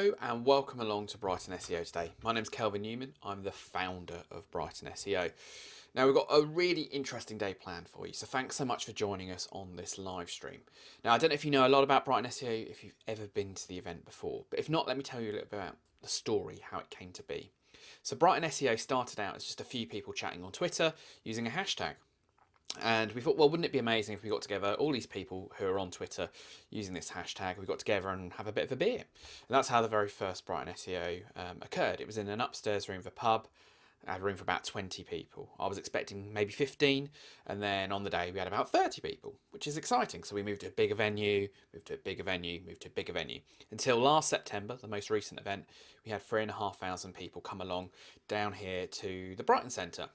Hello and welcome along to Brighton SEO today. My name's Kelvin Newman. I'm the founder of Brighton SEO. Now we've got a really interesting day planned for you, so thanks so much for joining us on this live stream. Now I don't know if you know a lot about Brighton SEO, if you've ever been to the event before, but if not, let me tell you a little bit about the story, how it came to be. So Brighton SEO started out as just a few people chatting on Twitter using a hashtag. And we thought, well, wouldn't it be amazing if we got together all these people who are on Twitter using this hashtag, we got together and have a bit of a beer. And that's how the very first Brighton SEO occurred. It was in an upstairs room of a pub. I had room for about 20 people. I was expecting maybe 15, and then on the day we had about 30 people, which is exciting. So we moved to a bigger venue, moved to a bigger venue, moved to a bigger venue. Until last September, the most recent event, we had 3,500 people come along down here to the Brighton Centre.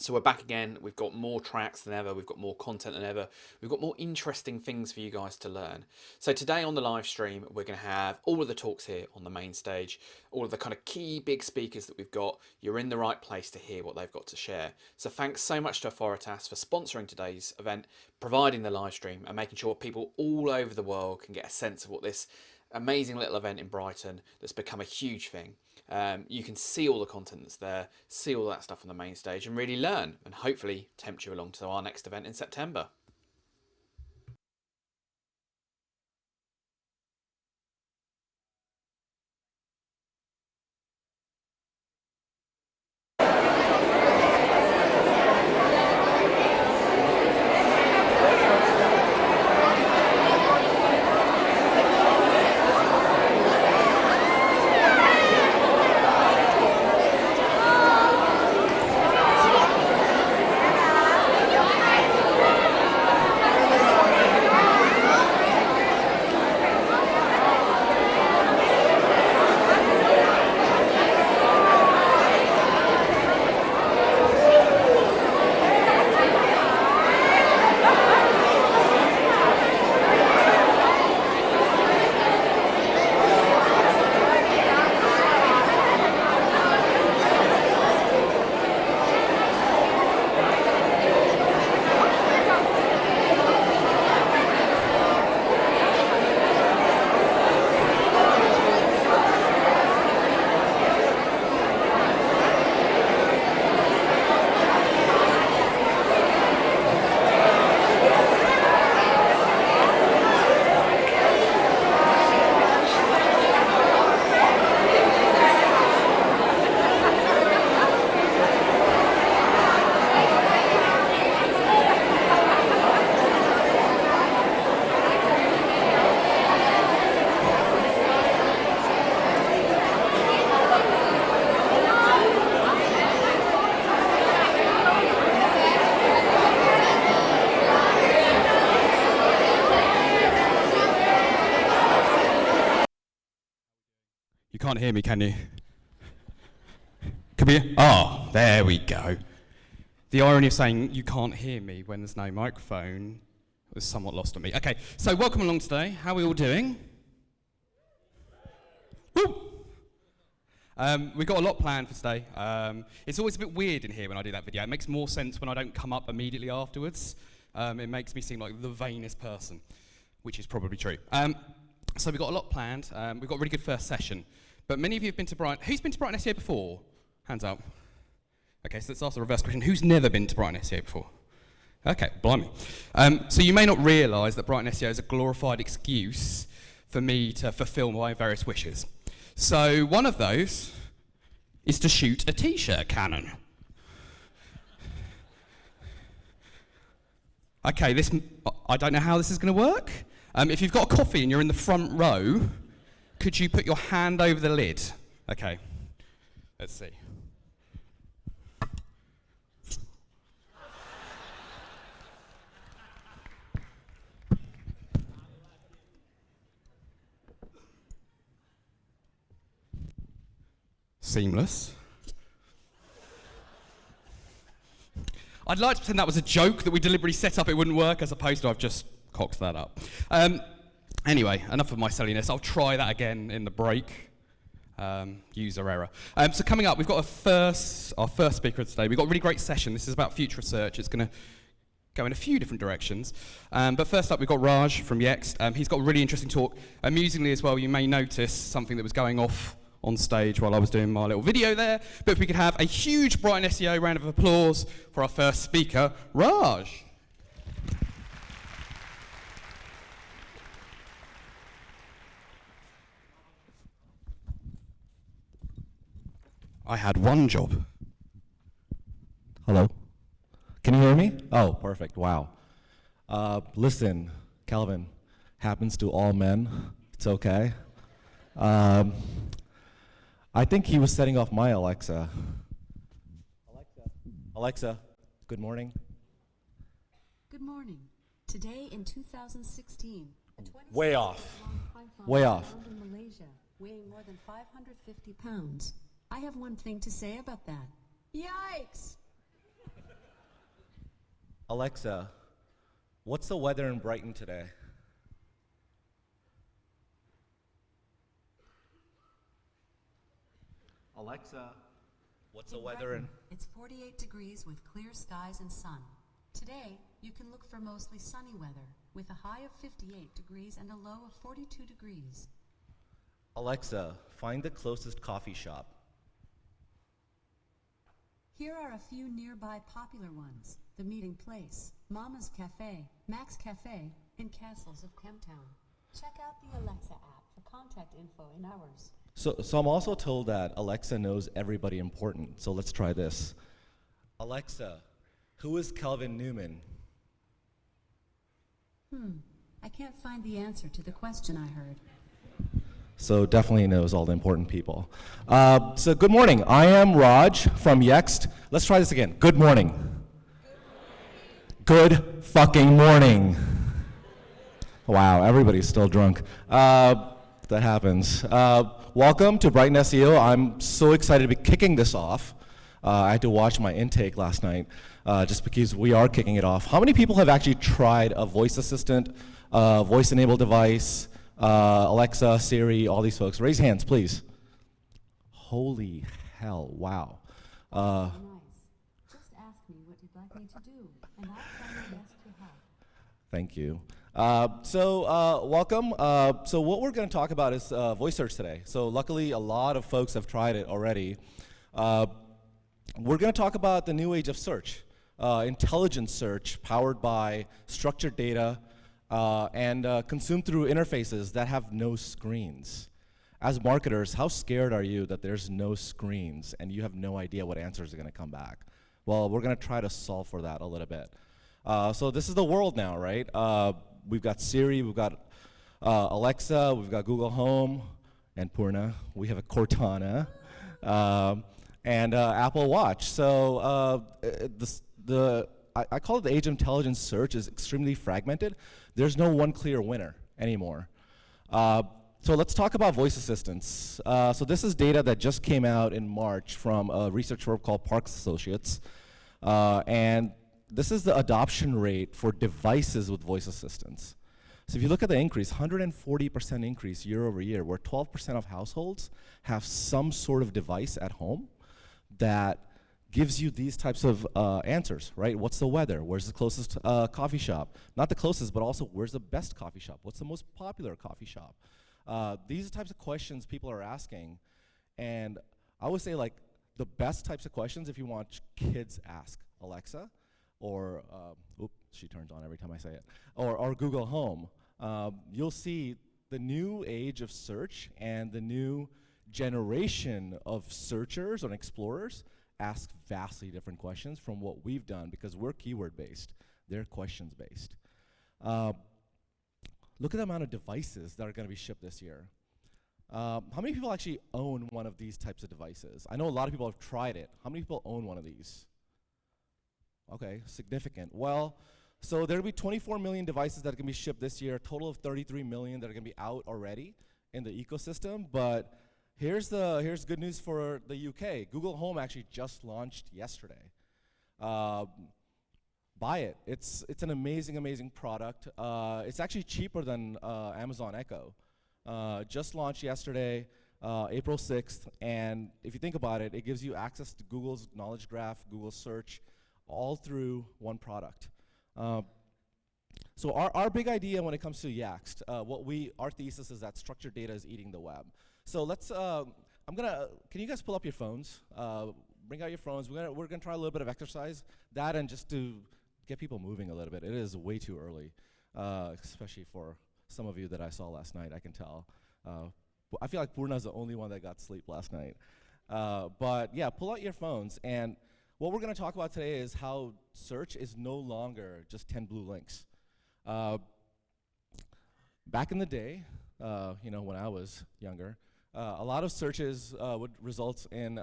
So we're back again, we've got more tracks than ever, we've got more content than ever, we've got more interesting things for you guys to learn. So today on the live stream, we're going to have all of the talks here on the main stage, all of the kind of key big speakers that we've got. You're in the right place to hear what they've got to share. So thanks so much to Authoritas for sponsoring today's event, providing the live stream and making sure people all over the world can get a sense of what this amazing little event in Brighton that's become a huge thing. You can see all the content that's there, see all that stuff on the main stage and really learn and hopefully tempt you along to our next event in September. You can't hear me, can you? Come here. Oh, there we go. The irony of saying you can't hear me when there's no microphone was somewhat lost on me. Okay, so welcome along today. How are we all doing? Woo! We've got a lot planned for today. It's always a bit weird in here when I do that video. It makes more sense when I don't come up immediately afterwards. It makes me seem like the vainest person, which is probably true. So we've got a lot planned. We've got a really good first session. But many of you have been to Brighton. Who's been to Brighton SEO before? Hands up. Okay, so let's ask the reverse question. Who's never been to Brighton SEO before? Okay, blimey. So you may not realise that Brighton SEO is a glorified excuse for me to fulfil my various wishes. So one of those is to shoot a t-shirt cannon. Okay, I don't know how this is going to work. If you've got a coffee and you're in the front row, could you put your hand over the lid? Okay, let's see. Seamless. I'd like to pretend that was a joke that we deliberately set up it wouldn't work, as opposed to I've just cocked that up. Anyway, enough of my silliness. I'll try that again in the break. User error. So coming up, we've got our first speaker today. We've got a really great session. This is about future research. It's going to go in a few different directions. But first up, we've got Raj from Yext. He's got a really interesting talk. Amusingly as well, you may notice something that was going off on stage while I was doing my little video there. But if we could have a huge Brighton SEO round of applause for our first speaker, Raj. I had one job. Hello? Can you hear me? Oh, perfect. Wow. Listen, Kelvin, happens to all men. It's okay. I think he was setting off my Alexa. Alexa, good morning. Good morning. Today in 2016, a 26 Way off. long python Way was off. found in Malaysia, weighing more than 550 pounds. I have one thing to say about that. Yikes! Alexa, what's the weather in Brighton today? Alexa, what's the weather in... It's 48 degrees with clear skies and sun. Today, you can look for mostly sunny weather, with a high of 58 degrees and a low of 42 degrees. Alexa, find the closest coffee shop. Here are a few nearby popular ones: The Meeting Place, Mama's Cafe, Mac's Cafe, and Castles of Camptown. Check out the Alexa app for contact info in hours. So I'm also told that Alexa knows everybody important, so let's try this. Alexa, who is Kelvin Newman? I can't find the answer to the question I heard. So definitely knows all the important people. So good morning. I am Raj from Yext. Let's try this again. Good morning. Good fucking morning. Wow, everybody's still drunk. That happens. Welcome to Brighton SEO. I'm so excited to be kicking this off. I had to watch my intake last night just because we are kicking it off. How many people have actually tried a voice assistant, voice-enabled device, Alexa, Siri, all these folks? Raise hands, please. Holy hell, wow. Nice. Just ask me what you'd like me to do, and I'll try my best to help. Thank you. Welcome. So what we're going to talk about is voice search today. So luckily, a lot of folks have tried it already. We're going to talk about the new age of search, intelligent search powered by structured data and consumed through interfaces that have no screens. As marketers, how scared are you that there's no screens and you have no idea what answers are going to come back? Well, we're going to try to solve for that a little bit. So this is the world now, right? We've got Siri, we've got Alexa, we've got Google Home, and Purna. We have a Cortana, and Apple Watch. So I call it the age of intelligent search is extremely fragmented. There's no one clear winner anymore. So let's talk about voice assistants. So this is data that just came out in March from a research firm called Parks Associates. And this is the adoption rate for devices with voice assistants. So if you look at the increase, 140% increase year over year, where 12% of households have some sort of device at home that gives you these types of answers, right? What's the weather? Where's the closest coffee shop? Not the closest, but also where's the best coffee shop? What's the most popular coffee shop? These are the types of questions people are asking. And I would say like the best types of questions if you want kids ask Alexa, or, oops, she turns on every time I say it, or Google Home. You'll see the new age of search and the new generation of searchers and explorers ask vastly different questions from what we've done because we're keyword-based. They're questions-based. Look at the amount of devices that are going to be shipped this year. How many people actually own one of these types of devices? I know a lot of people have tried it. How many people own one of these? Okay, significant. Well, so there'll be 24 million devices that are going to be shipped this year, a total of 33 million that are going to be out already in the ecosystem. But here's good news for the UK. Google Home actually just launched yesterday. Buy it. It's an amazing, amazing product. It's actually cheaper than Amazon Echo. Just launched yesterday, April 6th. And if you think about it, it gives you access to Google's knowledge graph, Google search, all through one product. So our big idea when it comes to Yext, our thesis is that structured data is eating the web. So let's, can you guys pull up your phones? Bring out your phones. We're gonna try a little bit of exercise, that and just to get people moving a little bit. It is way too early, especially for some of you that I saw last night, I can tell. I feel like Purna's the only one that got sleep last night. But yeah, pull out your phones, and what we're gonna talk about today is how search is no longer just 10 blue links. Back in the day, when I was younger, a lot of searches would result in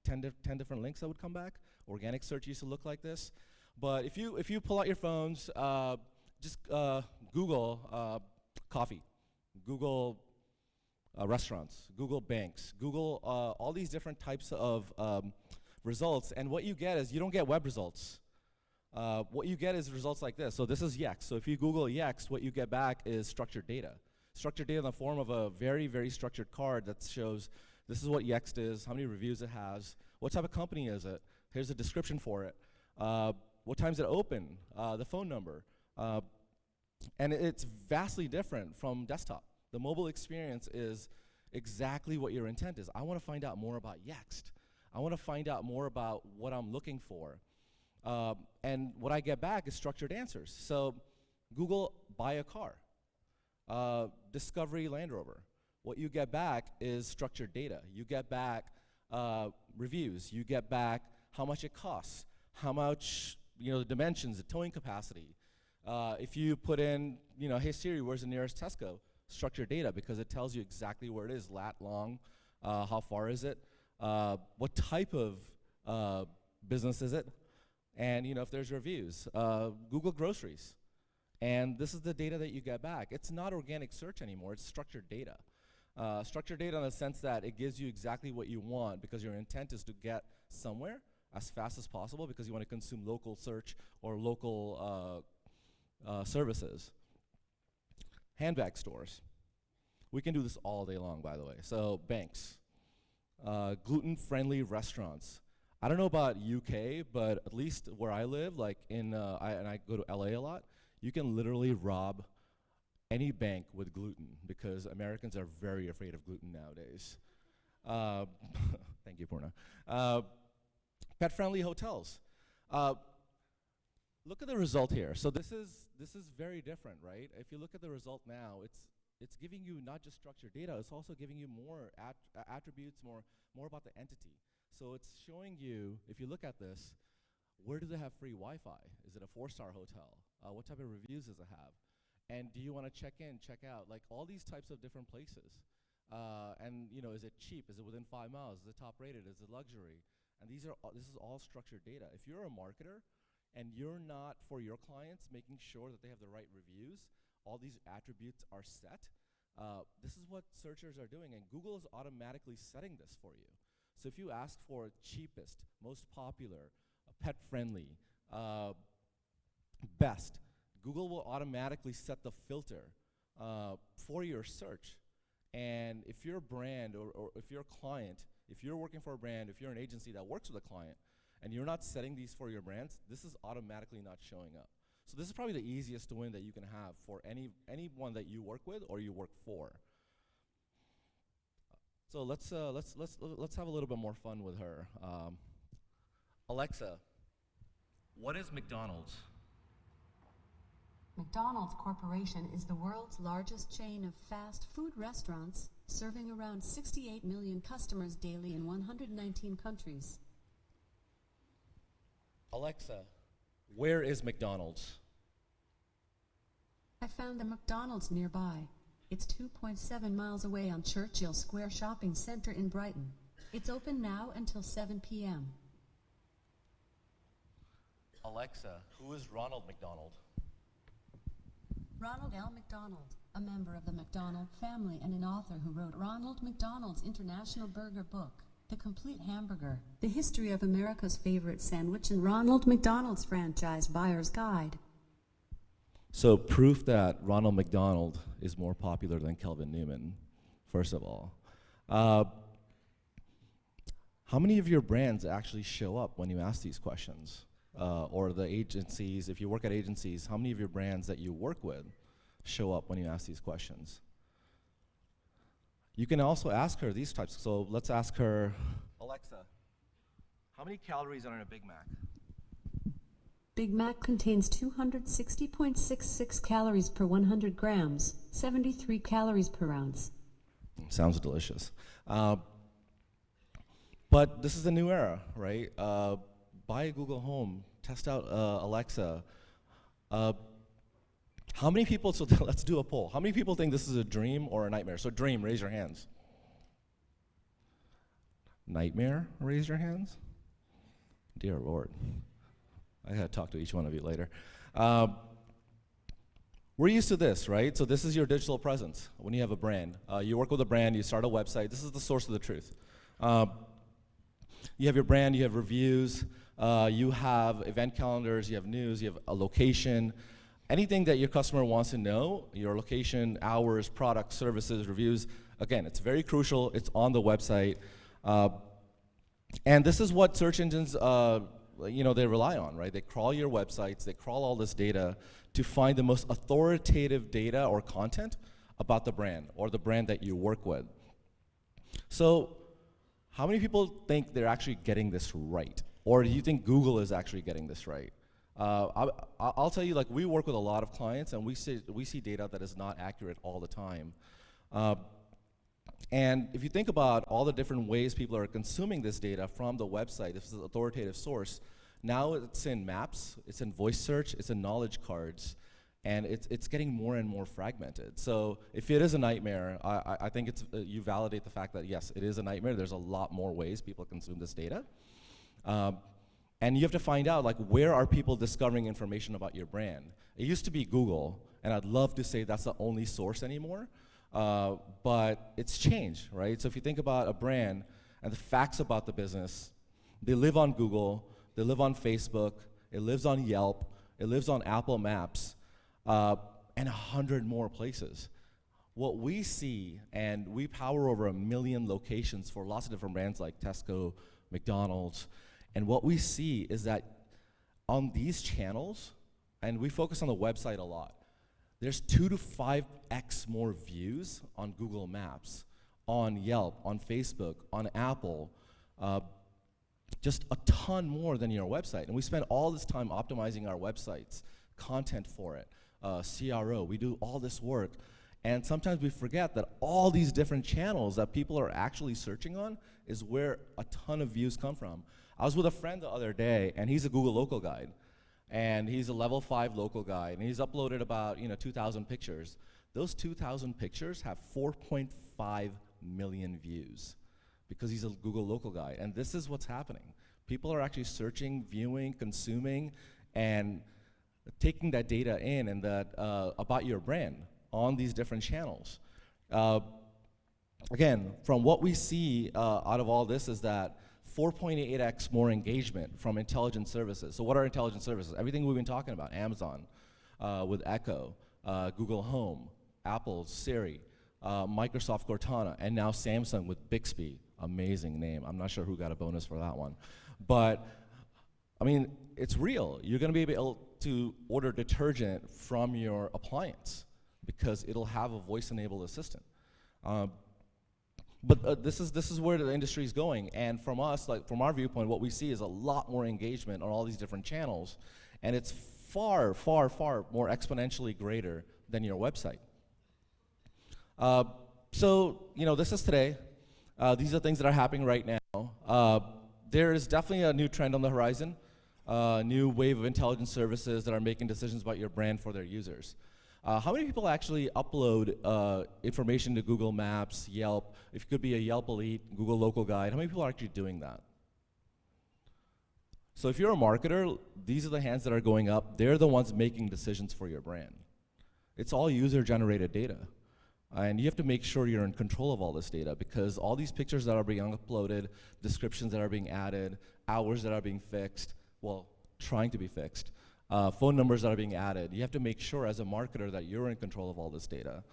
10 different links that would come back. Organic search used to look like this. But if you pull out your phones, just Google coffee, Google restaurants, Google banks, Google all these different types of results, and what you get is you don't get web results. What you get is results like this. So this is Yext. So if you Google Yext, what you get back is structured data. Structured data in the form of a very, very structured card that shows this is what Yext is, how many reviews it has, what type of company is it, here's a description for it, what time's it open, the phone number. And it's vastly different from desktop. The mobile experience is exactly what your intent is. I want to find out more about Yext. I want to find out more about what I'm looking for. And what I get back is structured answers. So Google buy a car, Discovery Land Rover. What you get back is structured data. You get back reviews. You get back how much it costs, how much, the dimensions, the towing capacity. If you put in, hey Siri, where's the nearest Tesco? Structured data, because it tells you exactly where it is, lat, long, how far is it, what type of business is it, and if there's reviews. Google groceries, and this is the data that you get back. It's not organic search anymore, it's structured data. Structured data in the sense that it gives you exactly what you want, because your intent is to get somewhere as fast as possible, because you want to consume local search or local services. Handbag stores. We can do this all day long, by the way. So banks, gluten-friendly restaurants. I don't know about UK, but at least where I live, like and I go to LA a lot, you can literally rob any bank with gluten, because Americans are very afraid of gluten nowadays. Thank you, Purna. Pet-friendly hotels. Look at the result here. So this is very different, right? If you look at the result now, it's giving you not just structured data, it's also giving you more attributes, more about the entity. So it's showing you, if you look at this, where do they have free Wi-Fi? Is it a 4-star hotel? What type of reviews does it have? And do you want to check in, check out? Like all these types of different places. And is it cheap? Is it within 5 miles? Is it top rated? Is it luxury? And this is all structured data. If you're a marketer and you're not, for your clients, making sure that they have the right reviews, all these attributes are set, this is what searchers are doing, and Google is automatically setting this for you. So if you ask for cheapest, most popular, pet-friendly, best, Google will automatically set the filter for your search. And if you're a brand or if you're a client, if you're working for a brand, if you're an agency that works with a client, and you're not setting these for your brands, this is automatically not showing up. So this is probably the easiest win that you can have for anyone that you work with or you work for. So let's have a little bit more fun with her. Alexa, what is McDonald's? McDonald's Corporation is the world's largest chain of fast food restaurants, serving around 68 million customers daily in 119 countries. Alexa, where is McDonald's? I found a McDonald's nearby. It's 2.7 miles away on Churchill Square Shopping Center in Brighton. It's open now until 7 p.m. Alexa, who is Ronald McDonald? Ronald L. McDonald, a member of the McDonald family and an author who wrote Ronald McDonald's International Burger Book, The Complete Hamburger, The History of America's Favorite Sandwich, and Ronald McDonald's Franchise Buyer's Guide. So proof that Ronald McDonald is more popular than Kelvin Newman, first of all. How many of your brands actually show up when you ask these questions? or the agencies, if you work at agencies, how many of your brands that you work with show up when you ask these questions? You can also ask her these types. So let's ask her, Alexa, how many calories are in a Big Mac? Big Mac contains 260.66 calories per 100 grams, 73 calories per ounce. Sounds delicious. But this is the new era, right? Buy a Google Home, test out Alexa. How many people, so let's do a poll. How many people think this is a dream or a nightmare? So dream, raise your hands. Nightmare, raise your hands. Dear Lord. I gotta talk to each one of you later. We're used to this, right? So this is your digital presence when you have a brand. You work with a brand, you start a website. This is the source of the truth. You have your brand, you have reviews, you have event calendars, you have news, you have a location. Anything that your customer wants to know, your location, hours, products, services, reviews, again, it's very crucial. It's on the website. And this is what search engines, they rely on, right? They crawl your websites, they crawl all this data to find the most authoritative data or content about the brand or the brand that you work with. So how many people think they're actually getting this right? Or do you think Google is actually getting this right? I'll tell you, like, we work with a lot of clients and we see data that is not accurate all the time. And if you think about all the different ways people are consuming this data from the website, this is an authoritative source, now it's in maps, it's in voice search, it's in knowledge cards, and it's getting more and more fragmented. So if it is a nightmare, I think you validate the fact that yes, it is a nightmare. There's a lot more ways people consume this data. And you have to find out, like, where are people discovering information about your brand? It used to be Google, and I'd love to say that's the only source anymore. But it's changed, right? So if you think about a brand and the facts about the business, they live on Google, they live on Facebook, it lives on Yelp, it lives on Apple Maps, and 100 more places. What we see, and we power over 1 million locations for lots of different brands like Tesco, McDonald's, and what we see is that on these channels, and we focus on the website a lot, there's 2 to 5x more views on Google Maps, on Yelp, on Facebook, on Apple, just a ton more than your website. And we spend all this time optimizing our websites, content for it, CRO. We do all this work. And sometimes we forget that all these different channels that people are actually searching on is where a ton of views come from. I was with a friend the other day, and he's a Google local guide. And he's a level 5 local guy, and he's uploaded about 2,000 pictures. Those 2,000 pictures have 4.5 million views because he's a Google local guy. And this is what's happening. People are actually searching, viewing, consuming, and taking that data in and that about your brand on these different channels. Again, from what we see out of all this is that 4.8x more engagement from intelligent services. So what are intelligent services? Everything we've been talking about, Amazon with Echo, Google Home, Apple's Siri, Microsoft Cortana, and now Samsung with Bixby. Amazing name. I'm not sure who got a bonus for that one. But, I mean, it's real. You're going to be able to order detergent from your appliance because it'll have a voice-enabled assistant. But this is where the industry is going, and from us, like from our viewpoint, what we see is a lot more engagement on all these different channels, and it's far, far, far more exponentially greater than your website. So this is today. These are things that are happening right now. There is definitely a new trend on the horizon, a new wave of intelligence services that are making decisions about your brand for their users. How many people actually upload information to Google Maps, Yelp? If it could be a Yelp Elite, Google Local Guide, how many people are actually doing that? So if you're a marketer, these are the hands that are going up. They're the ones making decisions for your brand. It's all user-generated data. And you have to make sure you're in control of all this data because all these pictures that are being uploaded, descriptions that are being added, hours that are being fixed, well, trying to be fixed, phone numbers that are being added. You have to make sure as a marketer that you're in control of all this data.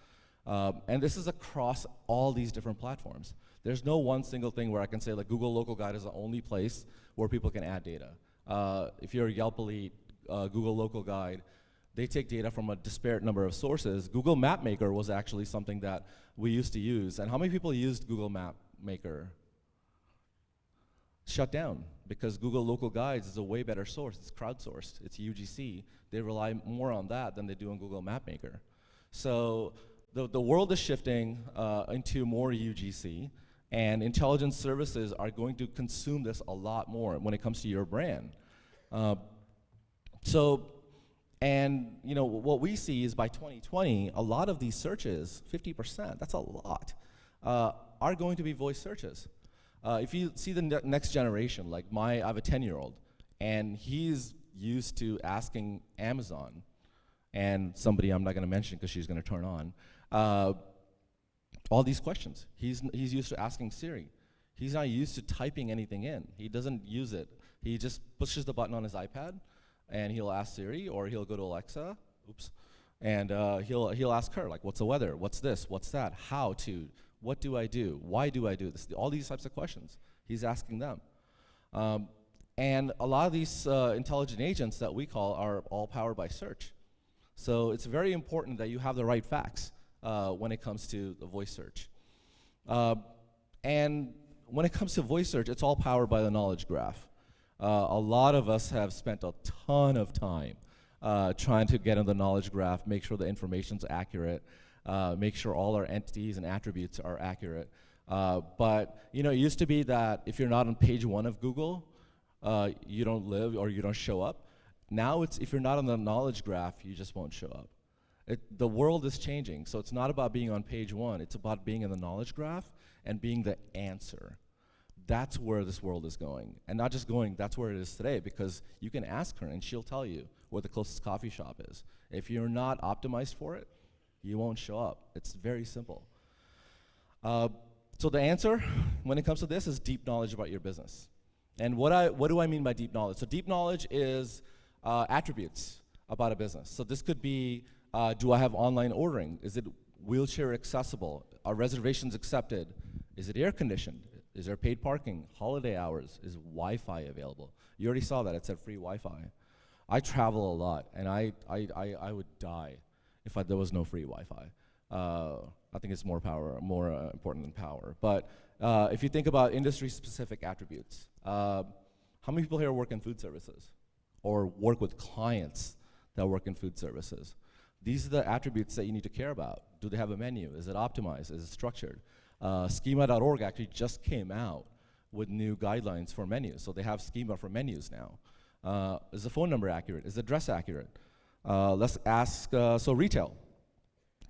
And this is across all these different platforms. There's no one single thing where I can say like Google Local Guide is the only place where people can add data. If you're a Yelp Elite, Google Local Guide, they take data from a disparate number of sources. Google Map Maker was actually something that we used to use. And how many people used Google Map Maker? Shut down, because Google Local Guides is a way better source. It's crowdsourced. It's UGC. They rely more on that than they do on Google Map Maker. So the world is shifting into more UGC, and intelligence services are going to consume this a lot more when it comes to your brand. And you know, what we see is by 2020, a lot of these searches, 50%, that's a lot, are going to be voice searches. If you see the next generation, like I have a 10-year-old, and he's used to asking Amazon, and somebody I'm not going to mention because she's going to turn on, all these questions. He's used to asking Siri. He's not used to typing anything in. He doesn't use it. He just pushes the button on his iPad, and he'll ask Siri, or he'll go to Alexa, and he'll ask her, like, what's the weather? What's this? What's that? How to? What do I do? Why do I do this? All these types of questions. He's asking them. And a lot of these intelligent agents that we call are all powered by search. So it's very important that you have the right facts when it comes to the voice search. And when it comes to voice search, it's all powered by the knowledge graph. A lot of us have spent a ton of time trying to get in the knowledge graph, make sure the information's accurate, make sure all our entities and attributes are accurate. But you know, it used to be that if you're not on page 1 of Google, you don't live or you don't show up. Now it's if you're not on the knowledge graph, you just won't show up. The world is changing, so it's not about being on page 1, it's about being in the knowledge graph and being the answer. That's where this world is going. And not just going, that's where it is today, because you can ask her and she'll tell you where the closest coffee shop is. If you're not optimized for it, you won't show up. It's very simple. So the answer when it comes to this is deep knowledge about your business. And what do I mean by deep knowledge? So deep knowledge is attributes about a business. So this could be, do I have online ordering? Is it wheelchair accessible? Are reservations accepted? Is it air conditioned? Is there paid parking? Holiday hours? Is Wi-Fi available? You already saw that, it said free Wi-Fi. I travel a lot, and I would die if there was no free Wi-Fi. I think it's more important than power. But if you think about industry-specific attributes, how many people here work in food services or work with clients that work in food services? These are the attributes that you need to care about. Do they have a menu? Is it optimized? Is it structured? Schema.org actually just came out with new guidelines for menus. So they have schema for menus now. Is the phone number accurate? Is the address accurate? Let's ask, so retail.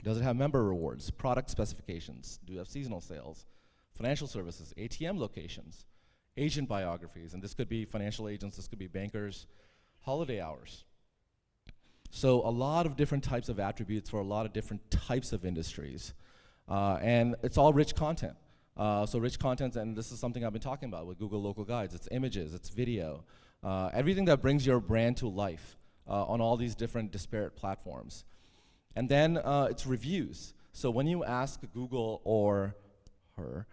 Does it have member rewards, product specifications? Do you have seasonal sales? Financial services, ATM locations, agent biographies, and this could be financial agents, this could be bankers, holiday hours. So a lot of different types of attributes for a lot of different types of industries. And it's all rich content. So rich content, and this is something I've been talking about with Google Local Guides. It's images, it's video, everything that brings your brand to life on all these different disparate platforms. And then it's reviews. So when you ask Google or her,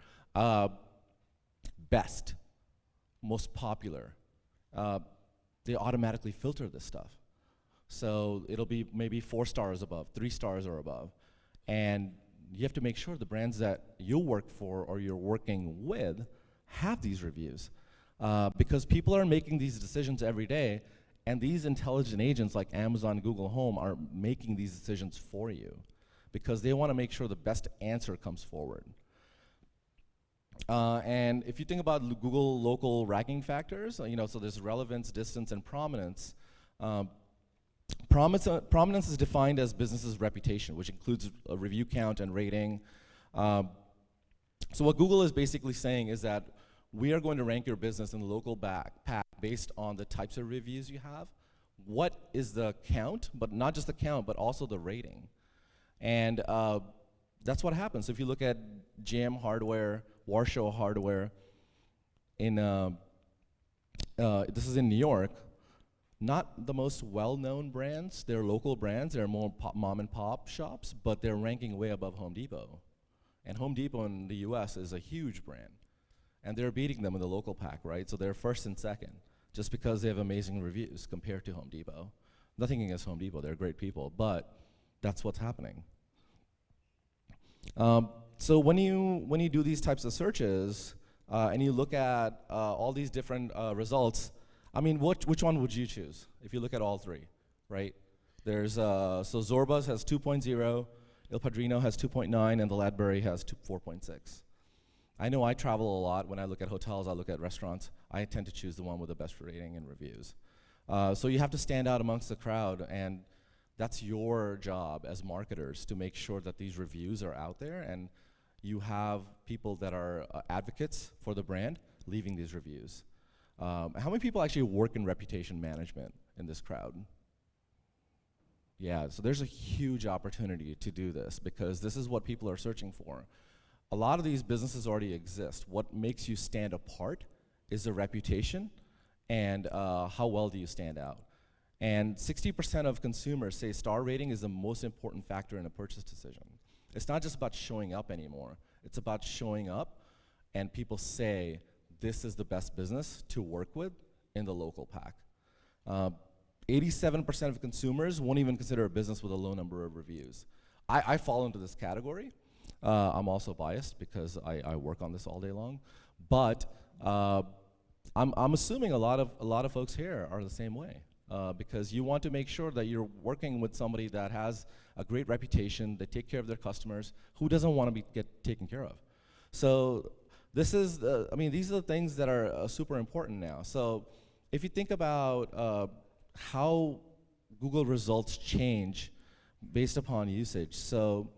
best, most popular, they automatically filter this stuff. So it'll be maybe 4 stars above, 3 stars or above. And you have to make sure the brands that you work for or you're working with have these reviews. Because people are making these decisions every day, and these intelligent agents like Amazon, Google Home are making these decisions for you because they want to make sure the best answer comes forward. And if you think about Google local ranking factors, you know, so there's relevance, distance, and prominence. Prominence is defined as business's reputation, which includes a review count and rating. So what Google is basically saying is that we are going to rank your business in the local pack based on the types of reviews you have. What is the count, but not just the count, but also the rating. And that's what happens. If you look at GM Hardware, Warsaw Hardware, in this is in New York, not the most well-known brands. They're local brands. They're more mom and pop shops, but they're ranking way above Home Depot. And Home Depot in the US is a huge brand. And they're beating them in the local pack, right? So they're first and second. just because they have amazing reviews compared to Home Depot. Nothing against Home Depot, they're great people, but that's what's happening. So when you do these types of searches, and you look at all these different results, I mean, which one would you choose if you look at all three, right? There's, so Zorba's has 2.0, Il Padrino has 2.9, and the Ladbury has 4.6. I know I travel a lot. When I look at hotels, I look at restaurants. I tend to choose the one with the best rating and reviews. So you have to stand out amongst the crowd, and that's your job as marketers to make sure that these reviews are out there, and you have people that are advocates for the brand leaving these reviews. How many people actually work in reputation management in this crowd? Yeah, so there's a huge opportunity to do this because this is what people are searching for. A lot of these businesses already exist. What makes you stand apart is the reputation and how well do you stand out. And 60% of consumers say star rating is the most important factor in a purchase decision. It's not just about showing up anymore. It's about showing up and people say, this is the best business to work with in the local pack. 87% of consumers won't even consider a business with a low number of reviews. I fall into this category. I'm also biased because I work on this all day long. But I'm assuming a lot of folks here are the same way. Because you want to make sure that you're working with somebody that has a great reputation, they take care of their customers, who doesn't want to get taken care of. So this is, these are the things that are super important now. So if you think about how Google results change based upon usage. So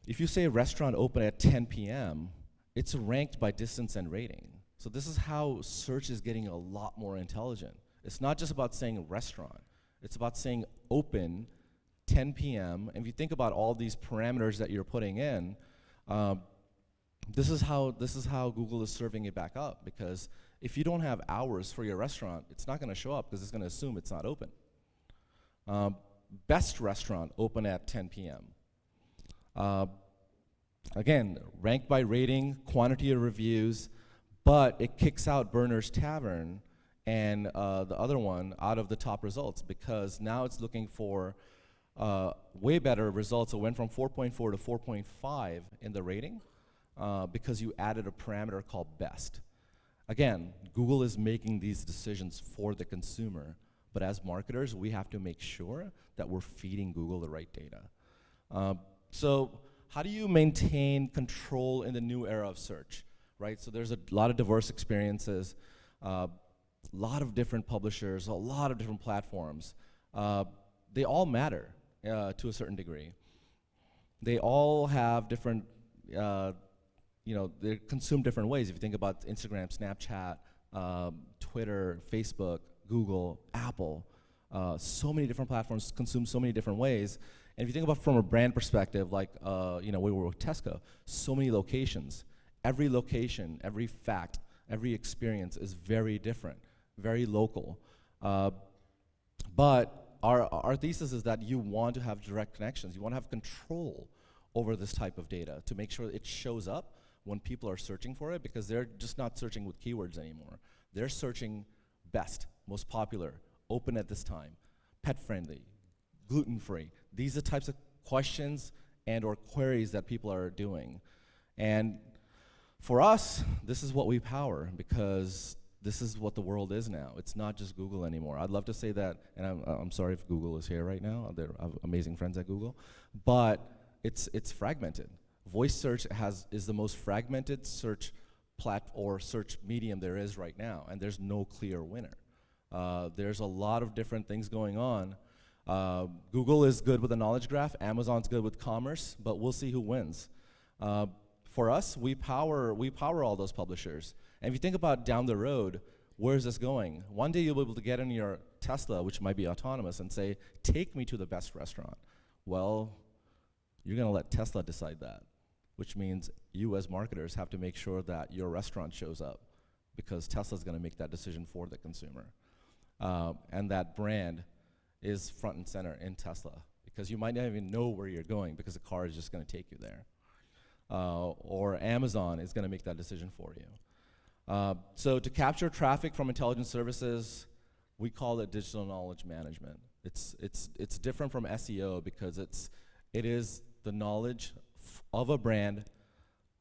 if you say a restaurant open at 10 p.m., it's ranked by distance and rating. So this is how search is getting a lot more intelligent. It's not just about saying restaurant. It's about saying open 10 p.m. And if you think about all these parameters that you're putting in, this is how Google is serving it back up. Because if you don't have hours for your restaurant, it's not going to show up because it's going to assume it's not open. Best restaurant open at 10 p.m. Again, ranked by rating, quantity of reviews, but it kicks out Berner's Tavern and the other one out of the top results because now it's looking for way better results. It went from 4.4 to 4.5 in the rating because you added a parameter called best. Again, Google is making these decisions for the consumer, but as marketers, we have to make sure that we're feeding Google the right data. So how do you maintain control in the new era of search, right? So there's a lot of diverse experiences. Lot of different publishers, a lot of different platforms. They all matter to a certain degree. They all have different, they're consumed different ways. If you think about Instagram, Snapchat, Twitter, Facebook, Google, Apple, so many different platforms consume so many different ways. And if you think about from a brand perspective, like we were with Tesco, so many locations. Every location, every fact, every experience is very different. Very local. But our thesis is that you want to have direct connections. You want to have control over this type of data to make sure it shows up when people are searching for it because they're just not searching with keywords anymore. They're searching best, most popular, open at this time, pet friendly, gluten-free. These are the types of questions and or queries that people are doing. And for us, this is what we power because this is what the world is now. It's not just Google anymore. I'd love to say that, and I'm sorry if Google is here right now. I have amazing friends at Google, but it's fragmented. Voice search is the most fragmented search or search medium there is right now, and there's no clear winner. There's a lot of different things going on. Google is good with the knowledge graph. Amazon's good with commerce, but we'll see who wins. For us, we power all those publishers. And if you think about down the road, where is this going? One day you'll be able to get in your Tesla, which might be autonomous, and say, take me to the best restaurant. Well, you're going to let Tesla decide that, which means you as marketers have to make sure that your restaurant shows up because Tesla's going to make that decision for the consumer. And that brand is front and center in Tesla because you might not even know where you're going because the car is just going to take you there. Or Amazon is going to make that decision for you. So to capture traffic from intelligence services, we call it digital knowledge management. It's different from SEO because it is the knowledge of a brand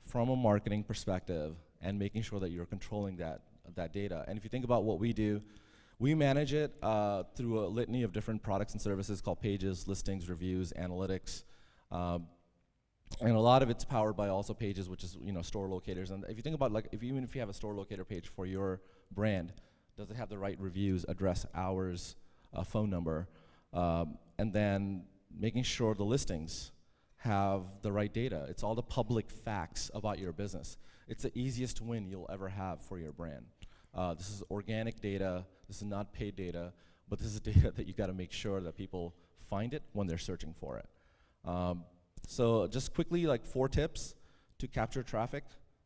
from a marketing perspective and making sure that you're controlling that data. And if you think about what we do, we manage it through a litany of different products and services called pages, listings, reviews, analytics. And a lot of it's powered by also pages, which is store locators. And if you think about even if you have a store locator page for your brand, does it have the right reviews, address, hours, phone number, and then making sure the listings have the right data. It's all the public facts about your business. It's the easiest win you'll ever have for your brand. This is organic data. This is not paid data, but this is data that you got to make sure that people find it when they're searching for it. So just quickly, 4 tips to capture traffic.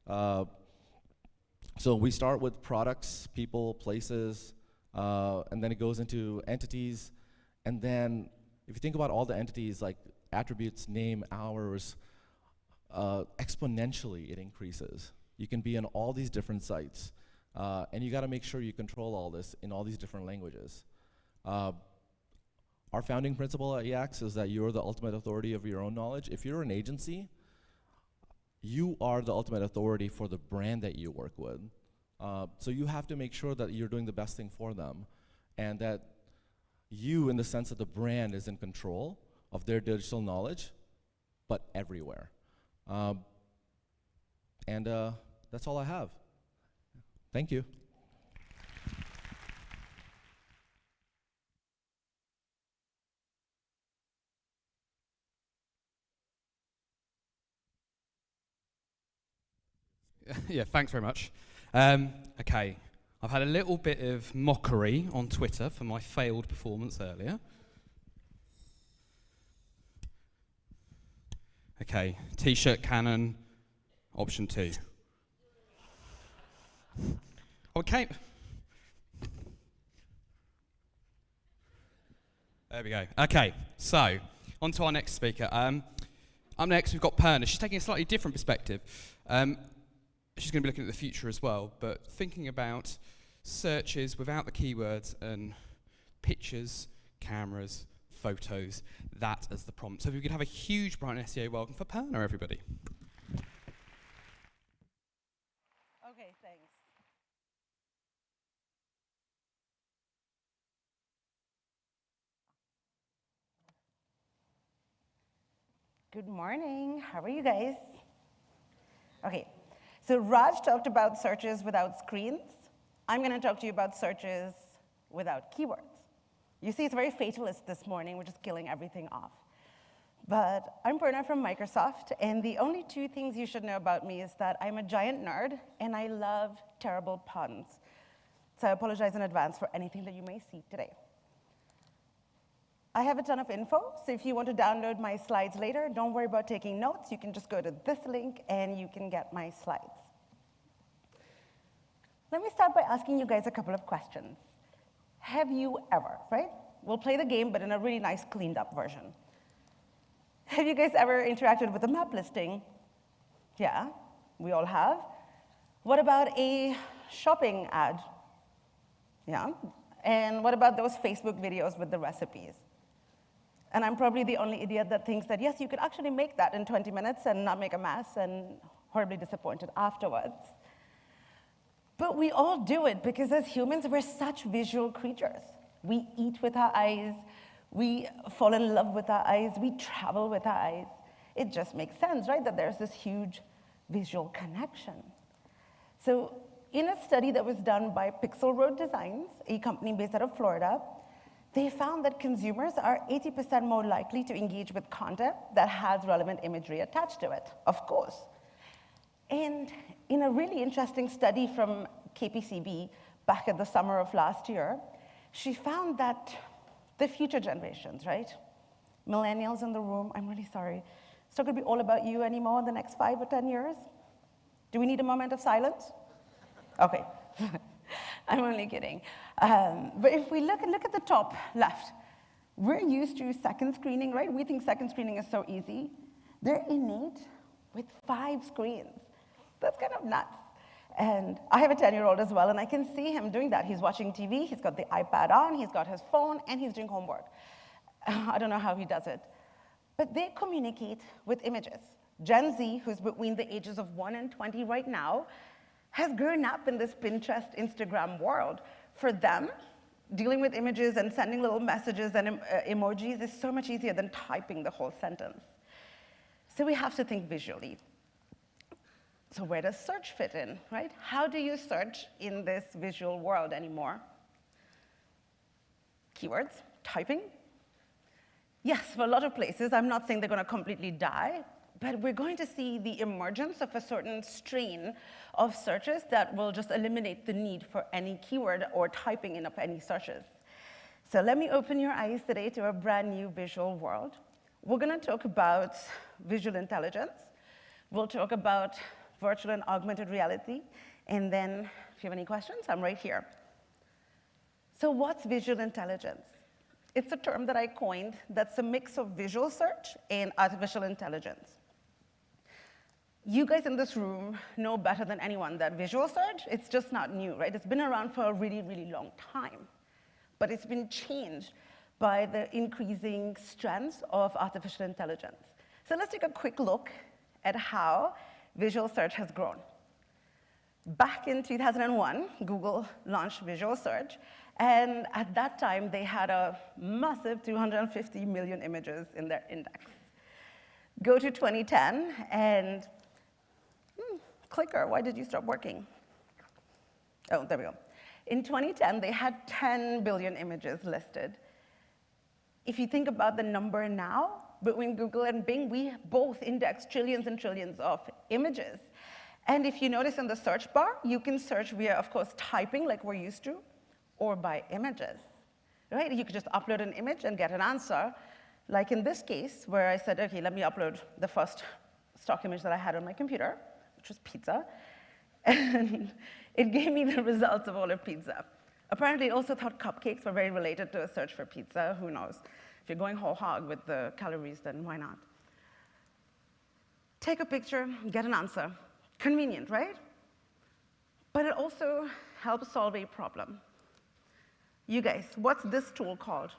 So we start with products, people, places, and then it goes into entities. And then if you think about all the entities, like attributes, name, hours, exponentially it increases. You can be on all these different sites. And you got to make sure you control all this in all these different languages. Our founding principle at EAX is that you're the ultimate authority of your own knowledge. If you're an agency, you are the ultimate authority for the brand that you work with. So you have to make sure that you're doing the best thing for them, and that you, in the sense that the brand is in control of their digital knowledge, but everywhere. And that's all I have. Thank you. Yeah, thanks very much. Okay, I've had a little bit of mockery on Twitter for my failed performance earlier. Okay, T-shirt cannon, option 2. Okay. There we go. Okay, so on to our next speaker. Up next, we've got Purna. She's taking a slightly different perspective. She's going to be looking at the future as well, but thinking about searches without the keywords and pictures, cameras, photos, that as the prompt. So if we could have a huge Brighton SEO welcome for Purna, everybody. Okay, thanks. Good morning. How are you guys? Okay. So Raj talked about searches without screens. I'm going to talk to you about searches without keywords. You see, it's very fatalist this morning, which is killing everything off. But I'm Purna from Microsoft, and the only 2 things you should know about me is that I'm a giant nerd, and I love terrible puns. So I apologize in advance for anything that you may see today. I have a ton of info, so if you want to download my slides later, don't worry about taking notes. You can just go to this link, and you can get my slides. Let me start by asking you guys a couple of questions. Have you ever, right? We'll play the game, but in a really nice, cleaned up version. Have you guys ever interacted with a map listing? Yeah, we all have. What about a shopping ad? Yeah. And what about those Facebook videos with the recipes? And I'm probably the only idiot that thinks that, yes, you could actually make that in 20 minutes and not make a mess and horribly disappointed afterwards. But we all do it because as humans, we're such visual creatures. We eat with our eyes. We fall in love with our eyes. We travel with our eyes. It just makes sense, right, that there's this huge visual connection. So in a study that was done by Pixel Road Designs, a company based out of Florida, they found that consumers are 80% more likely to engage with content that has relevant imagery attached to it, of course. And in a really interesting study from KPCB back in the summer of last year, she found that the future generations, right? Millennials in the room, I'm really sorry. It's not going to be all about you anymore in the next 5 or 10 years. Do we need a moment of silence? Okay. I'm only kidding. But if we look at the top left, we're used to second screening, right? We think second screening is so easy. They're innate with 5 screens. That's kind of nuts. And I have a 10-year-old as well, and I can see him doing that. He's watching TV, he's got the iPad on, he's got his phone, and he's doing homework. I don't know how he does it. But they communicate with images. Gen Z, who's between the ages of 1 and 20 right now, has grown up in this Pinterest, Instagram world. For them, dealing with images and sending little messages and emojis is so much easier than typing the whole sentence. So we have to think visually. So where does search fit in, right? How do you search in this visual world anymore? Keywords, typing. Yes, for a lot of places, I'm not saying they're going to completely die, but we're going to see the emergence of a certain strain of searches that will just eliminate the need for any keyword or typing in of any searches. So let me open your eyes today to a brand new visual world. We're going to talk about visual intelligence. We'll talk about virtual and augmented reality. And then, if you have any questions, I'm right here. So what's visual intelligence? It's a term that I coined that's a mix of visual search and artificial intelligence. You guys in this room know better than anyone that visual search, it's just not new, right? It's been around for a really, really long time. But it's been changed by the increasing strengths of artificial intelligence. So let's take a quick look at how visual search has grown. Back in 2001, Google launched visual search, and at that time, they had a massive 250 million images in their index. Go to 2010, and clicker, why did you stop working? Oh, there we go. In 2010, they had 10 billion images listed. If you think about the number now, between Google and Bing, we both index trillions and trillions of images. And if you notice in the search bar, you can search via, of course, typing like we're used to, or by images, right? You could just upload an image and get an answer, like in this case, where I said, okay, let me upload the first stock image that I had on my computer, which was pizza, and it gave me the results of all of pizza. Apparently, it also thought cupcakes were very related to a search for pizza. Who knows? If you're going whole hog with the calories, then why not? Take a picture, get an answer. Convenient, right? But it also helps solve a problem. You guys, what's this tool called?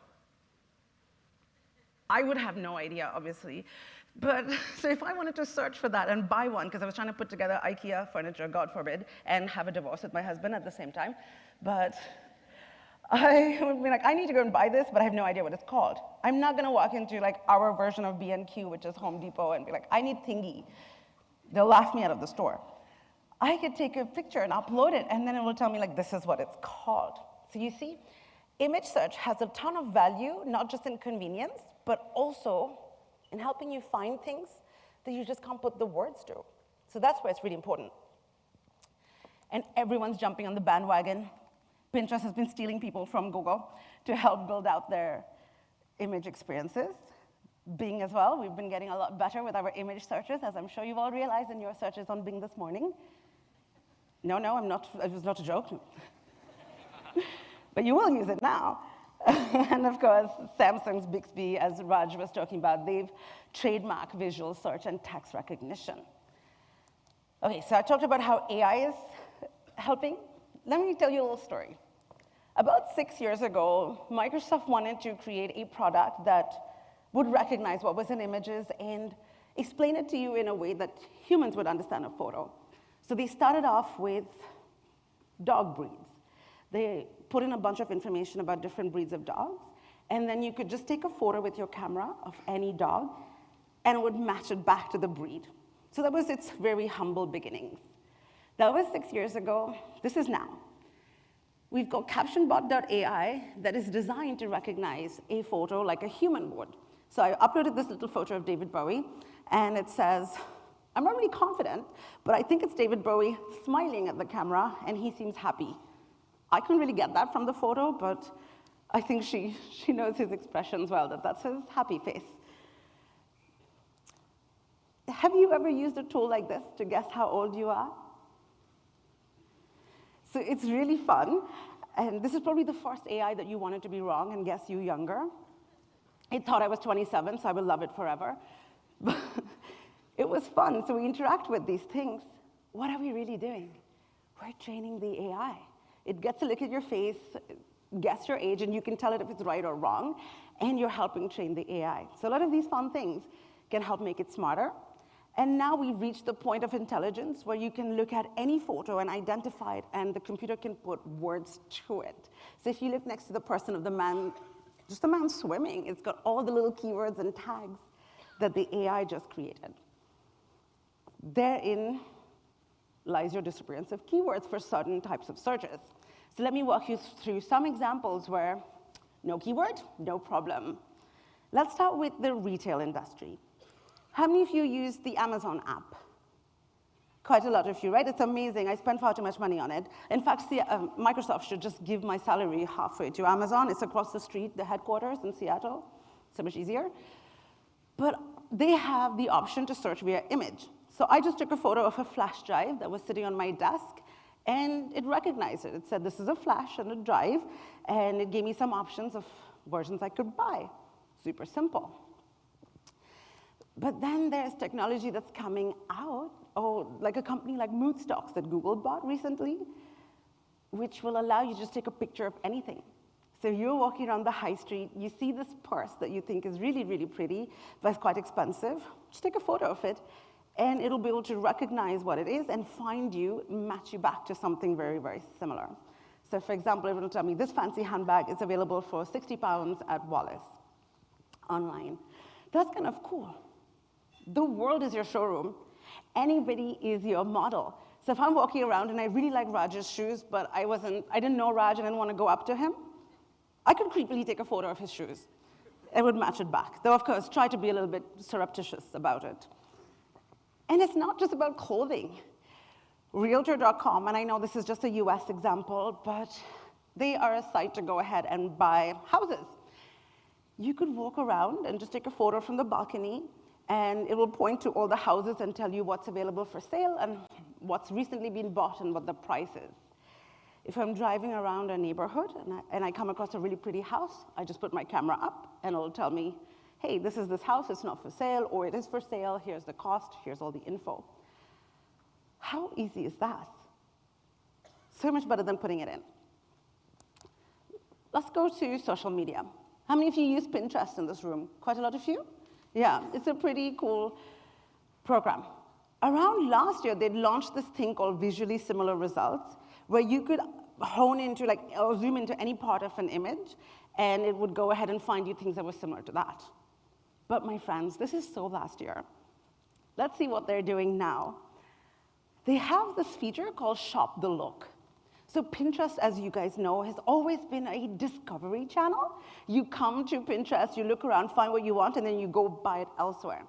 I would have no idea, obviously. But so if I wanted to search for that and buy one, because I was trying to put together IKEA furniture, God forbid, and have a divorce with my husband at the same time, but I would be like, I need to go and buy this, but I have no idea what it's called. I'm not going to walk into like our version of B&Q, which is Home Depot, and be like, I need thingy. They'll laugh me out of the store. I could take a picture and upload it, and then it will tell me like, this is what it's called. So you see, image search has a ton of value, not just in convenience, but also in helping you find things that you just can't put the words to. So that's where it's really important. And everyone's jumping on the bandwagon. Pinterest has been stealing people from Google to help build out their image experiences. Bing as well, we've been getting a lot better with our image searches, as I'm sure you've all realized in your searches on Bing this morning. No, I'm not, it was not a joke. But you will use it now. And of course, Samsung's Bixby, as Raj was talking about, they've trademarked visual search and text recognition. Okay, so I talked about how AI is helping. Let me tell you a little story. About 6 years ago, Microsoft wanted to create a product that would recognize what was in images and explain it to you in a way that humans would understand a photo. So they started off with dog breeds. They put in a bunch of information about different breeds of dogs, and then you could just take a photo with your camera of any dog, and it would match it back to the breed. So that was its very humble beginnings. That was 6 years ago. This is now. We've got CaptionBot.ai that is designed to recognize a photo like a human would. So I uploaded this little photo of David Bowie, and it says, I'm not really confident, but I think it's David Bowie smiling at the camera, and he seems happy. I couldn't really get that from the photo, but I think she knows his expressions well, that's his happy face. Have you ever used a tool like this to guess how old you are? So it's really fun, and this is probably the first AI that you wanted to be wrong and guess you younger. It thought I was 27, so I will love it forever. But it was fun, so we interact with these things. What are we really doing? we're training the AI. It gets a look at your face, guess your age, and you can tell it if it's right or wrong, and you're helping train the AI. So a lot of these fun things can help make it smarter. And now we've reached the point of intelligence where you can look at any photo and identify it, and the computer can put words to it. So if you look next to the person of the man, just the man swimming, it's got all the little keywords and tags that the AI just created. Therein lies your disappearance of keywords for certain types of searches. So let me walk you through some examples where no keyword, no problem. Let's start with the retail industry. How many of you use the Amazon app? Quite a lot of you, right? It's amazing. I spend far too much money on it. In fact, Microsoft should just give my salary halfway to Amazon. It's across the street, the headquarters in Seattle. So much easier. But they have the option to search via image. So I just took a photo of a flash drive that was sitting on my desk, and it recognized it. It said, this is a flash and a drive, and it gave me some options of versions I could buy. Super simple. But then there's technology that's coming out, like a company like Moodstocks that Google bought recently, which will allow you to just take a picture of anything. So you're walking around the high street, you see this purse that you think is really, really pretty, but it's quite expensive. Just take a photo of it, and it'll be able to recognize what it is and find you, match you back to something very, very similar. So for example, it will tell me this fancy handbag is available for £60 at Wallace online. That's kind of cool. The world is your showroom. Anybody is your model. So if I'm walking around and I really like Raj's shoes, but I didn't know Raj and I didn't want to go up to him, I could creepily take a photo of his shoes. It would match it back. Though, of course, try to be a little bit surreptitious about it. And it's not just about clothing. Realtor.com, and I know this is just a US example, but they are a site to go ahead and buy houses. You could walk around and just take a photo from the balcony, and it will point to all the houses and tell you what's available for sale and what's recently been bought and what the price is. If I'm driving around a neighborhood and I come across a really pretty house, I just put my camera up and it'll tell me, hey, this is this house, it's not for sale, or it is for sale, here's the cost, here's all the info. How easy is that? So much better than putting it in. Let's go to social media. How many of you use Pinterest in this room? Quite a lot of you? Yeah, it's a pretty cool program. Around last year, they'd launched this thing called visually similar results, where you could hone into, or zoom into any part of an image, and it would go ahead and find you things that were similar to that. But my friends, this is so last year. Let's see what they're doing now. They have this feature called Shop the Look. So Pinterest, as you guys know, has always been a discovery channel. You come to Pinterest, you look around, find what you want, and then you go buy it elsewhere.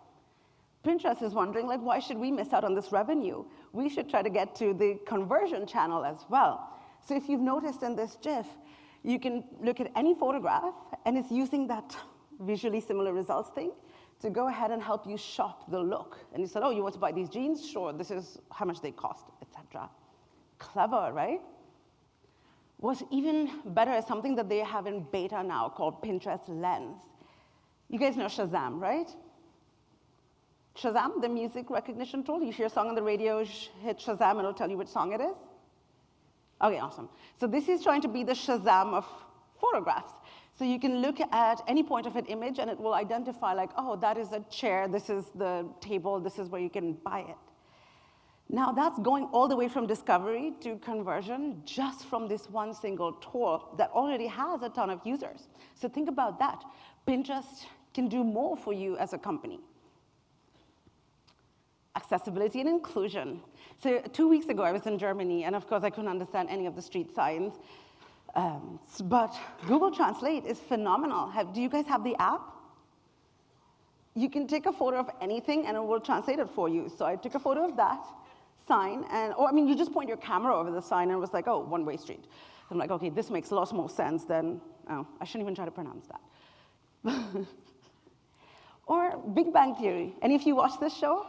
Pinterest is wondering, why should we miss out on this revenue? We should try to get to the conversion channel as well. So if you've noticed in this GIF, you can look at any photograph, and it's using that visually similar results thing to go ahead and help you shop the look. And you said, oh, you want to buy these jeans? Sure, this is how much they cost, etc. Clever, right? What's even better is something that they have in beta now called Pinterest Lens. You guys know Shazam, right? Shazam, the music recognition tool. You hear a song on the radio, hit Shazam, and it'll tell you which song it is. Okay, awesome. So this is trying to be the Shazam of photographs. So you can look at any point of an image, and it will identify, oh, that is a chair, this is the table, this is where you can buy it. Now, that's going all the way from discovery to conversion just from this one single tool that already has a ton of users. So think about that. Pinterest can do more for you as a company. Accessibility and inclusion. So 2 weeks ago, I was in Germany, and of course, I couldn't understand any of the street signs. But Google Translate is phenomenal. Do you guys have the app? You can take a photo of anything, and it will translate it for you. So I took a photo of that sign, you just point your camera over the sign, and it was like, oh, one-way street. I'm like, okay, this makes a lot more sense than, I shouldn't even try to pronounce that. Or Big Bang Theory. Any of you watch this show?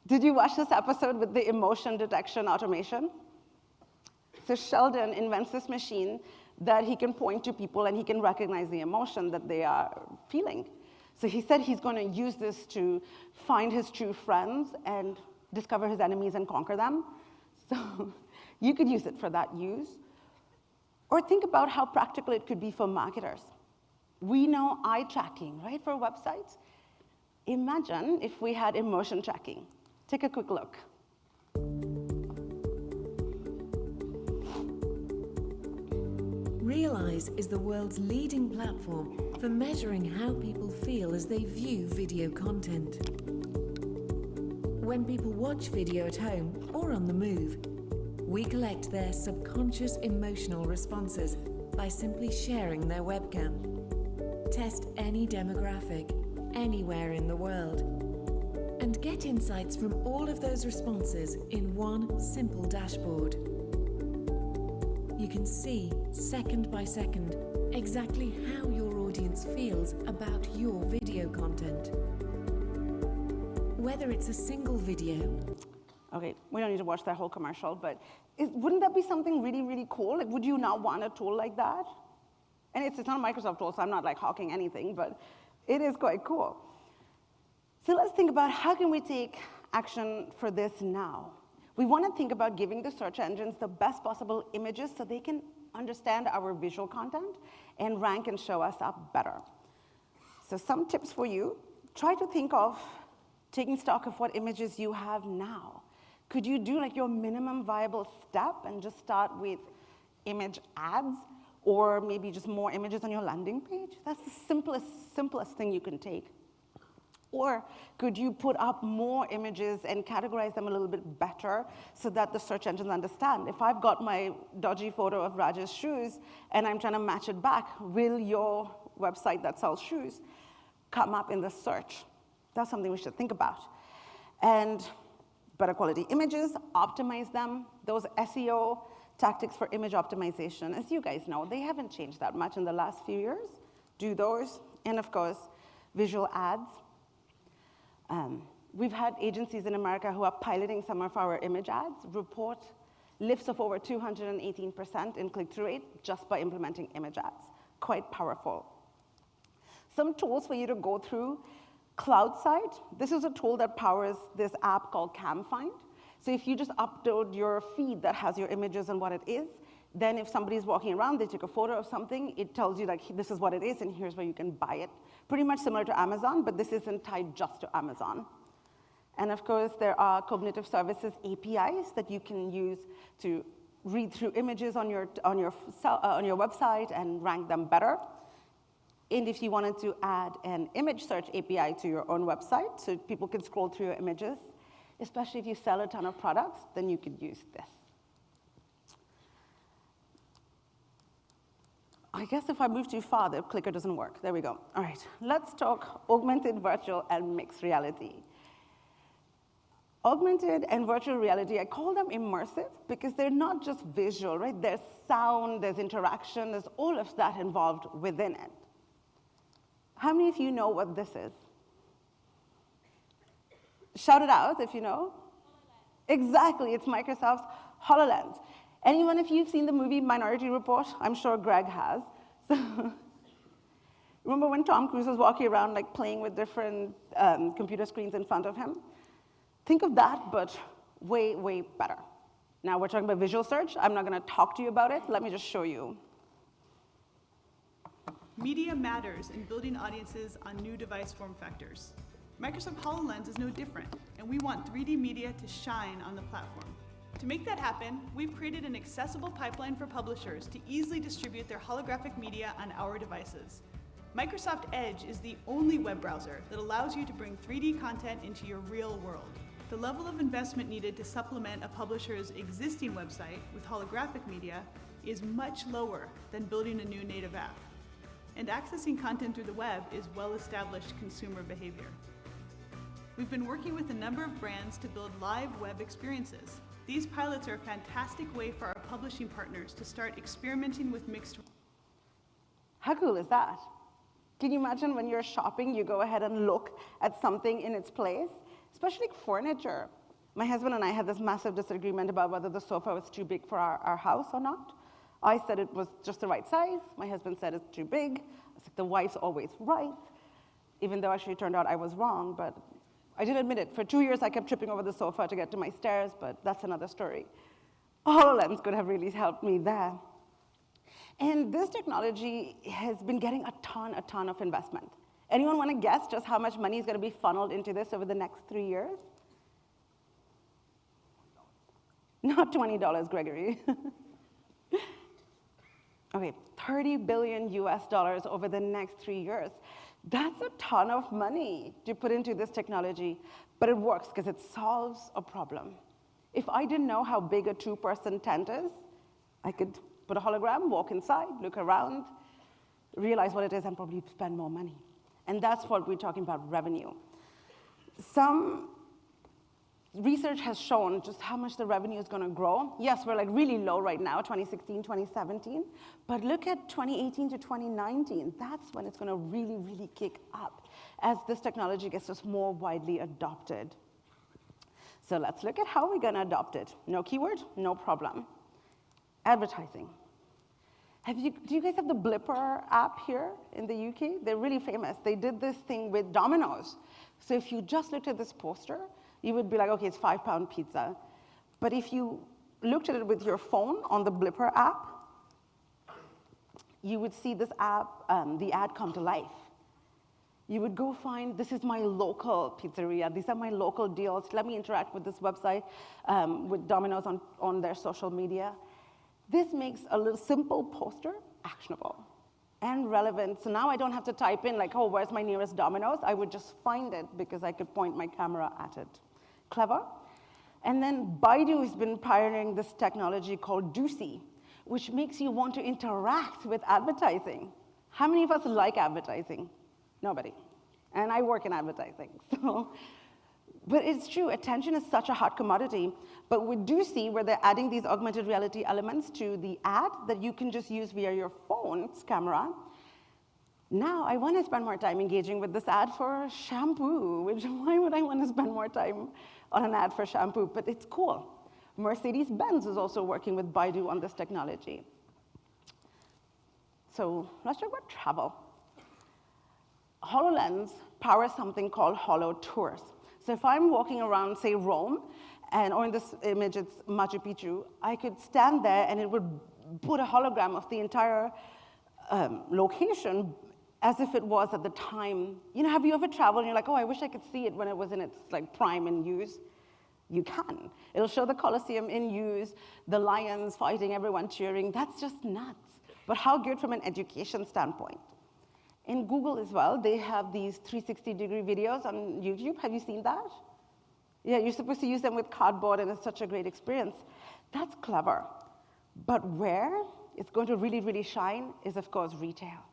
Did you watch this episode with the emotion detection automation? So Sheldon invents this machine that he can point to people and he can recognize the emotion that they are feeling. So he said he's going to use this to find his true friends and discover his enemies and conquer them. So You could use it for that use. Or think about how practical it could be for marketers. We know eye tracking, right, for websites. Imagine if we had emotion tracking. Take a quick look. Realize is the world's leading platform for measuring how people feel as they view video content. When people watch video at home or on the move, we collect their subconscious emotional responses by simply sharing their webcam. Test any demographic, anywhere in the world, and get insights from all of those responses in one simple dashboard. You can see, second by second, exactly how your audience feels about your video content. Whether it's a single video. Okay, we don't need to watch that whole commercial, but wouldn't that be something really, really cool? Like, would you not want a tool like that? And it's not a Microsoft tool, so I'm not like hawking anything, but it is quite cool. So let's think about how can we take action for this now? We want to think about giving the search engines the best possible images so they can understand our visual content and rank and show us up better. So some tips for you. Try to think of taking stock of what images you have now. Could you do like your minimum viable step and just start with image ads, or maybe just more images on your landing page? That's the simplest thing you can take. Or could you put up more images and categorize them a little bit better so that the search engines understand? If I've got my dodgy photo of Raj's shoes and I'm trying to match it back, will your website that sells shoes come up in the search? That's something we should think about. And better quality images, optimize them. Those SEO tactics for image optimization, as you guys know, they haven't changed that much in the last few years. Do those. And of course, visual ads. We've had agencies in America who are piloting some of our image ads report lifts of over 218% in click-through rate just by implementing image ads. Quite powerful. Some tools for you to go through. CloudSite, this is a tool that powers this app called CamFind. So if you just upload your feed that has your images and what it is, then if somebody's walking around, they took a photo of something, it tells you like, this is what it is and here's where you can buy it. Pretty much similar to Amazon, but this isn't tied just to Amazon. And of course, there are cognitive services APIs that you can use to read through images on your website and rank them better. And if you wanted to add an image search API to your own website so people can scroll through your images, especially if you sell a ton of products, then you could use this. I guess if I move too far, the clicker doesn't work. There we go. All right, let's talk augmented, virtual, and mixed reality. Augmented and virtual reality, I call them immersive because they're not just visual, right? There's sound, there's interaction, there's all of that involved within it. How many of you know what this is? Shout it out if you know. Exactly, it's Microsoft's HoloLens. Anyone of you seen the movie Minority Report? I'm sure Greg has. So, remember when Tom Cruise was walking around like playing with different computer screens in front of him? Think of that, but way, way better. Now we're talking about visual search. I'm not going to talk to you about it. Let me just show you. Media matters in building audiences on new device form factors. Microsoft HoloLens is no different, and we want 3D media to shine on the platform. To make that happen, we've created an accessible pipeline for publishers to easily distribute their holographic media on our devices. Microsoft Edge is the only web browser that allows you to bring 3D content into your real world. The level of investment needed to supplement a publisher's existing website with holographic media is much lower than building a new native app. And accessing content through the web is well-established consumer behavior. We've been working with a number of brands to build live web experiences. These pilots are a fantastic way for our publishing partners to start experimenting with mixed. How cool is that? Can you imagine when you're shopping, you go ahead and look at something in its place, especially furniture. My husband and I had this massive disagreement about whether the sofa was too big for our house or not. I said it was just the right size. My husband said it's too big. I was like, the wife's always right, even though actually it turned out I was wrong, but I did admit it. For 2 years, I kept tripping over the sofa to get to my stairs, but that's another story. HoloLens could have really helped me there. And this technology has been getting a ton of investment. Anyone want to guess just how much money is going to be funneled into this over the next 3 years? Not $20, Gregory. Okay, $30 billion US over the next 3 years. That's a ton of money to put into this technology, but it works because it solves a problem. If I didn't know how big a two-person tent is, I could put a hologram, walk inside, look around, realize what it is, and probably spend more money. And that's what we're talking about, revenue. Some research has shown just how much the revenue is going to grow. Yes, we're like really low right now, 2016, 2017. But look at 2018 to 2019. That's when it's going to really kick up as this technology gets just more widely adopted. So let's look at how we're going to adopt it. No keyword, no problem. Advertising. Do you guys have the Blipper app here in the UK? They're really famous. They did this thing with Domino's. So if you just looked at this poster, you would be like, okay, it's £5 pizza. But if you looked at it with your phone on the Blipper app, you would see this app, the ad come to life. You would go find, this is my local pizzeria. These are my local deals. Let me interact with this website, with Domino's on their social media. This makes a little simple poster actionable and relevant. So now I don't have to type in like, oh, where's my nearest Domino's? I would just find it because I could point my camera at it. Clever. And then Baidu has been pioneering this technology called Dusi, which makes you want to interact with advertising. How many of us like advertising? Nobody. And I work in advertising, so. But it's true, attention is such a hot commodity. But with Dusi, where they're adding these augmented reality elements to the ad that you can just use via your phone's camera, now I want to spend more time engaging with this ad for shampoo, which why would I want to spend more time on an ad for shampoo? But it's cool. Mercedes-Benz is also working with Baidu on this technology. So let's talk about travel. HoloLens powers something called Holo Tours. So if I'm walking around, say, Rome, or in this image, it's Machu Picchu, I could stand there and it would put a hologram of the entire location as if it was at the time. You know, have you ever traveled and you're like, oh, I wish I could see it when it was in its like prime in use? You can. It'll show the Colosseum in use, the lions fighting, everyone cheering. That's just nuts. But how good from an education standpoint? In Google as well, they have these 360-degree videos on YouTube. Have you seen that? Yeah, you're supposed to use them with cardboard, and it's such a great experience. That's clever. But where it's going to really shine is, of course, retail.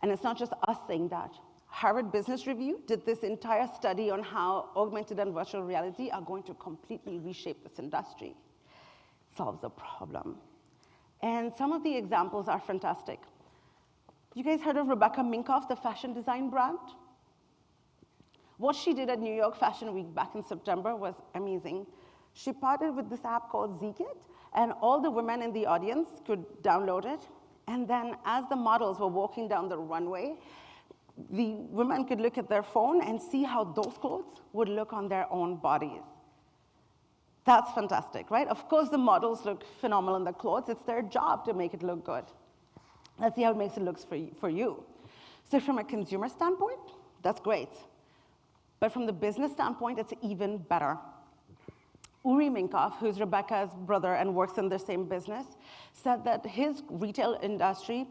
And it's not just us saying that. Harvard Business Review did this entire study on how augmented and virtual reality are going to completely reshape this industry. Solves the problem. And some of the examples are fantastic. You guys heard of Rebecca Minkoff, the fashion design brand? What she did at New York Fashion Week back in September was amazing. She partnered with this app called Zkit, and all the women in the audience could download it. And then as the models were walking down the runway, the women could look at their phone and see how those clothes would look on their own bodies. That's fantastic, right? Of course, the models look phenomenal in the clothes. It's their job to make it look good. Let's see how it makes it look for you. So from a consumer standpoint, that's great. But from the business standpoint, it's even better. Uri Minkoff, who's Rebecca's brother and works in the same business, said that his retail industry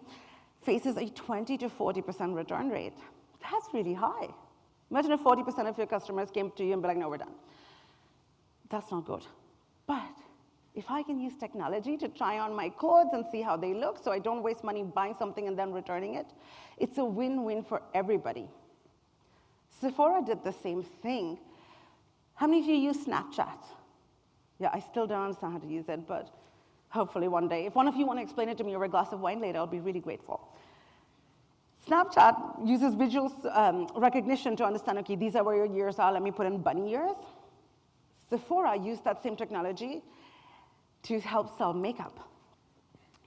faces a 20 to 40% return rate. That's really high. Imagine if 40% of your customers came to you and be like, no, we're done. That's not good. But if I can use technology to try on my clothes and see how they look so I don't waste money buying something and then returning it, it's a win-win for everybody. Sephora did the same thing. How many of you use Snapchat? Yeah, I still don't understand how to use it, but hopefully one day. If one of you want to explain it to me over a glass of wine later, I'll be really grateful. Snapchat uses visual recognition to understand, okay, these are where your ears are, let me put in bunny ears. Sephora used that same technology to help sell makeup.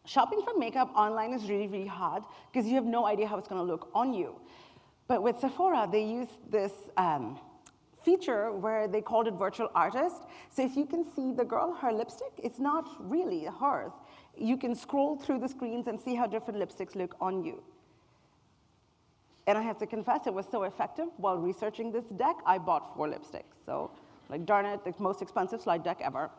Shopping for makeup online is really hard because you have no idea how it's going to look on you. But with Sephora, they use this feature where they called it virtual artist. So if you can see the girl, her lipstick, it's not really hers. You can scroll through the screens and see how different lipsticks look on you. And I have to confess, it was so effective. While researching this deck, I bought 4 lipsticks. So, like, darn it, the most expensive slide deck ever.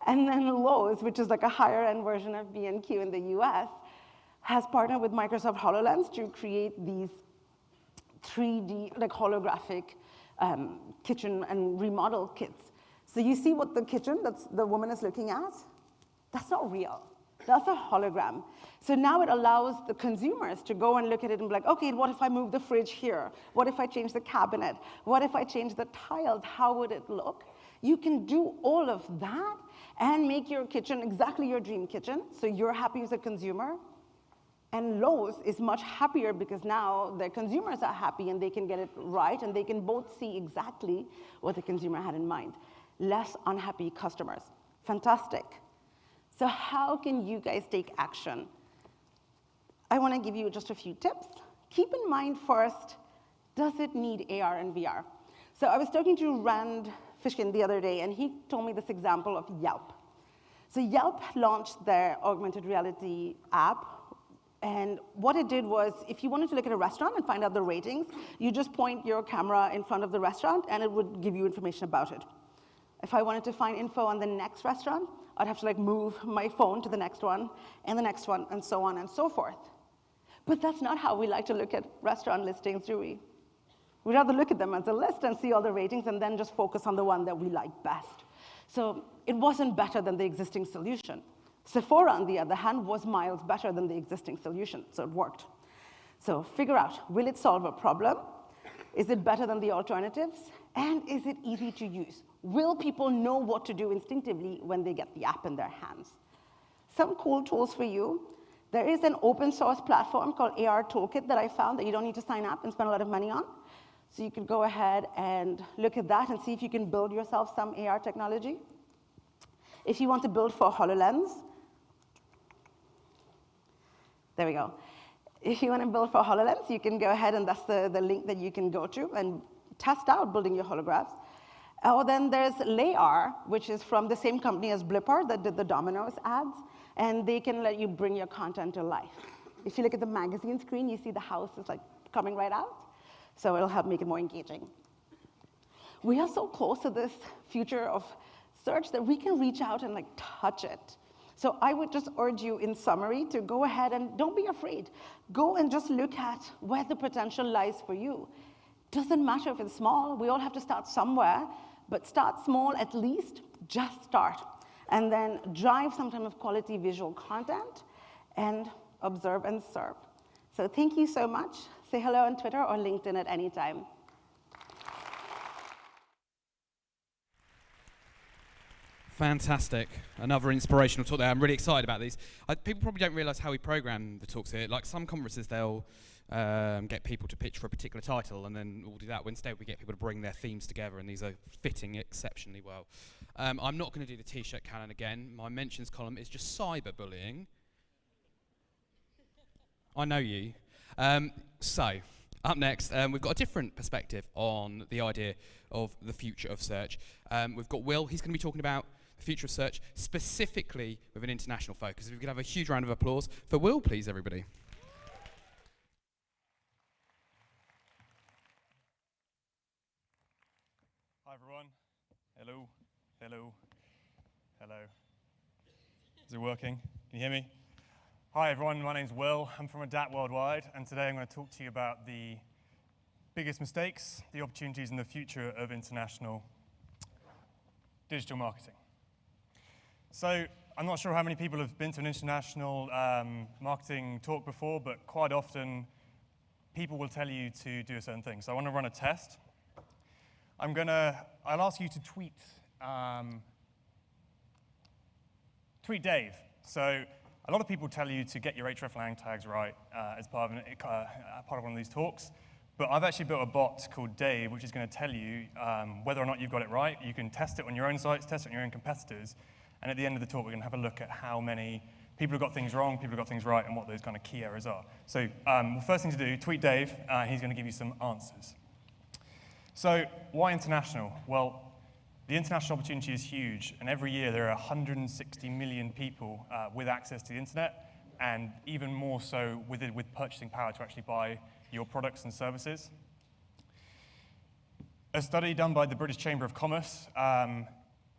And then Lowe's, which is like a higher-end version of B&Q in the US, has partnered with Microsoft HoloLens to create these 3D, like holographic kitchen and remodel kits. So you see what the kitchen that the woman is looking at? That's not real. That's a hologram. So now it allows the consumers to go and look at it and be like, okay, what if I move the fridge here? What if I change the cabinet? What if I change the tiles? How would it look? You can do all of that and make your kitchen exactly your dream kitchen, so you're happy as a consumer. And Lowe's is much happier because now their consumers are happy and they can get it right, and they can both see exactly what the consumer had in mind. Less unhappy customers. Fantastic. So how can you guys take action? I want to give you just a few tips. Keep in mind first, does it need AR and VR? So I was talking to Rand Fishkin the other day, and he told me this example of Yelp. So Yelp launched their augmented reality app, and what it did was, if you wanted to look at a restaurant and find out the ratings, you just point your camera in front of the restaurant, and it would give you information about it. If I wanted to find info on the next restaurant, I'd have to like move my phone to the next one, and the next one, and so on and so forth. But that's not how we like to look at restaurant listings, do we? We'd rather look at them as a list and see all the ratings and then just focus on the one that we like best. So it wasn't better than the existing solution. Sephora, on the other hand, was miles better than the existing solution, so it worked. So figure out, will it solve a problem? Is it better than the alternatives? And is it easy to use? Will people know what to do instinctively when they get the app in their hands? Some cool tools for you. There is an open source platform called AR Toolkit that I found that you don't need to sign up and spend a lot of money on. So you can go ahead and look at that and see if you can build yourself some AR technology. If you want to build for HoloLens, there we go. If you want to build for HoloLens, you can go ahead, and that's the link that you can go to and test out building your holographs. Or then there's Layar, which is from the same company as Blipper that did the Domino's ads, and they can let you bring your content to life. If you look at the magazine screen, you see the house is like coming right out, so it'll help make it more engaging. We are so close to this future of search that we can reach out and like touch it. So I would just urge you, in summary, to go ahead and don't be afraid. Go and just look at where the potential lies for you. Doesn't matter if it's small. We all have to start somewhere, but start small at least. Just start. And then drive some kind of quality visual content and observe and serve. So thank you so much. Say hello on Twitter or LinkedIn at any time. Fantastic. Another inspirational talk there. I'm really excited about these. People probably don't realize how we program the talks here. Like some conferences, they'll get people to pitch for a particular title, and then we'll do that. Instead, we get people to bring their themes together, and these are fitting exceptionally well. I'm not going to do the T-shirt canon again. My mentions column is just cyberbullying. I know you. So, up next, we've got a different perspective on the idea of the future of search. We've got Will. He's going to be talking about the future of search, specifically with an international focus. If we could have a huge round of applause for Will, please, everybody. Hi, everyone. Hello, hello, hello. Is it working? Can you hear me? Hi, everyone. My name's Will. I'm from Adapt Worldwide, and today I'm going to talk to you about the biggest mistakes, the opportunities, and the future of international digital marketing. So I'm not sure how many people have been to an international marketing talk before, but quite often people will tell you to do a certain thing. So I want to run a test. I'll ask you to tweet Dave. So a lot of people tell you to get your hreflang tags right as part of one of these talks. But I've actually built a bot called Dave, which is going to tell you whether or not you've got it right. You can test it on your own sites, test it on your own competitors. And at the end of the talk, we're going to have a look at how many people have got things wrong, people have got things right, and what those kind of key errors are. So first thing to do, tweet Dave. He's going to give you some answers. So why international? Well, the international opportunity is huge, and every year there are 160 million people with access to the internet, and even more so with purchasing power to actually buy your products and services. A study done by the British Chamber of Commerce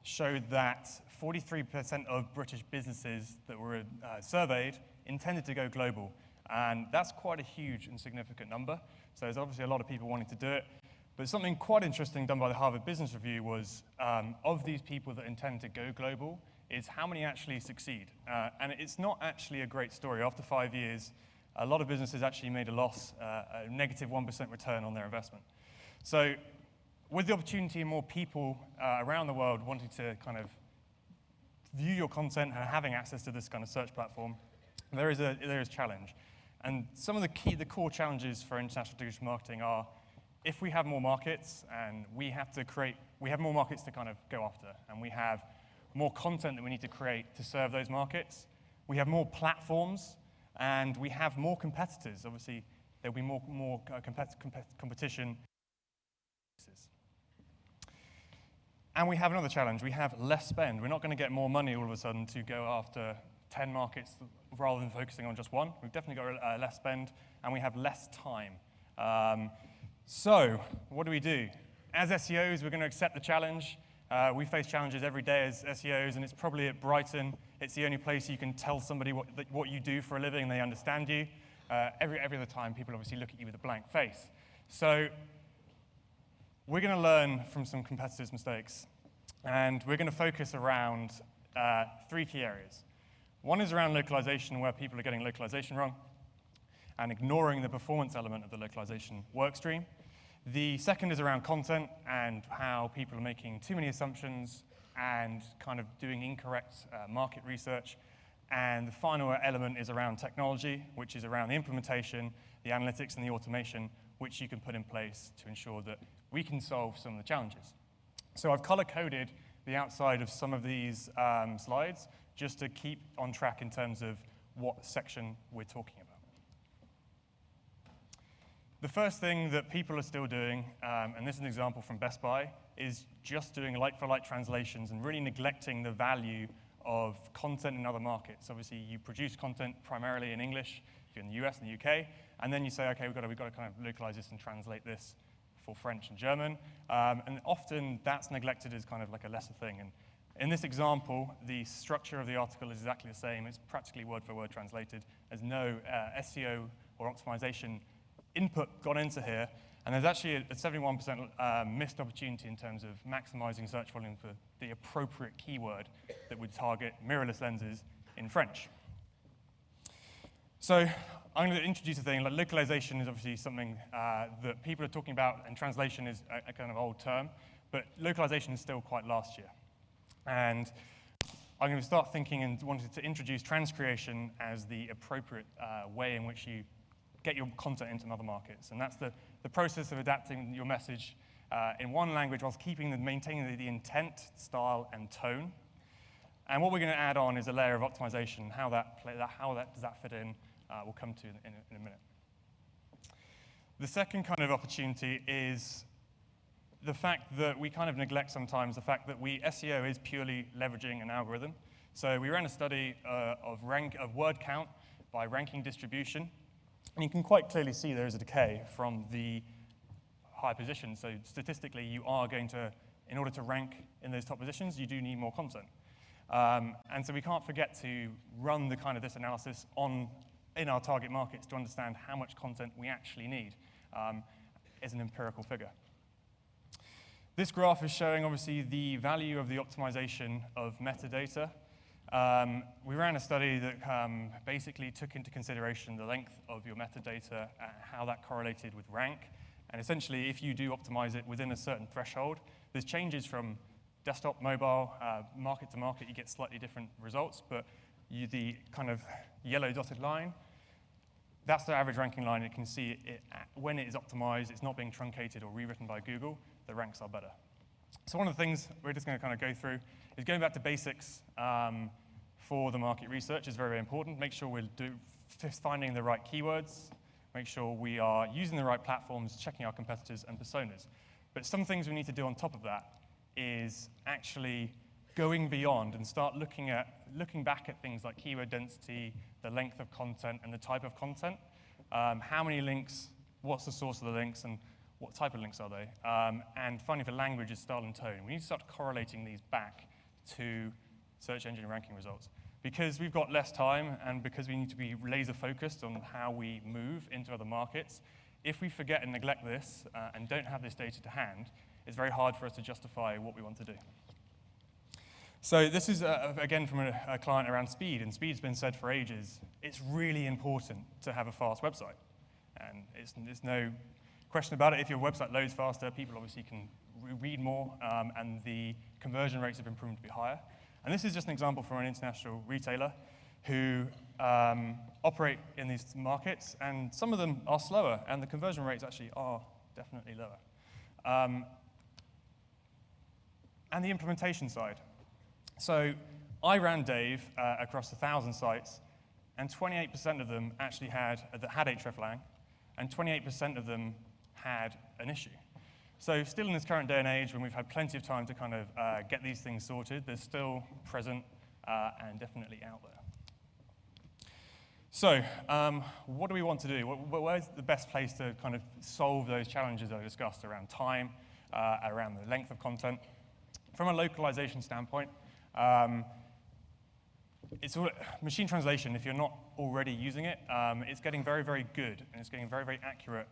showed that 43% of British businesses that were surveyed intended to go global, and that's quite a huge and significant number. So there's obviously a lot of people wanting to do it. But something quite interesting done by the Harvard Business Review was, of these people that intend to go global, is how many actually succeed. And it's not actually a great story. After 5 years, a lot of businesses actually made a loss, a negative 1% return on their investment. So with the opportunity and more people around the world wanting to kind of view your content and having access to this kind of search platform, there is a challenge. And some of the core challenges for international digital marketing are, if we have more markets and we have more markets to kind of go after, and we have more content that we need to create to serve those markets, we have more platforms, and we have more competitors. Obviously, there'll be more competition. And we have another challenge. We have less spend. We're not going to get more money all of a sudden to go after 10 markets rather than focusing on just one. We've definitely got less spend, and we have less time. So what do we do? As SEOs, we're going to accept the challenge. We face challenges every day as SEOs, and it's probably at Brighton. It's the only place you can tell somebody what you do for a living and they understand you. Every other time, people obviously look at you with a blank face. So we're going to learn from some competitors' mistakes, and we're going to focus around 3 key areas. One is around localization, where people are getting localization wrong and ignoring the performance element of the localization workstream. The second is around content and how people are making too many assumptions and kind of doing incorrect market research. And the final element is around technology, which is around the implementation, the analytics, and the automation, which you can put in place to ensure that we can solve some of the challenges. So I've color-coded the outside of some of these slides just to keep on track in terms of what section we're talking about. The first thing that people are still doing, and this is an example from Best Buy, is just doing like-for-like translations and really neglecting the value of content in other markets. Obviously, you produce content primarily in English if you're in the US and the UK, and then you say, okay, we've got to kind of localize this and translate this for French and German. And often that's neglected as kind of like a lesser thing. And in this example, the structure of the article is exactly the same. It's practically word for word translated. There's no SEO or optimization input gone into here, and there's actually a 71% missed opportunity in terms of maximizing search volume for the appropriate keyword that would target mirrorless lenses in French. So I'm going to introduce a thing. Like localization is obviously something that people are talking about, and translation is a kind of old term, but localization is still quite last year. And I'm going to start thinking and wanted to introduce transcreation as the appropriate way in which you get your content into other markets. And that's the process of adapting your message in one language whilst maintaining the intent, style, and tone. And what we're going to add on is a layer of optimization. How does that fit in, we'll come to in a minute. The second kind of opportunity is the fact that we kind of neglect sometimes the fact that SEO is purely leveraging an algorithm. So we ran a study of word count by ranking distribution. And you can quite clearly see there is a decay from the high positions. So statistically, you are going to, in order to rank in those top positions, you do need more content. And so we can't forget to run the kind of this analysis in our target markets to understand how much content we actually need as an empirical figure. This graph is showing, obviously, the value of the optimization of metadata. We ran a study that basically took into consideration the length of your metadata and how that correlated with rank. And essentially, if you do optimize it within a certain threshold, there's changes from desktop, mobile, market to market, you get slightly different results, but the kind of yellow dotted line, that's the average ranking line. You can see when it is optimized, it's not being truncated or rewritten by Google, the ranks are better. So one of the things we're just going to kind of go through is going back to basics for the market research is very, very important. Make sure we're finding the right keywords. Make sure we are using the right platforms, checking our competitors and personas. But some things we need to do on top of that is actually going beyond and start looking back at things like keyword density, the length of content, and the type of content. How many links, what's the source of the links, and what type of links are they? And finally, for language, is style and tone. We need to start correlating these back to search engine ranking results. Because we've got less time and because we need to be laser focused on how we move into other markets, if we forget and neglect this and don't have this data to hand, it's very hard for us to justify what we want to do. So this is, again, from a client around speed, and speed's been said for ages. It's really important to have a fast website. And there's no question about it. If your website loads faster, people obviously can read more, and the conversion rates have been proven to be higher. And this is just an example from an international retailer who operate in these markets, and some of them are slower, and the conversion rates actually are definitely lower. And the implementation side. So I ran Dave across 1,000 sites, and 28% of them actually had hreflang, and 28% of them had an issue. So still in this current day and age, when we've had plenty of time to kind of get these things sorted, they're still present and definitely out there. So what do we want to do? Where's the best place to kind of solve those challenges that I discussed around time, around the length of content? From a localization standpoint, it's all, machine translation, if you're not already using it, it's getting very, very good, and it's getting very, very accurate.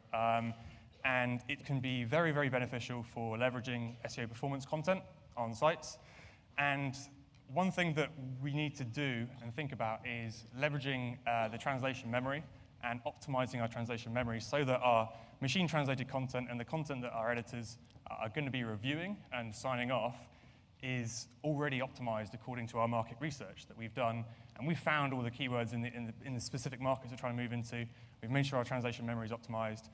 And it can be very, very beneficial for leveraging SEO performance content on sites. And one thing that we need to do and think about is leveraging the translation memory and optimizing our translation memory so that our machine translated content and the content that our editors are going to be reviewing and signing off is already optimized according to our market research that we've done. And we've found all the keywords in the specific markets we're trying to move into. We've made sure our translation memory is optimized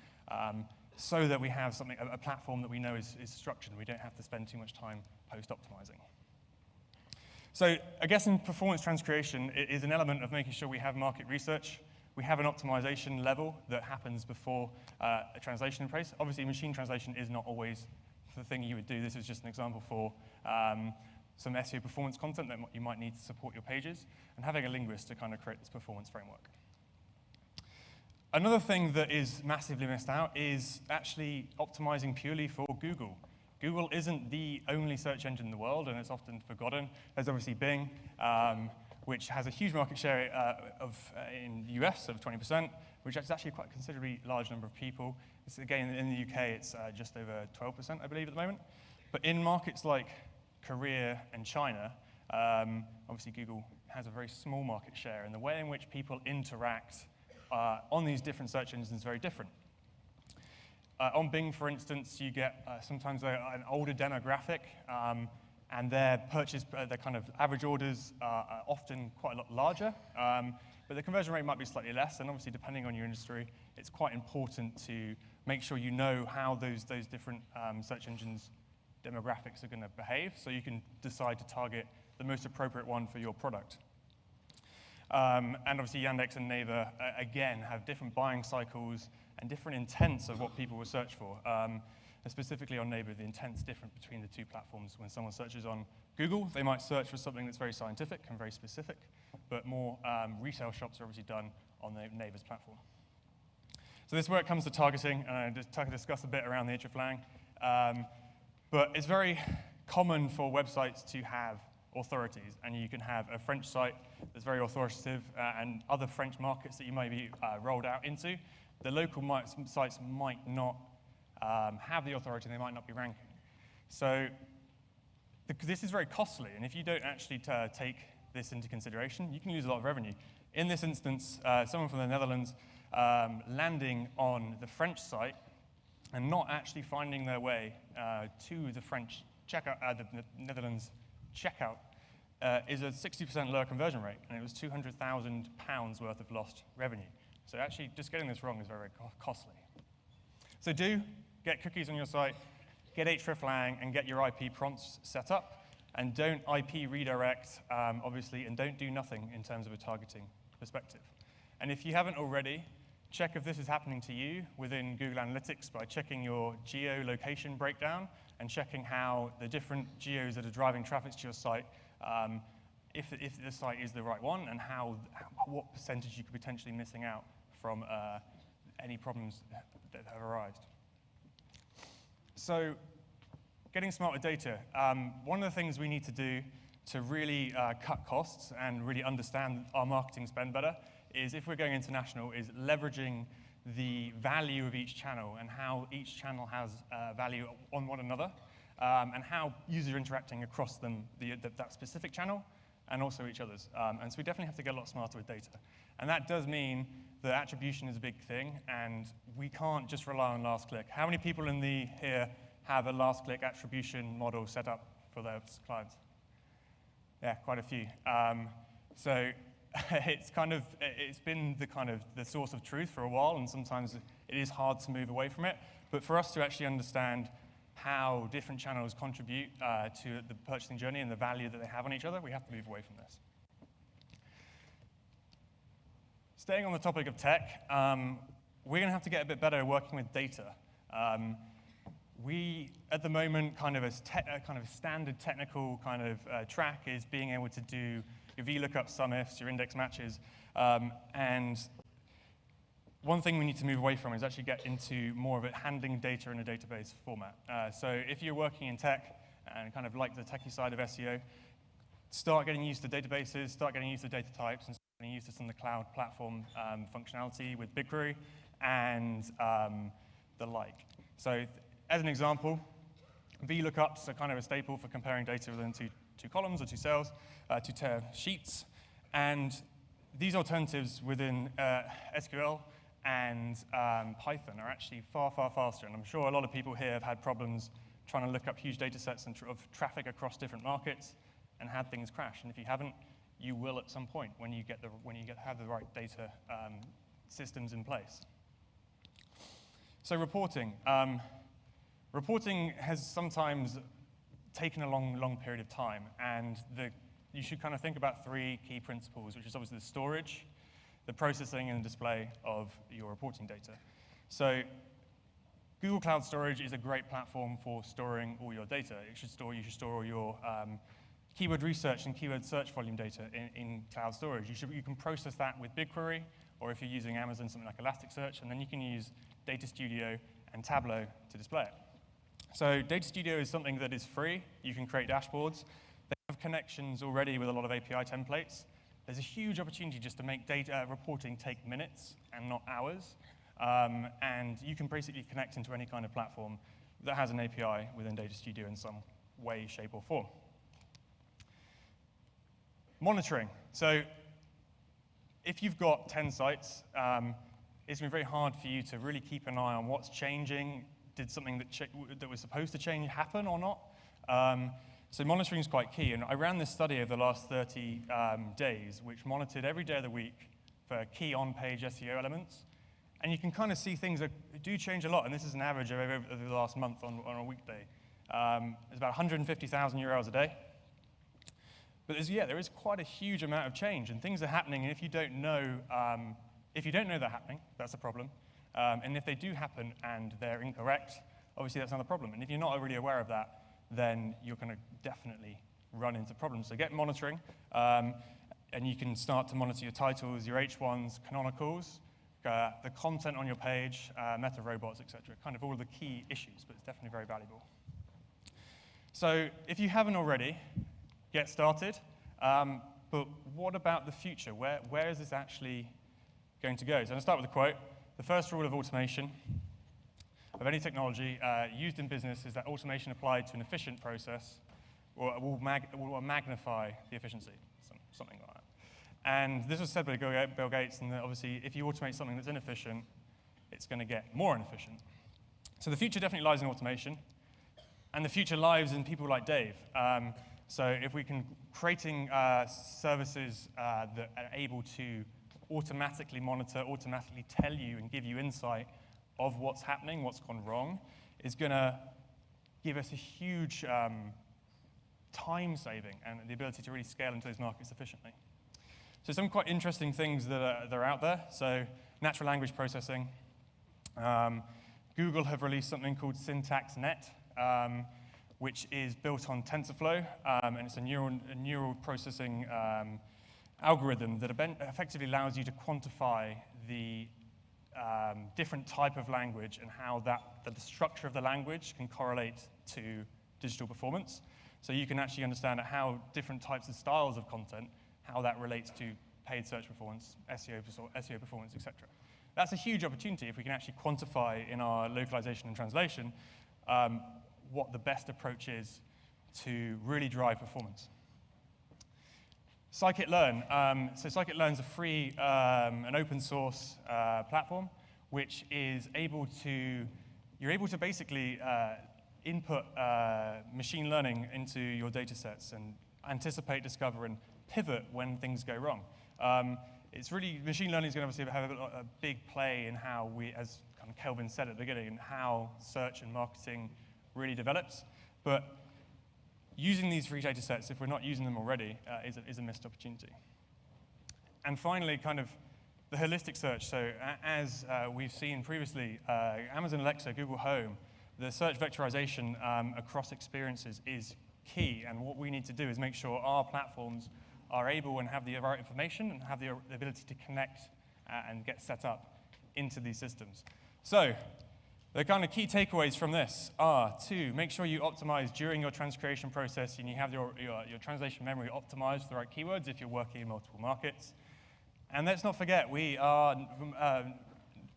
so that we have something, a platform that we know is structured and we don't have to spend too much time post-optimizing. So I guess in performance transcreation, it is an element of making sure we have market research. We have an optimization level that happens before a translation in place. Obviously, machine translation is not always the thing you would do. This is just an example for some SEO performance content that you might need to support your pages, and having a linguist to kind of create this performance framework. Another thing that is massively missed out is actually optimizing purely for Google. Google isn't the only search engine in the world, and it's often forgotten. There's obviously Bing, which has a huge market share in the US of 20%, which is actually quite a considerably large number of people. It's, again, in the UK, it's just over 12%, I believe, at the moment. But in markets like Korea and China, obviously Google has a very small market share, and the way in which people interact on these different search engines is very different. On Bing, for instance, you get sometimes an older demographic, and their kind of average orders are often quite a lot larger, but the conversion rate might be slightly less, and obviously depending on your industry, it's quite important to make sure you know how those different search engines' demographics are going to behave, so you can decide to target the most appropriate one for your product. And obviously Yandex and Naver, again, have different buying cycles and different intents of what people will search for. And specifically on Naver, the intent's different between the two platforms. When someone searches on Google, they might search for something that's very scientific and very specific, but more retail shops are obviously done on Naver's platform. So this is where it comes to targeting, and I just discuss a bit around the hreflang. But it's very common for websites to have authorities, and you can have a French site that's very authoritative and other French markets that you may be rolled out into. The local sites might not have the authority, and they might not be ranking. So this is very costly, and if you don't actually take this into consideration, you can lose a lot of revenue. In this instance, someone from the Netherlands landing on the French site and not actually finding their way to the French checkout, the Netherlands checkout, is a 60% lower conversion rate, and it was £200,000 worth of lost revenue. So actually, just getting this wrong is very, very costly. So do get cookies on your site, get hreflang, and get your IP prompts set up, and don't IP redirect, obviously, and don't do nothing in terms of a targeting perspective. And if you haven't already, check if this is happening to you within Google Analytics by checking your geolocation breakdown and checking how the different geos that are driving traffic to your site, if the site is the right one, and what percentage you could potentially missing out from any problems that have arisen. So, getting smart with data. One of the things we need to do to really cut costs and really understand our marketing spend better is, if we're going international, is leveraging the value of each channel and how each channel has value on one another, and how users are interacting across them, that specific channel, and also each other's. And so we definitely have to get a lot smarter with data. And that does mean that attribution is a big thing, and we can't just rely on last click. How many people in here have a last click attribution model set up for their clients? Yeah, quite a few. So it's been the source of truth for a while, and sometimes it is hard to move away from it. But for us to actually understand how different channels contribute to the purchasing journey and the value that they have on each other, we have to move away from this. Staying on the topic of tech, we're going to have to get a bit better at working with data. We, at the moment, kind of a standard technical track is being able to do your VLOOKUP, SUMIFs, your index matches, and one thing we need to move away from is actually get into more of it handling data in a database format. So if you're working in tech and kind of like the techie side of SEO, start getting used to databases, start getting used to data types, and start getting used to some of the cloud platform functionality with BigQuery and the like. So as an example, VLOOKUPs are kind of a staple for comparing data within two columns or two cells, two sheets. And these alternatives within SQL and Python are actually far, far faster. And I'm sure a lot of people here have had problems trying to look up huge data sets of traffic across different markets and had things crash. And if you haven't, you will at some point when you have the right data systems in place. So reporting. Reporting has sometimes taken a long period of time, and you should kind of think about three key principles, which is obviously the storage, the processing, and the display of your reporting data. So Google Cloud Storage is a great platform for storing all your data. You should store all your keyword research and keyword search volume data in cloud storage. You can process that with BigQuery, or if you're using Amazon, something like Elasticsearch, and then you can use Data Studio and Tableau to display it. So Data Studio is something that is free. You can create dashboards. They have connections already with a lot of API templates. There's a huge opportunity just to make data reporting take minutes and not hours. And you can basically connect into any kind of platform that has an API within Data Studio in some way, shape, or form. Monitoring. So if you've got 10 sites, it's going to be very hard for you to really keep an eye on what's changing. Did something that was supposed to change happen or not? So monitoring is quite key. And I ran this study over the last 30 days, which monitored every day of the week for key on-page SEO elements. And you can kind of see things that do change a lot. And this is an average of over the last month on a weekday. It's about 150,000 URLs a day. But there is quite a huge amount of change, and things are happening. And if you don't know they're happening, that's a problem. And if they do happen and they're incorrect, obviously that's another problem. And if you're not really aware of that, then you're going to definitely run into problems. So get monitoring, and you can start to monitor your titles, your H1s, canonicals, the content on your page, meta robots, etc. Kind of all of the key issues, but it's definitely very valuable. So if you haven't already, get started. But what about the future? Where is this actually going to go? So I'm going to start with a quote. The first rule of automation of any technology used in business is that automation applied to an efficient process will magnify the efficiency, something like that. And this was said by Bill Gates, and obviously if you automate something that's inefficient, it's going to get more inefficient. So the future definitely lies in automation, and the future lies in people like Dave. So if we can creating services that are able to automatically monitor, automatically tell you and give you insight of what's happening, what's gone wrong, is going to give us a huge time saving and the ability to really scale into those markets efficiently. So some quite interesting things that are out there. So natural language processing. Google have released something called SyntaxNet, which is built on TensorFlow, and it's a neural processing algorithm that effectively allows you to quantify the different type of language and how the structure of the language can correlate to digital performance. So you can actually understand how different types of styles of content, how that relates to paid search performance, SEO performance, etc. That's a huge opportunity if we can actually quantify in our localization and translation what the best approach is to really drive performance. Scikit-learn. So Scikit-learn is a free and open source platform which is you're able to basically input machine learning into your data sets and anticipate, discover, and pivot when things go wrong. Machine learning is going to obviously have a big play in how as kind of Kelvin said at the beginning, in how search and marketing really develops. But using these free data sets, if we're not using them already, is a missed opportunity. And finally, kind of the holistic search. So as we've seen previously, Amazon Alexa, Google Home, the search vectorization across experiences is key. And what we need to do is make sure our platforms are able and have the right information and have the ability to connect and get set up into these systems. So the kind of key takeaways from this are to make sure you optimize during your transcreation process and you have your translation memory optimized for the right keywords if you're working in multiple markets. And let's not forget, we are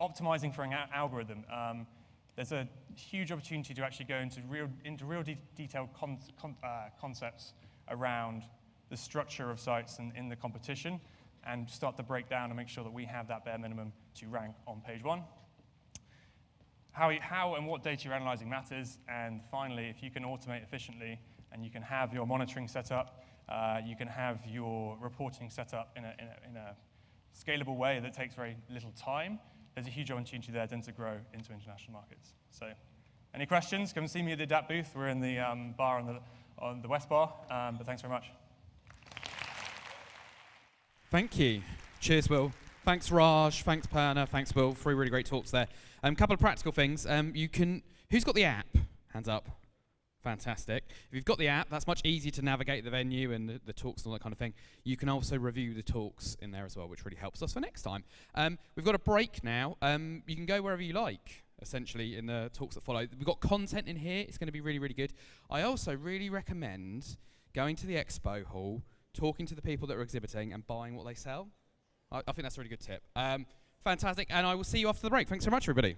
optimizing for an algorithm. There's a huge opportunity to actually go into real detailed concepts around the structure of sites and in the competition and start to break down and make sure that we have that bare minimum to rank on page 1. How and what data you're analyzing matters, and finally, if you can automate efficiently and you can have your monitoring set up, you can have your reporting set up in a scalable way that takes very little time, there's a huge opportunity there then to grow into international markets. So, any questions? Come and see me at the Adapt booth. We're in the bar on the West Bar, but thanks very much. Thank you. Cheers, Will. Thanks, Raj. Thanks, Purna. Thanks, Will. 3 really great talks there. A couple of practical things. Who's got the app? Hands up. Fantastic. If you've got the app, that's much easier to navigate the venue and the talks and all that kind of thing. You can also review the talks in there as well, which really helps us for next time. We've got a break now. You can go wherever you like, essentially, in the talks that follow. We've got content in here. It's going to be really, really good. I also really recommend going to the expo hall, talking to the people that are exhibiting and buying what they sell. I think that's a really good tip. Fantastic, and I will see you after the break. Thanks so much, everybody.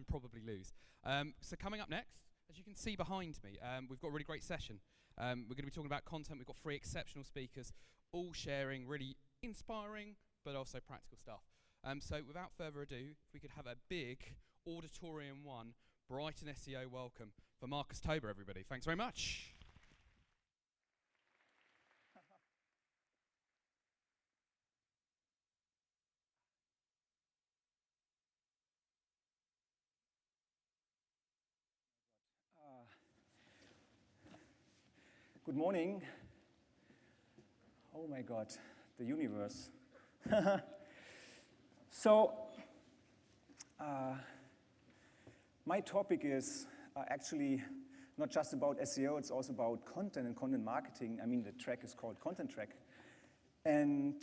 and probably lose. So coming up next, as you can see behind me, we've got a really great session. We're going to be talking about content. We've got 3 exceptional speakers, all sharing really inspiring but also practical stuff. So without further ado, if we could have a big Auditorium 1 Brighton SEO welcome for Marcus Tober, everybody. Thanks very much. Good morning. Oh my God, the universe. So, my topic is actually not just about SEO, it's also about content and content marketing. I mean, the track is called Content Track. And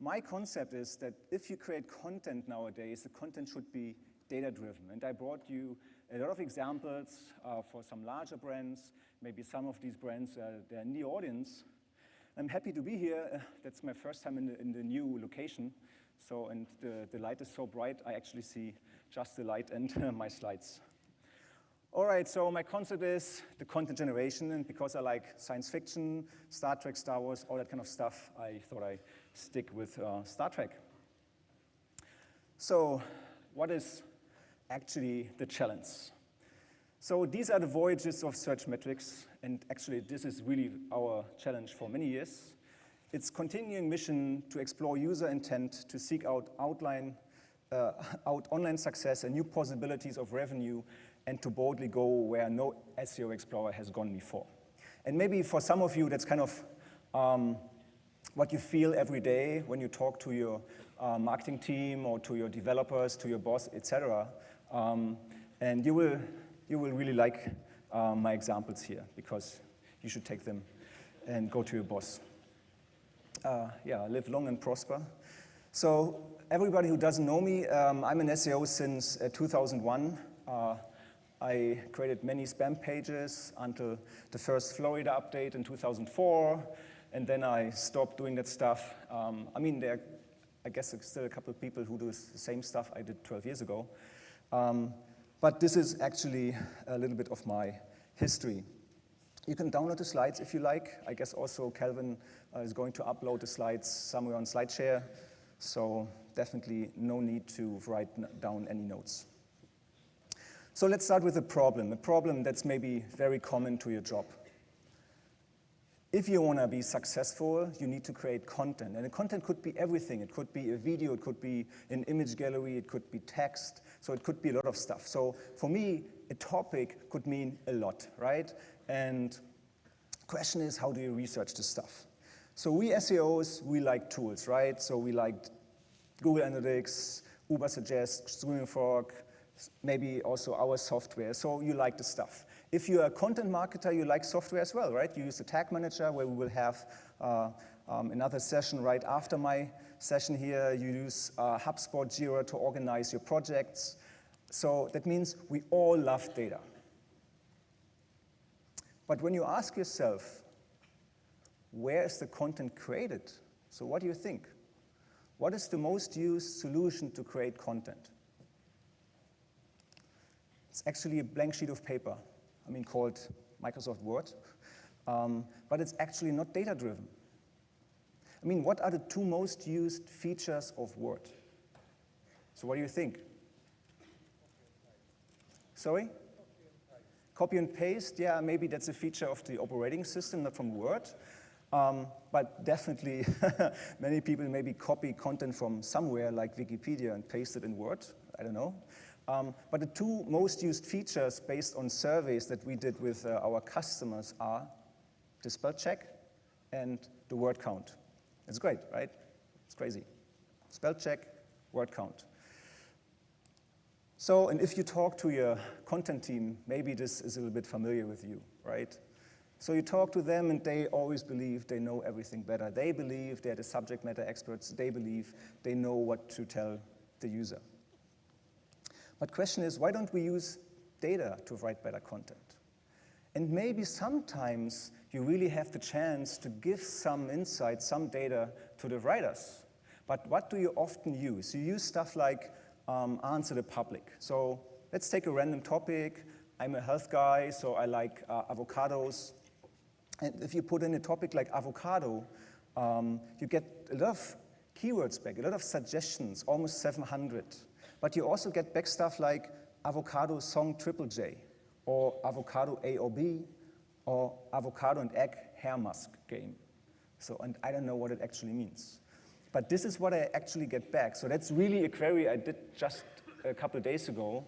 my concept is that if you create content nowadays, the content should be data-driven. And I brought you a lot of examples for some larger brands. Maybe some of these brands, they're in the audience. I'm happy to be here. That's my first time in the new location. So, and the light is so bright, I actually see just the light and my slides. All right, so my concept is the content generation. And because I like science fiction, Star Trek, Star Wars, all that kind of stuff, I thought I'd stick with Star Trek. So, what is actually the challenge? So these are the voyages of search metrics, and actually this is really our challenge for many years. It's continuing mission to explore user intent, to seek out online success and new possibilities of revenue, and to boldly go where no SEO explorer has gone before. And maybe for some of you that's kind of what you feel every day when you talk to your marketing team or to your developers, to your boss, etc. And you will really like my examples here, because you should take them and go to your boss. Yeah, live long and prosper. So everybody who doesn't know me, I'm an SEO since 2001. I created many spam pages until the first Florida update in 2004, and then I stopped doing that stuff. I mean, I guess there's still a couple of people who do the same stuff I did 12 years ago. But this is actually a little bit of my history. You can download the slides if you like. I guess also Kelvin is going to upload the slides somewhere on SlideShare. So definitely no need to write down any notes. So let's start with a problem that's maybe very common to your job. If you want to be successful, you need to create content. And the content could be everything. It could be a video, it could be an image gallery, it could be text. So it could be a lot of stuff. So for me, a topic could mean a lot, right? And the question is, how do you research this stuff? So we SEOs, we like tools, right? So we like Google Analytics, Ubersuggest, Streaming Frog, maybe also our software. So you like the stuff. If you're a content marketer, you like software as well, right? You use the Tag Manager, where we will have another session right after my session here. You use HubSpot, Jira to organize your projects. So that means we all love data. But when you ask yourself, where is the content created? So what do you think? What is the most used solution to create content? It's actually a blank sheet of paper, called Microsoft Word, but it's actually not data-driven. What are the 2 most used features of Word? So what do you think? Sorry? Copy and paste, yeah, maybe that's a feature of the operating system, not from Word. But definitely, many people maybe copy content from somewhere like Wikipedia and paste it in Word, I don't know. But the 2 most used features based on surveys that we did with our customers are the spell check and the word count. It's great, right? It's crazy. Spell check, word count. So, and if you talk to your content team, maybe this is a little bit familiar with you, right? So you talk to them and they always believe they know everything better. They believe they're the subject matter experts. They believe they know what to tell the user. But question is, why don't we use data to write better content? And maybe sometimes you really have the chance to give some insight, some data to the writers. But what do you often use? You use stuff like answer the public. So let's take a random topic. I'm a health guy, so I like avocados. And if you put in a topic like avocado, you get a lot of keywords back, a lot of suggestions, almost 700. But you also get back stuff like avocado song triple J, or avocado A or B, or avocado and egg hair mask game. So, and I don't know what it actually means. But this is what I actually get back. So that's really a query I did just a couple of days ago.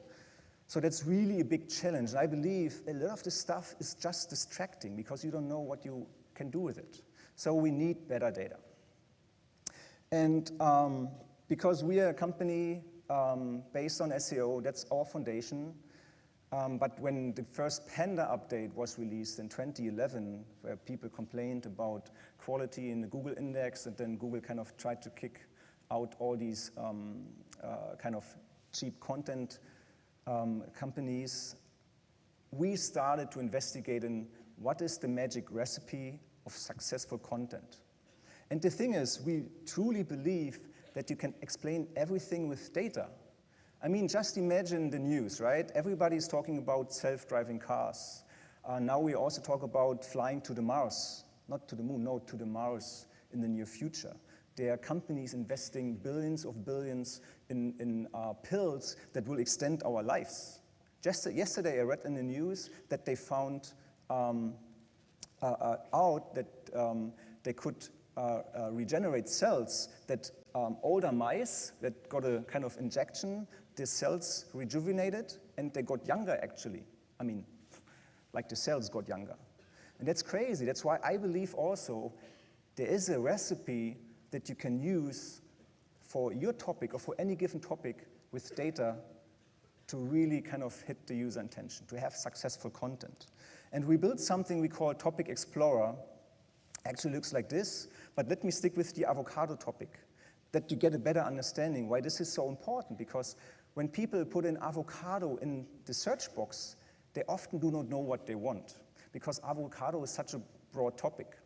So that's really a big challenge. And I believe a lot of this stuff is just distracting because you don't know what you can do with it. So we need better data. And because we are a company based on SEO, that's our foundation. But when the first Panda update was released in 2011, where people complained about quality in the Google index, and then Google kind of tried to kick out all these kind of cheap content companies, we started to investigate in what is the magic recipe of successful content. And the thing is, we truly believe that you can explain everything with data. I mean, just imagine the news, right? Everybody's talking about self-driving cars. Now we also talk about flying to the Mars, not to the moon, no, to the Mars in the near future. There are companies investing billions of billions in pills that will extend our lives. Just yesterday I read in the news that they found out that they could regenerate cells that older mice that got a kind of injection, the cells rejuvenated and they got younger actually. I mean, like the cells got younger. And that's crazy. That's why I believe also there is a recipe that you can use for your topic or for any given topic with data to really kind of hit the user intention, to have successful content. And we built something we call Topic Explorer. Actually looks like this, but let me stick with the avocado topic, that you get a better understanding why this is so important, because when people put in avocado in the search box, they often do not know what they want, because avocado is such a broad topic.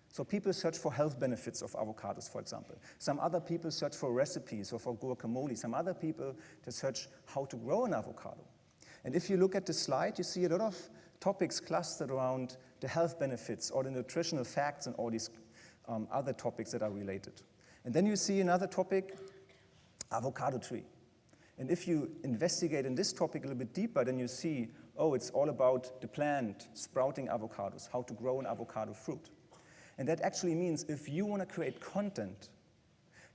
So people search for health benefits of avocados, for example. Some other people search for recipes or for guacamole. Some other people they search how to grow an avocado. And if you look at the slide, you see a lot of topics clustered around the health benefits or the nutritional facts and all these other topics that are related. And then you see another topic, avocado tree. And if you investigate in this topic a little bit deeper, then you see, oh, it's all about the plant sprouting avocados, how to grow an avocado fruit. And that actually means if you want to create content,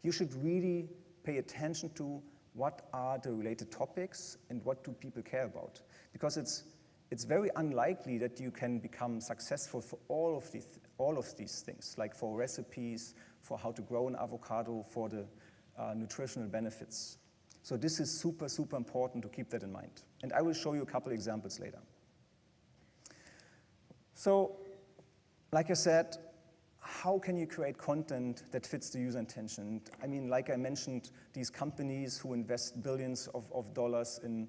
you should really pay attention to what are the related topics and what do people care about. Because it's very unlikely that you can become successful for all of these things, like for recipes, for how to grow an avocado, for the nutritional benefits. So this is super, super important to keep that in mind. And I will show you a couple examples later. So, like I said, how can you create content that fits the user intention? I mean, like I mentioned, these companies who invest billions of dollars in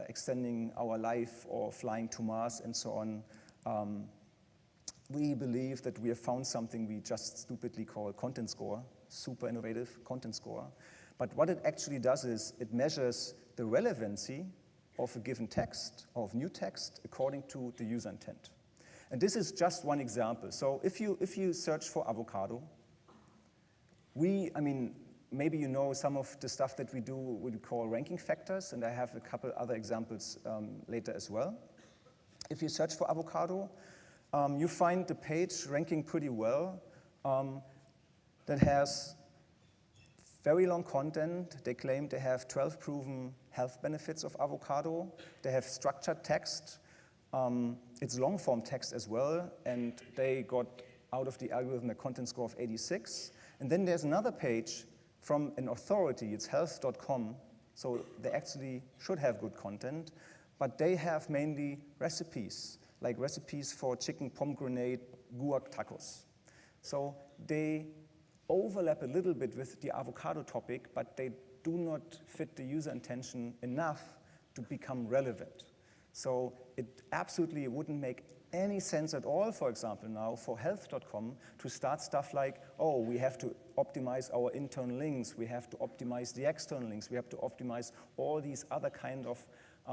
extending our life or flying to Mars and so on, we believe that we have found something we just stupidly call Content Score, super innovative Content Score. But what it actually does is it measures the relevancy of a given text, or of new text, according to the user intent. And this is just one example. So if you search for avocado, I mean, maybe you know some of the stuff that we do, we call ranking factors, and I have a couple other examples later as well. If you search for avocado, you find the page ranking pretty well that has very long content. They claim they have 12 proven health benefits of avocado. They have structured text. It's long-form text as well, and they got out of the algorithm a content score of 86. And then there's another page from an authority, it's health.com, so they actually should have good content, but they have mainly recipes, like recipes for chicken pomegranate guac tacos. So they overlap a little bit with the avocado topic, but they do not fit the user intention enough to become relevant. So it absolutely wouldn't make any sense at all, for example, now for health.com to start stuff like, oh, we have to optimize our internal links, we have to optimize the external links, we have to optimize all these other kind of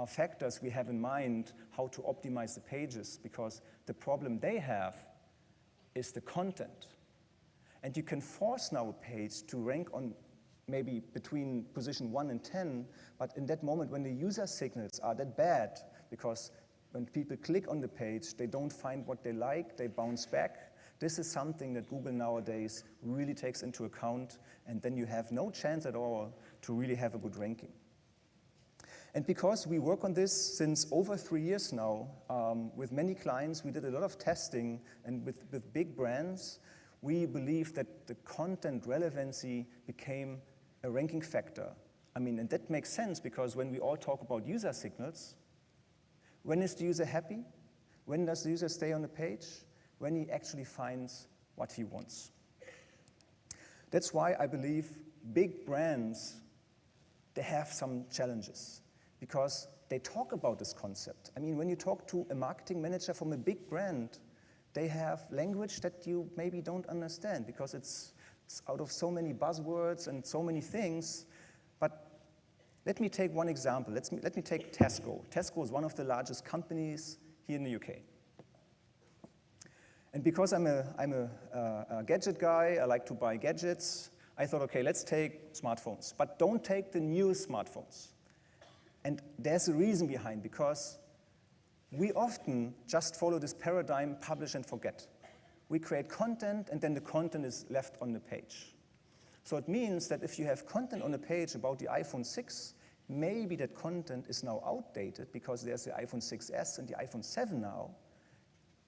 factors we have in mind, how to optimize the pages, because the problem they have is the content. And you can force now a page to rank on maybe between position 1 and 10, but in that moment when the user signals are that bad, because when people click on the page, they don't find what they like, they bounce back. This is something that Google nowadays really takes into account, and then you have no chance at all to really have a good ranking. And because we work on this since over 3 years now, with many clients, we did a lot of testing, and with big brands, we believe that the content relevancy became a ranking factor. I mean, and that makes sense because when we all talk about user signals, when is the user happy? When does the user stay on the page? When he actually finds what he wants. That's why I believe big brands, they have some challenges because they talk about this concept. I mean, when you talk to a marketing manager from a big brand, they have language that you maybe don't understand because it's out of so many buzzwords and so many things. But let me take one example. Let me take Tesco. Tesco is one of the largest companies here in the UK. And because I'm a gadget guy, I like to buy gadgets, I thought, okay, let's take smartphones, but don't take the newest smartphones. And there's a reason behind, because we often just follow this paradigm, publish and forget. We create content, and then the content is left on the page. So it means that if you have content on a page about the iPhone 6, maybe that content is now outdated because there's the iPhone 6s and the iPhone 7 now,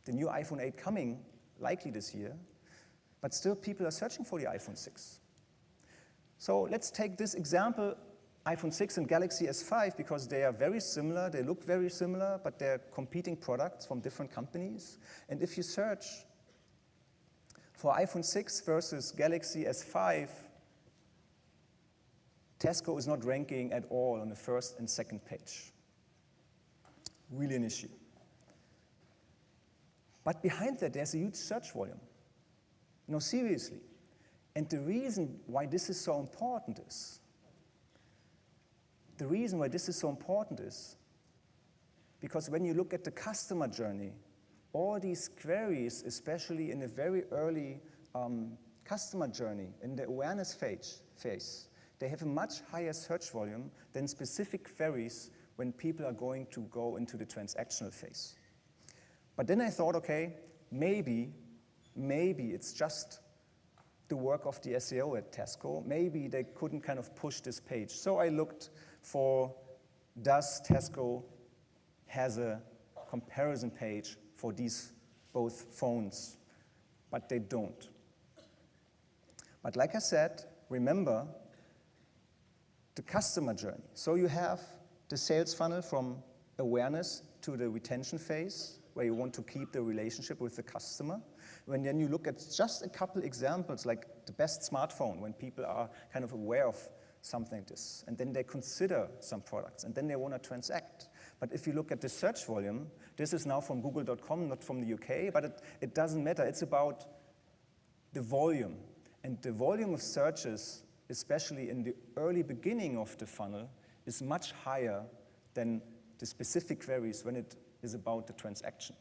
the new iPhone 8 coming, likely this year, but still people are searching for the iPhone 6. So let's take this example, iPhone 6 and Galaxy S5, because they are very similar, they look very similar, but they're competing products from different companies. And if you search for iPhone 6 versus Galaxy S5, Tesco is not ranking at all on the first and second page. Really an issue. But behind that, there's a huge search volume. No, seriously. And the reason why this is so important is, because when you look at the customer journey, all these queries, especially in a very early customer journey, in the awareness phase, they have a much higher search volume than specific queries when people are going to go into the transactional phase. But then I thought, okay, maybe it's just the work of the SEO at Tesco. Maybe they couldn't kind of push this page. So I looked for, does Tesco has a comparison page for these both phones? But they don't. But like I said, remember the customer journey. So you have the sales funnel from awareness to the retention phase, where you want to keep the relationship with the customer. And then you look at just a couple examples, like the best smartphone, when people are kind of aware of something like this, and then they consider some products, and then they want to transact. But if you look at the search volume, this is now from google.com, not from the UK, but it doesn't matter. It's about the volume. And the volume of searches, especially in the early beginning of the funnel, is much higher than the specific queries when it is about the transaction.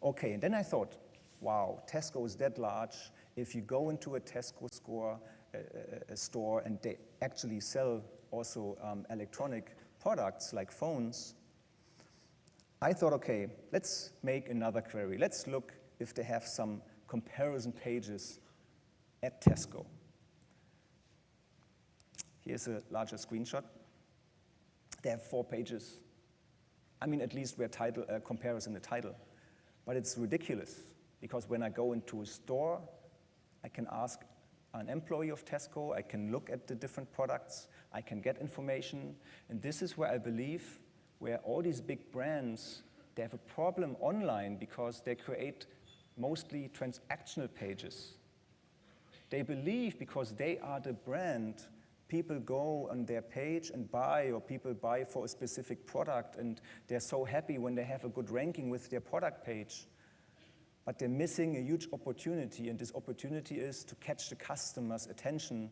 Okay, and then I thought, wow, Tesco is that large. If you go into a Tesco store and they actually sell also electronic products like phones, I thought, okay, let's make another query. Let's look if they have some comparison pages at Tesco. Here's a larger screenshot. They have 4 pages. I mean, at least where title compares in the title. But it's ridiculous, because when I go into a store, I can ask an employee of Tesco, I can look at the different products, I can get information, and this is where I believe where all these big brands, they have a problem online because they create mostly transactional pages. They believe because they are the brand, people go on their page and buy, or people buy for a specific product, and they're so happy when they have a good ranking with their product page. But they're missing a huge opportunity, and this opportunity is to catch the customer's attention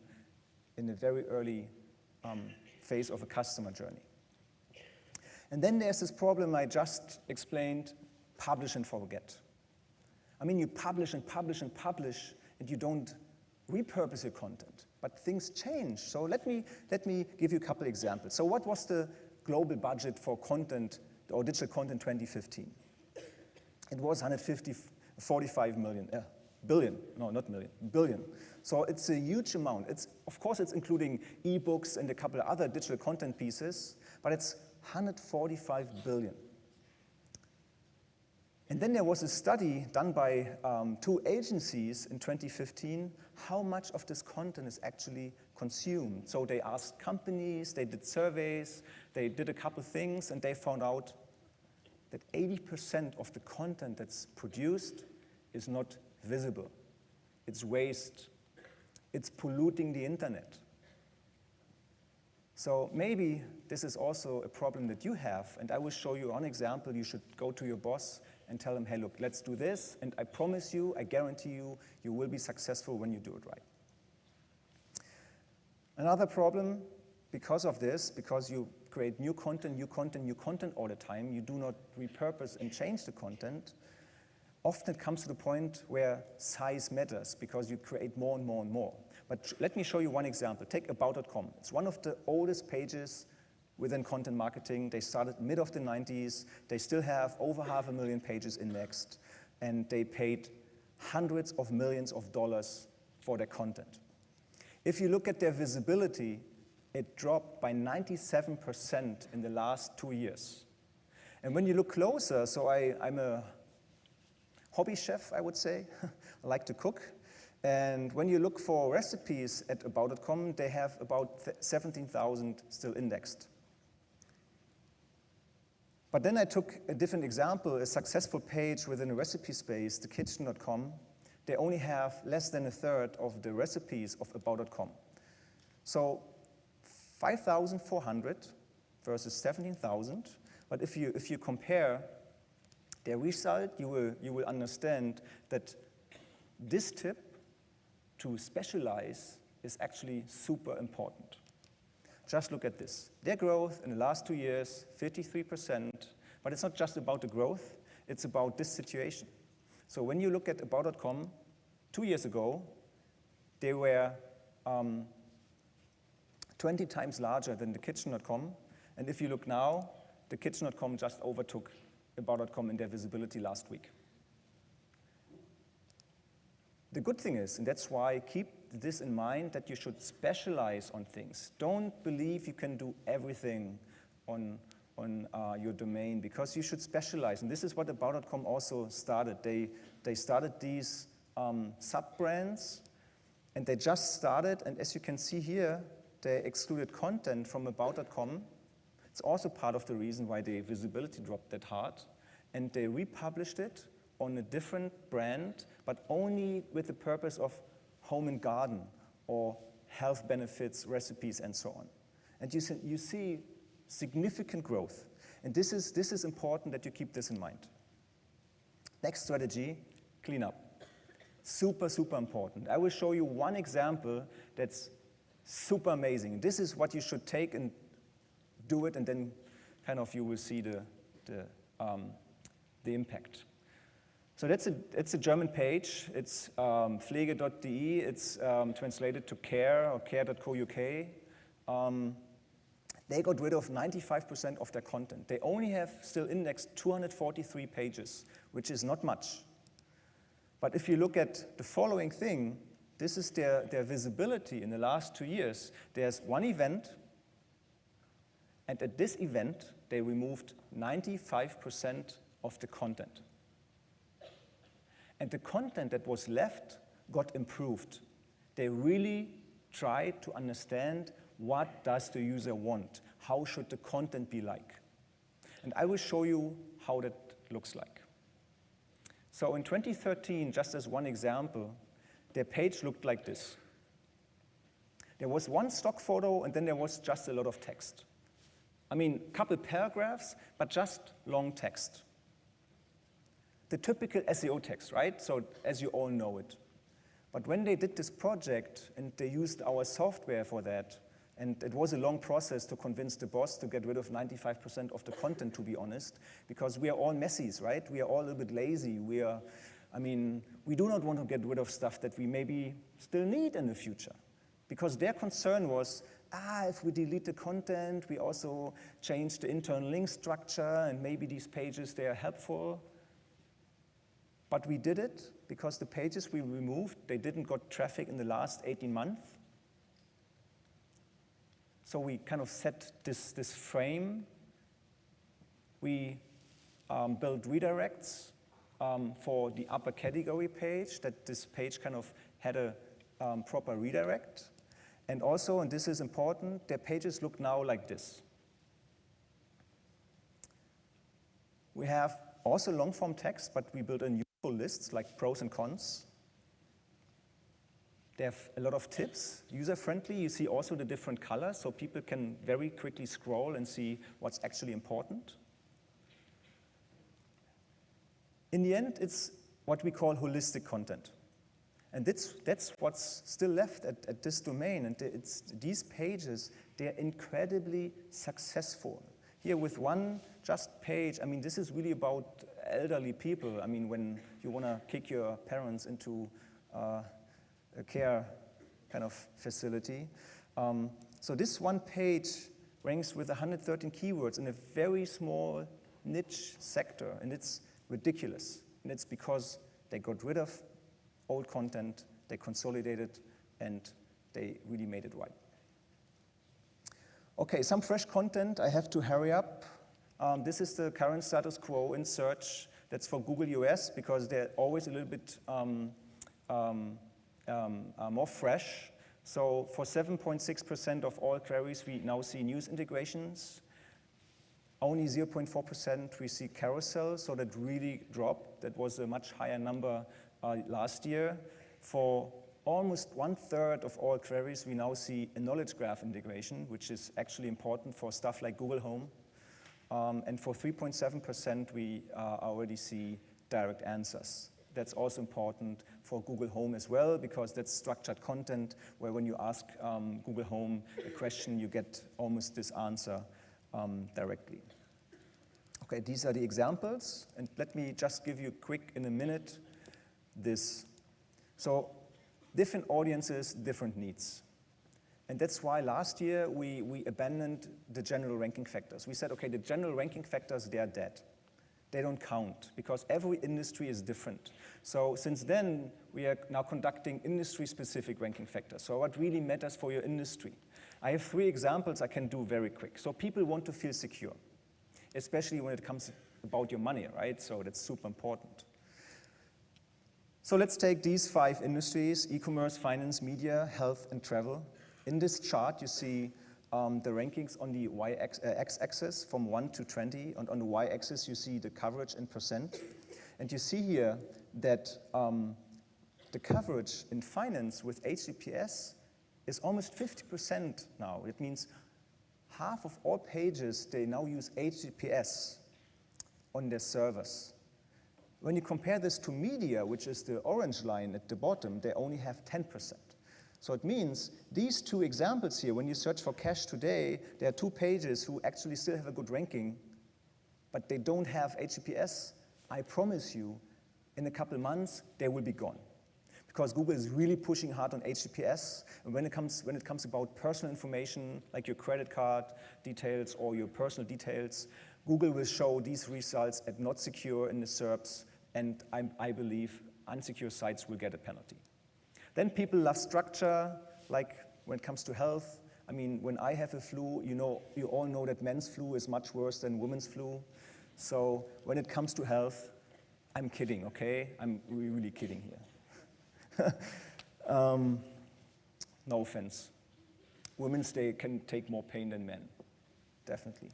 in a very early phase of a customer journey. And then there's this problem I just explained, publish and forget. I mean, you publish and publish and publish, and you don't repurpose your content, but things change. So let me give you a couple examples. So what was the global budget for content or digital content 2015? It was 145 million, billion, no, not million, billion. So it's a huge amount. Of course, it's including ebooks and a couple of other digital content pieces, but it's 145 billion. And then there was a study done by 2 agencies in 2015, how much of this content is actually consumed. So they asked companies, they did surveys, they did a couple things, and they found out that 80% of the content that's produced is not visible. It's waste. It's polluting the internet. So maybe this is also a problem that you have, and I will show you one example. You should go to your boss and tell him, hey, look, let's do this, and I promise you, I guarantee you, you will be successful when you do it right. Another problem, because of this, because you create new content, new content, new content all the time, you do not repurpose and change the content, often it comes to the point where size matters, because you create more and more and more. But let me show you one example. Take About.com. It's one of the oldest pages within content marketing. They started mid of the 90s. They still have over 500,000 pages indexed, and they paid hundreds of millions of dollars for their content. If you look at their visibility, it dropped by 97% in the last 2 years. And when you look closer, so I'm a hobby chef, I would say. I like to cook. And when you look for recipes at About.com, they have about 17,000 still indexed. But then I took a different example, a successful page within a recipe space, thekitchen.com. They only have less than a third of the recipes of About.com. So 5,400 versus 17,000. But if you compare their result, you will understand that this tip to specialize is actually super important. Just look at this. Their growth in the last 2 years, 53%, but it's not just about the growth, it's about this situation. So when you look at About.com, 2 years ago, they were 20 times larger than thekitchen.com, and if you look now, thekitchen.com just overtook About.com in their visibility last week. The good thing is, and that's why keep this in mind, that you should specialize on things. Don't believe you can do everything on your domain, because you should specialize. And this is what About.com also started. They started these sub-brands, and they just started, and as you can see here, they excluded content from About.com. It's also part of the reason why the visibility dropped that hard, and they republished it on a different brand, but only with the purpose of home and garden or health benefits, recipes, and so on. And you see significant growth. And this is important that you keep this in mind. Next strategy, clean up. Super, super important. I will show you one example that's super amazing. This is what you should take and do it, and then kind of you will see the impact. So it's a German page. It's pflege.de. It's translated to care or care.co.uk. They got rid of 95% of their content. They only have still indexed 243 pages, which is not much. But if you look at the following thing, this is their visibility in the last 2 years. There's one event, and at this event, they removed 95% of the content. And the content that was left got improved. They really tried to understand, what does the user want? How should the content be like? And I will show you how that looks like. So in 2013, just as one example, their page looked like this. There was one stock photo, and then there was just a lot of text. I mean, a couple paragraphs, but just long text. The typical SEO text, right? So as you all know it. But when they did this project, and they used our software for that, and it was a long process to convince the boss to get rid of 95% of the content, to be honest, because we are all messies, right? We are all a little bit lazy. We do not want to get rid of stuff that we maybe still need in the future. Because their concern was, if we delete the content, we also change the internal link structure, and maybe these pages, they are helpful. But we did it because the pages we removed, they didn't got traffic in the last 18 months. So we kind of set this frame. We built redirects for the upper category page, that this page kind of had a proper redirect. And also, and this is important, their pages look now like this. We have also long-form text, but we built in useful lists like pros and cons. They have a lot of tips, user-friendly. You see also the different colors, so people can very quickly scroll and see what's actually important. In the end, it's what we call holistic content. And that's what's still left at this domain. And these pages, they're incredibly successful. Here with one just page, I mean, this is really about elderly people. I mean, when you want to kick your parents into a care kind of facility. So this one page ranks with 113 keywords in a very small niche sector, and it's ridiculous. And it's because they got rid of old content, they consolidated, and they really made it right. Okay, some fresh content. I have to hurry up. This is the current status quo in search. That's for Google US, because they're always a little bit more fresh. So for 7.6% of all queries, we now see news integrations. Only 0.4% we see carousel, so that really dropped. That was a much higher number last year. For almost 1/3 of all queries, we now see a knowledge graph integration, which is actually important for stuff like Google Home. And for 3.7%, we already see direct answers. That's also important for Google Home as well, because that's structured content where when you ask Google Home a question, you get almost this answer directly. Okay, these are the examples, and let me just give you quick, in a minute, this. So different audiences, different needs. And that's why last year we abandoned the general ranking factors. We said, okay, the general ranking factors, they are dead. They don't count, because every industry is different. So since then, we are now conducting industry-specific ranking factors. So what really matters for your industry? I have 3 examples I can do very quick. So people want to feel secure, especially when it comes about your money, right? So that's super important. So let's take these 5 industries: e-commerce, finance, media, health, and travel. In this chart, you see the rankings on the x-axis from 1 to 20, and on the y-axis, you see the coverage in percent. And you see here that the coverage in finance with HTTPS is almost 50% now. It means half of all pages, they now use HTTPS on their servers. When you compare this to media, which is the orange line at the bottom, they only have 10%. So it means these 2 examples here, when you search for cash today, there are 2 pages who actually still have a good ranking, but they don't have HTTPS. I promise you, in a couple months, they will be gone. Because Google is really pushing hard on HTTPS, and when it comes about personal information, like your credit card details or your personal details, Google will show these results as not secure in the SERPs, and I believe unsecure sites will get a penalty. Then people love structure, like when it comes to health. I mean, when I have a flu, you all know that men's flu is much worse than women's flu. So when it comes to health, I'm kidding, okay? I'm really kidding here. No offense. Women can take more pain than men, definitely.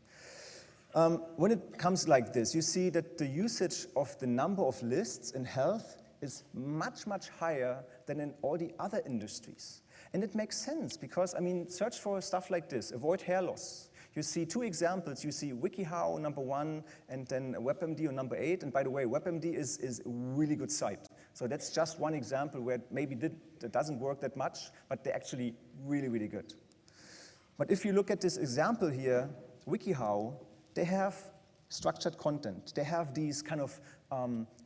When it comes like this, you see that the usage of the number of lists in health is much, much higher than in all the other industries. And it makes sense because, I mean, search for stuff like this, avoid hair loss. You see two examples. You see WikiHow, number 1, and then WebMD on number 8. And by the way, WebMD is a really good site. So that's just one example where maybe that doesn't work that much, but they're actually really, really good. But if you look at this example here, WikiHow, they have structured content. They have these kind of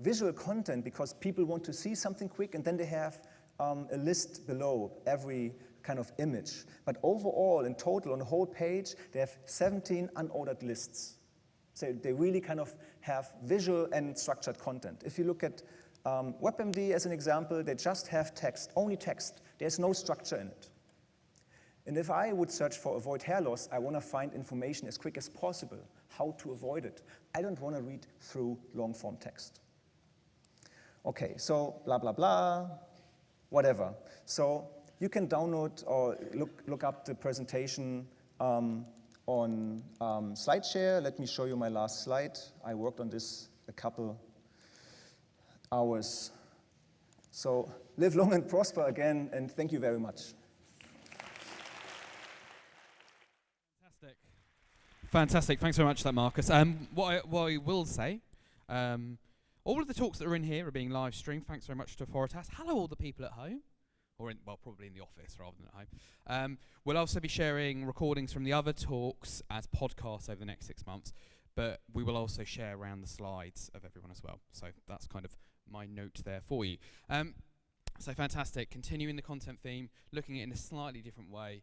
visual content because people want to see something quick, and then they have a list below every kind of image. But overall, in total, on the whole page, they have 17 unordered lists. So they really kind of have visual and structured content. If you look at WebMD as an example, they just have text, only text. There's no structure in it. And if I would search for avoid hair loss, I want to find information as quick as possible, how to avoid it. I don't want to read through long-form text. Okay, so blah, blah, blah, whatever. So you can download or look up the presentation on SlideShare. Let me show you my last slide. I worked on this a couple hours. So live long and prosper again, and thank you very much. Fantastic. Thanks very much for that, Marcus. What I will say, all of the talks that are in here are being live streamed. Thanks very much to Authoritas. Hello, all the people at home. Or, well, probably in the office rather than at home. We'll also be sharing recordings from the other talks as podcasts over the next 6 months. But we will also share around the slides of everyone as well. So that's kind of my note there for you. So fantastic. Continuing the content theme, looking at it in a slightly different way.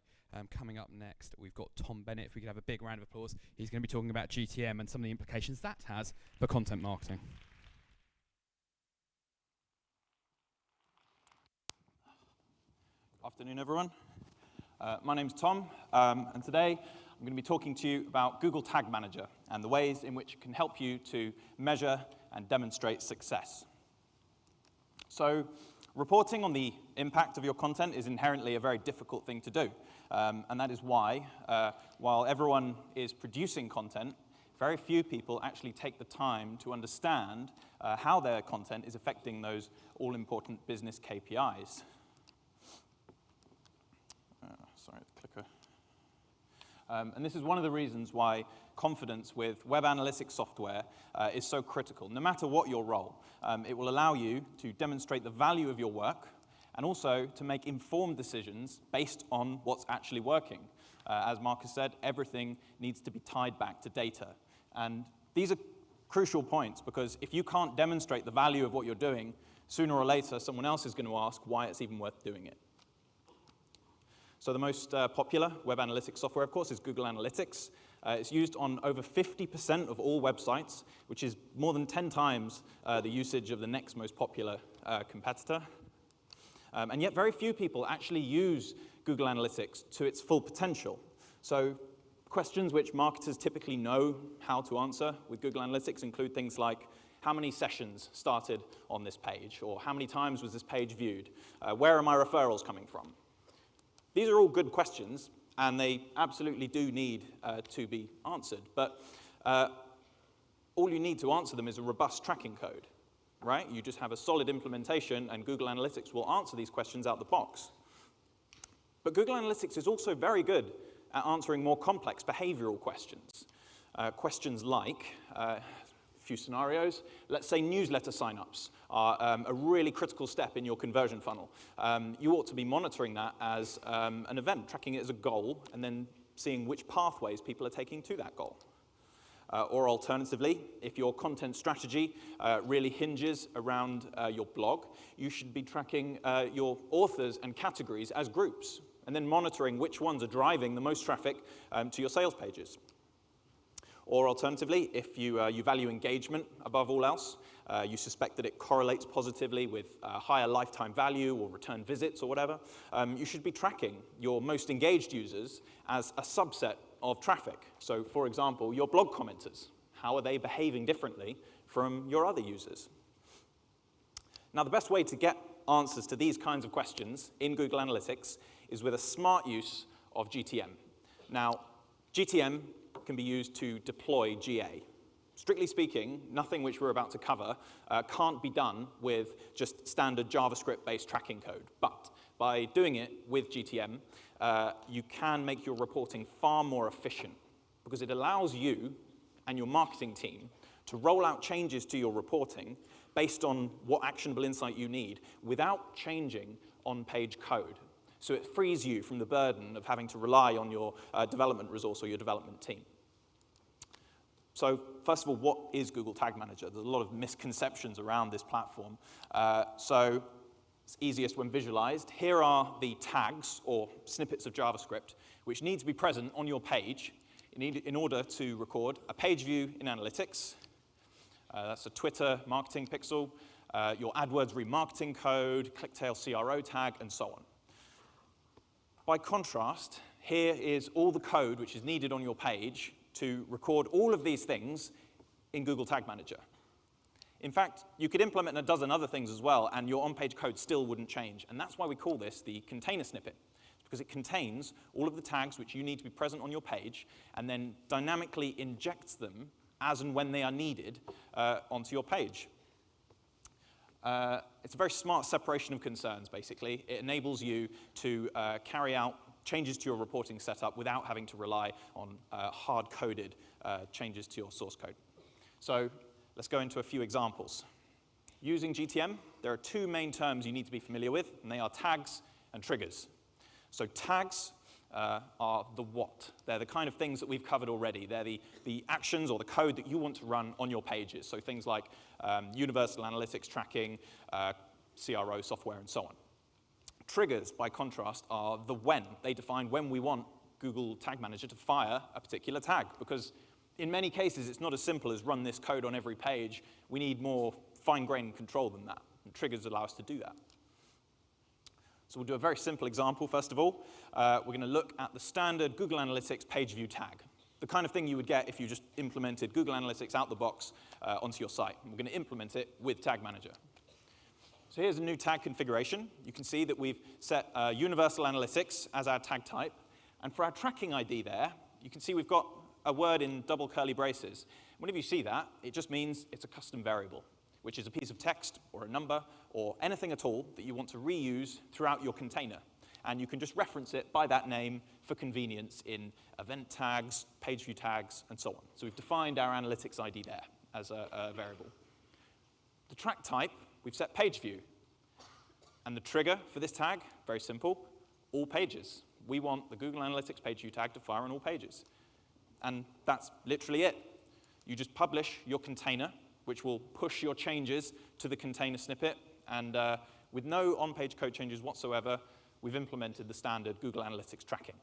Coming up next, we've got Tom Bennet. If we could have a big round of applause. He's going to be talking about GTM and some of the implications that has for content marketing. Afternoon, everyone. My name's Tom, and today I'm going to be talking to you about Google Tag Manager and the ways in which it can help you to measure and demonstrate success. So, reporting on the impact of your content is inherently a very difficult thing to do. And that is why, while everyone is producing content, very few people actually take the time to understand how their content is affecting those all-important business KPIs. Sorry, the clicker. And this is one of the reasons why confidence with web analytics software is so critical. No matter what your role, it will allow you to demonstrate the value of your work and also to make informed decisions based on what's actually working. As Marcus said, everything needs to be tied back to data. And these are crucial points because if you can't demonstrate the value of what you're doing, sooner or later someone else is going to ask why it's even worth doing it. So the most popular web analytics software, of course, is Google Analytics. It's used on over 50% of all websites, which is more than 10 times the usage of the next most popular competitor. And yet very few people actually use Google Analytics to its full potential. So questions which marketers typically know how to answer with Google Analytics include things like, how many sessions started on this page? Or how many times was this page viewed? Where are my referrals coming from? These are all good questions, and they absolutely do need to be answered. But all you need to answer them is a robust tracking code, right? You just have a solid implementation, and Google Analytics will answer these questions out the box. But Google Analytics is also very good at answering more complex behavioral questions. Questions like, a few scenarios, let's say newsletter signups are a really critical step in your conversion funnel. You ought to be monitoring that as an event, tracking it as a goal, and then seeing which pathways people are taking to that goal. Or alternatively, if your content strategy really hinges around your blog, you should be tracking your authors and categories as groups, and then monitoring which ones are driving the most traffic to your sales pages. Or alternatively, if you value engagement above all else, you suspect that it correlates positively with higher lifetime value or return visits or whatever, you should be tracking your most engaged users as a subset of traffic. So, for example, your blog commenters. How are they behaving differently from your other users? Now, the best way to get answers to these kinds of questions in Google Analytics is with a smart use of GTM. Now, GTM can be used to deploy GA. Strictly speaking, nothing which we're about to cover can't be done with just standard JavaScript-based tracking code. But by doing it with GTM, you can make your reporting far more efficient because it allows you and your marketing team to roll out changes to your reporting based on what actionable insight you need without changing on-page code. So it frees you from the burden of having to rely on your development resource or your development team. So first of all, what is Google Tag Manager? There's a lot of misconceptions around this platform. So it's easiest when visualized. Here are the tags or snippets of JavaScript which need to be present on your page in order to record a page view in analytics. That's a Twitter marketing pixel, your AdWords remarketing code, ClickTail CRO tag, and so on. By contrast, here is all the code which is needed on your page to record all of these things in Google Tag Manager. In fact, you could implement a dozen other things as well, and your on-page code still wouldn't change. And that's why we call this the container snippet, because it contains all of the tags which you need to be present on your page, and then dynamically injects them as and when they are needed onto your page. It's a very smart separation of concerns, basically. It enables you to carry out changes to your reporting setup without having to rely on hard-coded changes to your source code. So let's go into a few examples. Using GTM, there are two main terms you need to be familiar with, and they are tags and triggers. So tags are the what. They're the kind of things that we've covered already. They're the actions or the code that you want to run on your pages. So things like universal analytics tracking, CRO software, and so on. Triggers, by contrast, are the when. They define when we want Google Tag Manager to fire a particular tag, because in many cases, it's not as simple as run this code on every page. We need more fine-grained control than that, and triggers allow us to do that. So we'll do a very simple example, first of all. We're going to look at the standard Google Analytics page view tag, the kind of thing you would get if you just implemented Google Analytics out the box onto your site. And we're going to implement it with Tag Manager. So here's a new tag configuration. You can see that we've set Universal Analytics as our tag type. And for our tracking ID there, you can see we've got a word in double curly braces. Whenever you see that, it just means it's a custom variable, which is a piece of text or a number or anything at all that you want to reuse throughout your container. And you can just reference it by that name for convenience in event tags, page view tags, and so on. So we've defined our analytics ID there as a variable. The track type, we've set page view. And the trigger for this tag, very simple, all pages. We want the Google Analytics page view tag to fire on all pages. And that's literally it. You just publish your container, which will push your changes to the container snippet. And with no on-page code changes whatsoever, we've implemented the standard Google Analytics tracking.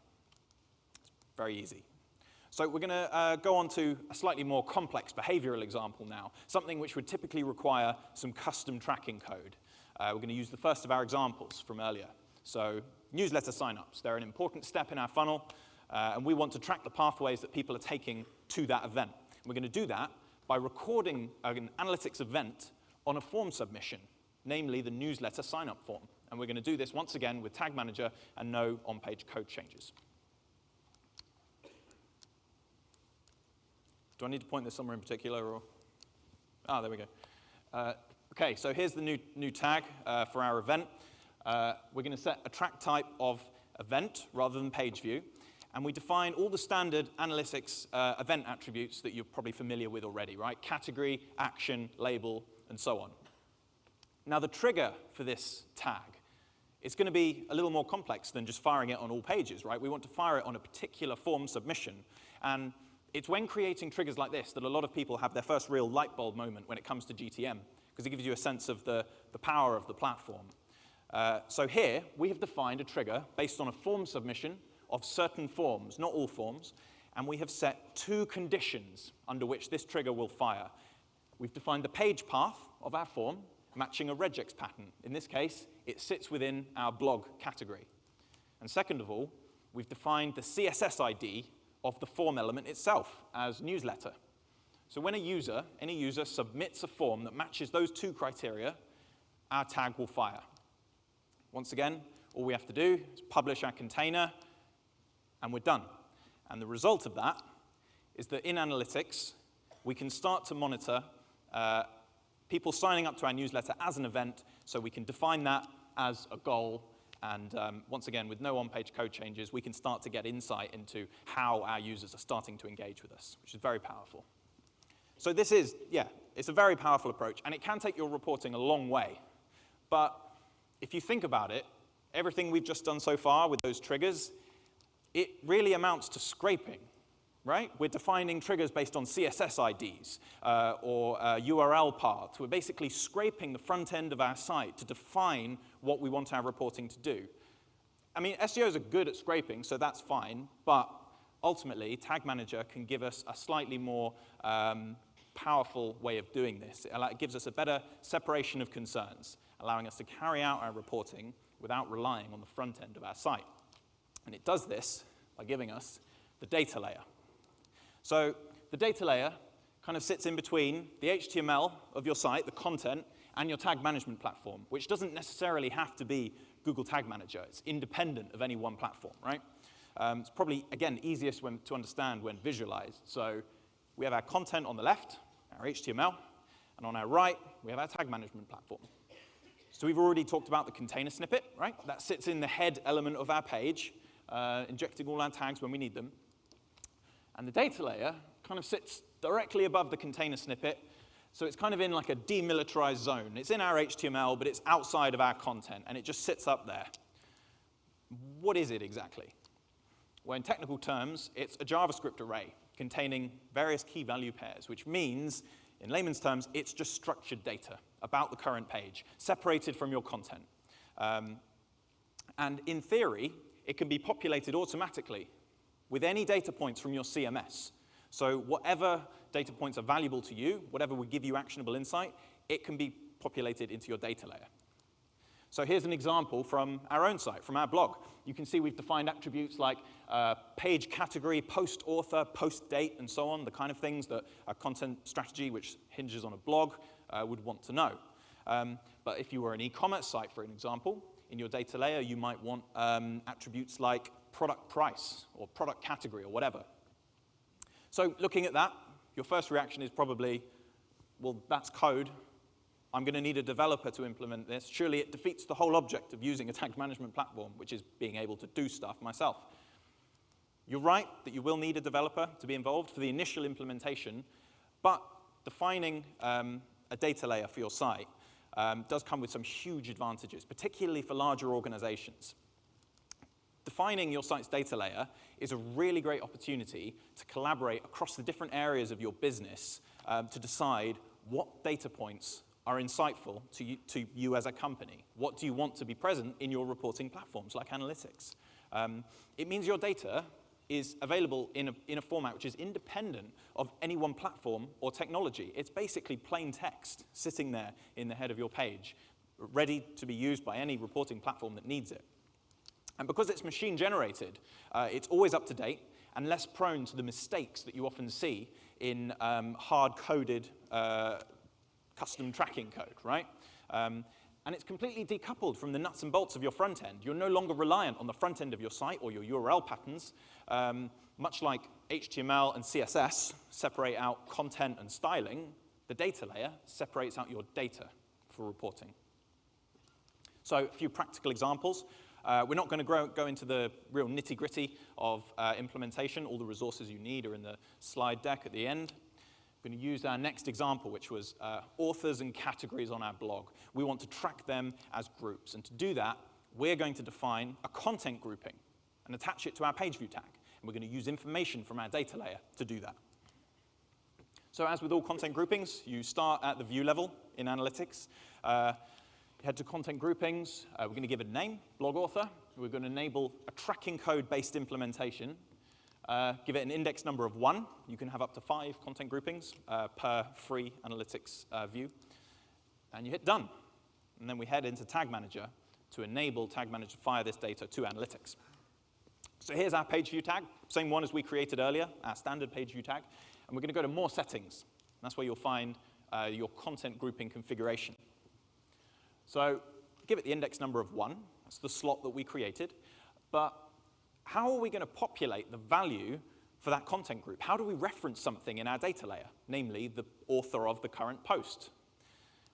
It's very easy. So we're going to go on to a slightly more complex behavioral example now, something which would typically require some custom tracking code. We're going to use the first of our examples from earlier. So newsletter signups. They're an important step in our funnel, and we want to track the pathways that people are taking to that event. We're going to do that by recording an analytics event on a form submission, namely the newsletter sign-up form. And we're going to do this once again with Tag Manager and no on-page code changes. Do I need to point this somewhere in particular? Or? Ah, there we go. OK, so here's the new tag for our event. We're going to set a track type of event rather than page view. And we define all the standard analytics event attributes that you're probably familiar with already, right? Category, action, label, and so on. Now, the trigger for this tag is going to be a little more complex than just firing it on all pages, right? We want to fire it on a particular form submission. And it's when creating triggers like this that a lot of people have their first real light bulb moment when it comes to GTM, because it gives you a sense of the power of the platform. So here, we have defined a trigger based on a form submission of certain forms, not all forms, and we have set two conditions under which this trigger will fire. We've defined the page path of our form, matching a regex pattern. In this case, it sits within our blog category. And second of all, we've defined the CSS ID of the form element itself as newsletter. So when any user submits a form that matches those two criteria, our tag will fire. Once again, all we have to do is publish our container, and we're done. And the result of that is that in analytics, we can start to monitor people signing up to our newsletter as an event, so we can define that as a goal And once again, with no on-page code changes, we can start to get insight into how our users are starting to engage with us, which is very powerful. So this is, yeah, it's a very powerful approach, and it can take your reporting a long way. But if you think about it, everything we've just done so far with those triggers, it really amounts to scraping, right? We're defining triggers based on CSS IDs or URL paths. We're basically scraping the front end of our site to define what we want our reporting to do. I mean, SEOs are good at scraping, so that's fine, but ultimately, Tag Manager can give us a slightly more powerful way of doing this. It gives us a better separation of concerns, allowing us to carry out our reporting without relying on the front end of our site. And it does this by giving us the data layer. So the data layer kind of sits in between the HTML of your site, the content, and your tag management platform, which doesn't necessarily have to be Google Tag Manager. It's independent of any one platform, right? It's probably, again, easiest to understand when visualized. So we have our content on the left, our HTML, and on our right, we have our tag management platform. So we've already talked about the container snippet, right? That sits in the head element of our page, injecting all our tags when we need them. And the data layer kind of sits directly above the container snippet, so it's kind of in like a demilitarized zone. It's in our HTML, but it's outside of our content, and it just sits up there. What is it exactly? Well, in technical terms, it's a JavaScript array containing various key value pairs, which means, in layman's terms, it's just structured data about the current page, separated from your content. And in theory, it can be populated automatically with any data points from your CMS. So whatever data points are valuable to you, whatever would give you actionable insight, it can be populated into your data layer. So here's an example from our own site, from our blog. You can see we've defined attributes like page category, post author, post date, and so on, the kind of things that a content strategy which hinges on a blog would want to know. But if you were an e-commerce site, for an example, in your data layer, you might want attributes like product price or product category or whatever. So looking at that, your first reaction is probably, well, that's code. I'm going to need a developer to implement this. Surely it defeats the whole object of using a tag management platform, which is being able to do stuff myself. You're right that you will need a developer to be involved for the initial implementation, but defining a data layer for your site does come with some huge advantages, particularly for larger organizations. Defining your site's data layer is a really great opportunity to collaborate across the different areas of your business to decide what data points are insightful to you as a company. What do you want to be present in your reporting platforms like analytics? It means your data is available in a format which is independent of any one platform or technology. It's basically plain text sitting there in the head of your page, ready to be used by any reporting platform that needs it. And because it's machine generated, it's always up to date and less prone to the mistakes that you often see in hard-coded custom tracking code, right? And it's completely decoupled from the nuts and bolts of your front end. You're no longer reliant on the front end of your site or your URL patterns. Much like HTML and CSS separate out content and styling, the data layer separates out your data for reporting. So a few practical examples. We're not going to go into the real nitty-gritty of implementation. All the resources you need are in the slide deck at the end. We're going to use our next example, which was authors and categories on our blog. We want to track them as groups. And to do that, we're going to define a content grouping and attach it to our page view tag. And we're going to use information from our data layer to do that. So as with all content groupings, you start at the view level in analytics. Head to content groupings. We're going to give it a name, blog author. We're going to enable a tracking code-based implementation. Give it an index number of 1. You can have up to 5 content groupings per free analytics view. And you hit done. And then we head into Tag Manager to enable Tag Manager to fire this data to analytics. So here's our page view tag, same one as we created earlier, our standard page view tag. And we're going to go to More Settings. That's where you'll find your content grouping configuration. So give it the index number of 1. That's the slot that we created. But how are we going to populate the value for that content group? How do we reference something in our data layer, namely the author of the current post?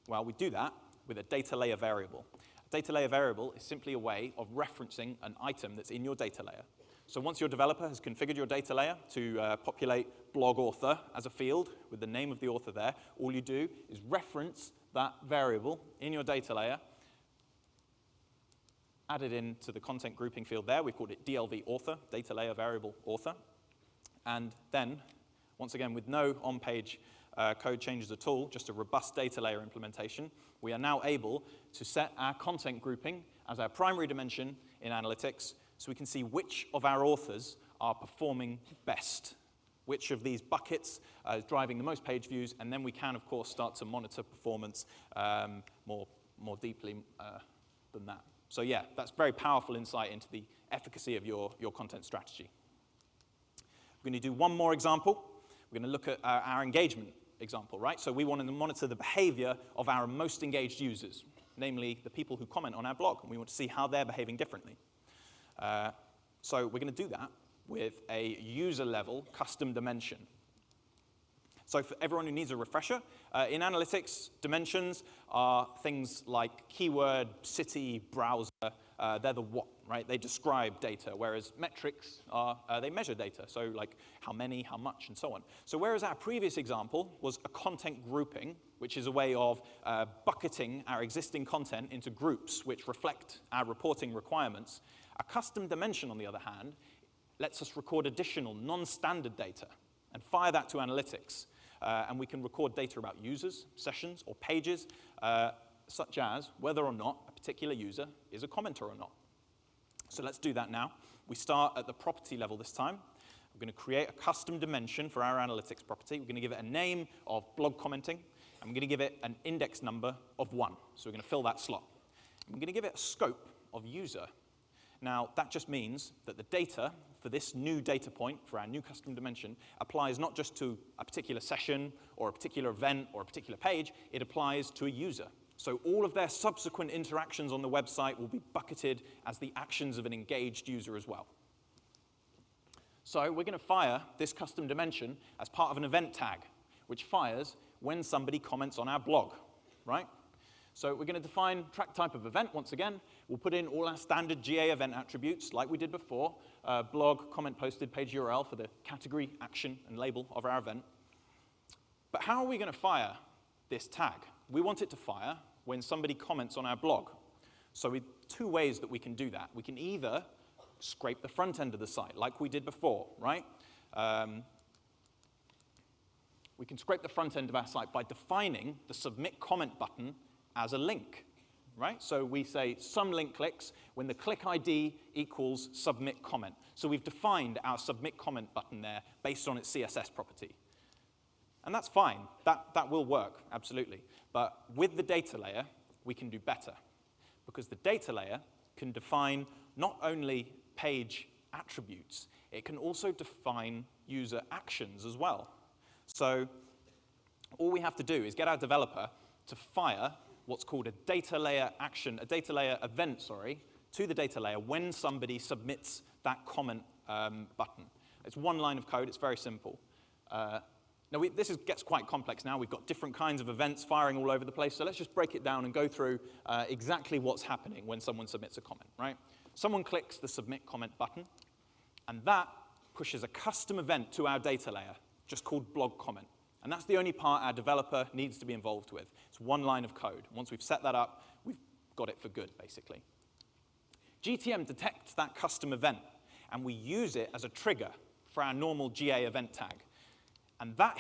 Well, we do that with a data layer variable. Data layer variable is simply a way of referencing an item that's in your data layer. So once your developer has configured your data layer to populate blog author as a field with the name of the author there, all you do is reference that variable in your data layer, add it into the content grouping field there. We've called it DLV author, data layer variable author. And then, once again, with no on-page code changes at all, just a robust data layer implementation, we are now able to set our content grouping as our primary dimension in analytics, so we can see which of our authors are performing best, which of these buckets is driving the most page views, and then we can, of course, start to monitor performance more deeply than that. So yeah, that's very powerful insight into the efficacy of your content strategy. We're going to do one more example. We're going to look at our engagement example, right? So we want to monitor the behavior of our most engaged users, namely the people who comment on our blog, and we want to see how they're behaving differently. So we're going to do that with a user-level custom dimension. So for everyone who needs a refresher, in analytics, dimensions are things like keyword, city, browser. They're the what, right? They describe data, whereas metrics are, they measure data. So like how many, how much, and so on. So whereas our previous example was a content grouping, which is a way of bucketing our existing content into groups which reflect our reporting requirements, a custom dimension, on the other hand, lets us record additional non-standard data and fire that to analytics. And we can record data about users, sessions, or pages, such as whether or not a particular user is a commenter or not. So let's do that now. We start at the property level this time. We're going to create a custom dimension for our analytics property. We're going to give it a name of blog commenting, and we're going to give it an index number of 1. So we're going to fill that slot. And we're going to give it a scope of user. Now, that just means that the data for this new data point, for our new custom dimension, applies not just to a particular session or a particular event or a particular page, it applies to a user. So all of their subsequent interactions on the website will be bucketed as the actions of an engaged user as well. So we're going to fire this custom dimension as part of an event tag, which fires when somebody comments on our blog, right? So we're going to define track type of event once again. We'll put in all our standard GA event attributes like we did before, blog, comment posted, page URL for the category, action, and label of our event. But how are we going to fire this tag? We want it to fire when somebody comments on our blog. So with 2 ways that we can do that. We can either scrape the front end of the site like we did before, right? We can scrape the front end of our site by defining the submit comment button as a link, right? So we say some link clicks when the click ID equals submit comment. So we've defined our submit comment button there based on its CSS property. And that's fine. That will work, absolutely. But with the data layer, we can do better, because the data layer can define not only page attributes, it can also define user actions as well. So all we have to do is get our developer to fire what's called a data layer action, a data layer event, sorry, to the data layer when somebody submits that comment button. It's 1 line of code. It's very simple. Now, this gets quite complex now. We've got different kinds of events firing all over the place. So let's just break it down and go through exactly what's happening when someone submits a comment, right? Someone clicks the submit comment button, and that pushes a custom event to our data layer, just called blog comment. And that's the only part our developer needs to be involved with. It's 1 line of code. Once we've set that up, we've got it for good, basically. GTM detects that custom event, and we use it as a trigger for our normal GA event tag. And that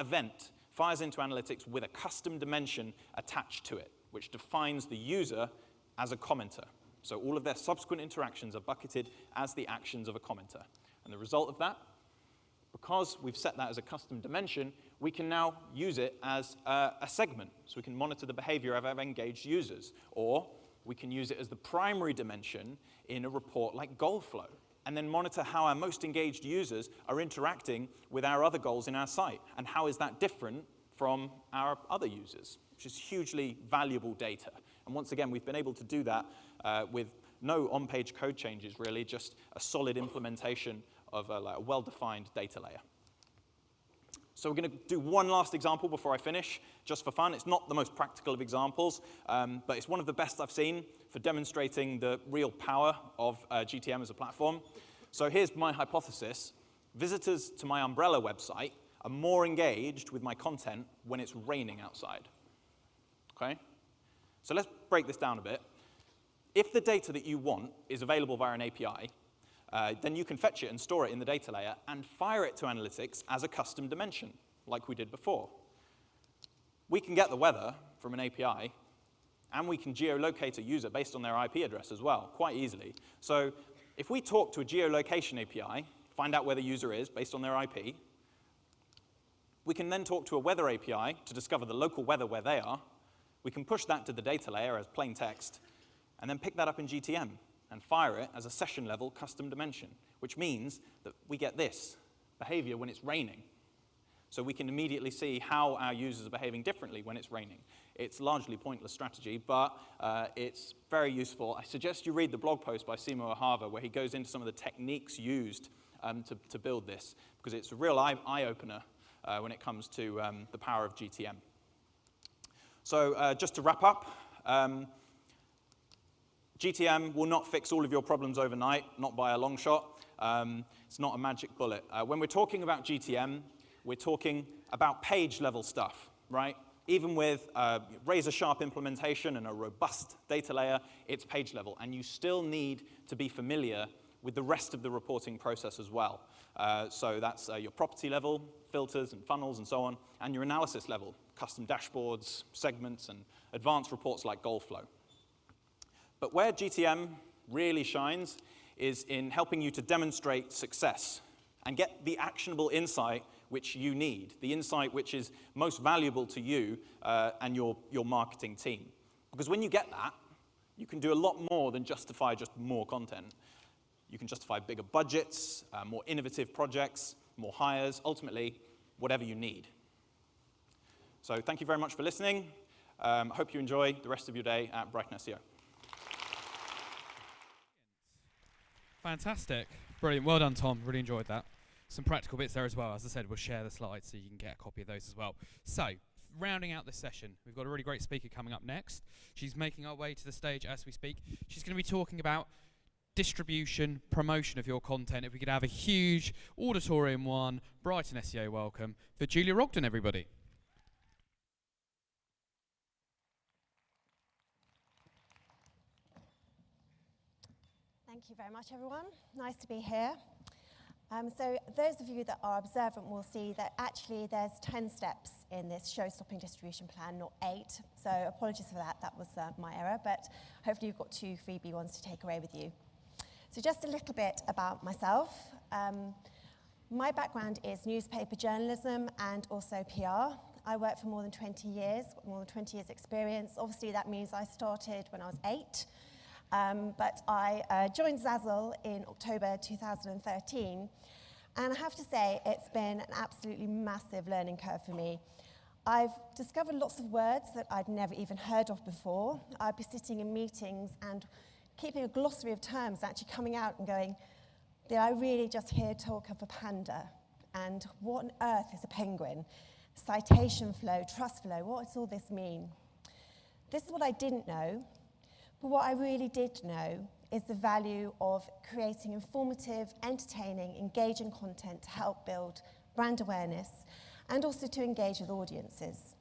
event, fires into analytics with a custom dimension attached to it, which defines the user as a commenter. So all of their subsequent interactions are bucketed as the actions of a commenter. And the result of that, because we've set that as a custom dimension, we can now use it as a segment. So we can monitor the behavior of our engaged users. Or we can use it as the primary dimension in a report like goal flow, and then monitor how our most engaged users are interacting with our other goals in our site. And how is that different from our other users, which is hugely valuable data. And once again, we've been able to do that with no on-page code changes, really, just a solid implementation of a well-defined data layer. So we're going to do one last example before I finish, just for fun. It's not the most practical of examples, but it's one of the best I've seen for demonstrating the real power of GTM as a platform. So here's my hypothesis. Visitors to my umbrella website are more engaged with my content when it's raining outside. Okay? So let's break this down a bit. If the data that you want is available via an API, then you can fetch it and store it in the data layer and fire it to analytics as a custom dimension, like we did before. We can get the weather from an API, and we can geolocate a user based on their IP address as well, quite easily. So if we talk to a geolocation API, find out where the user is based on their IP, we can then talk to a weather API to discover the local weather where they are. We can push that to the data layer as plain text, and then pick that up in GTM and fire it as a session-level custom dimension, which means that we get this behavior when it's raining. So we can immediately see how our users are behaving differently when it's raining. It's largely pointless strategy, but it's very useful. I suggest you read the blog post by Simo Ahava, where he goes into some of the techniques used to build this, because it's a real eye-opener when it comes to the power of GTM. So just to wrap up, GTM will not fix all of your problems overnight, not by a long shot. It's not a magic bullet. When we're talking about GTM, we're talking about page-level stuff, right? Even with razor-sharp implementation and a robust data layer, it's page-level, and you still need to be familiar with the rest of the reporting process as well. So that's your property level, filters and funnels and so on, and your analysis level, custom dashboards, segments, and advanced reports like Goalflow. But where GTM really shines is in helping you to demonstrate success and get the actionable insight which you need, the insight which is most valuable to you and your marketing team. Because when you get that, you can do a lot more than justify just more content. You can justify bigger budgets, more innovative projects, more hires, ultimately, whatever you need. So thank you very much for listening. I hope you enjoy the rest of your day at BrightonSEO. Fantastic. Brilliant. Well done, Tom. Really enjoyed that. Some practical bits there as well. As I said, we'll share the slides so you can get a copy of those as well. So, rounding out this session, we've got a really great speaker coming up next. She's making our way to the stage as we speak. She's going to be talking about distribution, promotion of your content. If we could have a huge auditorium one, Brighton SEO welcome for Julia Ogden, everybody. Thank you very much, everyone. Nice to be here. So those of you that are observant will see that actually there's 10 steps in this show-stopping distribution plan, not 8. So apologies for that. That was my error. But hopefully you've got 2 freebie ones to take away with you. So just a little bit about myself. My background is newspaper journalism and also PR. I worked for more than 20 years, more than 20 years experience. Obviously, that means I started when I was 8. But I joined Cecil in October 2013, and I have to say it's been an absolutely massive learning curve for me. I've discovered lots of words that I'd never even heard of before. I'd be sitting in meetings and keeping a glossary of terms, actually coming out and going, did I really just hear talk of a panda? And what on earth is a penguin? Citation flow, trust flow, what does all this mean? This is what I didn't know. But what I really did know is the value of creating informative, entertaining, engaging content to help build brand awareness and also to engage with audiences.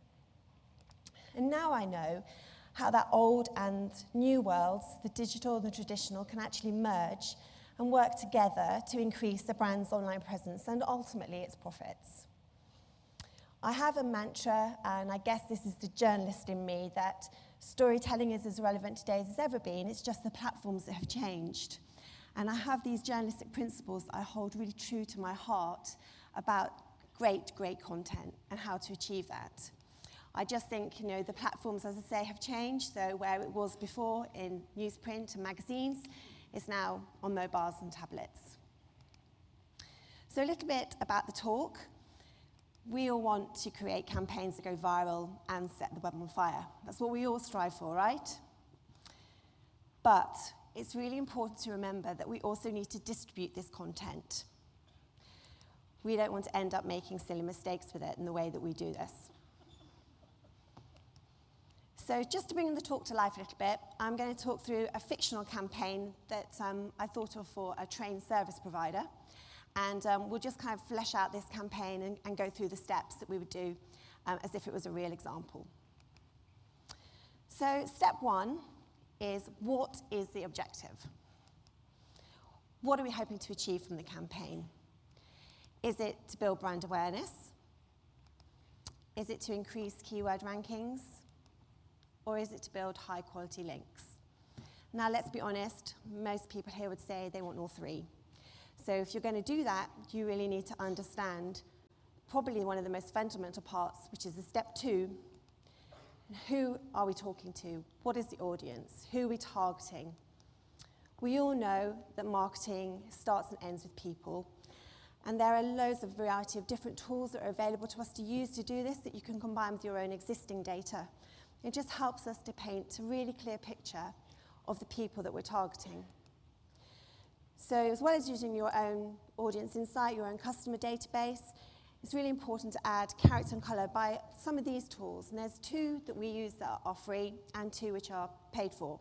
And now I know how that old and new worlds, the digital and the traditional, can actually merge and work together to increase a brand's online presence and ultimately its profits. I have a mantra, and I guess this is the journalist in me, that storytelling is as relevant today as it's ever been. It's just the platforms that have changed. And I have these journalistic principles that I hold really true to my heart about great content and how to achieve that. I just think, the platforms, as I say, have changed. So where it was before in newsprint and magazines, is now on mobiles and tablets. So a little bit about the talk. We all want to create campaigns that go viral and set the web on fire. That's what we all strive for, right? But it's really important to remember that we also need to distribute this content. We don't want to end up making silly mistakes with it in the way that we do this. So just to bring the talk to life a little bit, I'm going to talk through a fictional campaign that I thought of for a trained service provider. And we'll just kind of flesh out this campaign and go through the steps that we would do as if it was a real example. So step one is, what is the objective? What are we hoping to achieve from the campaign? Is it to build brand awareness? Is it to increase keyword rankings? Or is it to build high quality links? Now let's be honest, most people here would say they want all three. So if you're going to do that, you really need to understand probably one of the most fundamental parts, which is the step two. Who are we talking to? What is the audience? Who are we targeting? We all know that marketing starts and ends with people. And there are loads of variety of different tools that are available to us to use to do this that you can combine with your own existing data. It just helps us to paint a really clear picture of the people that we're targeting. So as well as using your own audience insight, your own customer database, it's really important to add character and colour by some of these tools. And there's two that we use that are free and two which are paid for.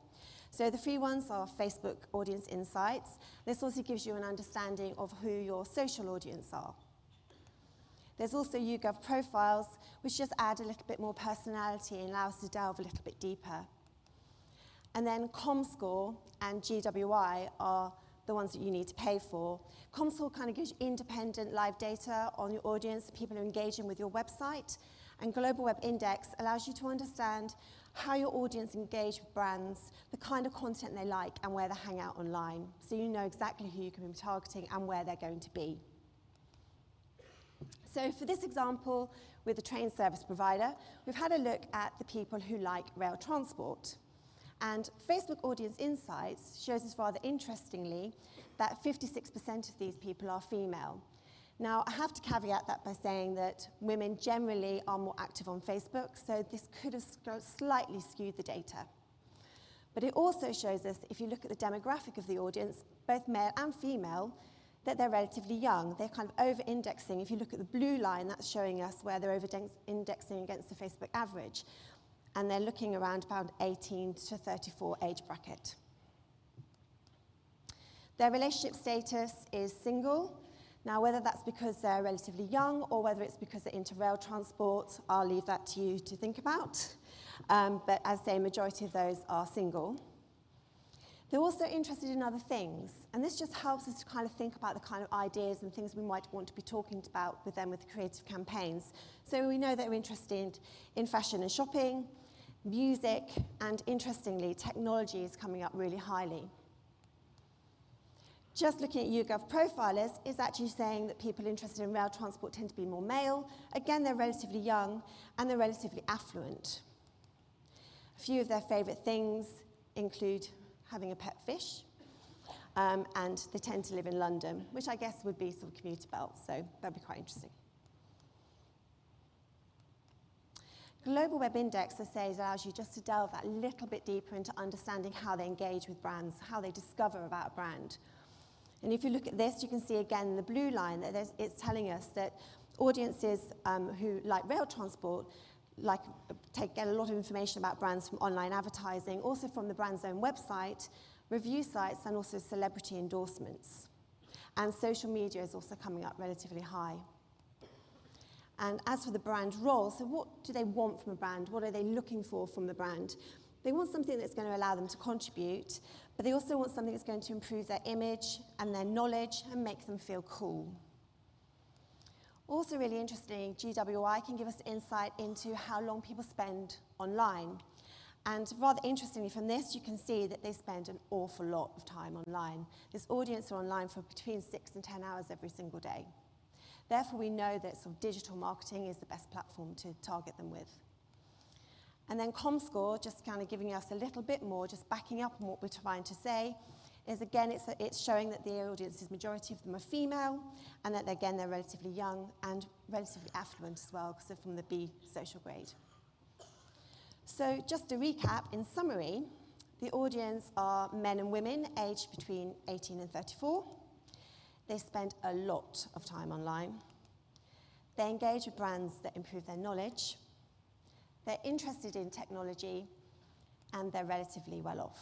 So the free ones are Facebook Audience Insights. This also gives you an understanding of who your social audience are. There's also YouGov Profiles, which just add a little bit more personality and allow us to delve a little bit deeper. And then ComScore and GWI are the ones that you need to pay for. ComScore kind of gives you independent live data on your audience, people who are engaging with your website. And Global Web Index allows you to understand how your audience engage with brands, the kind of content they like, and where they hang out online. So you know exactly who you can be targeting and where they're going to be. So for this example, with a trained service provider, we've had a look at the people who like rail transport. And Facebook Audience Insights shows us rather interestingly that 56% of these people are female. Now, I have to caveat that by saying that women generally are more active on Facebook, so this could have slightly skewed the data. But it also shows us, if you look at the demographic of the audience, both male and female, that they're relatively young. They're kind of over-indexing. If you look at the blue line, that's showing us where they're over-indexing against the Facebook average. And they're looking around about 18 to 34 age bracket. Their relationship status is single. Now, whether that's because they're relatively young or whether it's because they're into rail transport, I'll leave that to you to think about. But as I say, majority of those are single. They're also interested in other things, and this just helps us to kind of think about the kind of ideas and things we might want to be talking about with them with creative campaigns. So we know they're interested in fashion and shopping, music, and interestingly, technology is coming up really highly. Just looking at YouGov Profilers is actually saying that people interested in rail transport tend to be more male. Again, they're relatively young and they're relatively affluent. A few of their favourite things include having a pet fish, and they tend to live in London, which I guess would be sort of commuter belt, so that'd be quite interesting. Global Web Index, as I say, allows you just to delve that little bit deeper into understanding how they engage with brands, how they discover about a brand. And if you look at this, you can see again in the blue line that it's telling us that audiences who like rail transport get a lot of information about brands from online advertising, also from the brand's own website, review sites, and also celebrity endorsements. And social media is also coming up relatively high. And as for the brand role, so what do they want from a brand? What are they looking for from the brand? They want something that's going to allow them to contribute, but they also want something that's going to improve their image and their knowledge and make them feel cool. Also really interesting, GWI can give us insight into how long people spend online. And rather interestingly from this, you can see that they spend an awful lot of time online. This audience are online for between 6 and 10 hours every single day. Therefore, we know that sort of digital marketing is the best platform to target them with. And then ComScore, just kind of giving us a little bit more, just backing up on what we're trying to say, is again, it's showing that the audience's majority of them are female, and that again, they're relatively young and relatively affluent as well, because they're from the B social grade. So just to recap, in summary, the audience are men and women aged between 18 and 34. They spend a lot of time online. They engage with brands that improve their knowledge, they're interested in technology, and they're relatively well off.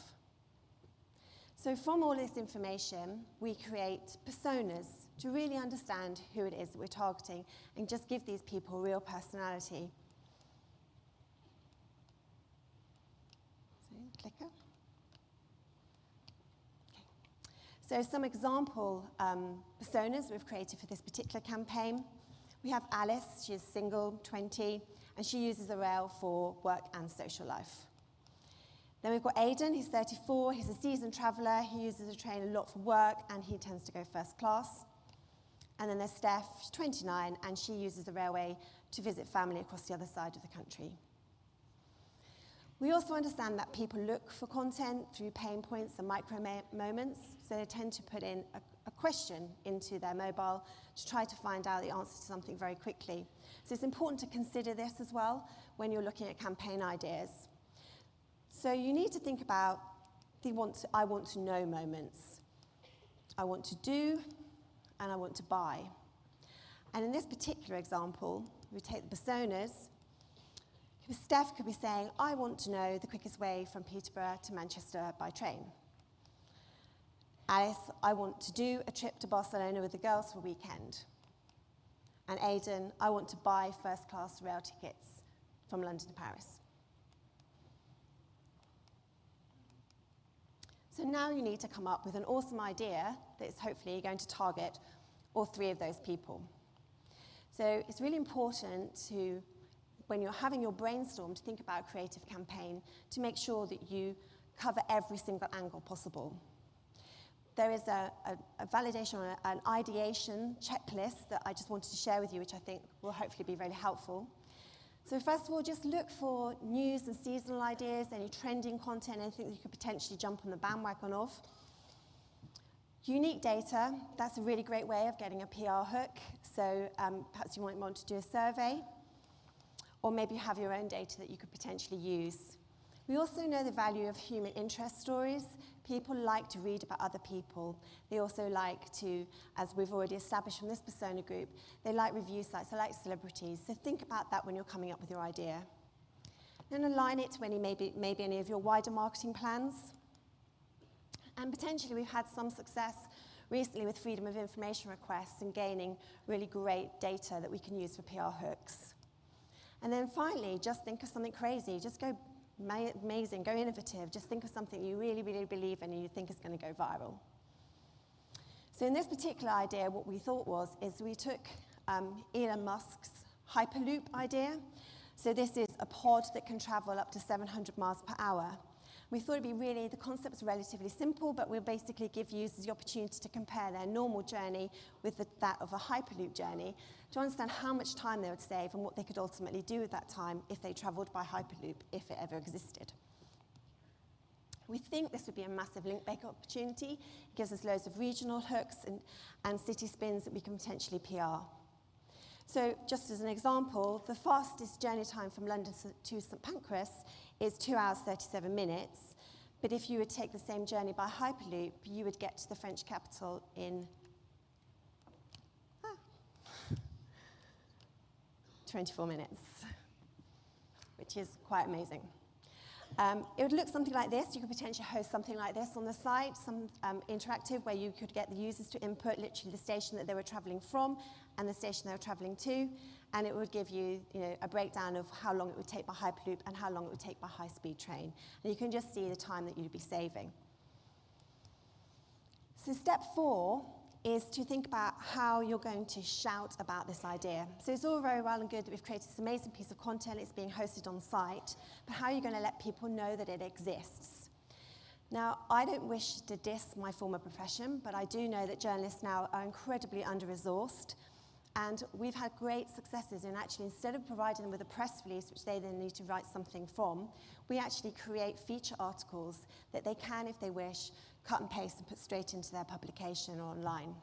So from all this information, we create personas to really understand who it is that we're targeting and just give these people real personality. So, clicker. Okay. So some example personas we've created for this particular campaign. We have Alice, she's single, 20, and she uses the rail for work and social life. Then we've got Aidan, he's 34, he's a seasoned traveller, he uses the train a lot for work, and he tends to go first class. And then there's Steph, she's 29, and she uses the railway to visit family across the other side of the country. We also understand that people look for content through pain points and micro moments, so they tend to put in a question into their mobile to try to find out the answer to something very quickly. So it's important to consider this as well when you're looking at campaign ideas. So you need to think about the I want to know moments. I want to do, and I want to buy. And in this particular example, we take the personas. Steph could be saying, I want to know the quickest way from Peterborough to Manchester by train. Alice, I want to do a trip to Barcelona with the girls for a weekend. And Aidan, I want to buy first-class rail tickets from London to Paris. So now you need to come up with an awesome idea that is hopefully going to target all three of those people. So it's really important to, when you're having your brainstorm, to think about a creative campaign to make sure that you cover every single angle possible. There is a validation or an ideation checklist that I just wanted to share with you, which I think will hopefully be really helpful. So first of all, just look for news and seasonal ideas, any trending content, anything that you could potentially jump on the bandwagon of. Unique data, that's a really great way of getting a PR hook. So perhaps you might want to do a survey, or maybe you have your own data that you could potentially use. We also know the value of human interest stories. People like to read about other people. They also like to, as we've already established from this persona group, they like review sites, they like celebrities. So think about that when you're coming up with your idea. Then align it to maybe any of your wider marketing plans. And potentially we've had some success recently with freedom of information requests and gaining really great data that we can use for PR hooks. And then finally, just think of something crazy. Just go amazing, go innovative. Just think of something you really, really believe in and you think is going to go viral. So in this particular idea, what we thought is we took Elon Musk's Hyperloop idea. So this is a pod that can travel up to 700 miles per hour. We thought it'd be really, the concept's relatively simple, but we'll basically give users the opportunity to compare their normal journey with that of a Hyperloop journey to understand how much time they would save and what they could ultimately do with that time if they travelled by Hyperloop, if it ever existed. We think this would be a massive link-back opportunity. It gives us loads of regional hooks and city spins that we can potentially PR. So just as an example, the fastest journey time from London to St Pancras is 2 hours 37 minutes. But if you would take the same journey by Hyperloop, you would get to the French capital in 24 minutes, which is quite amazing. It would look something like this. You could potentially host something like this on the site, some interactive where you could get the users to input literally the station that they were travelling from and the station they were travelling to, and it would give you, a breakdown of how long it would take by Hyperloop and how long it would take by high-speed train. And you can just see the time that you'd be saving. So step 4 is to think about how you're going to shout about this idea. So it's all very well and good that we've created this amazing piece of content, it's being hosted on site, but how are you going to let people know that it exists? Now, I don't wish to diss my former profession, but I do know that journalists now are incredibly under-resourced, and we've had great successes in actually, instead of providing them with a press release, which they then need to write something from, we actually create feature articles that they can, if they wish, cut and paste and put straight into their publication or online.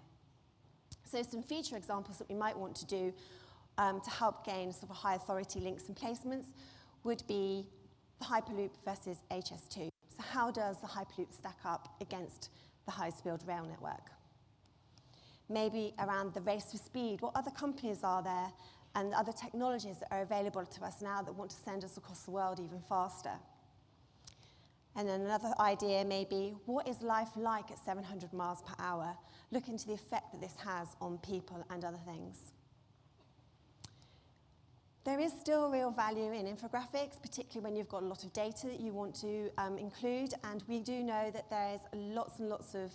So some feature examples that we might want to do to help gain sort of high authority links and placements would be the Hyperloop versus HS2. So how does the Hyperloop stack up against the high-speed rail network? Maybe around the race for speed, what other companies are there and other technologies that are available to us now that want to send us across the world even faster. And then another idea may be, what is life like at 700 miles per hour? Look into the effect that this has on people and other things. There is still real value in infographics, particularly when you've got a lot of data that you want to include, and we do know that there's lots and lots of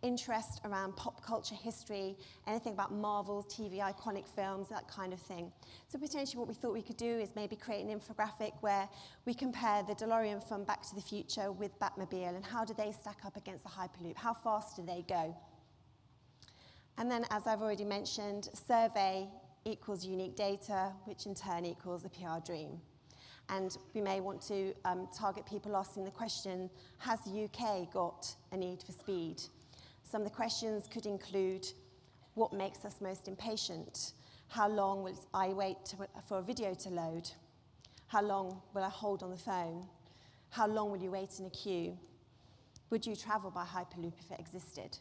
interest around pop culture history, anything about Marvel, TV, iconic films, that kind of thing. So potentially what we thought we could do is maybe create an infographic where we compare the DeLorean from Back to the Future with Batmobile, and how do they stack up against the Hyperloop? How fast do they go? And then, as I've already mentioned, survey equals unique data, which in turn equals a PR dream. And we may want to target people asking the question, has the UK got a need for speed? Some of the questions could include, what makes us most impatient? How long will I wait for a video to load? How long will I hold on the phone? How long will you wait in a queue? Would you travel by Hyperloop if it existed?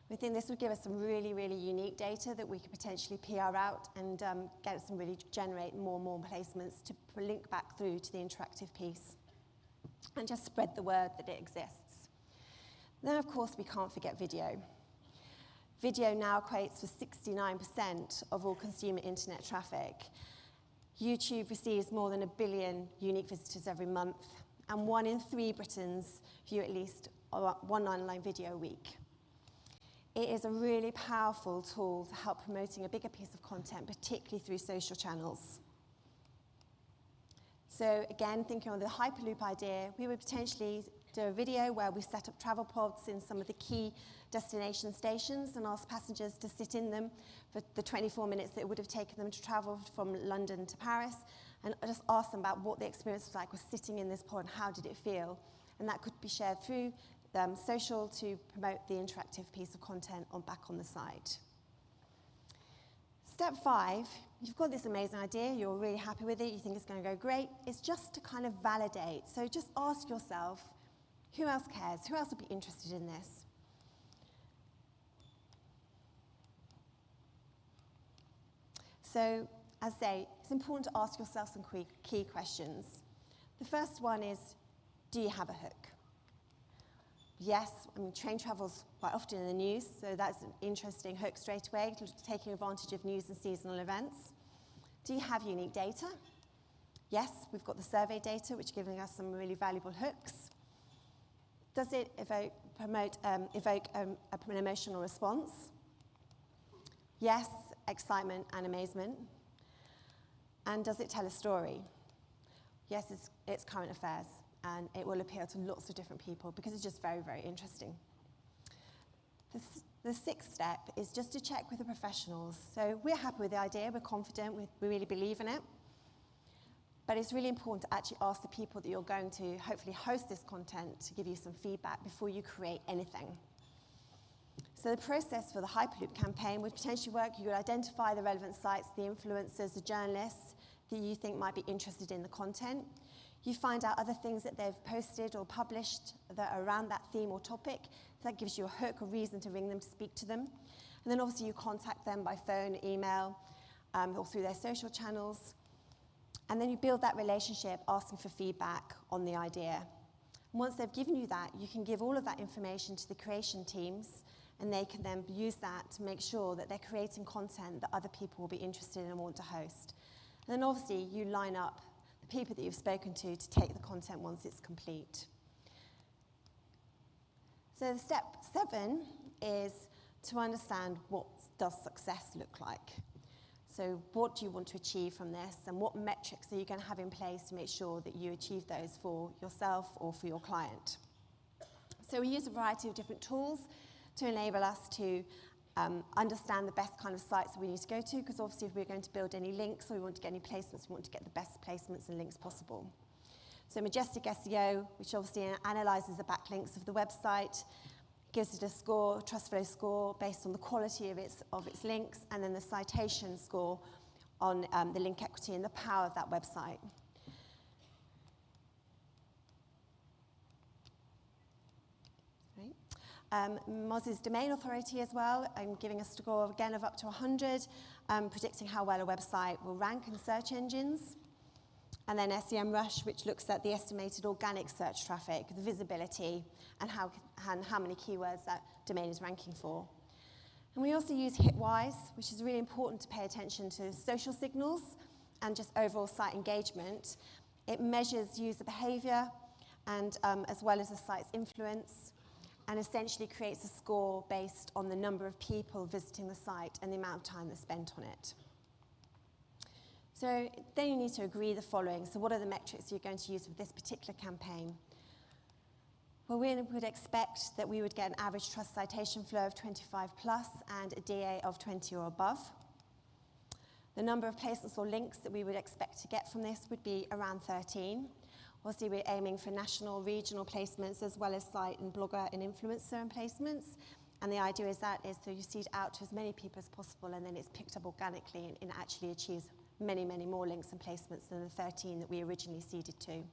We think this would give us some really, really unique data that we could potentially PR out and get us and really generate more and more placements to link back through to the interactive piece and just spread the word that it exists. Then, of course, we can't forget video. Video now equates for 69% of all consumer internet traffic. YouTube receives more than 1 billion unique visitors every month, and 1 in 3 Britons view at least one online video a week. It is a really powerful tool to help promoting a bigger piece of content, particularly through social channels. So again, thinking on the Hyperloop idea, we would potentially do a video where we set up travel pods in some of the key destination stations and ask passengers to sit in them for the 24 minutes that it would have taken them to travel from London to Paris, and just ask them about what the experience was like with sitting in this pod and how did it feel. And that could be shared through social to promote the interactive piece of content back on the site. Step 5, you've got this amazing idea, you're really happy with it, you think it's going to go great, it's just to kind of validate. So just ask yourself, who else cares? Who else would be interested in this? So, as I say, it's important to ask yourself some key questions. The first one is, do you have a hook? Yes, I mean, train travel's quite often in the news, so that's an interesting hook straight away, taking advantage of news and seasonal events. Do you have unique data? Yes, we've got the survey data, which is giving us some really valuable hooks. Does it evoke an emotional response? Yes, excitement and amazement. And does it tell a story? Yes, it's current affairs, and it will appeal to lots of different people because it's just very, very interesting. The 6th step is just to check with the professionals. So we're happy with the idea, we're confident, we really believe in it. But it's really important to actually ask the people that you're going to hopefully host this content to give you some feedback before you create anything. So the process for the Hyperloop campaign would potentially work. You would identify the relevant sites, the influencers, the journalists that you think might be interested in the content. You find out other things that they've posted or published that are around that theme or topic. That gives you a hook, a reason to ring them, to speak to them. And then obviously you contact them by phone, email, or through their social channels. And then you build that relationship, asking for feedback on the idea. And once they've given you that, you can give all of that information to the creation teams, and they can then use that to make sure that they're creating content that other people will be interested in and want to host. And then obviously you line up the people that you've spoken to take the content once it's complete. So step 7 is to understand what does success look like. So what do you want to achieve from this, and what metrics are you going to have in place to make sure that you achieve those for yourself or for your client? So we use a variety of different tools to enable us to understand the best kind of sites that we need to go to, because obviously if we're going to build any links or we want to get any placements, we want to get the best placements and links possible. So Majestic SEO, which obviously analyzes the backlinks of the website, gives it a score, a Trustflow score, based on the quality of its links, and then the citation score on the link equity and the power of that website. Right. Moz's domain authority as well, giving a score again of up to 100, predicting how well a website will rank in search engines. And then SEMrush, which looks at the estimated organic search traffic, the visibility, and how many keywords that domain is ranking for. And we also use Hitwise, which is really important to pay attention to social signals and just overall site engagement. It measures user behavior and as well as the site's influence, and essentially creates a score based on the number of people visiting the site and the amount of time that's spent on it. So then you need to agree the following. So what are the metrics you're going to use with this particular campaign? Well, we would expect that we would get an average trust citation flow of 25 plus and a DA of 20 or above. The number of placements or links that we would expect to get from this would be around 13. Obviously, we're aiming for national, regional placements, as well as site and blogger and influencer placements. And the idea is that you seed out to as many people as possible, and then it's picked up organically and actually achieves many, many more links and placements than the 13 that we originally seeded to.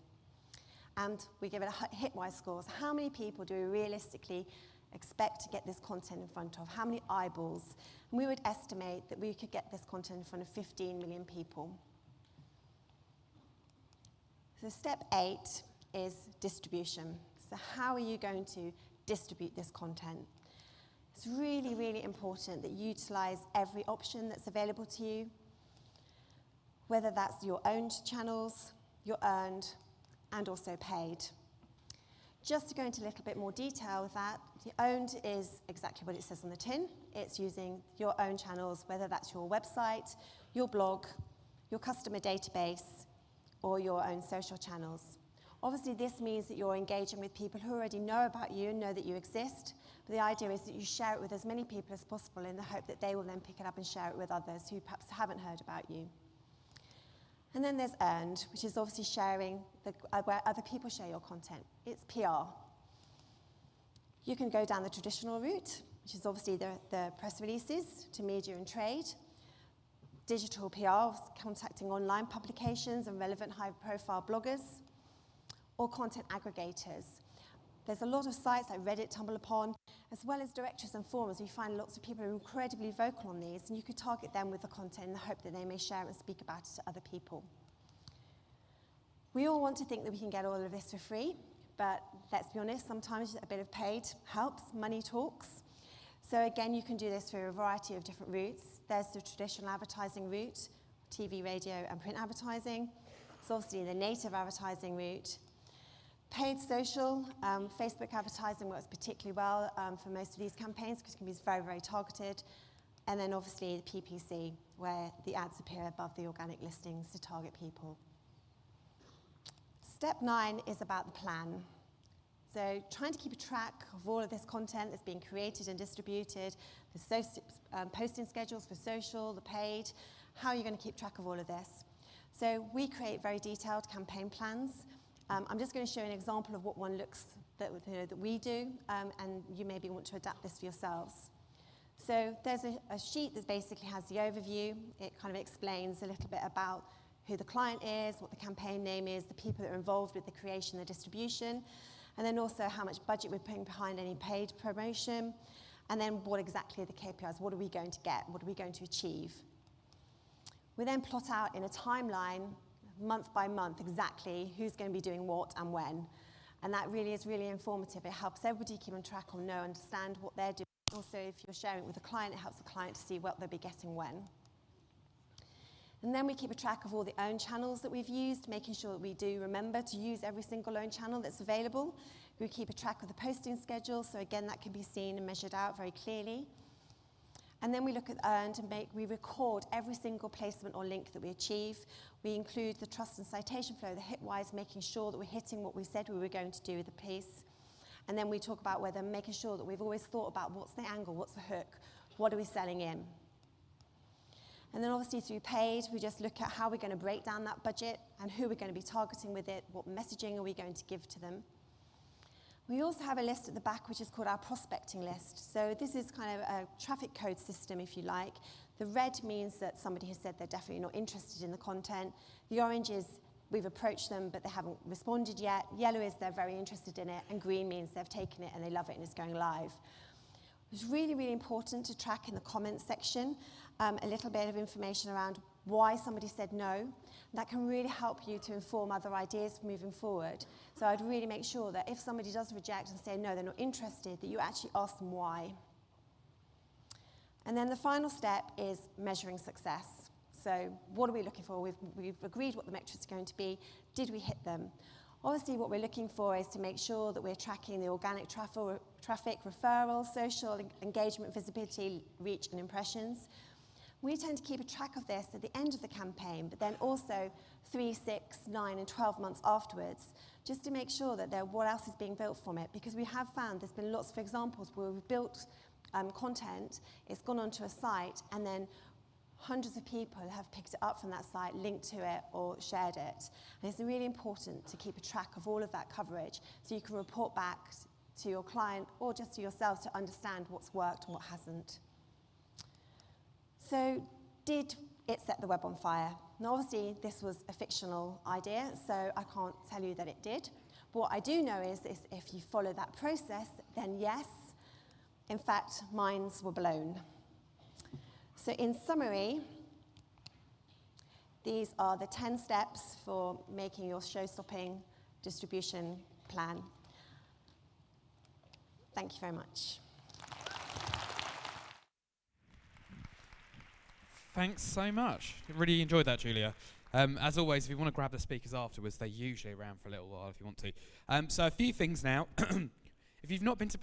And we give it a Hitwise score. So how many people do we realistically expect to get this content in front of? How many eyeballs? And we would estimate that we could get this content in front of 15 million people. So step 8 is distribution. So how are you going to distribute this content? It's really, really important that you utilize every option that's available to you, whether that's your owned channels, your earned, and also paid. Just to go into a little bit more detail with that, the owned is exactly what it says on the tin. It's using your own channels, whether that's your website, your blog, your customer database, or your own social channels. Obviously, this means that you're engaging with people who already know about you and know that you exist, but the idea is that you share it with as many people as possible in the hope that they will then pick it up and share it with others who perhaps haven't heard about you. And then there's earned, which is obviously sharing where other people share your content. It's PR. You can go down the traditional route, which is obviously the press releases to media and trade, digital PR, contacting online publications and relevant high-profile bloggers, or content aggregators. There's a lot of sites like Reddit, TumbleUpon, as well as directories and forums. We find lots of people who are incredibly vocal on these, and you could target them with the content in the hope that they may share it and speak about it to other people. We all want to think that we can get all of this for free, but let's be honest, sometimes a bit of paid helps, money talks. So again, you can do this through a variety of different routes. There's the traditional advertising route, TV, radio, and print advertising. It's obviously the native advertising route. Paid social, Facebook advertising works particularly well for most of these campaigns because it can be very, very targeted. And then obviously the PPC, where the ads appear above the organic listings to target people. Step 9 is about the plan. So trying to keep a track of all of this content that's being created and distributed, the posting schedules for social, the paid, how are you going to keep track of all of this? So we create very detailed campaign plans. I'm just going to show an example of what one looks that we do, and you maybe want to adapt this for yourselves. So there's a sheet that basically has the overview. It kind of explains a little bit about who the client is, what the campaign name is, the people that are involved with the creation, the distribution, and then also how much budget we're putting behind any paid promotion, and then what exactly are the KPIs, what are we going to get, what are we going to achieve. We then plot out in a timeline, month by month, exactly who's going to be doing what and when. And that really is really informative. It helps everybody keep on track or know, understand what they're doing. Also, if you're sharing it with a client, it helps the client to see what they'll be getting when. And then we keep a track of all the own channels that we've used, making sure that we do remember to use every single own channel that's available. We keep a track of the posting schedule, so again, that can be seen and measured out very clearly. And then we look at earned and we record every single placement or link that we achieve. We include the trust and citation flow, the Hitwise, making sure that we're hitting what we said we were going to do with the piece. And then we talk about making sure that we've always thought about what's the angle, what's the hook, what are we selling in. And then obviously through paid, we just look at how we're going to break down that budget and who we're going to be targeting with it, what messaging are we going to give to them. We also have a list at the back which is called our prospecting list. So this is kind of a traffic code system, if you like. The red means that somebody has said they're definitely not interested in the content. The orange is we've approached them, but they haven't responded yet. Yellow is they're very interested in it, and green means they've taken it and they love it and it's going live. It's really, really important to track in the comments section a little bit of information around why somebody said no. That can really help you to inform other ideas for moving forward. So I'd really make sure that if somebody does reject and say no, they're not interested, that you actually ask them why. And then the final step is measuring success. So what are we looking for? We've agreed what the metrics are going to be. Did we hit them? Obviously, what we're looking for is to make sure that we're tracking the organic traffic, referrals, social engagement, visibility, reach, and impressions. We tend to keep a track of this at the end of the campaign, but then also 3, 6, 9, and 12 months afterwards, just to make sure that what else is being built from it. Because we have found there's been lots of examples where we've built content, it's gone onto a site, and then hundreds of people have picked it up from that site, linked to it, or shared it. And it's really important to keep a track of all of that coverage so you can report back to your client or just to yourselves to understand what's worked and what hasn't. So, did it set the web on fire? Now, obviously, this was a fictional idea, so I can't tell you that it did. But what I do know is if you follow that process, then yes, in fact, minds were blown. So in summary, these are the 10 steps for making your show-stopping distribution plan. Thank you very much. Thanks so much. Really enjoyed that, Julia. As always, if you want to grab the speakers afterwards, they're usually around for a little while if you want to. So a few things now. If you've not been to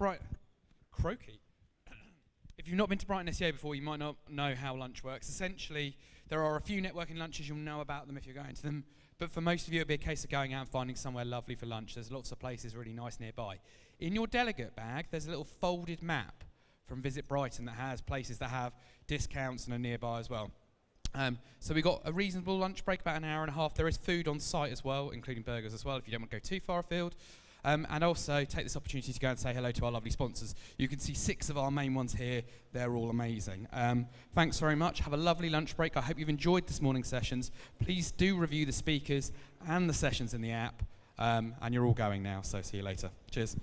If you've not been to Brighton SEO before, you might not know how lunch works. Essentially, there are a few networking lunches. You'll know about them if you're going to them. But for most of you, it'll be a case of going out and finding somewhere lovely for lunch. There's lots of places really nice nearby. In your delegate bag, there's a little folded map from Visit Brighton that has places that have discounts and are nearby as well. So we've got a reasonable lunch break, about an hour and a half. There is food on site as well, including burgers as well, if you don't want to go too far afield. And also take this opportunity to go and say hello to our lovely sponsors. You can see 6 of our main ones here. They're all amazing. Thanks very much. Have a lovely lunch break. I hope you've enjoyed this morning's sessions. Please do review the speakers and the sessions in the app. And you're all going now, so see you later. Cheers.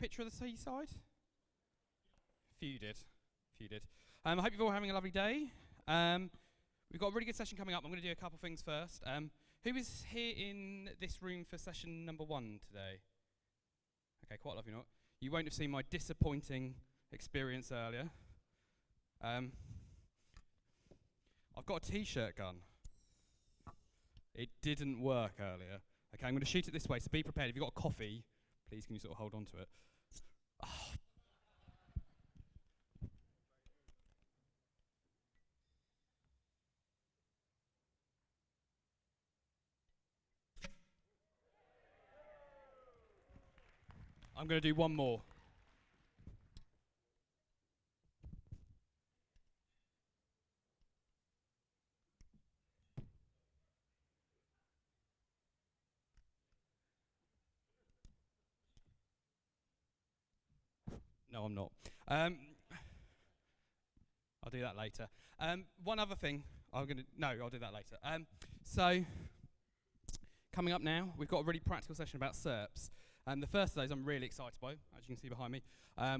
picture of the seaside? A few did. I hope you're all having a lovely day. We've got a really good session coming up. I'm going to do a couple things first. Who is here in this room for session number 1 today? Okay, quite a lot of you not. You won't have seen my disappointing experience earlier. I've got a t-shirt gun. It didn't work earlier. Okay, I'm going to shoot it this way, so be prepared. If you've got a coffee, please can you sort of hold on to it. Oh. I'm going to do one more. No, I'm not. I'll do that later. One other thing, I'll do that later. So, coming up now, we've got a really practical session about SERPs. The first of those I'm really excited by, as you can see behind me.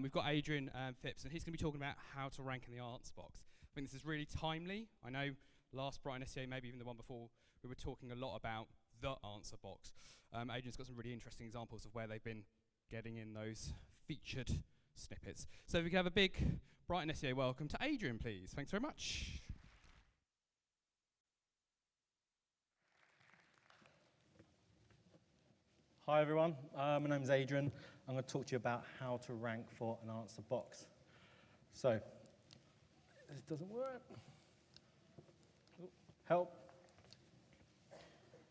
We've got Adrian Phipps, and he's going to be talking about how to rank in the answer box. I think this is really timely. I know last Brighton SEO, maybe even the one before, we were talking a lot about the answer box. Adrian's got some really interesting examples of where they've been getting in those featured snippets. So if we can have a big Brighton SEO welcome to Adrian, please. Thanks very much. Hi everyone, my name's Adrian. I'm going to talk to you about how to rank for an answer box. So, this doesn't work. Ooh, help.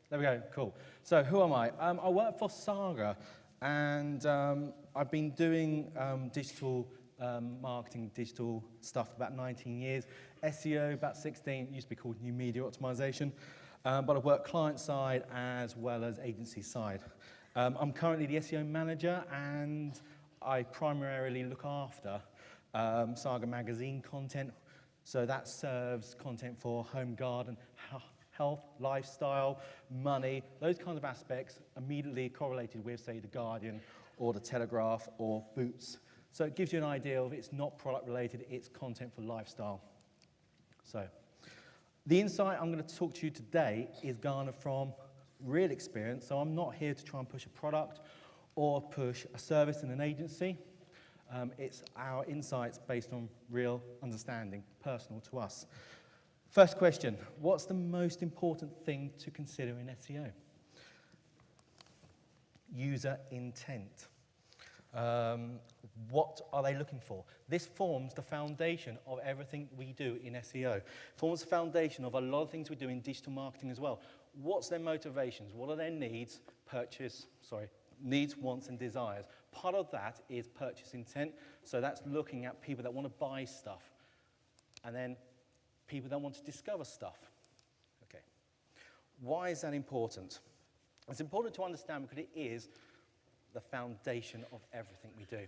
There we go, cool. So who am I? I work for Saga, and I've been doing digital marketing, digital stuff for about 19 years. SEO about 16, it used to be called New Media Optimization. But I work client side as well as agency side. I'm currently the SEO manager, and I primarily look after Saga magazine content. So that serves content for home, garden, health, lifestyle, money, those kinds of aspects immediately correlated with, say, The Guardian or The Telegraph or Boots. So it gives you an idea of it's not product related, it's content for lifestyle. So the insight I'm going to talk to you today is garnered from real experience. So I'm not here to try and push a product or push a service in an agency. It's our insights based on real understanding, personal to us. First question, what's the most important thing to consider in SEO? User intent. What are they looking for? This forms the foundation of everything we do in SEO. It forms the foundation of a lot of things we do in digital marketing as well. What's their motivations? What are their needs, needs, wants, and desires? Part of that is purchase intent. So that's looking at people that want to buy stuff. And then people that want to discover stuff. Okay. Why is that important? It's important to understand because it is the foundation of everything we do.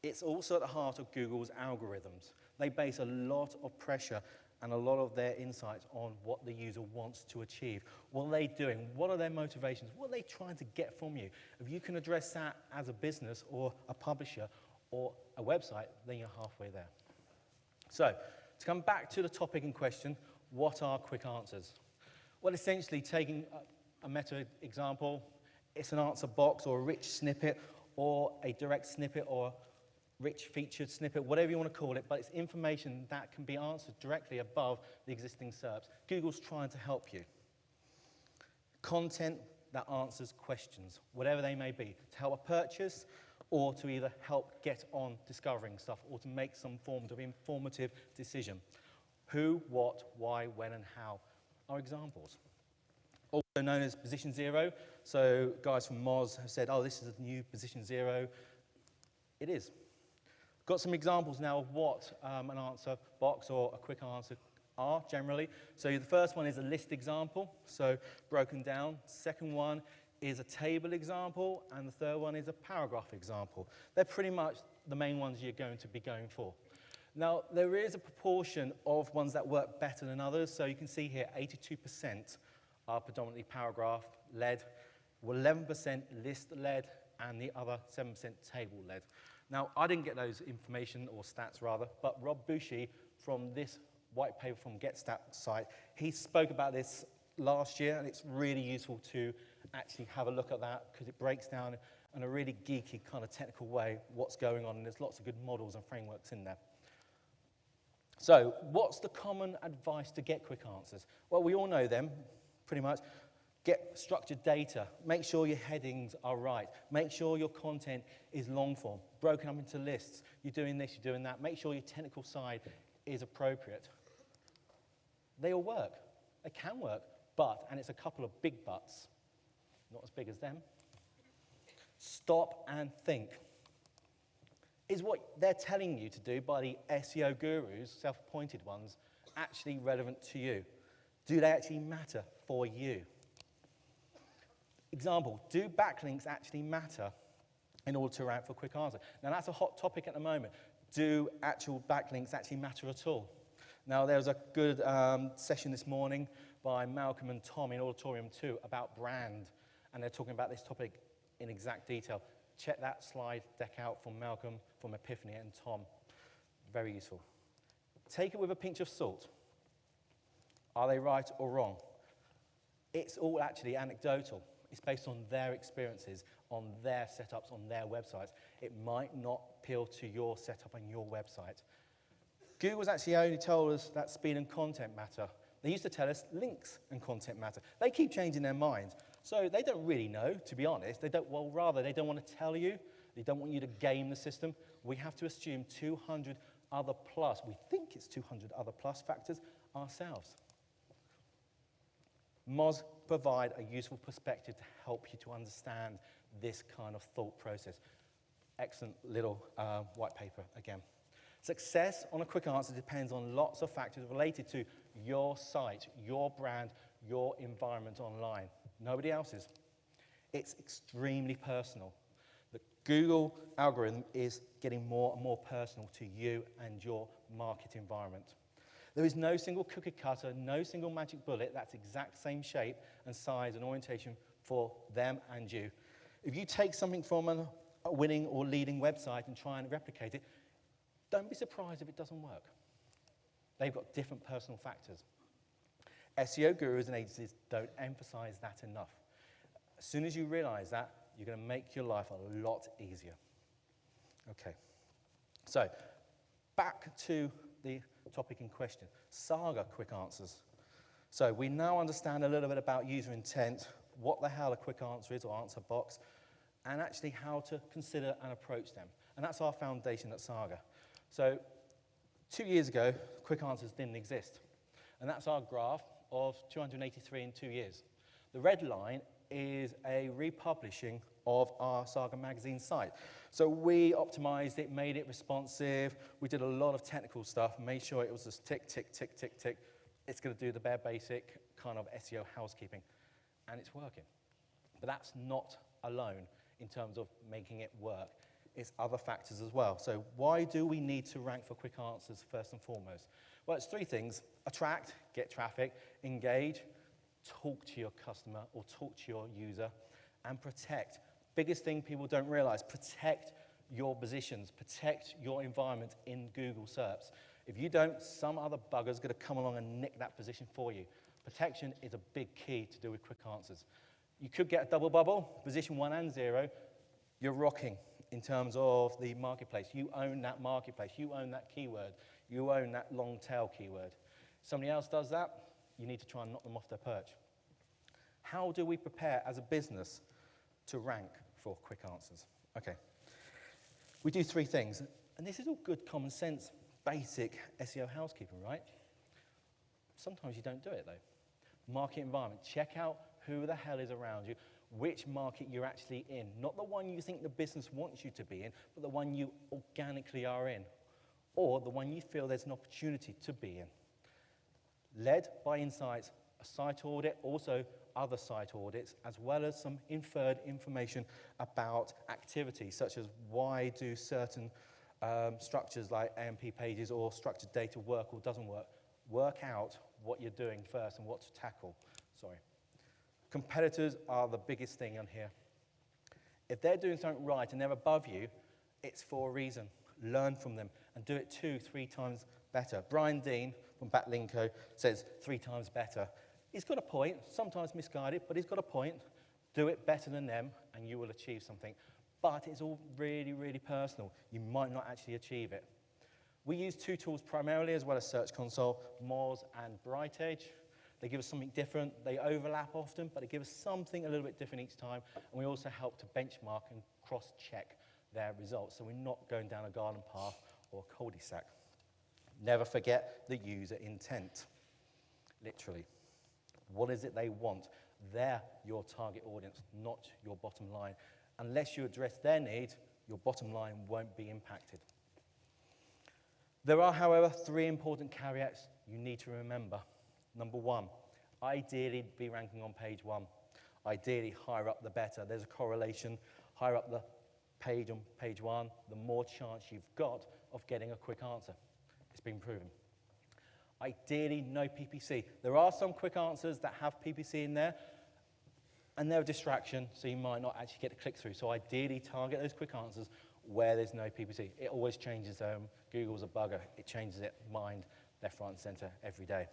It's also at the heart of Google's algorithms. They base a lot of pressure and a lot of their insights on what the user wants to achieve. What are they doing? What are their motivations? What are they trying to get from you? If you can address that as a business or a publisher or a website, then you're halfway there. So, to come back to the topic in question, what are quick answers? Well, essentially taking a meta example, it's an answer box or a rich snippet or a direct snippet or rich featured snippet, whatever you want to call it, but it's information that can be answered directly above the existing SERPs. Google's trying to help you. Content that answers questions, whatever they may be, to help a purchase or to either help get on discovering stuff or to make some form of informative decision. Who, what, why, when, and how are examples. Also known as position zero. So guys from Moz have said, oh, this is a new position zero. It is. Got some examples now of what an answer box or a quick answer are generally. So the first one is a list example, so broken down. Second one is a table example, and the third one is a paragraph example. They're pretty much the main ones you're going to be going for. Now, there is a proportion of ones that work better than others. So you can see here, 82% are predominantly paragraph-led, 11% list-led, and the other 7% table-led. Now, I didn't get those information, or stats rather, but Rob Bouchy from this white paper from GetStat site, he spoke about this last year, and it's really useful to actually have a look at that because it breaks down in a really geeky kind of technical way what's going on, and there's lots of good models and frameworks in there. So, what's the common advice to get quick answers? Well, we all know them, pretty much. Get structured data. Make sure your headings are right. Make sure your content is long form, broken up into lists. You're doing this, you're doing that. Make sure your technical side is appropriate. They all work. They can work, but, and it's a couple of big buts, not as big as them, stop and think. Is what they're telling you to do by the SEO gurus, self-appointed ones, actually relevant to you? Do they actually matter for you? Example, do backlinks actually matter in order to rank for quick answer? Now that's a hot topic at the moment. Do actual backlinks actually matter at all? Now there was a good session this morning by Malcolm and Tom in Auditorium 2 about brand, and they're talking about this topic in exact detail. Check that slide deck out from Malcolm, from Epiphany, and Tom. Very useful. Take it with a pinch of salt. Are they right or wrong? It's all actually anecdotal. It's based on their experiences, on their setups, on their websites. It might not appeal to your setup on your website. Google's actually only told us that speed and content matter. They used to tell us links and content matter. They keep changing their minds. So they don't really know, to be honest. They don't want to tell you. They don't want you to game the system. We have to assume 200 other plus, we think it's 200 other plus factors ourselves. Moz provide a useful perspective to help you to understand this kind of thought process. Excellent little white paper again. Success on a quick answer depends on lots of factors related to your site, your brand, your environment online. Nobody else's. It's extremely personal. The Google algorithm is getting more and more personal to you and your market environment. There is no single cookie cutter, no single magic bullet that's exact same shape and size and orientation for them and you. If you take something from a winning or leading website and try and replicate it, don't be surprised if it doesn't work. They've got different personal factors. SEO gurus and agencies don't emphasize that enough. As soon as you realize that, you're going to make your life a lot easier. Okay, so back to the topic in question, Saga quick answers. So we now understand a little bit about user intent, what the hell a quick answer is or answer box, and actually how to consider and approach them. And that's our foundation at Saga. So 2 years ago, quick answers didn't exist. And that's our graph of 283 in 2 years. The red line is a republishing of our Saga magazine site. So we optimized it, made it responsive, we did a lot of technical stuff, made sure it was just tick, tick, tick, tick, tick. It's going to do the bare basic kind of SEO housekeeping, and it's working. But that's not alone in terms of making it work. It's other factors as well. So why do we need to rank for quick answers first and foremost? Well, it's three things. Attract, get traffic, engage, talk to your customer or talk to your user, and protect. Biggest thing people don't realize, protect your positions, protect your environment in Google SERPs. If you don't, some other bugger's going to come along and nick that position for you. Protection is a big key to do with quick answers. You could get a double bubble, position 1 and 0, you're rocking in terms of the marketplace. You own that marketplace, you own that keyword, you own that long tail keyword. If somebody else does that, you need to try and knock them off their perch. How do we prepare as a business to rank for quick answers? Okay, we do three things, and this is all good common sense, basic SEO housekeeping, right? Sometimes you don't do it though. Market environment, check out who the hell is around you, which market you're actually in, not the one you think the business wants you to be in, but the one you organically are in, or the one you feel there's an opportunity to be in. Led by insights, a site audit, also other site audits, as well as some inferred information about activity, such as why do certain structures like AMP pages or structured data work or doesn't work. Work out what you're doing first and what to tackle. Sorry. Competitors are the biggest thing on here. If they're doing something right and they're above you, it's for a reason. Learn from them and do it 2-3 times better. Brian Dean from Backlinko says 3 times better. He's got a point, sometimes misguided, but he's got a point. Do it better than them and you will achieve something. But it's all really, really personal. You might not actually achieve it. We use 2 tools primarily as well as Search Console, Moz and BrightEdge. They give us something different. They overlap often, but they give us something a little bit different each time. And we also help to benchmark and cross-check their results, so we're not going down a garden path or a cul-de-sac. Never forget the user intent, literally. What is it they want? They're your target audience, not your bottom line. Unless you address their needs, your bottom line won't be impacted. There are, however, 3 important caveats you need to remember. Number 1, ideally be ranking on page 1. Ideally, higher up the better. There's a correlation. Higher up the page on page 1, the more chance you've got of getting a quick answer. It's been proven. Ideally, no PPC. There are some quick answers that have PPC in there, and they're a distraction, so you might not actually get a click-through. So ideally, target those quick answers where there's no PPC. It always changes. Google's a bugger. It changes it mind, left, right, and center every day.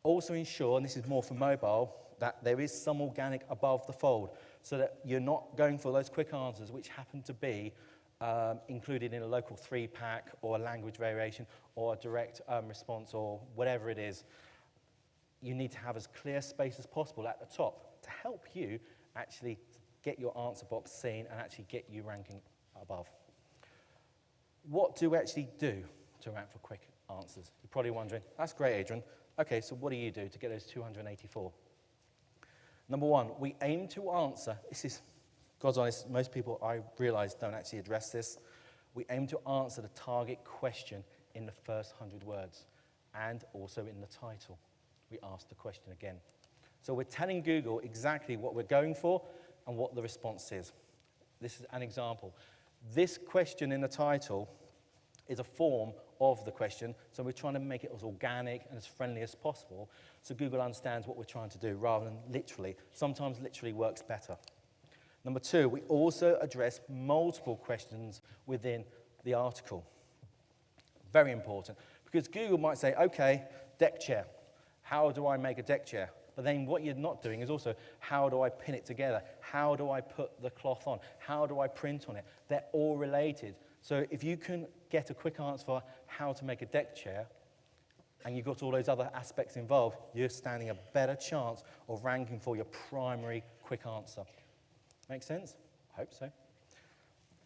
Also ensure, and this is more for mobile, that there is some organic above the fold so that you're not going for those quick answers which happen to be included in a local 3-pack or a language variation or a direct response or whatever it is. You need to have as clear space as possible at the top to help you actually get your answer box seen and actually get you ranking above. What do we actually do to rank for quick answers? You're probably wondering, that's great, Adrian. Okay, so what do you do to get those 284? Number 1, we aim to answer, this is, God's honest, most people I realize don't actually address this. We aim to answer the target question in the first 100 words and also in the title. We ask the question again. So we're telling Google exactly what we're going for and what the response is. This is an example. This question in the title is a form of the question, so we're trying to make it as organic and as friendly as possible so Google understands what we're trying to do rather than literally. Sometimes literally works better. Number 2, we also address multiple questions within the article. Very important, because Google might say, okay, deck chair. How do I make a deck chair? But then what you're not doing is also, how do I pin it together? How do I put the cloth on? How do I print on it? They're all related. So if you can get a quick answer for how to make a deck chair, and you've got all those other aspects involved, you're standing a better chance of ranking for your primary quick answer. Make sense? I hope so.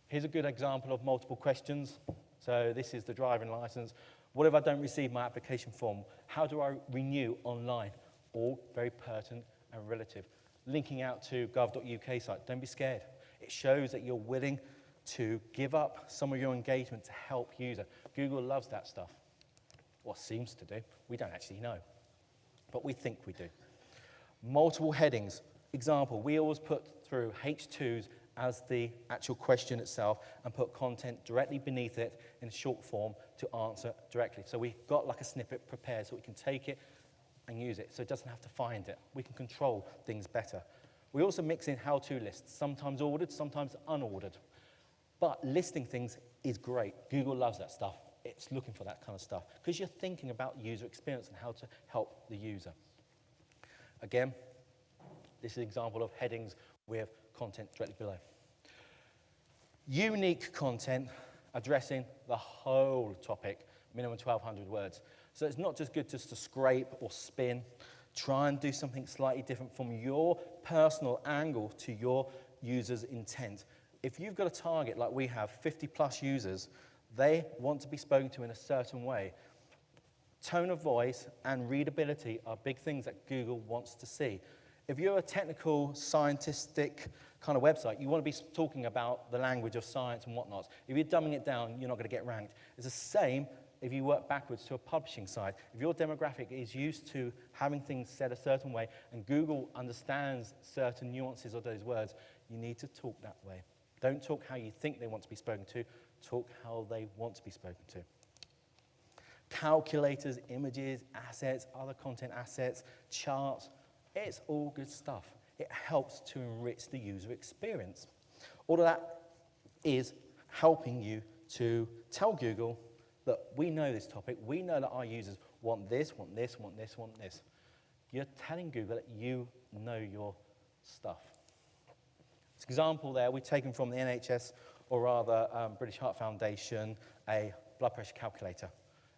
Here's a good example of multiple questions. So this is the driving license. What if I don't receive my application form? How do I renew online? All very pertinent and relative. Linking out to gov.uk site, don't be scared. It shows that you're willing to give up some of your engagement to help user. Google loves that stuff. Or seems to do. We don't actually know. But we think we do. Multiple headings. Example, we always put through H2s as the actual question itself and put content directly beneath it in short form to answer directly. So we've got like a snippet prepared so we can take it and use it so it doesn't have to find it. We can control things better. We also mix in how-to lists, sometimes ordered, sometimes unordered. But listing things is great. Google loves that stuff. It's looking for that kind of stuff because you're thinking about user experience and how to help the user. Again, this is an example of headings with content directly below. Unique content addressing the whole topic, minimum 1,200 words. So it's not just good just to scrape or spin. Try and do something slightly different from your personal angle to your user's intent. If you've got a target like we have, 50 plus users, they want to be spoken to in a certain way. Tone of voice and readability are big things that Google wants to see. If you're a technical, scientific kind of website, you want to be talking about the language of science and whatnot. If you're dumbing it down, you're not going to get ranked. It's the same if you work backwards to a publishing site. If your demographic is used to having things said a certain way and Google understands certain nuances of those words, you need to talk that way. Don't talk how you think they want to be spoken to, talk how they want to be spoken to. Calculators, images, assets, other content assets, charts, it's all good stuff. It helps to enrich the user experience. All of that is helping you to tell Google that we know this topic, we know that our users want this, want this, want this, want this. You're telling Google that you know your stuff. This example there, we've taken from the NHS, or rather British Heart Foundation, a blood pressure calculator.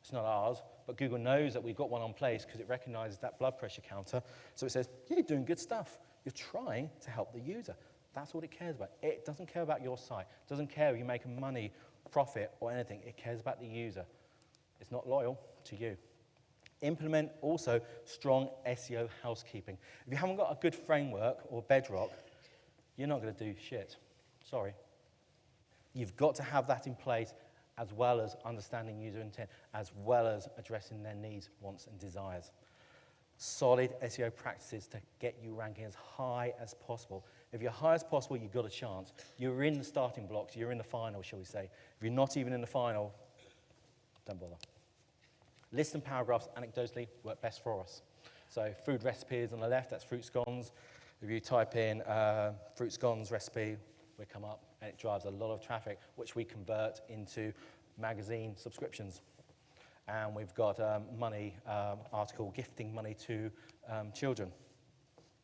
It's not ours, but Google knows that we've got one on place because it recognizes that blood pressure counter. So it says, yeah, you're doing good stuff. You're trying to help the user. That's what it cares about. It doesn't care about your site. It doesn't care if you make money, profit, or anything. It cares about the user. It's not loyal to you. Implement also strong SEO housekeeping. If you haven't got a good framework or bedrock, you're not going to do shit. Sorry. You've got to have that in place, as well as understanding user intent, as well as addressing their needs, wants, and desires. Solid SEO practices to get you ranking as high as possible. If you're high as possible, you've got a chance. You're in the starting blocks. You're in the final, shall we say. If you're not even in the final, don't bother. Lists and paragraphs, anecdotally, work best for us. So food recipes on the left, that's fruit scones. If you type in fruit scones recipe, we come up, and it drives a lot of traffic, which we convert into magazine subscriptions. And we've got money article gifting money to children.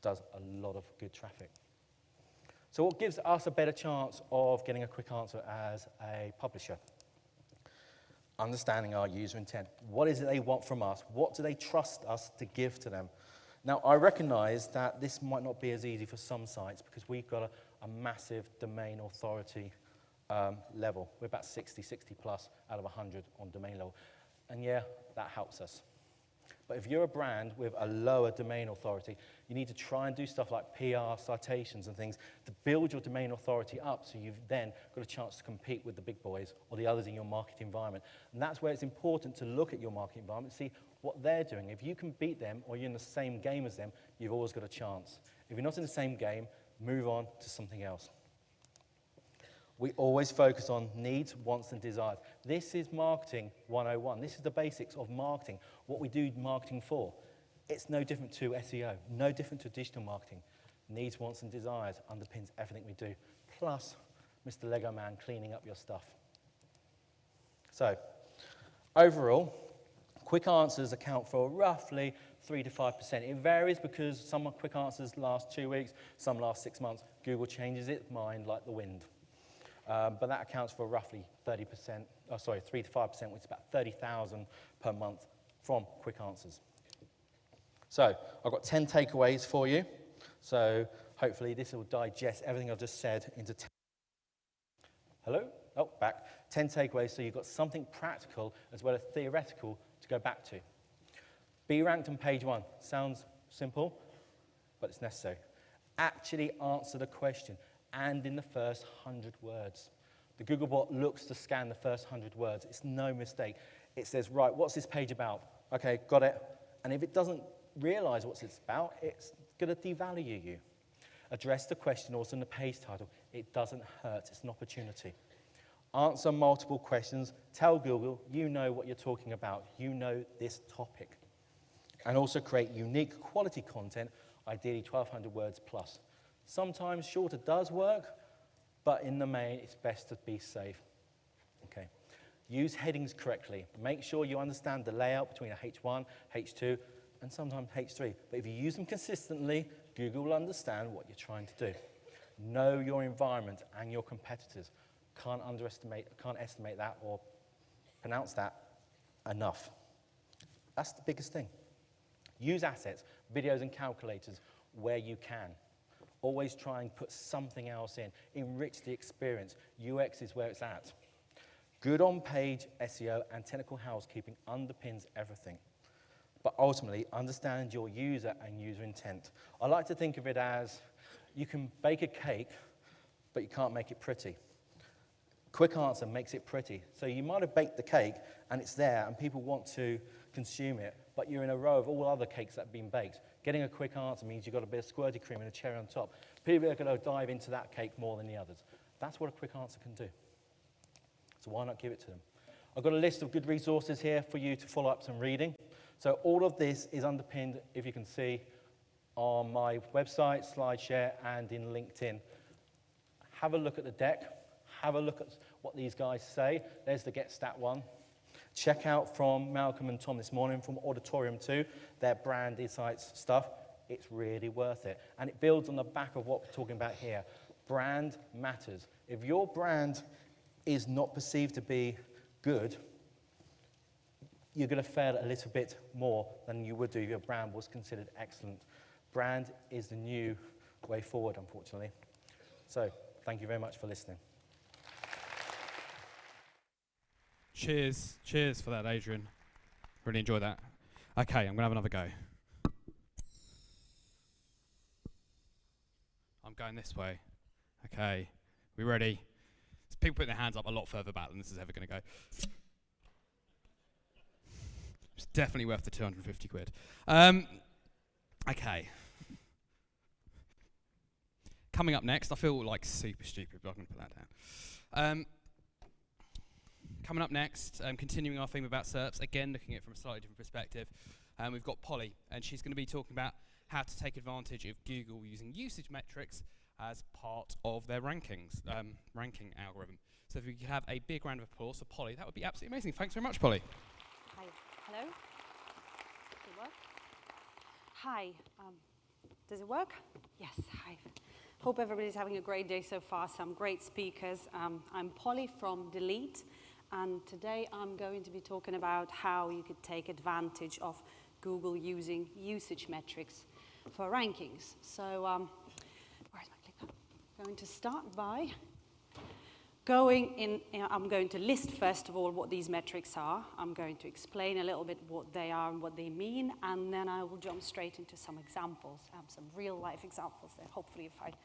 Does a lot of good traffic. So what gives us a better chance of getting a quick answer as a publisher? Understanding our user intent. What is it they want from us? What do they trust us to give to them? Now, I recognize that this might not be as easy for some sites because we've got a massive domain authority level. We're about 60 plus out of 100 on domain level. And yeah, that helps us. But if you're a brand with a lower domain authority, you need to try and do stuff like PR, citations, and things to build your domain authority up so you've then got a chance to compete with the big boys or the others in your market environment. And that's where it's important to look at your market environment, see what they're doing. If you can beat them or you're in the same game as them, you've always got a chance. If you're not in the same game, move on to something else. We always focus on needs, wants, and desires. This is marketing 101. This is the basics of marketing, what we do marketing for. It's no different to SEO, no different to digital marketing. Needs, wants, and desires underpins everything we do, plus Mr. Lego Man cleaning up your stuff. So, overall, quick answers account for roughly 3 to 5%. It varies because some quick answers last 2 weeks, some last 6 months. Google changes its mind like the wind. But that accounts for roughly 3 to 5%, which is about 30,000 per month from quick answers. So I've got 10 takeaways for you. So hopefully this will digest everything I've just said into 10. Hello? Oh, back. 10 takeaways so you've got something practical as well as theoretical to go back to. Be ranked on page 1. Sounds simple, but it's necessary. Actually answer the question. And in the first 100 words. The Googlebot looks to scan the first 100 words. It's no mistake. It says, right, what's this page about? Okay, got it. And if it doesn't realize what it's about, it's going to devalue you. Address the question also in the page title. It doesn't hurt. It's an opportunity. Answer multiple questions. Tell Google you know what you're talking about. You know this topic. And also create unique quality content, ideally 1,200 words plus. Sometimes shorter does work, but in the main, it's best to be safe. Okay. Use headings correctly. Make sure you understand the layout between a H1, H2, and sometimes H3. But if you use them consistently, Google will understand what you're trying to do. Know your environment and your competitors. Can't estimate that or pronounce that enough. That's the biggest thing. Use assets, videos, and calculators where you can. Always try and put something else in. Enrich the experience. UX is where it's at. Good on-page SEO and technical housekeeping underpins everything. But ultimately, understand your user and user intent. I like to think of it as you can bake a cake, but you can't make it pretty. Quick answer makes it pretty. So you might have baked the cake, and it's there, and people want to consume it, but you're in a row of all other cakes that have been baked. Getting a quick answer means you've got a bit of squirty cream and a cherry on top. People are going to dive into that cake more than the others. That's what a quick answer can do. So why not give it to them? I've got a list of good resources here for you to follow up some reading. So all of this is underpinned, if you can see, on my website, SlideShare, and in LinkedIn. have a look at the deck, have a look at what these guys say. There's the Get Stat one. Check out from Malcolm and Tom this morning from Auditorium 2, their brand insights stuff. It's really worth it. And it builds on the back of what we're talking about here. Brand matters. If your brand is not perceived to be good, you're going to fail a little bit more than you would do if your brand was considered excellent. Brand is the new way forward, unfortunately. So, thank you very much for listening. Cheers. Cheers for that, Adrian. Really enjoyed that. Okay, I'm going to have another go. I'm going this way. Okay, we ready? There's people putting their hands up a lot further back than this is ever going to go. It's definitely worth the 250 quid. Okay. Coming up next, I feel like super stupid, but I'm going to put that down. Coming up next, continuing our theme about SERPs, again looking at it from a slightly different perspective, we've got Polly, and she's going to be talking about how to take advantage of Google using usage metrics as part of their ranking algorithm. So if we could have a big round of applause for Polly, that would be absolutely amazing. Thanks very much, Polly. Hi. Hello? Does it work? Hi. Does it work? Yes. Hi. Hope everybody's having a great day so far. Some great speakers. I'm Polly from Delete, and today I'm going to be talking about how you could take advantage of Google using usage metrics for rankings. So, where's my clicker? I'm going to start by going in. I'm going to list first of all what these metrics are. I'm going to explain a little bit what they are and what they mean, and then I will jump straight into some examples, some real-life examples that hopefully you find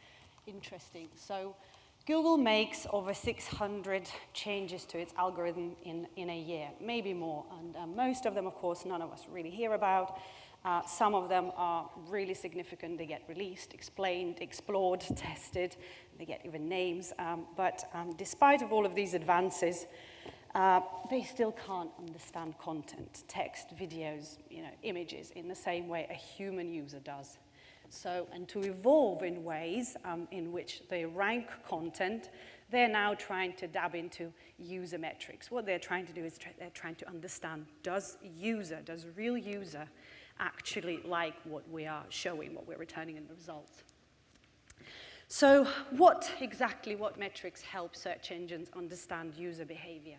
interesting. So, Google makes over 600 changes to its algorithm in a year, maybe more, and most of them, of course, none of us really hear about. Some of them are really significant. They get released, explained, explored, tested. They get even names. But despite of all of these advances, they still can't understand content, text, videos, images in the same way a human user does. So, and to evolve in ways in which they rank content, they're now trying to dab into user metrics. What they're trying to do is they're trying to understand, does real user actually like what we are showing, what we're returning in the results? So what metrics help search engines understand user behavior?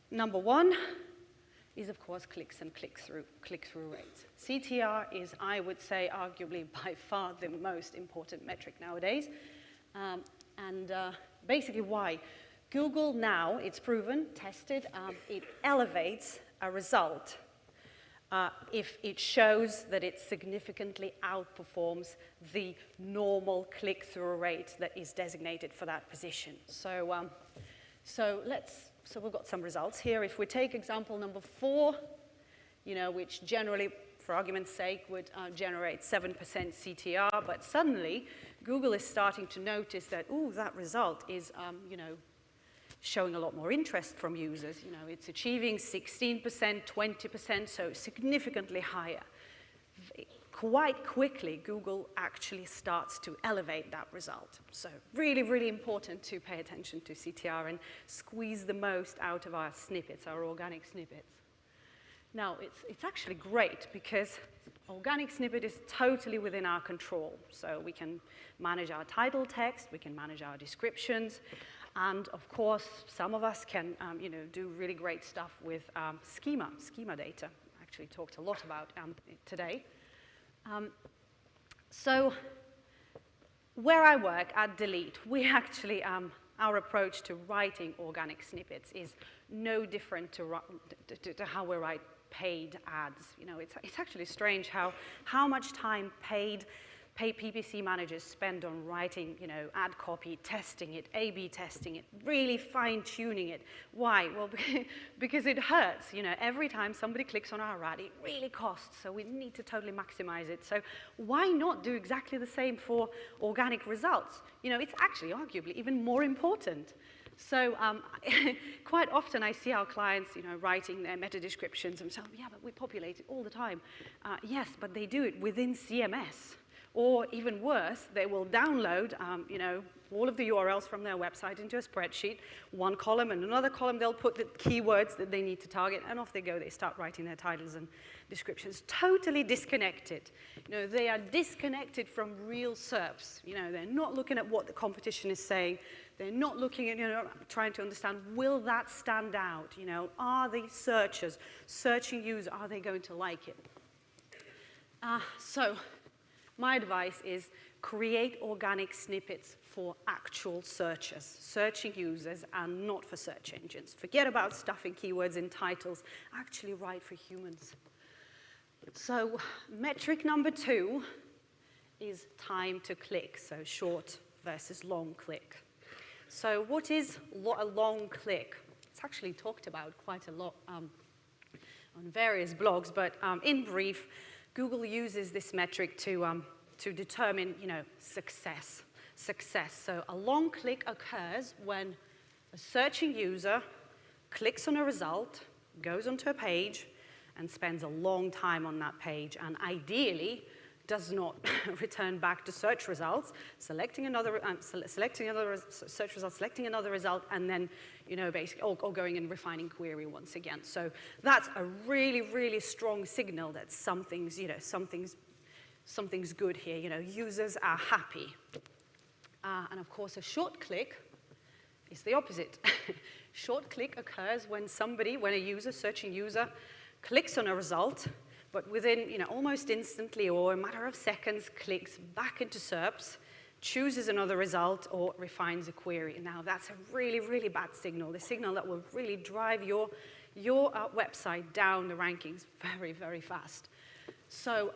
Number one is, of course, clicks and click-through rates. CTR is, I would say, arguably by far the most important metric nowadays. Basically why? Google now, it's proven, tested, it elevates a result if it shows that it significantly outperforms the normal click-through rate that is designated for that position. So, So we've got some results here. If we take example number 4, which generally, for argument's sake, would generate 7% CTR, but suddenly Google is starting to notice that, that result is, showing a lot more interest from users. It's achieving 16%, 20%, so significantly higher. Quite quickly, Google actually starts to elevate that result. So really, really important to pay attention to CTR and squeeze the most out of our snippets, our organic snippets. Now, it's actually great because organic snippet is totally within our control. So we can manage our title text, we can manage our descriptions, and of course, some of us can do really great stuff with schema data. Actually talked a lot about it today. So where I work at Delete, we actually, our approach to writing organic snippets is no different to how we write paid ads. It's actually strange how much time paid PPC managers spend on writing, ad copy, testing it, A/B testing it, really fine-tuning it. Why? Well, because it hurts. Every time somebody clicks on our ad, it really costs, so we need to totally maximize it. So why not do exactly the same for organic results? It's actually arguably even more important. So quite often I see our clients, writing their meta descriptions and saying, yeah, but we populate it all the time. Yes, but they do it within CMS. Or even worse, they will download, you know, all of the URLs from their website into a spreadsheet, one column and another column, they'll put the keywords that they need to target, and off they go. They start writing their titles and descriptions. Totally disconnected. You know, they are disconnected from real SERPs. You know, they're not looking at what the competition is saying. They're not looking at, you know, trying to understand, will that stand out? You know, are the searchers, searching users, are they going to like it? So my advice is create organic snippets for actual searchers, searching users, and not for search engines. Forget about stuffing keywords in titles. Actually write for humans. So metric number 2 is time to click, so short versus long click. So what is a long click? It's actually talked about quite a lot on various blogs, but in brief, Google uses this metric to determine, you know, success. So a long click occurs when a searching user clicks on a result, goes onto a page, and spends a long time on that page, and ideally does not return back to search results, selecting another search result, selecting another result, and then, you know, basically, or going and refining query once again. So that's a really, really strong signal that something's, you know, something's good here. You know, users are happy. And of course, a short click is the opposite. Short click occurs when a user, searching user, clicks on a result, but within, you know, almost instantly or a matter of seconds, clicks back into SERPs, chooses another result, or refines a query. Now, that's a really, really bad signal, the signal that will really drive your website down the rankings very, very fast. So,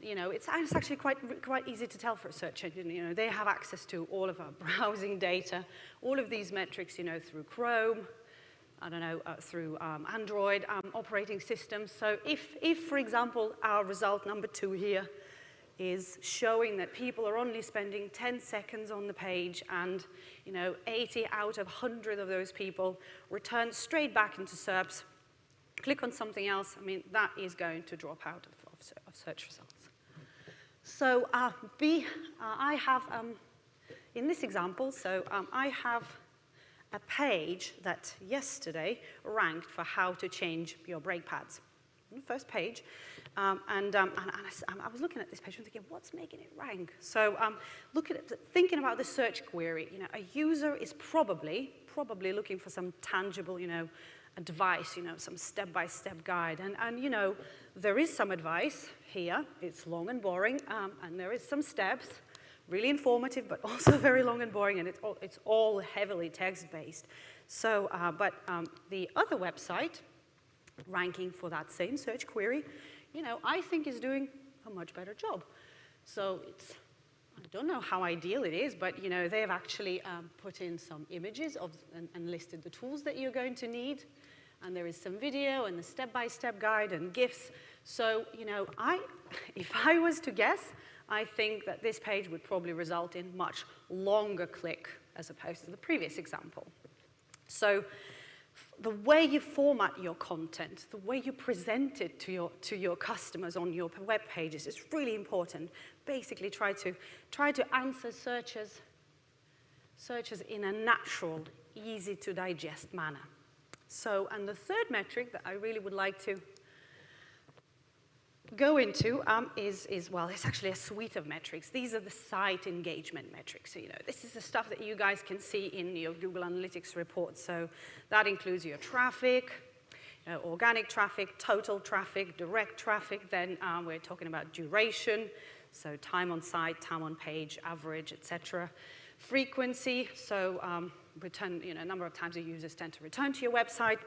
you know, it's actually quite easy to tell for a search engine. You know, they have access to all of our browsing data, all of these metrics, you know, through Chrome, I don't know, through Android operating systems. So if, for example, our result number 2 here is showing that people are only spending 10 seconds on the page, and, you know, 80 out of 100 of those people return straight back into SERPs, click on something else, I mean, that is going to drop out of search results. So I have, in this example, I have a page that yesterday ranked for how to change your brake pads. On the first page, I was looking at this page and thinking, what's making it rank? So thinking about the search query, you know, a user is probably looking for some tangible, you know, advice, you know, some step-by-step guide. And you know, there is some advice here. It's long and boring, and there is some steps, really informative, but also very long and boring, and it's all heavily text-based. So, the other website, ranking for that same search query, you know, I think is doing a much better job. So I don't know how ideal it is, but, you know, they've actually put in some images and listed the tools that you're going to need. And there is some video and the step-by-step guide and GIFs. So, you know, if I was to guess, I think that this page would probably result in much longer click as opposed to the previous example. So the way you format your content, the way you present it to your customers on your web pages is really important. Basically, try to answer searches in a natural, easy to digest manner. So, and the third metric that I really would like to go into well, it's actually a suite of metrics. These are the site engagement metrics. So, you know, this is the stuff that you guys can see in your Google Analytics report. So that includes your traffic, organic traffic, total traffic, direct traffic. Then we're talking about duration, so time on site, time on page, average, etc. Frequency, so return, you know, number of times your users tend to return to your website.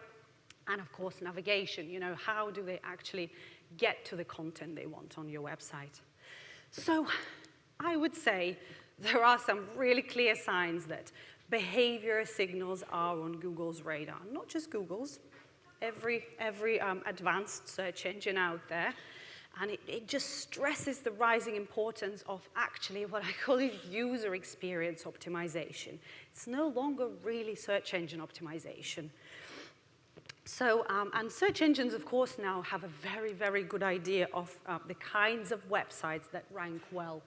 And of course, navigation, you know, how do they actually get to the content they want on your website? So I would say there are some really clear signs that behavior signals are on Google's radar. Not just Google's, every advanced search engine out there. And it just stresses the rising importance of actually what I call it user experience optimization. It's no longer really search engine optimization. So, and search engines, of course, now have a very, very good idea of the kinds of websites that rank well.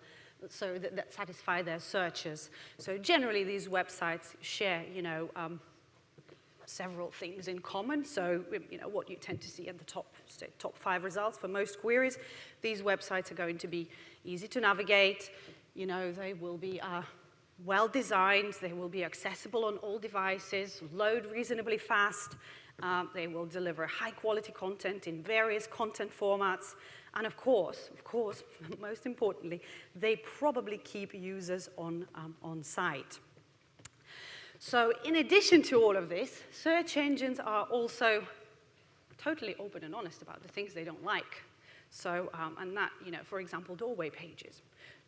so that satisfy their searches. So generally, these websites share, several things in common. So, what you tend to see at the top 5 results for most queries, these websites are going to be easy to navigate. They will be well designed. They will be accessible on all devices, load reasonably fast. They will deliver high-quality content in various content formats. And of course, most importantly, they probably keep users on site. So in addition to all of this, search engines are also totally open and honest about the things they don't like. So, and that, for example, doorway pages.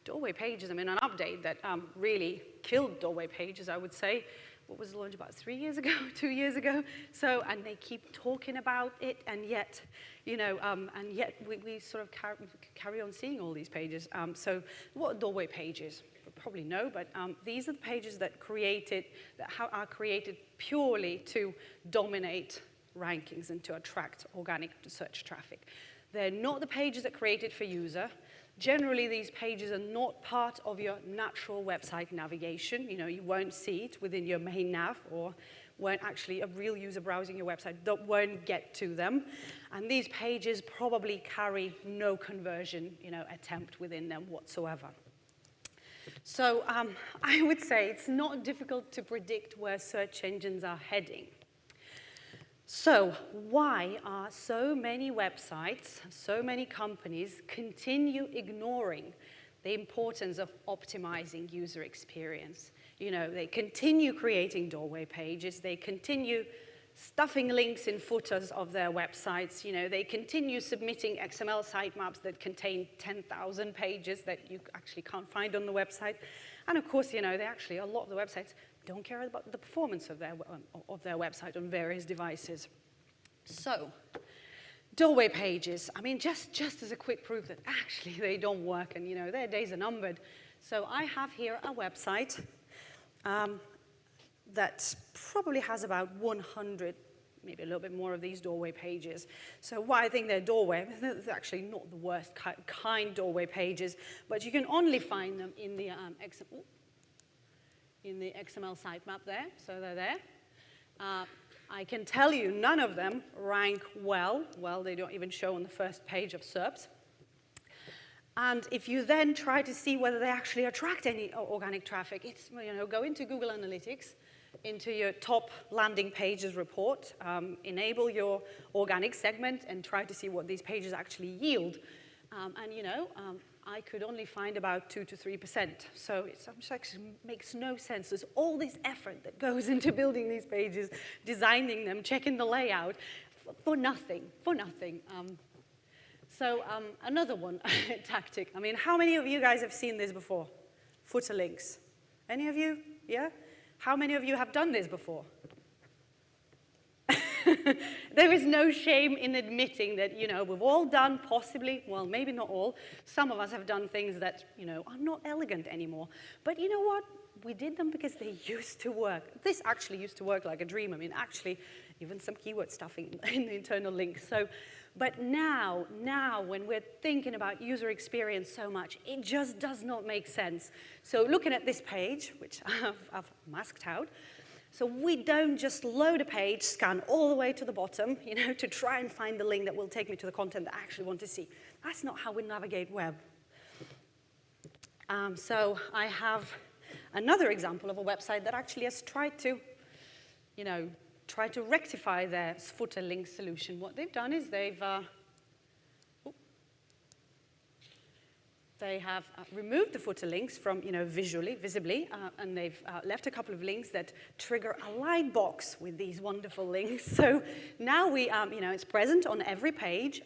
Doorway pages, an update that really killed doorway pages, I would say, what was launched about 3 years ago, 2 years ago. So, and they keep talking about it, and yet, we sort of carry on seeing all these pages. So what are doorway pages? You probably know, but these are the pages that are created purely to dominate rankings and to attract organic search traffic. They're not the pages that are created for user. Generally, these pages are not part of your natural website navigation. You won't see it within your main nav, or won't actually a real user browsing your website won't get to them. And these pages probably carry no conversion, attempt within them whatsoever. So I would say it's not difficult to predict where search engines are heading. So why are so many websites, so many companies continue ignoring the importance of optimizing user experience? They continue creating doorway pages, they continue stuffing links in footers of their websites, they continue submitting XML sitemaps that contain 10,000 pages that you actually can't find on the website. And of course, a lot of the websites don't care about the performance of their website on various devices. So, doorway pages, just as a quick proof that actually they don't work and, their days are numbered. So I have here a website that probably has about 100, maybe a little bit more of these doorway pages. So why I think they're doorway, they're actually not the worst kind doorway pages, but you can only find them in the XML sitemap there, so they're there. I can tell you none of them rank well. Well, they don't even show on the first page of SERPs. And if you then try to see whether they actually attract any organic traffic, it's, go into Google Analytics, into your top landing pages report, enable your organic segment, and try to see what these pages actually yield. I could only find about 2 to 3%. So it actually makes no sense. There's all this effort that goes into building these pages, designing them, checking the layout, for nothing, another one, tactic. How many of you guys have seen this before? Footer links. Any of you? Yeah? How many of you have done this before? There is no shame in admitting that, we've all done possibly, well, maybe not all, some of us have done things that, are not elegant anymore. But you know what? We did them because they used to work. This actually used to work like a dream. Actually, even some keyword stuffing in the internal links. So, but now, when we're thinking about user experience so much, it just does not make sense. So looking at this page, which I've masked out, so we don't just load a page, scan all the way to the bottom, to try and find the link that will take me to the content that I actually want to see. That's not how we navigate web. So I have another example of a website that actually has tried to, rectify their footer link solution. What they've done is they have removed the footer links from, visibly, and they've left a couple of links that trigger a light box with these wonderful links. So now we, it's present on every page.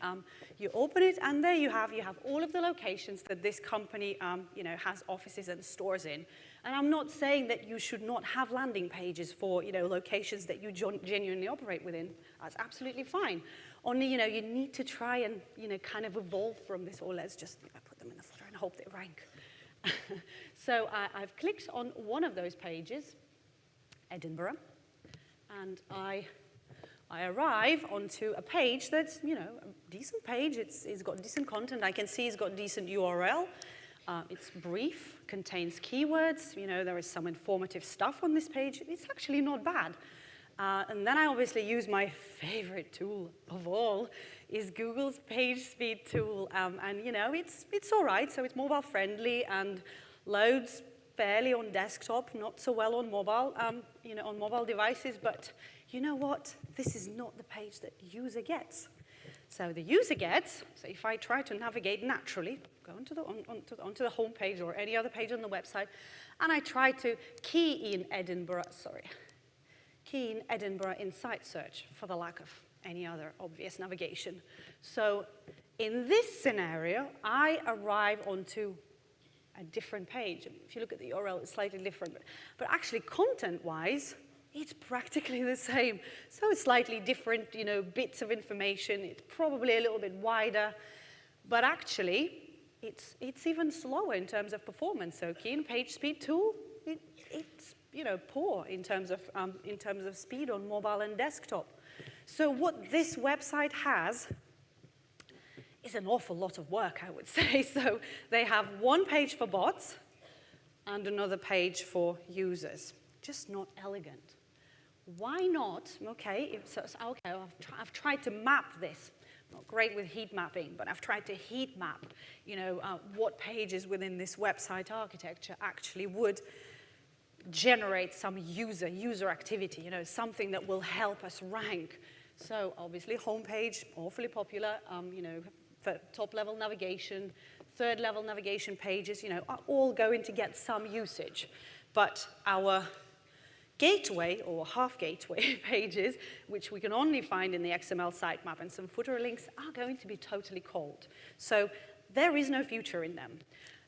You open it, and there you have all of the locations that this company, has offices and stores in. And I'm not saying that you should not have landing pages for, locations that you genuinely operate within. That's absolutely fine. Only, you need to try and, kind of evolve from this, or let's just put them in the footer and hope they rank. So I've clicked on one of those pages, Edinburgh, and I arrive onto a page that's, a decent page. It's got decent content. I can see it's got decent URL. It's brief, contains keywords. You know, there is some informative stuff on this page. It's actually not bad. And then I obviously use my favorite tool of all, is Google's page speed tool. And you know, it's all right. So it's mobile friendly and loads fairly on desktop, not so well on mobile, you know, on mobile devices. But you know what? This is not the page that the user gets. So the user gets, so if I try to navigate naturally, go onto the home page or any other page on the website, and I try to key in Edinburgh in site search for the lack of any other obvious navigation. So in this scenario, I arrive onto a different page. If you look at the URL, it's slightly different, but actually content-wise, it's practically the same. So it's slightly different, you know, bits of information. It's probably a little bit wider, but actually, it's even slower in terms of performance. So key in page speed tool, it's you know, poor in terms of speed on mobile and desktop. So what this website has is an awful lot of work, I would say. So they have one page for bots and another page for users. Just not elegant. Why not? Okay, I've tried to map this. Not great with heat mapping, but I've tried to heat map, you know, what pages within this website architecture actually would generate some user activity, you know, something that will help us rank. So obviously homepage, awfully popular, you know, for top-level navigation, third-level navigation pages, you know, are all going to get some usage. But our gateway or half gateway pages, which we can only find in the XML sitemap and some footer links, are going to be totally cold. So there is no future in them.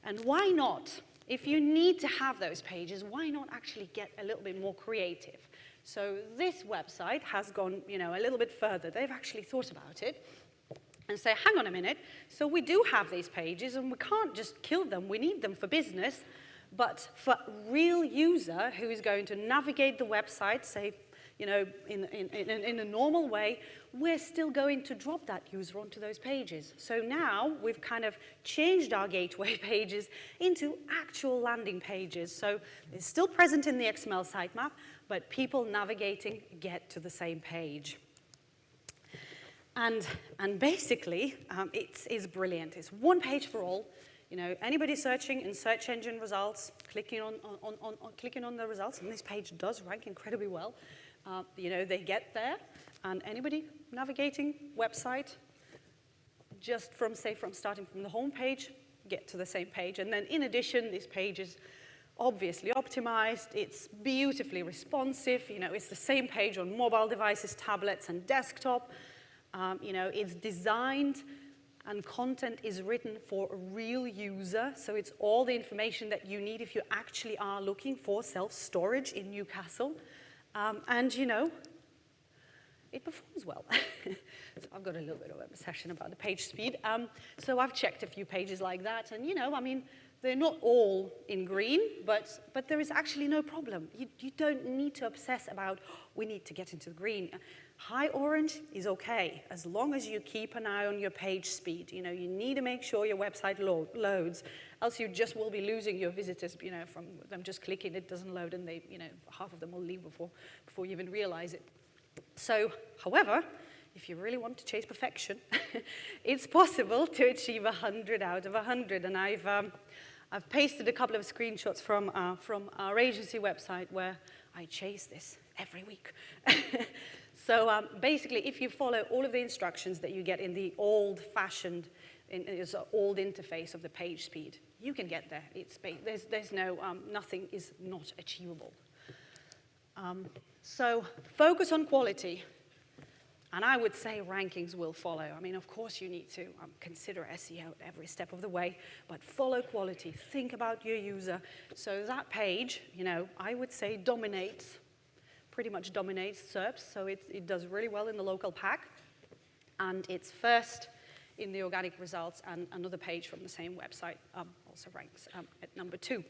And why not? If you need to have those pages, why not actually get a little bit more creative? So this website has gone, you know, a little bit further. They've actually thought about it and say, hang on a minute, so we do have these pages and we can't just kill them, we need them for business, but for real user who is going to navigate the website, say, you know, in a normal way, we're still going to drop that user onto those pages. So now we've kind of changed our gateway pages into actual landing pages. So it's still present in the XML sitemap, but people navigating get to the same page. And basically, it's brilliant. It's one page for all. You know, anybody searching in search engine results, clicking on the results, and this page does rank incredibly well. You know, they get there, and anybody navigating website, just from starting from the home page, get to the same page. And then in addition, this page is obviously optimized. It's beautifully responsive. You know, it's the same page on mobile devices, tablets, and desktop. You know, it's designed and content is written for a real user. So it's all the information that you need if you actually are looking for self-storage in Newcastle. And, you know, it performs well. So I've got a little bit of an obsession about the page speed. So I've checked a few pages like that. And, you know, I mean, they're not all in green, but there is actually no problem. You don't need to obsess about, we need to get into the green. High orange is okay, as long as you keep an eye on your page speed. You know, you need to make sure your website loads, else you just will be losing your visitors, you know, from them just clicking, it doesn't load, and they, you know, half of them will leave before you even realize it. So, however, if you really want to chase perfection, it's possible to achieve 100 out of 100, and I've pasted a couple of screenshots from our agency website where I chase this every week. So basically, if you follow all of the instructions that you get in the old-fashioned, old interface of the page speed, you can get there. There's no, nothing is not achievable. So focus on quality. And I would say rankings will follow. I mean, of course, you need to consider SEO every step of the way, but follow quality. Think about your user. So that page, you know, I would say dominates, pretty much dominates SERPs. So it does really well in the local pack. And it's first in the organic results, and another page from the same website also ranks at number 2.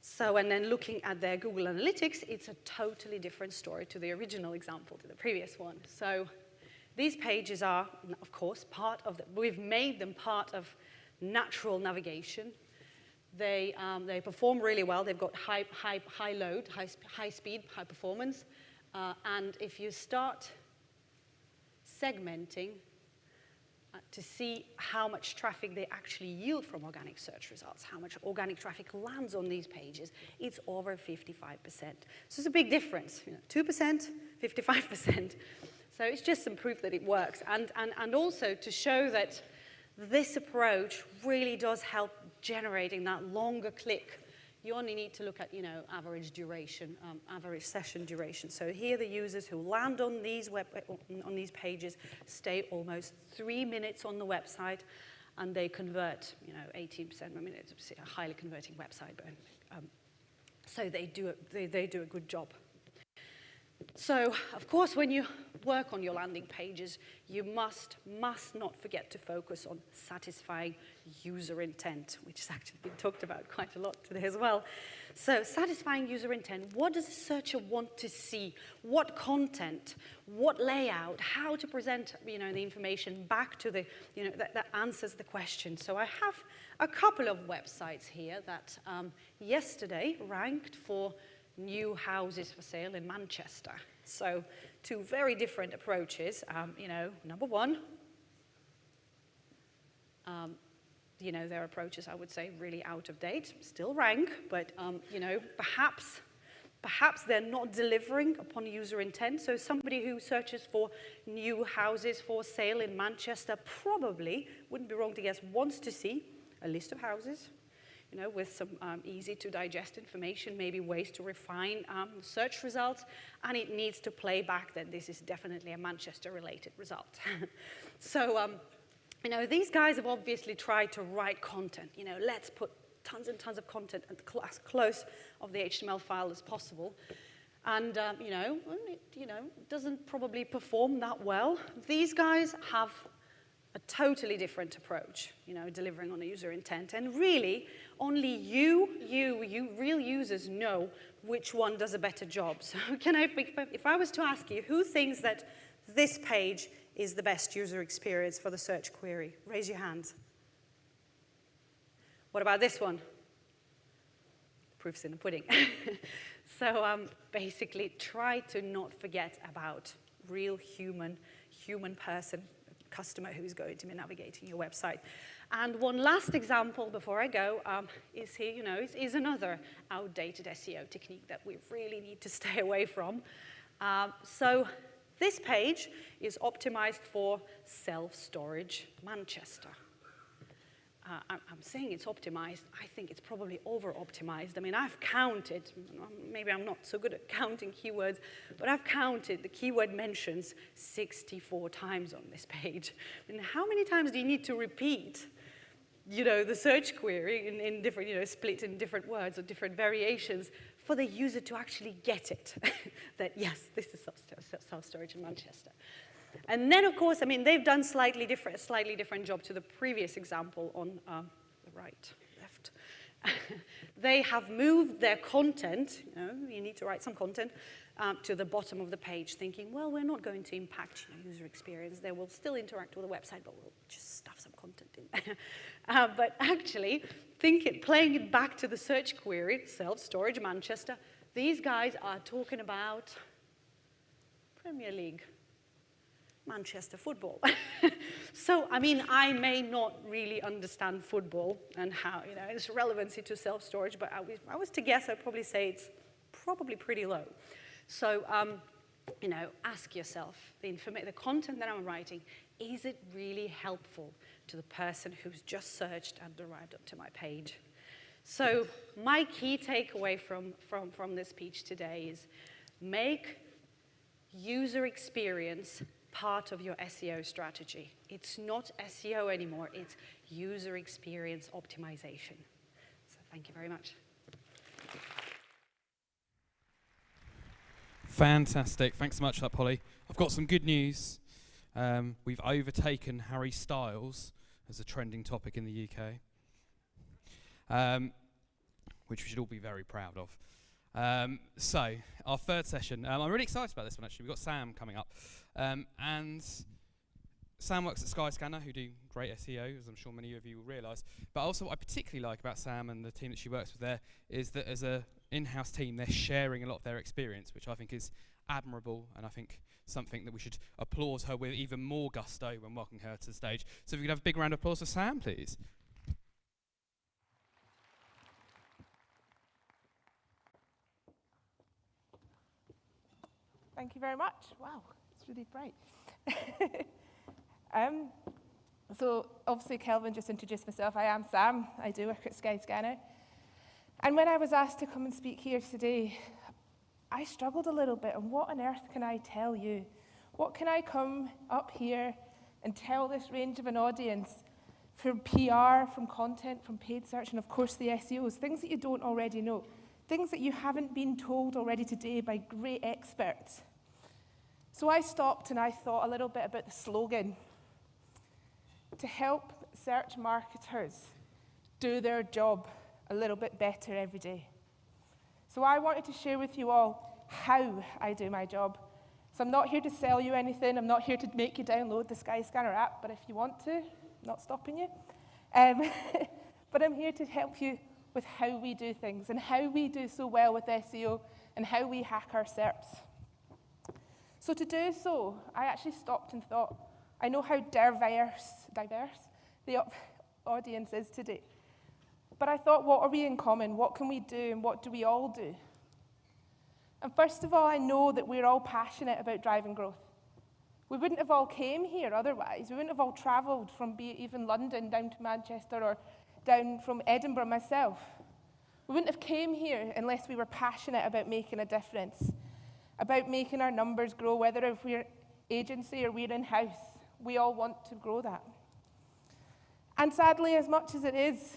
So, and then looking at their Google Analytics, it's a totally different story to the original example, to the previous one. So these pages are, of course, part of we've made them part of natural navigation. They perform really well. They've got high load, high speed, high performance. And if you start segmenting to see how much traffic they actually yield from organic search results, how much organic traffic lands on these pages, it's over 55%. So it's a big difference, 2%, 55%. So it's just some proof that it works. And also to show that this approach really does help generating that longer click. You only need to look at, average duration, average session duration. So here the users who land on these pages stay almost 3 minutes on the website, and they convert, 18%. I mean, it's a highly converting website, but so they do a good job. So, of course, when you work on your landing pages, you must not forget to focus on satisfying user intent, which has actually been talked about quite a lot today as well. So, satisfying user intent, what does a searcher want to see? What content, what layout, how to present, the information back to the, that answers the question. So I have a couple of websites here that yesterday ranked for new houses for sale in Manchester. So 2 very different approaches. Number one, their approaches, I would say, really out of date, still rank, but perhaps they're not delivering upon user intent. So somebody who searches for new houses for sale in Manchester probably, wouldn't be wrong to guess, wants to see a list of houses, with some easy to digest information, maybe ways to refine search results, and it needs to play back that this is definitely a Manchester-related result. So, these guys have obviously tried to write content. Let's put tons and tons of content as close of the HTML file as possible. And, it doesn't probably perform that well. These guys have a totally different approach, delivering on a user intent. And really, only you real users know which one does a better job. So if I was to ask you, who thinks that this page is the best user experience for the search query? Raise your hands. What about this one? Proof's in the pudding. So basically, try to not forget about real human person, customer who's going to be navigating your website. And one last example before I go is here, is another outdated SEO technique that we really need to stay away from. So this page is optimized for self-storage Manchester. I'm saying it's optimized. I think it's probably over-optimized. I mean, I've counted, maybe I'm not so good at counting keywords, but I've counted the keyword mentions 64 times on this page. And how many times do you need to repeat, the search query in different, split in different words or different variations for the user to actually get it, that yes, this is self-storage in Manchester. And then, of course, they've done slightly different job to the previous example on the left. They have moved their content, you need to write some content, to the bottom of the page, thinking, well, we're not going to impact user experience. They will still interact with the website, but we'll just stuff some content in there. But actually, playing it back to the search query, self-storage Manchester, these guys are talking about Premier League. Manchester football. So, I may not really understand football and how, its relevancy to self-storage, but I was to guess, I'd probably say it's probably pretty low. So, ask yourself, the content that I'm writing, is it really helpful to the person who's just searched and arrived up to my page? So, my key takeaway from this speech today is make user experience part of your SEO strategy. It's not SEO anymore, it's user experience optimization. So thank you very much. Fantastic, thanks so much for that, Polly. I've got some good news. We've overtaken Harry Styles as a trending topic in the UK, which we should all be very proud of. So, our third session, I'm really excited about this one actually. We've got Sam coming up. And Sam works at Skyscanner, who do great SEO, as I'm sure many of you will realise. But also what I particularly like about Sam and the team that she works with there is that as an in-house team, they're sharing a lot of their experience, which I think is admirable, and I think something that we should applaud her with even more gusto when welcoming her to the stage. So if we could have a big round of applause for Sam, please. Thank you very much. Wow, it's really bright. So obviously Kelvin just introduced myself. I am Sam. I do work at Skyscanner. And when I was asked to come and speak here today, I struggled a little bit on what on earth can I tell you? What can I come up here and tell this range of an audience from PR, from content, from paid search, and of course the SEOs, things that you don't already know, things that you haven't been told already today by great experts. So I stopped and I thought a little bit about the slogan, to help search marketers do their job a little bit better every day. So I wanted to share with you all how I do my job. So I'm not here to sell you anything. I'm not here to make you download the Skyscanner app, but if you want to, I'm not stopping you. But I'm here to help you with how we do things and how we do so well with SEO and how we hack our SERPs. So to do so, I actually stopped and thought, I know how diverse the audience is today. But I thought, what are we in common? What can we do and what do we all do? And first of all, I know that we're all passionate about driving growth. We wouldn't have all came here otherwise. We wouldn't have all travelled from be it even London down to Manchester or down from Edinburgh myself. We wouldn't have came here unless we were passionate about making a difference, about making our numbers grow, whether if we're agency or we're in-house. We all want to grow that. And sadly, as much as it is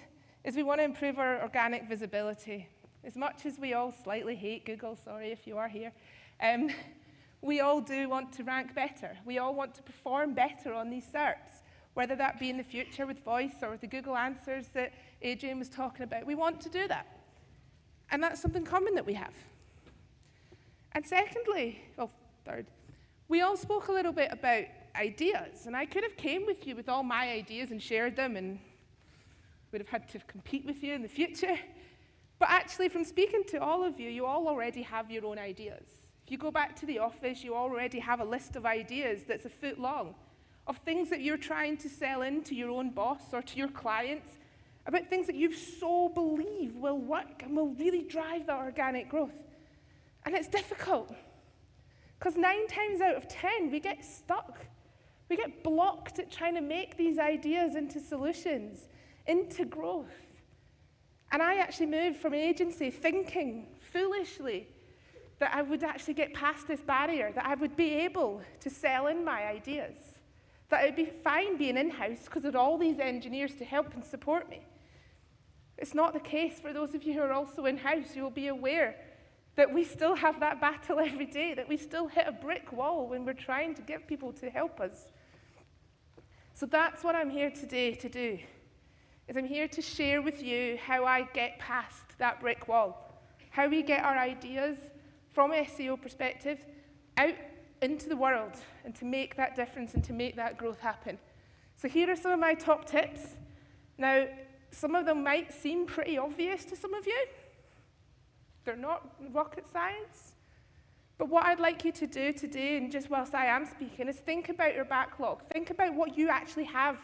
we want to improve our organic visibility. As much as we all slightly hate Google, sorry if you are here, we all do want to rank better. We all want to perform better on these SERPs, whether that be in the future with voice or with the Google answers that Adrian was talking about. We want to do that. And that's something common that we have. And secondly, well, third, we all spoke a little bit about ideas, and I could have came with you with all my ideas and shared them and would have had to compete with you in the future. But actually, from speaking to all of you, you all already have your own ideas. If you go back to the office, you already have a list of ideas that's a foot long, of things that you're trying to sell in to your own boss or to your clients, about things that you so believe will work and will really drive that organic growth. And it's difficult, because 9 times out of 10, we get stuck. We get blocked at trying to make these ideas into solutions, into growth. And I actually moved from agency thinking foolishly that I would actually get past this barrier, that I would be able to sell in my ideas, that it would be fine being in-house because there are all these engineers to help and support me. It's not the case for those of you who are also in-house. You will be aware that we still have that battle every day, that we still hit a brick wall when we're trying to get people to help us. So that's what I'm here today to do, is I'm here to share with you how I get past that brick wall, how we get our ideas from an SEO perspective out into the world and to make that difference and to make that growth happen. So here are some of my top tips. Now, some of them might seem pretty obvious to some of you. They're not rocket science. But what I'd like you to do today, and just whilst I am speaking, is think about your backlog. Think about what you actually have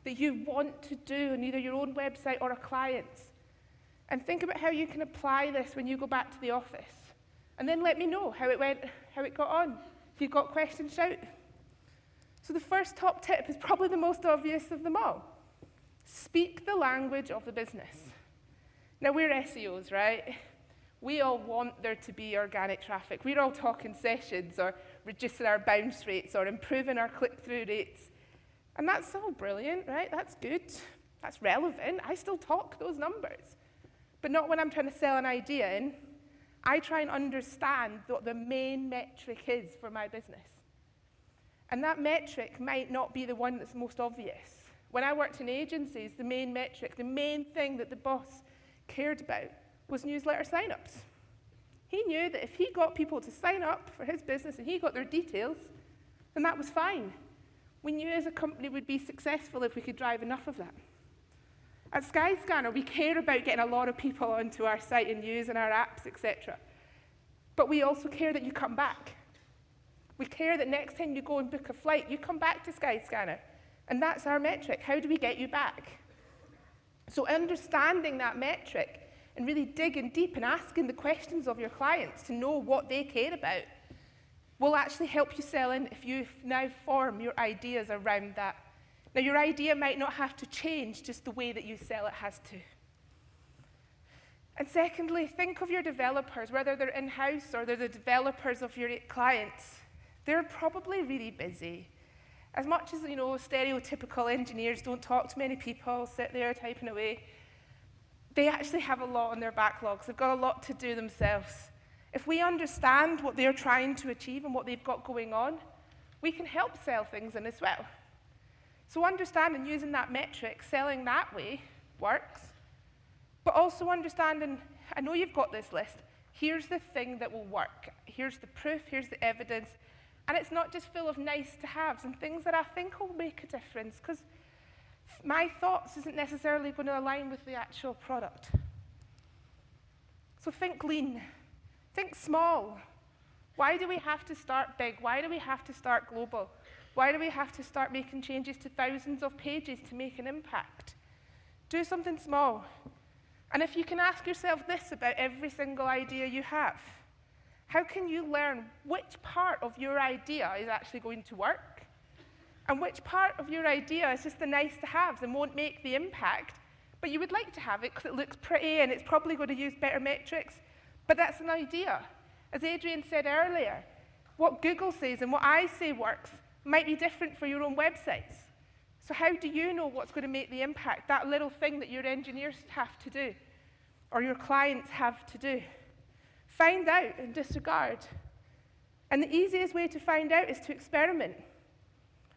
that you want to do on either your own website or a client's. And think about how you can apply this when you go back to the office. And then let me know how it went, how it got on. If you've got questions, shout. So the first top tip is probably the most obvious of them all. Speak the language of the business. Now, we're SEOs, right? We all want there to be organic traffic. We're all talking sessions or reducing our bounce rates or improving our click-through rates. And that's all brilliant, right? That's good. That's relevant. I still talk those numbers. But not when I'm trying to sell an idea in. I try and understand what the main metric is for my business. And that metric might not be the one that's most obvious. When I worked in agencies, the main metric, the main thing that the boss cared about was newsletter signups. He knew that if he got people to sign up for his business and he got their details, then that was fine. We knew as a company we'd be successful if we could drive enough of that. At Skyscanner, we care about getting a lot of people onto our site and using our apps, etc. But we also care that you come back. We care that next time you go and book a flight, you come back to Skyscanner. And that's our metric. How do we get you back? So understanding that metric and really digging deep and asking the questions of your clients to know what they care about will actually help you sell in if you now form your ideas around that. Now, your idea might not have to change, just the way that you sell it has to. And secondly, think of your developers, whether they're in-house or they're the developers of your clients. They're probably really busy. As much as, you know, stereotypical engineers don't talk to many people, sit there typing away, they actually have a lot on their backlogs. They've got a lot to do themselves. If we understand what they're trying to achieve and what they've got going on, we can help sell things in as well. So understanding, using that metric, selling that way works, but also understanding, I know you've got this list, here's the thing that will work. Here's the proof, here's the evidence, and it's not just full of nice to haves and things that I think will make a difference, because my thoughts isn't necessarily going to align with the actual product. So think lean, think small. Why do we have to start big? Why do we have to start global? Why do we have to start making changes to thousands of pages to make an impact? Do something small. And if you can ask yourself this about every single idea you have, how can you learn which part of your idea is actually going to work? And which part of your idea is just the nice to haves and won't make the impact, but you would like to have it because it looks pretty and it's probably going to use better metrics, but that's an idea. As Adrian said earlier, what Google says and what I say works might be different for your own websites. So how do you know what's going to make the impact, that little thing that your engineers have to do, or your clients have to do? Find out and disregard. And the easiest way to find out is to experiment.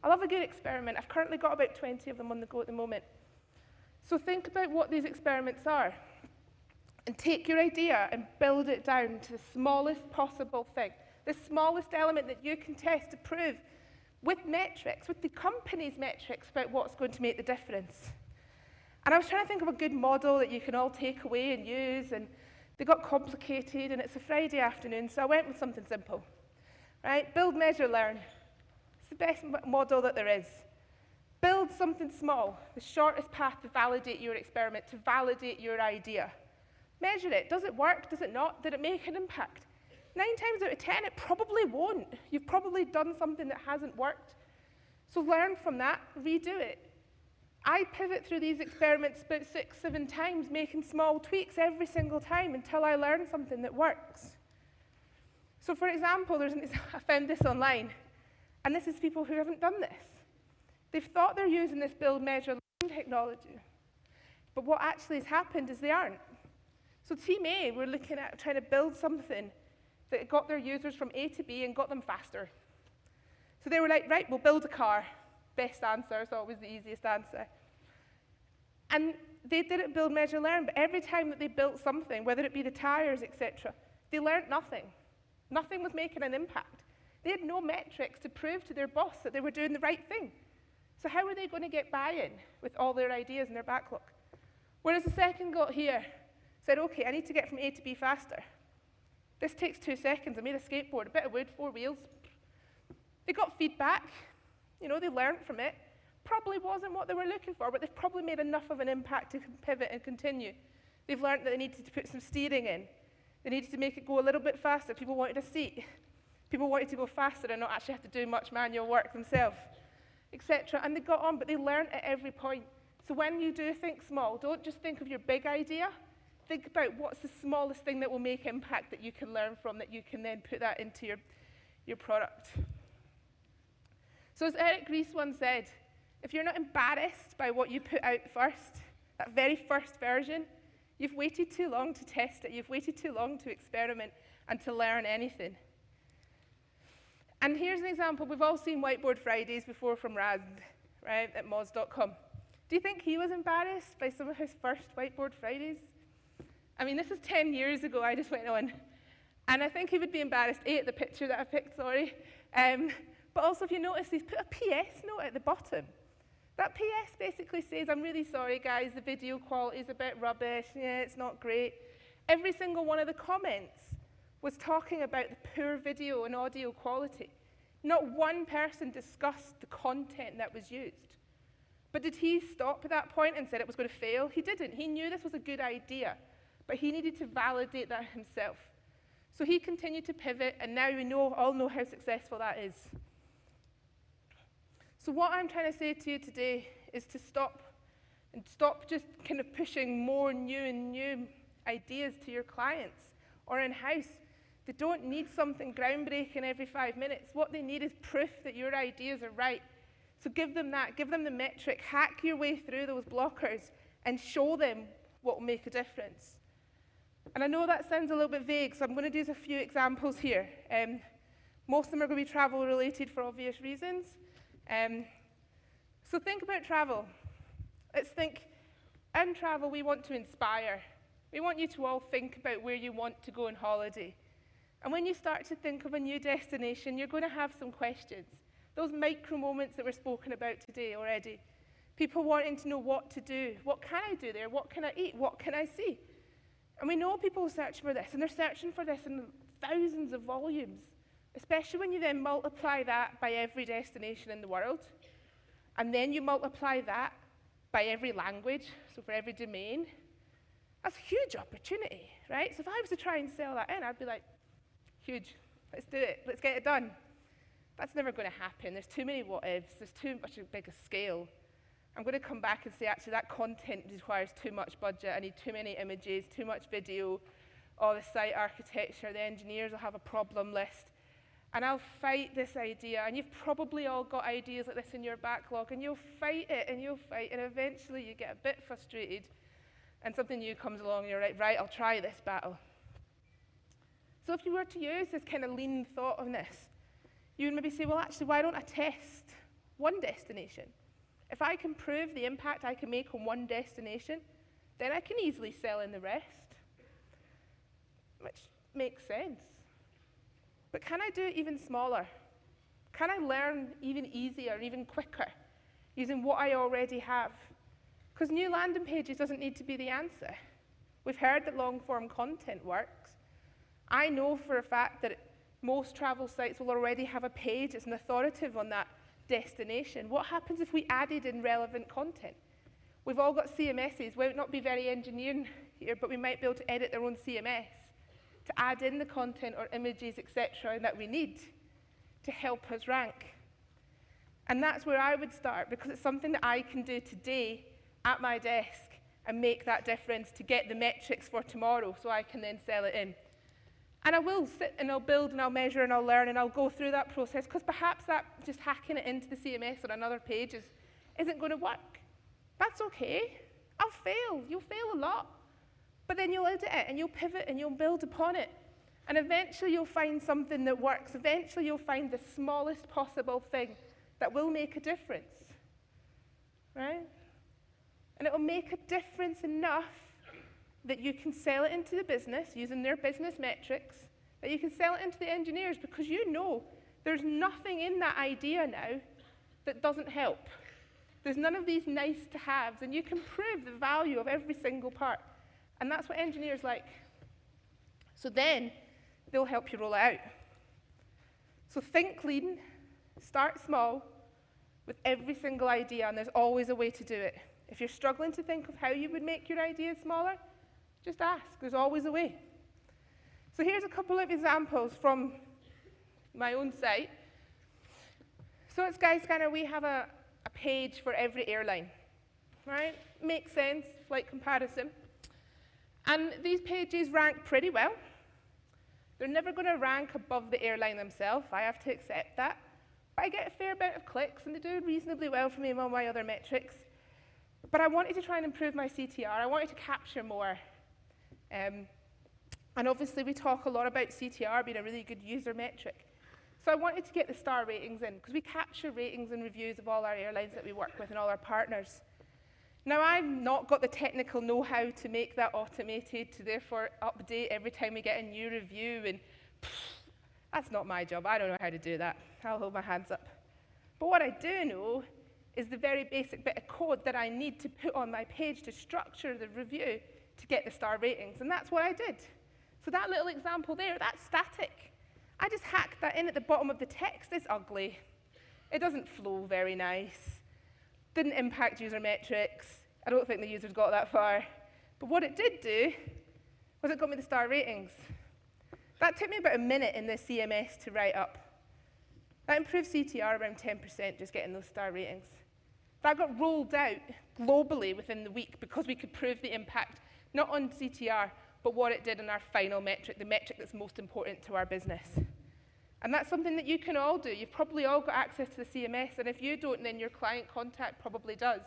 I love a good experiment. I've currently got about 20 of them on the go at the moment. So think about what these experiments are, and take your idea and build it down to the smallest possible thing, the smallest element that you can test to prove with metrics, with the company's metrics about what's going to make the difference. And I was trying to think of a good model that you can all take away and use, and they got complicated, and it's a Friday afternoon, so I went with something simple. Right? Build, measure, learn. It's the best model that there is. Build something small, the shortest path to validate your experiment, to validate your idea. Measure it. Does it work? Does it not? Did it make an impact? 9 times out of 10, it probably won't. You've probably done something that hasn't worked. So learn from that, redo it. I pivot through these experiments about 6, 7 times, making small tweaks every single time until I learn something that works. So for example, I found this online, and this is people who haven't done this. They've thought they're using this build, measure, learn technology, but what actually has happened is they aren't. So Team A were looking at trying to build something that got their users from A to B and got them faster. So they were like, right, we'll build a car. Best answer, it's always the easiest answer. And they didn't build, measure, learn, but every time that they built something, whether it be the tires, etc., they learned nothing. Nothing was making an impact. They had no metrics to prove to their boss that they were doing the right thing. So how were they going to get buy-in with all their ideas in their backlog? Whereas the second got here, said, okay, I need to get from A to B faster. This takes 2 seconds. I made a skateboard, a bit of wood, 4 wheels. They got feedback. You know, they learned from it. Probably wasn't what they were looking for, but they've probably made enough of an impact to pivot and continue. They've learned that they needed to put some steering in. They needed to make it go a little bit faster. People wanted a seat. People wanted to go faster and not actually have to do much manual work themselves, etc. And they got on, but they learned at every point. So when you do think small, don't just think of your big idea. Think about what's the smallest thing that will make impact that you can learn from, that you can then put that into your product. So as Eric Ries once said, if you're not embarrassed by what you put out first, that very first version, you've waited too long to test it. You've waited too long to experiment and to learn anything. And here's an example. We've all seen Whiteboard Fridays before from Raz, right, at moz.com. Do you think he was embarrassed by some of his first Whiteboard Fridays? I mean, this is 10 years ago, I just went on. And I think he would be embarrassed, A, at the picture that I picked, sorry, But also, if you notice, he's put a PS note at the bottom. That PS basically says, I'm really sorry, guys, the video quality is a bit rubbish. Yeah, it's not great. Every single one of the comments was talking about the poor video and audio quality. Not one person discussed the content that was used. But did he stop at that point and said it was going to fail? He didn't. He knew this was a good idea, but he needed to validate that himself. So he continued to pivot, and now we all know how successful that is. So what I'm trying to say to you today is to stop just kind of pushing more new ideas to your clients or in-house. They don't need something groundbreaking every 5 minutes. What they need is proof that your ideas are right. So give them that, give them the metric, hack your way through those blockers and show them what will make a difference. And I know that sounds a little bit vague, so I'm going to do a few examples here. Most of them are going to be travel related for obvious reasons. So think about travel. Let's think, in travel we want to inspire. We want you to all think about where you want to go on holiday. And when you start to think of a new destination, you're going to have some questions. Those micro moments that were spoken about today already. People wanting to know what to do. What can I do there? What can I eat? What can I see? And we know people search for this, and they're searching for this in thousands of volumes, especially when you then multiply that by every destination in the world, and then you multiply that by every language, so for every domain. That's a huge opportunity, right? So if I was to try and sell that in, I'd be like, huge, let's do it, let's get it done. That's never going to happen. There's too many what-ifs. There's too much a big a scale. I'm going to come back and say, actually, that content requires too much budget. I need too many images, too much video, all the site architecture. The engineers will have a problem list. And I'll fight this idea. And you've probably all got ideas like this in your backlog. And you'll fight it, and you'll fight. And eventually, you get a bit frustrated. And something new comes along, and you're like, right, I'll try this battle. So if you were to use this kind of lean thought on this, you would maybe say, well, actually, why don't I test one destination? If I can prove the impact I can make on one destination, then I can easily sell in the rest, which makes sense. But can I do it even smaller? Can I learn even easier, even quicker, using what I already have? Because new landing pages doesn't need to be the answer. We've heard that long-form content works. I know for a fact that most travel sites will already have a page that's an authoritative on that destination. What happens if we added in relevant content? We've all got CMSs. We might not be very engineering here, but we might be able to edit their own CMS to add in the content or images, etc., that we need to help us rank. And that's where I would start, because it's something that I can do today at my desk and make that difference to get the metrics for tomorrow so I can then sell it in. And I will sit and I'll build and I'll measure and I'll learn and I'll go through that process, because perhaps that just hacking it into the CMS on another page isn't going to work. That's okay. I'll fail. You'll fail a lot. But then you'll edit it and you'll pivot and you'll build upon it. And eventually you'll find something that works. Eventually you'll find the smallest possible thing that will make a difference. Right? And it will make a difference enough that you can sell it into the business using their business metrics, that you can sell it into the engineers, because you know there's nothing in that idea now that doesn't help. There's none of these nice to haves, and you can prove the value of every single part. And that's what engineers like. So then they'll help you roll it out. So think lean, start small with every single idea, and there's always a way to do it. If you're struggling to think of how you would make your ideas smaller, just ask. There's always a way. So here's a couple of examples from my own site. So at Skyscanner, we have a page for every airline, right? Makes sense, flight comparison. And these pages rank pretty well. They're never going to rank above the airline themselves. I have to accept that. But I get a fair amount of clicks, and they do reasonably well for me on my other metrics. But I wanted to try and improve my CTR. I wanted to capture more. And obviously, we talk a lot about CTR being a really good user metric. So I wanted to get the star ratings in, because we capture ratings and reviews of all our airlines that we work with and all our partners. Now, I've not got the technical know-how to make that automated, to therefore update every time we get a new review. And That's not my job. I don't know how to do that. I'll hold my hands up. But what I do know is the very basic bit of code that I need to put on my page to structure the review to get the star ratings, and that's what I did. So that little example there, that's static. I just hacked that in at the bottom of the text. It's ugly. It doesn't flow very nice. Didn't impact user metrics. I don't think the users got that far. But what it did do was it got me the star ratings. That took me about a minute in the CMS to write up. That improved CTR around 10%, just getting those star ratings. That got rolled out globally within the week because we could prove the impact, not on CTR, but what it did in our final metric, the metric that's most important to our business. And that's something that you can all do. You've probably all got access to the CMS, and if you don't, then your client contact probably does.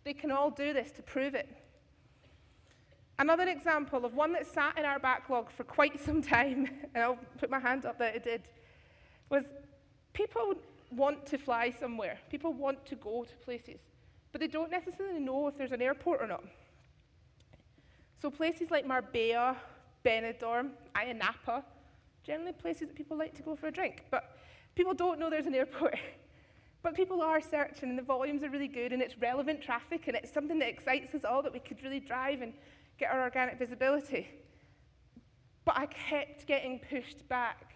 They can all do this to prove it. Another example of one that sat in our backlog for quite some time, and I'll put my hand up that it did, was people want to fly somewhere. People want to go to places, but they don't necessarily know if there's an airport or not. So places like Marbella, Benidorm, Ayia Napa, generally places that people like to go for a drink, but people don't know there's an airport. But people are searching, and the volumes are really good, and it's relevant traffic, and it's something that excites us all that we could really drive and get our organic visibility. But I kept getting pushed back.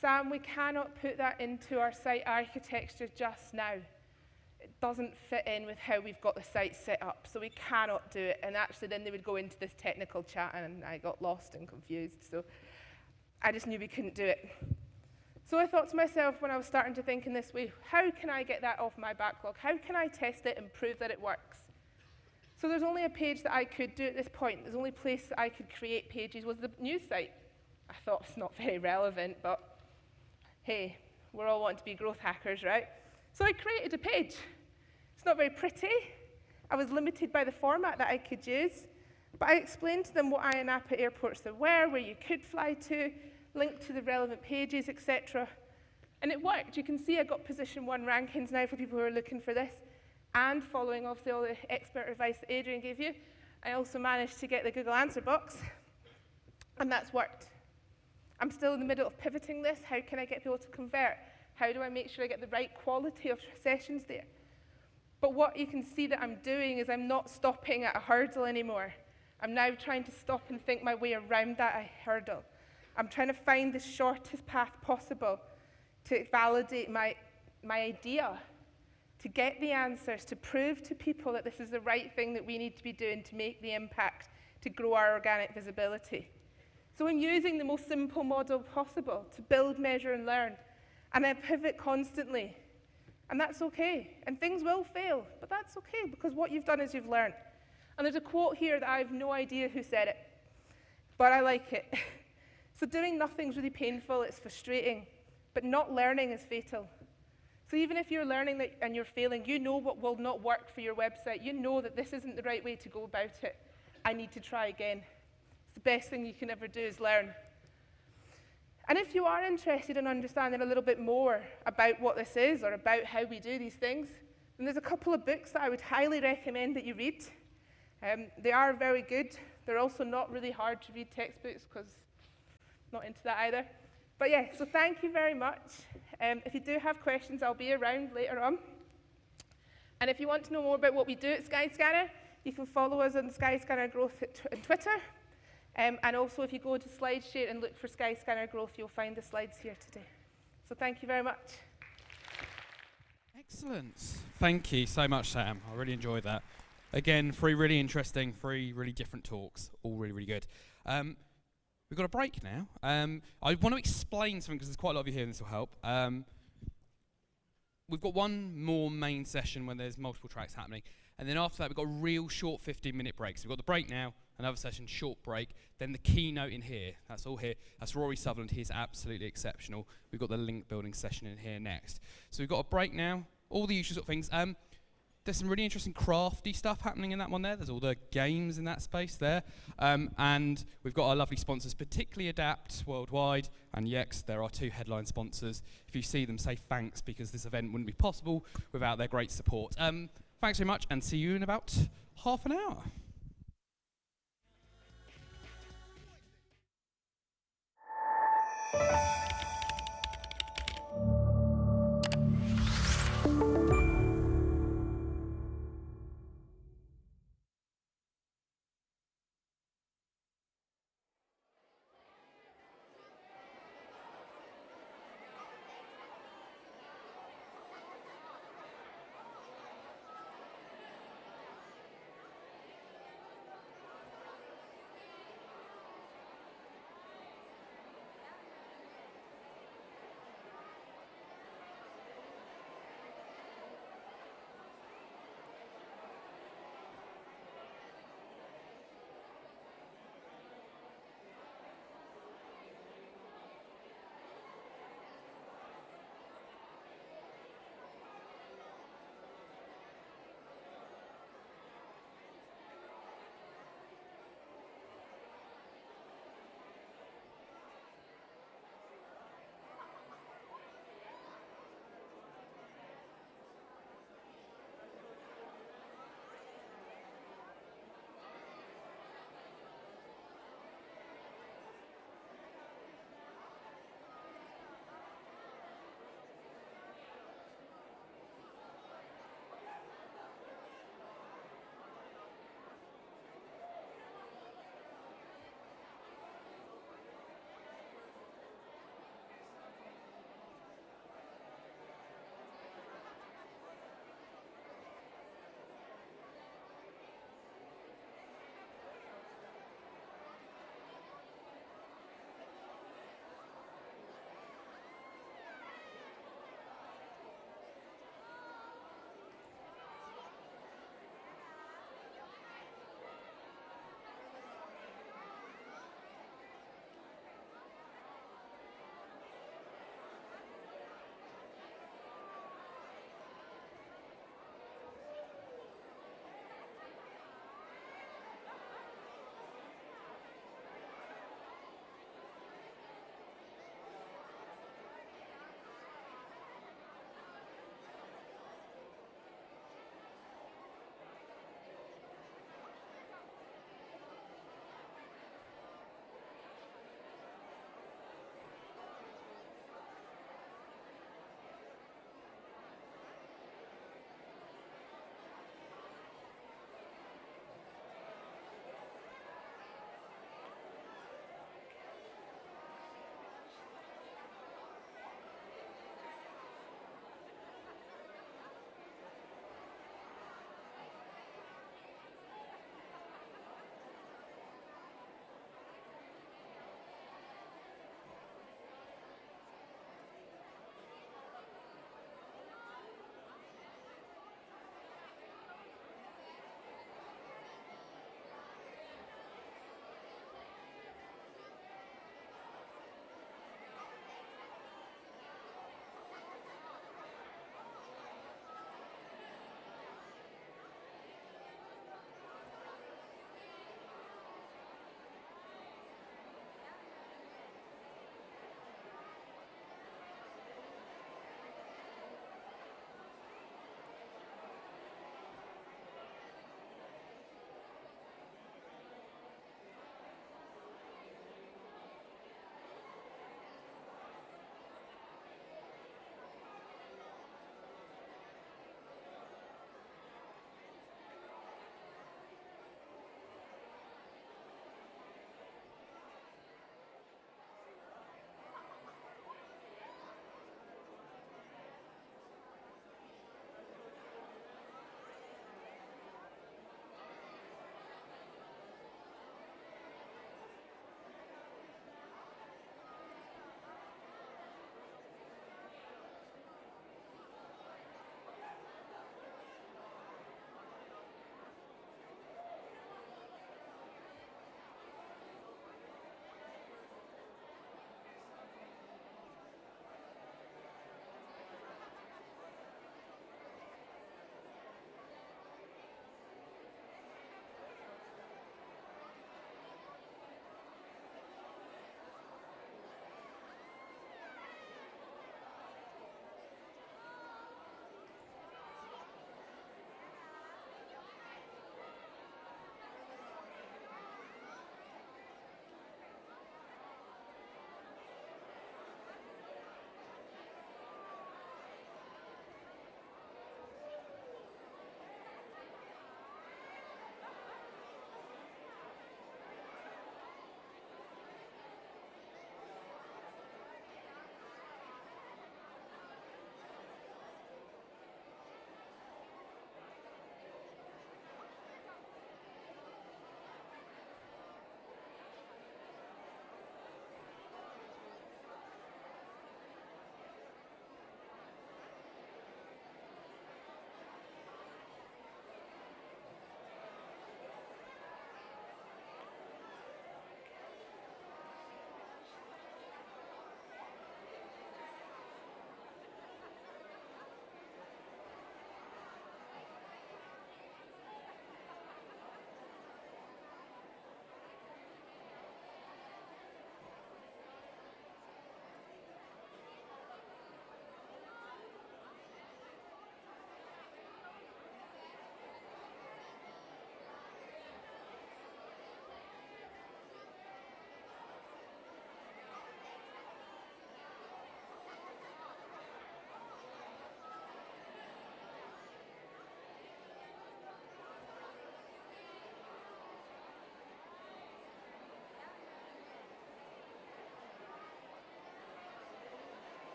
Sam, we cannot put that into our site architecture just now. It doesn't fit in with how we've got the site set up, so we cannot do it. And actually then they would go into this technical chat, and I got lost and confused, so I just knew we couldn't do it. So I thought to myself when I was starting to think in this way, how can I get that off my backlog? How can I test it and prove that it works? So there's only a page that I could do at this point. There's only place that I could create pages was the news site. I thought it's not very relevant, but hey, we're all wanting to be growth hackers, right? So I created a page. It's not very pretty. I was limited by the format that I could use, but I explained to them what Ayia Napa airports there were, where you could fly to, linked to the relevant pages, etc. And it worked. You can see I got position 1 rankings now for people who are looking for this. And following obviously all the expert advice that Adrian gave you, I also managed to get the Google answer box, and that's worked. I'm still in the middle of pivoting this. How can I get people to convert? How do I make sure I get the right quality of sessions there? But what you can see that I'm doing is I'm not stopping at a hurdle anymore. I'm now trying to stop and think my way around that hurdle. I'm trying to find the shortest path possible to validate my idea, to get the answers, to prove to people that this is the right thing that we need to be doing to make the impact, to grow our organic visibility. So I'm using the most simple model possible to build, measure, and learn. And I pivot constantly. And that's okay. And things will fail, but that's okay, because what you've done is you've learned. And there's a quote here that I have no idea who said it, but I like it. So doing nothing's really painful, it's frustrating, but not learning is fatal. So even if you're learning that and you're failing, you know what will not work for your website. You know that this isn't the right way to go about it. I need to try again. It's the best thing you can ever do is learn. And if you are interested in understanding a little bit more about what this is or about how we do these things, then there's a couple of books that I would highly recommend that you read. They are very good. They're also not really hard to read textbooks because I'm not into that either. But yeah, so thank you very much. If you do have questions, I'll be around later on. And if you want to know more about what we do at Skyscanner, you can follow us on Skyscanner Growth on Twitter. And also, if you go to SlideShare and look for Skyscanner Growth, you'll find the slides here today. So thank you very much. Excellent. Thank you so much, Sam. I really enjoyed that. Again, 3 really interesting, 3 really different talks, all really, really good. We've got a break now. I want to explain something because there's quite a lot of you here and this will help. We've got one more main session when there's multiple tracks happening. And then after that, we've got a real short 15-minute break. So we've got the break now, another session, short break, then the keynote in here. That's all here. That's Rory Sutherland. He's absolutely exceptional. We've got the link building session in here next. So we've got a break now, all the usual sort of things. There's some really interesting crafty stuff happening in that one there. There's all the games in that space there. And we've got our lovely sponsors, particularly Adapt Worldwide and Yex. There are 2 headline sponsors. If you see them, say thanks, because this event wouldn't be possible without their great support. Thanks very much, and see you in about half an hour.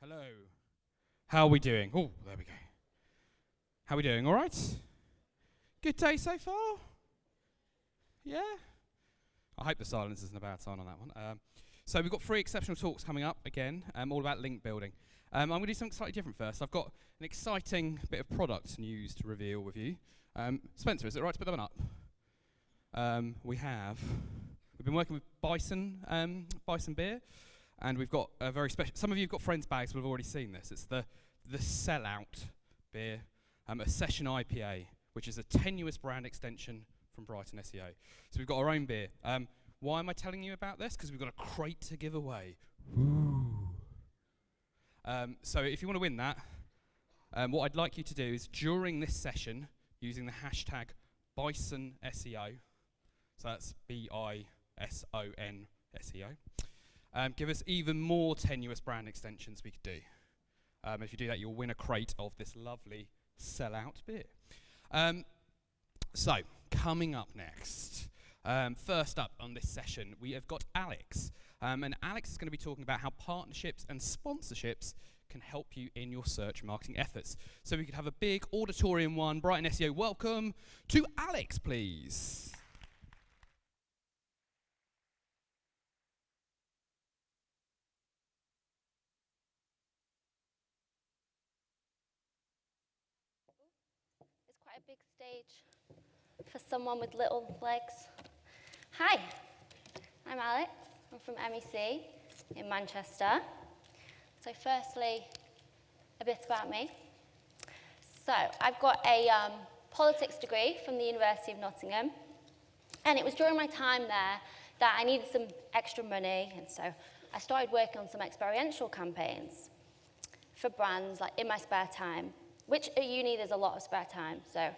Hello. How are we doing? Oh, there we go. How are we doing? All right? Good day so far? Yeah? I hope the silence isn't a bad sign on that one. So we've got 3 exceptional talks coming up again, all about link building. I'm going to do something slightly different first. I've got an exciting bit of product news to reveal with you. Spencer, is it right to put that one up? We've been working with Bison Beer, and we've got a very special, some of you have got friends bags will have already seen this. It's the Sellout beer, a session IPA, which is a tenuous brand extension from Brighton SEO. So we've got our own beer. Why am I telling you about this? Because we've got a crate to give away. So if you want to win that, what I'd like you to do is during this session, using the hashtag BisonSEO, so that's BISON SEO, give us even more tenuous brand extensions we could do. If you do that, you'll win a crate of this lovely Sellout beer. So, coming up next, first up on this session, we have got Alex. And Alex is going to be talking about how partnerships and sponsorships can help you in your search marketing efforts. So we could have a big auditorium one, Brighton SEO welcome to Alex, please. It's quite a big stage for someone with little legs. Hi, I'm Alex. I'm from MEC in Manchester. So firstly, a bit about me. So I've got a politics degree from the University of Nottingham. And it was during my time there that I needed some extra money. And so I started working on some experiential campaigns for brands, like in my spare time, which at uni there's a lot of spare time. So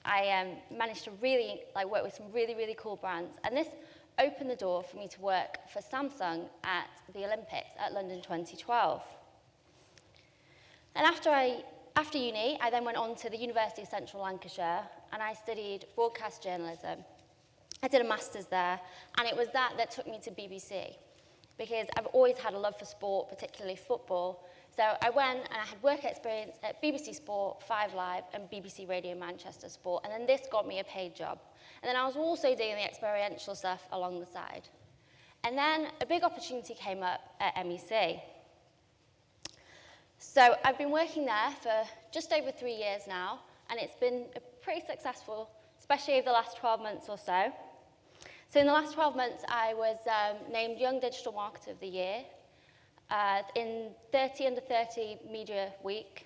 I managed to really work with some really, really cool brands. And this opened the door for me to work for Samsung at the Olympics at London 2012. And after uni, I then went on to the University of Central Lancashire, and I studied broadcast journalism. I did a master's there, and it was that took me to BBC, because I've always had a love for sport, particularly football. So I went and I had work experience at BBC Sport, 5 Live, and BBC Radio Manchester Sport, and then this got me a paid job. And then I was also doing the experiential stuff along the side. And then a big opportunity came up at MEC. So I've been working there for just over 3 years now, and it's been pretty successful, especially over the last 12 months or so. So in the last 12 months, I was named Young Digital Marketer of the Year in 30 Under 30 Media Week,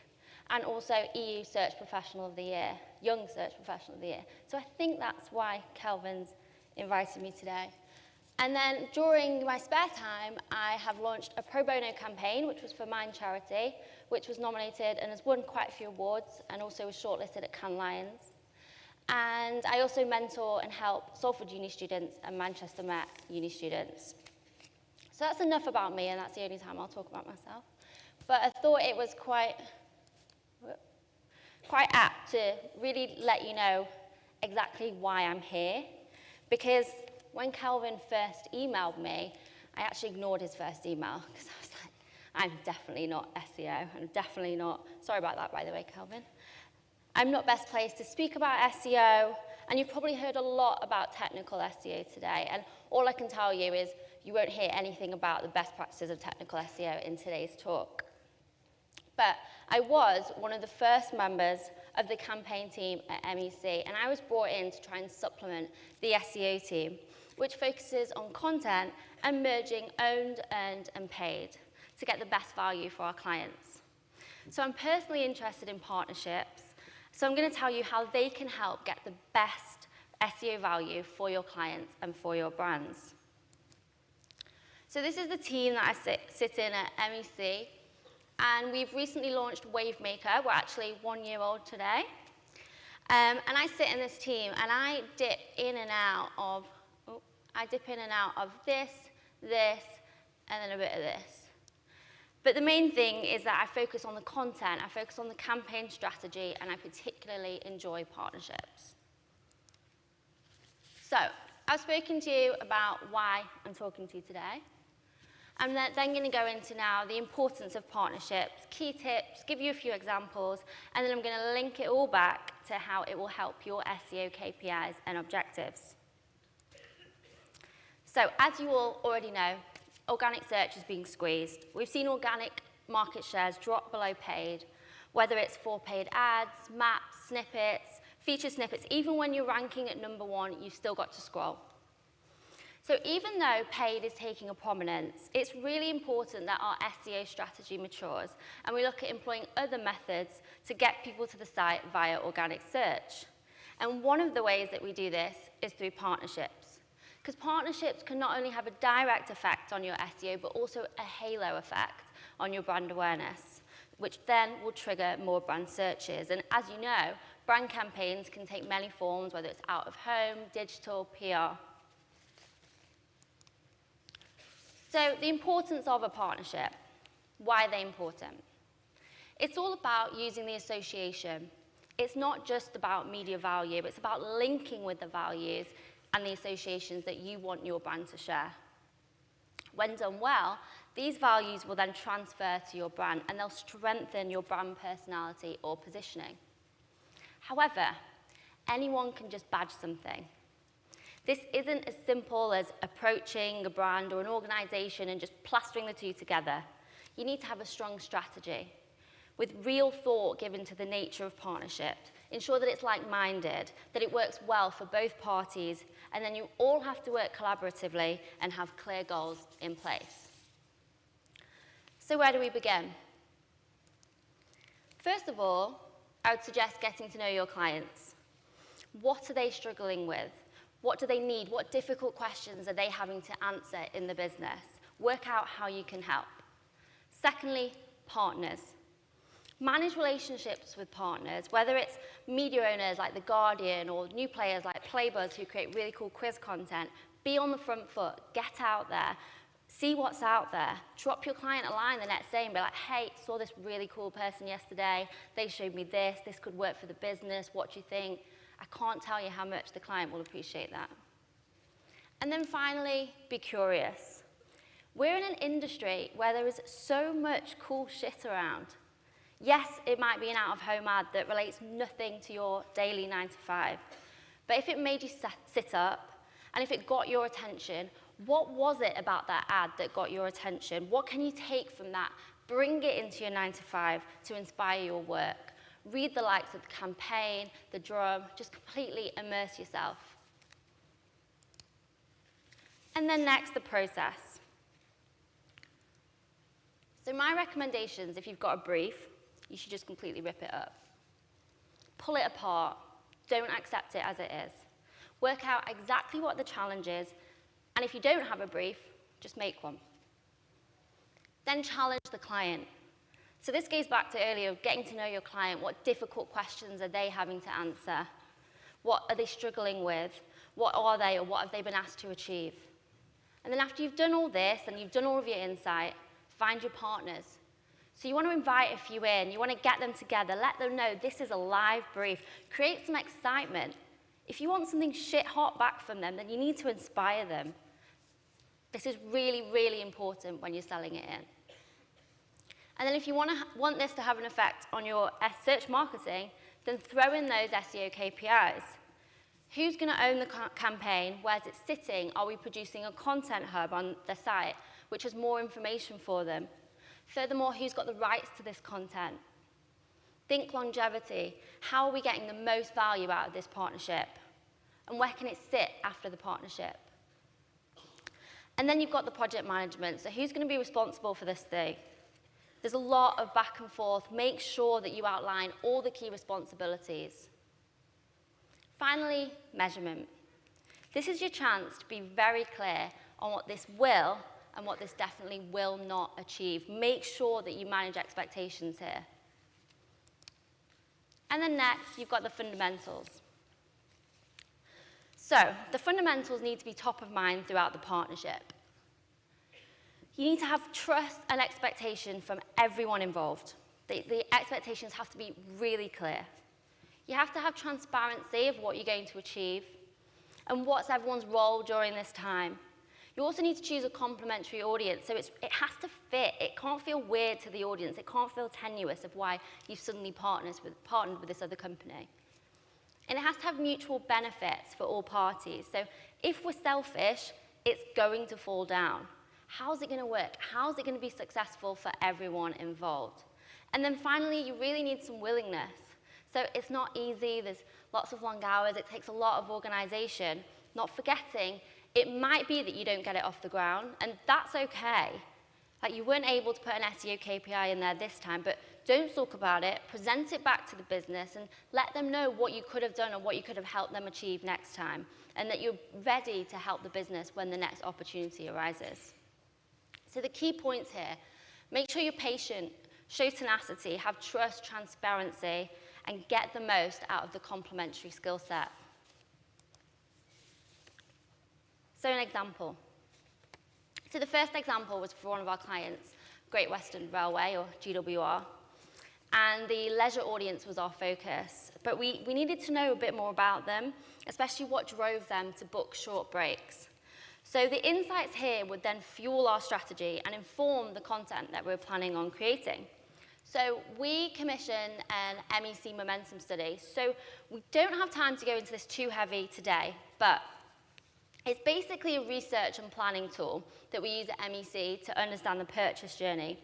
and also EU Search Professional of the Year, Young Search Professional of the Year. So I think that's why Kelvin's invited me today. And then during my spare time, I have launched a pro bono campaign, which was for Mind Charity, which was nominated and has won quite a few awards, and also was shortlisted at Cannes Lions. And I also mentor and help Salford Uni students and Manchester Met Uni students. So that's enough about me, and that's the only time I'll talk about myself. But I thought it was quite apt to really let you know exactly why I'm here, because when Kelvin first emailed me, I actually ignored his first email, because I was like, I'm definitely not SEO, I'm definitely not, sorry about that, by the way, Kelvin. I'm not best placed to speak about SEO, and you've probably heard a lot about technical SEO today, and all I can tell you is you won't hear anything about the best practices of technical SEO in today's talk. But I was one of the first members of the campaign team at MEC, and I was brought in to try and supplement the SEO team, which focuses on content and merging owned, earned, and paid to get the best value for our clients. So I'm personally interested in partnerships, so I'm going to tell you how they can help get the best SEO value for your clients and for your brands. So this is the team that I sit in at MEC, and we've recently launched Wavemaker. We're actually 1 year old today. And I sit in this team, and I dip in and out of this, and then a bit of this. But the main thing is that I focus on the content, I focus on the campaign strategy, and I particularly enjoy partnerships. So, I've spoken to you about why I'm talking to you today. I'm then going to go into now the importance of partnerships, key tips, give you a few examples, and then I'm going to link it all back to how it will help your SEO KPIs and objectives. So, as you all already know, organic search is being squeezed. We've seen organic market shares drop below paid, whether it's for paid ads, maps, snippets, feature snippets. Even when you're ranking at #1, you've still got to scroll. So even though paid is taking a prominence, it's really important that our SEO strategy matures and we look at employing other methods to get people to the site via organic search. And one of the ways that we do this is through partnerships. Because partnerships can not only have a direct effect on your SEO, but also a halo effect on your brand awareness, which then will trigger more brand searches. And as you know, brand campaigns can take many forms, whether it's out of home, digital, PR. So the importance of a partnership. Why are they important? It's all about using the association. It's not just about media value, it's about linking with the values and the associations that you want your brand to share. When done well, these values will then transfer to your brand and they'll strengthen your brand personality or positioning. However, anyone can just badge something. This isn't as simple as approaching a brand or an organization and just plastering the two together. You need to have a strong strategy with real thought given to the nature of partnership. Ensure that it's like-minded, that it works well for both parties, and then you all have to work collaboratively and have clear goals in place. So where do we begin? First of all, I would suggest getting to know your clients. What are they struggling with? What do they need? What difficult questions are they having to answer in the business? Work out how you can help. Secondly, partners. Manage relationships with partners, whether it's media owners like The Guardian or new players like Playbuzz who create really cool quiz content. Be on the front foot, get out there, see what's out there. Drop your client a line the next day and be like, hey, saw this really cool person yesterday. They showed me this. This could work for the business. What do you think? I can't tell you how much the client will appreciate that. And then finally, be curious. We're in an industry where there is so much cool shit around. Yes, it might be an out-of-home ad that relates nothing to your daily 9 to 5. But if it made you sit up, and if it got your attention, what was it about that ad that got your attention? What can you take from that? Bring it into your 9 to 5 to inspire your work. Read the likes of the campaign, the drum, just completely immerse yourself. And then next, the process. So my recommendations, if you've got a brief, you should just completely rip it up. Pull it apart. Don't accept it as it is. Work out exactly what the challenge is, and if you don't have a brief, just make one. Then challenge the client. So this goes back to earlier, getting to know your client. What difficult questions are they having to answer? What are they struggling with? What are they, or what have they been asked to achieve? And then after you've done all this, and you've done all of your insight, find your partners. So you want to invite a few in. You want to get them together. Let them know this is a live brief. Create some excitement. If you want something shit hot back from them, then you need to inspire them. This is really, really important when you're selling it in. And then if you want this to have an effect on your search marketing, then throw in those SEO KPIs. Who's going to own the campaign? Where's it sitting? Are we producing a content hub on the site, which has more information for them? Furthermore, who's got the rights to this content? Think longevity. How are we getting the most value out of this partnership? And where can it sit after the partnership? And then you've got the project management. So who's going to be responsible for this thing? There's a lot of back and forth. Make sure that you outline all the key responsibilities. Finally, measurement. This is your chance to be very clear on what this will and what this definitely will not achieve. Make sure that you manage expectations here. And then next, you've got the fundamentals. So the fundamentals need to be top of mind throughout the partnership. You need to have trust and expectation from everyone involved. The expectations have to be really clear. You have to have transparency of what you're going to achieve and what's everyone's role during this time. You also need to choose a complementary audience, so it has to fit. It can't feel weird to the audience. It can't feel tenuous of why you've suddenly partnered with this other company. And it has to have mutual benefits for all parties. So if we're selfish, it's going to fall down. How's it going to work? How's it going to be successful for everyone involved? And then finally, you really need some willingness. So it's not easy. There's lots of long hours. It takes a lot of organization. Not forgetting, it might be that you don't get it off the ground, and that's okay. Like, you weren't able to put an SEO KPI in there this time, but don't talk about it, present it back to the business, and let them know what you could have done and what you could have helped them achieve next time, and that you're ready to help the business when the next opportunity arises. So the key points here: make sure you're patient, show tenacity, have trust, transparency, and get the most out of the complementary skill set. So an example. So the first example was for one of our clients, Great Western Railway, or GWR, and the leisure audience was our focus. But we needed to know a bit more about them, especially what drove them to book short breaks. So the insights here would then fuel our strategy and inform the content that we're planning on creating. So we commissioned an MEC momentum study. So we don't have time to go into this too heavy today, but it's basically a research and planning tool that we use at MEC to understand the purchase journey.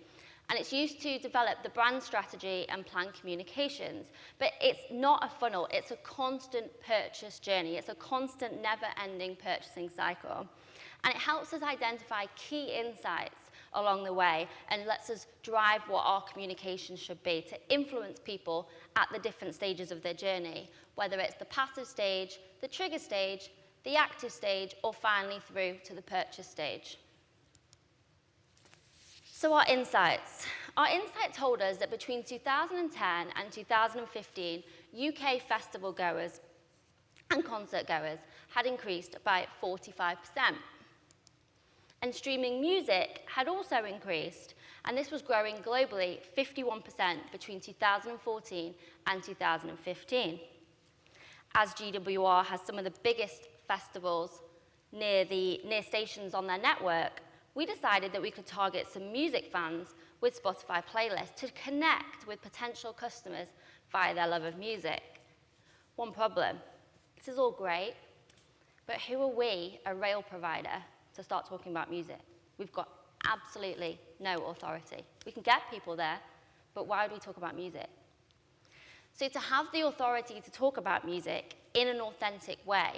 And it's used to develop the brand strategy and plan communications. But it's not a funnel, it's a constant purchase journey. It's a constant, never-ending purchasing cycle. And it helps us identify key insights along the way and lets us drive what our communication should be to influence people at the different stages of their journey, whether it's the passive stage, the trigger stage, the active stage, or finally through to the purchase stage. So our insights. Our insight told us that between 2010 and 2015, UK festival goers and concert goers had increased by 45%. And streaming music had also increased, and this was growing globally 51% between 2014 and 2015. As GWR has some of the biggest festivals near stations on their network, we decided that we could target some music fans with Spotify playlists to connect with potential customers via their love of music. One problem: this is all great, but who are we, a rail provider, to start talking about music? We've got absolutely no authority. We can get people there, but why would we talk about music? So to have the authority to talk about music in an authentic way,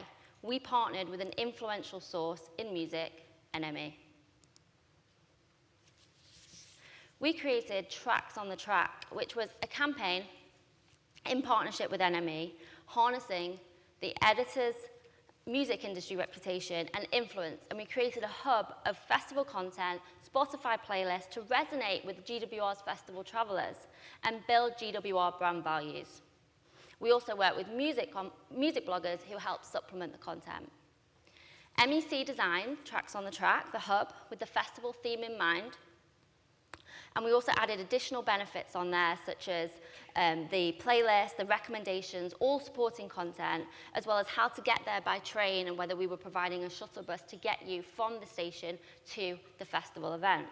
we partnered with an influential source in music, NME. We created Tracks on the Track, which was a campaign in partnership with NME, harnessing the editor's music industry reputation and influence, and we created a hub of festival content, Spotify playlists to resonate with GWR's festival travelers and build GWR brand values. We also work with music bloggers who help supplement the content. MEC designed Tracks on the Track, the hub, with the festival theme in mind. And we also added additional benefits on there, such as the playlist, the recommendations, all supporting content, as well as how to get there by train and whether we were providing a shuttle bus to get you from the station to the festival event.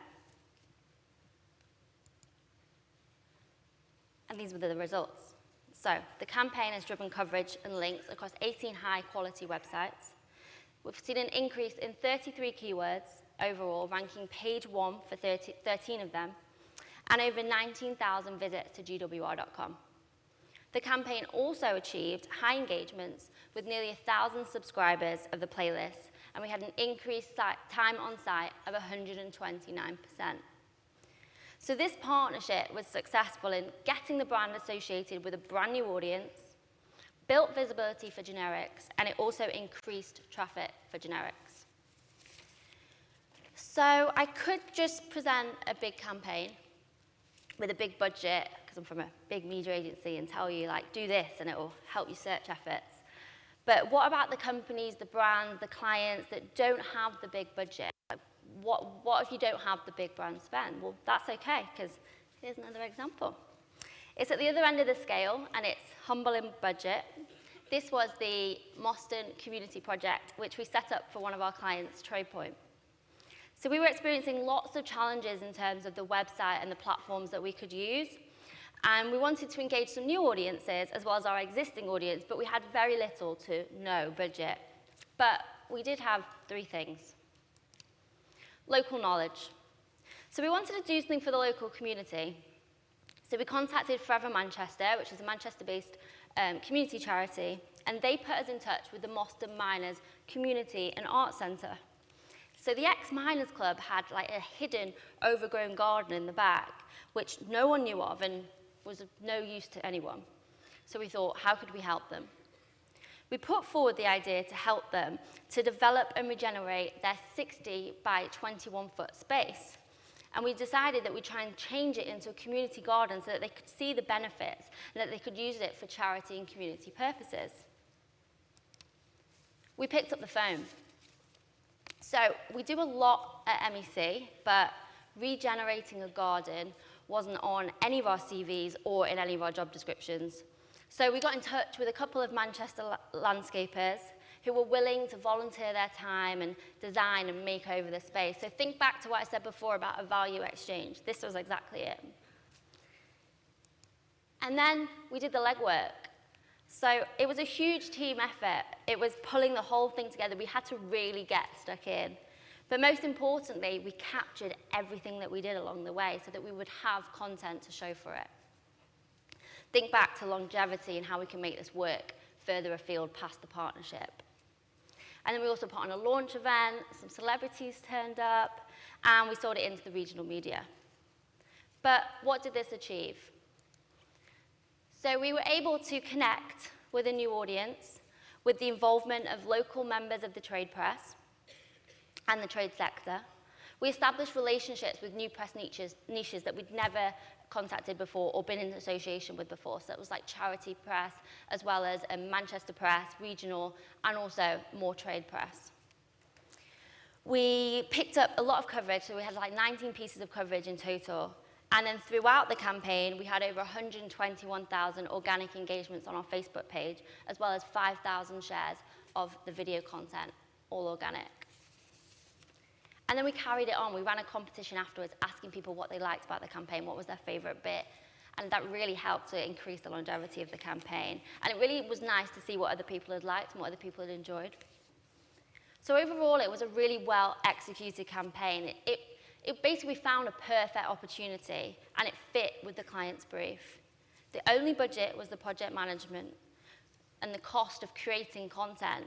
And these were the results. So the campaign has driven coverage and links across 18 high-quality websites. We've seen an increase in 33 keywords overall, ranking page 1 for 13 of them, and over 19,000 visits to GWR.com. The campaign also achieved high engagements with nearly 1,000 subscribers of the playlist, and we had an increased time on site of 129%. So this partnership was successful in getting the brand associated with a brand new audience, built visibility for generics, and it also increased traffic for generics. So I could just present a big campaign with a big budget, because I'm from a big media agency, and tell you, like, do this and it will help your search efforts. But what about the companies, the brands, the clients that don't have the big budget? What if you don't have the big brand spend? Well, that's okay, because here's another example. It's at the other end of the scale, and it's humble in budget. This was the Moston Community Project, which we set up for one of our clients, TroyPoint. So we were experiencing lots of challenges in terms of the website and the platforms that we could use. And we wanted to engage some new audiences as well as our existing audience, but we had very little to no budget. But we did have 3 things. Local knowledge. So we wanted to do something for the local community. So we contacted Forever Manchester, which is a Manchester-based community charity, and they put us in touch with the Moston Miners Community and Art Centre. So the ex-Miners Club had like a hidden, overgrown garden in the back, which no one knew of and was of no use to anyone. So we thought, how could we help them? We put forward the idea to help them to develop and regenerate their 60 by 21 foot space. And we decided that we'd try and change it into a community garden so that they could see the benefits and that they could use it for charity and community purposes. We picked up the phone. So we do a lot at MEC, but regenerating a garden wasn't on any of our CVs or in any of our job descriptions. So we got in touch with a couple of Manchester landscapers who were willing to volunteer their time and design and make over the space. So think back to what I said before about a value exchange. This was exactly it. And then we did the legwork. So it was a huge team effort. It was pulling the whole thing together. We had to really get stuck in. But most importantly, we captured everything that we did along the way so that we would have content to show for it. Think back to longevity and how we can make this work further afield past the partnership. And then we also put on a launch event, some celebrities turned up, and we sold it into the regional media. But what did this achieve? So we were able to connect with a new audience with the involvement of local members of the trade press and the trade sector. We established relationships with new press niches that we'd never contacted before or been in association with before. So it was like charity press, as well as Manchester press, regional, and also more trade press. We picked up a lot of coverage, so we had like 19 pieces of coverage in total. And then throughout the campaign, we had over 121,000 organic engagements on our Facebook page, as well as 5,000 shares of the video content, all organic. And then we carried it on. We ran a competition afterwards, asking people what they liked about the campaign, what was their favorite bit. And that really helped to increase the longevity of the campaign. And it really was nice to see what other people had liked and what other people had enjoyed. So overall, it was a really well-executed campaign. It basically found a perfect opportunity, and it fit with the client's brief. The only budget was the project management and the cost of creating content,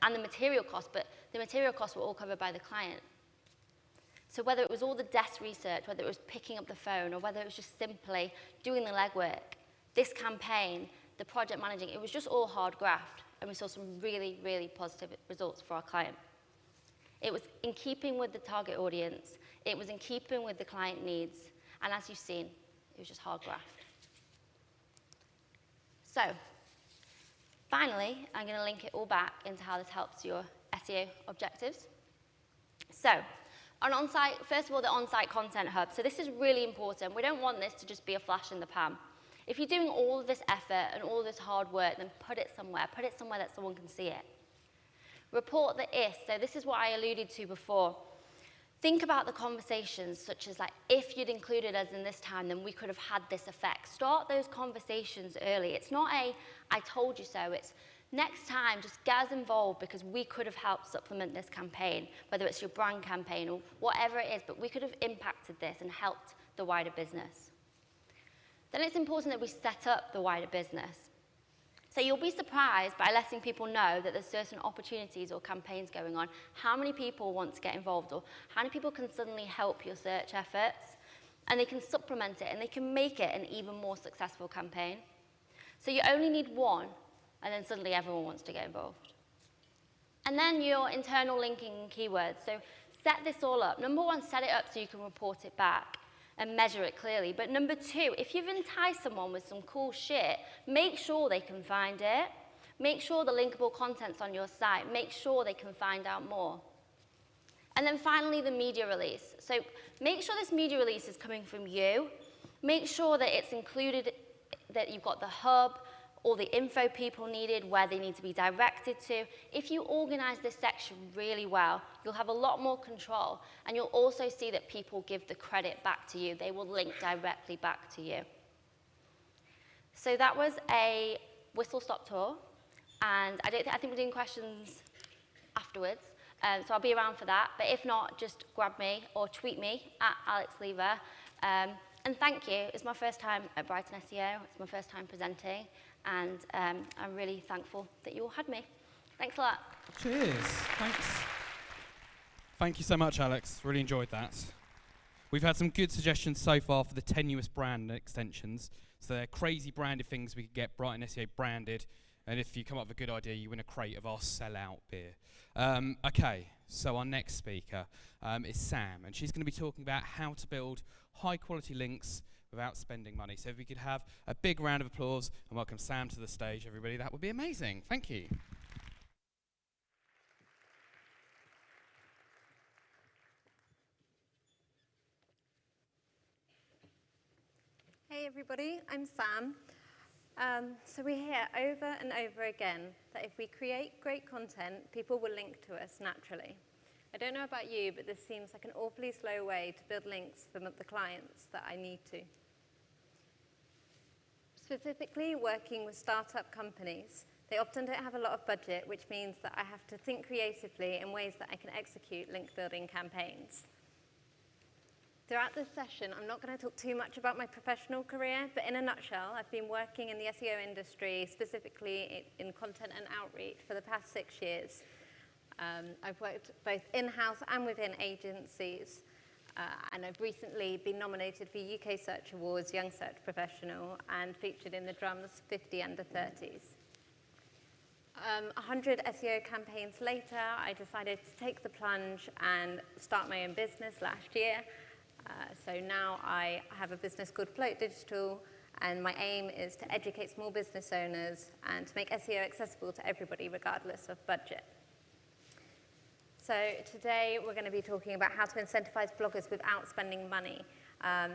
and the material cost, but the material costs were all covered by the client. So whether it was all the desk research, whether it was picking up the phone, or whether it was just simply doing the legwork, this campaign, the project managing, it was just all hard graft, and we saw some really, really positive results for our client. It was in keeping with the target audience, it was in keeping with the client needs, and as you've seen, it was just hard graft. So, finally, I'm going to link it all back into how this helps your SEO objectives. So, first of all, the on-site content hub. So this is really important. We don't want this to just be a flash in the pan. If you're doing all of this effort and all of this hard work, then put it somewhere that someone can see it. Report the if. So this is what I alluded to before. Think about the conversations, such as like, if you'd included us in this time, then we could have had this effect. Start those conversations early. It's not a, I told you so. It's, next time, just get us involved because we could have helped supplement this campaign, whether it's your brand campaign or whatever it is, but we could have impacted this and helped the wider business. Then it's important that we set up the wider business. So you'll be surprised by letting people know that there's certain opportunities or campaigns going on, how many people want to get involved or how many people can suddenly help your search efforts, and they can supplement it and they can make it an even more successful campaign. So you only need one, and then suddenly everyone wants to get involved. And then your internal linking and keywords. So set this all up. Number one, set it up so you can report it back and measure it clearly. But number two, if you've enticed someone with some cool shit, make sure they can find it. Make sure the linkable content's on your site. Make sure they can find out more. And then finally, the media release. So make sure this media release is coming from you. Make sure that it's included, that you've got the hub, all the info people needed, where they need to be directed to. If you organize this section really well, you'll have a lot more control, and you'll also see that people give the credit back to you. They will link directly back to you. So that was a whistle-stop tour, and I think we're doing questions afterwards, so I'll be around for that. But if not, just grab me or tweet me at Alex Lever. And thank you. It's my first time at Brighton SEO. It's my first time presenting, and I'm really thankful that you all had me. Thanks a lot. Cheers. Thanks. Thank you so much, Alex. Really enjoyed that. We've had some good suggestions so far for the tenuous brand extensions. So they're crazy branded things we could get Brighton SEO branded. And if you come up with a good idea, you win a crate of our sellout beer. Okay, so our next speaker is Sam, and she's going to be talking about how to build high-quality links without spending money. So if we could have a big round of applause and welcome Sam to the stage, everybody, that would be amazing. Thank you. Hey everybody, I'm Sam. So we hear over and over again that if we create great content, people will link to us naturally. I don't know about you, but this seems like an awfully slow way to build links for the clients that I need to. Specifically, working with startup companies, they often don't have a lot of budget, which means that I have to think creatively in ways that I can execute link building campaigns. Throughout this session, I'm not going to talk too much about my professional career, but in a nutshell, I've been working in the SEO industry, specifically in content and outreach, for the past 6 years. I've worked both in-house and within agencies, and I've recently been nominated for UK Search Awards Young Search Professional and featured in the Drum's 50 Under 30s. 100 SEO campaigns later, I decided to take the plunge and start my own business last year. So now I have a business called Float Digital, and my aim is to educate small business owners and to make SEO accessible to everybody regardless of budget. So today we're going to be talking about how to incentivize bloggers without spending money. I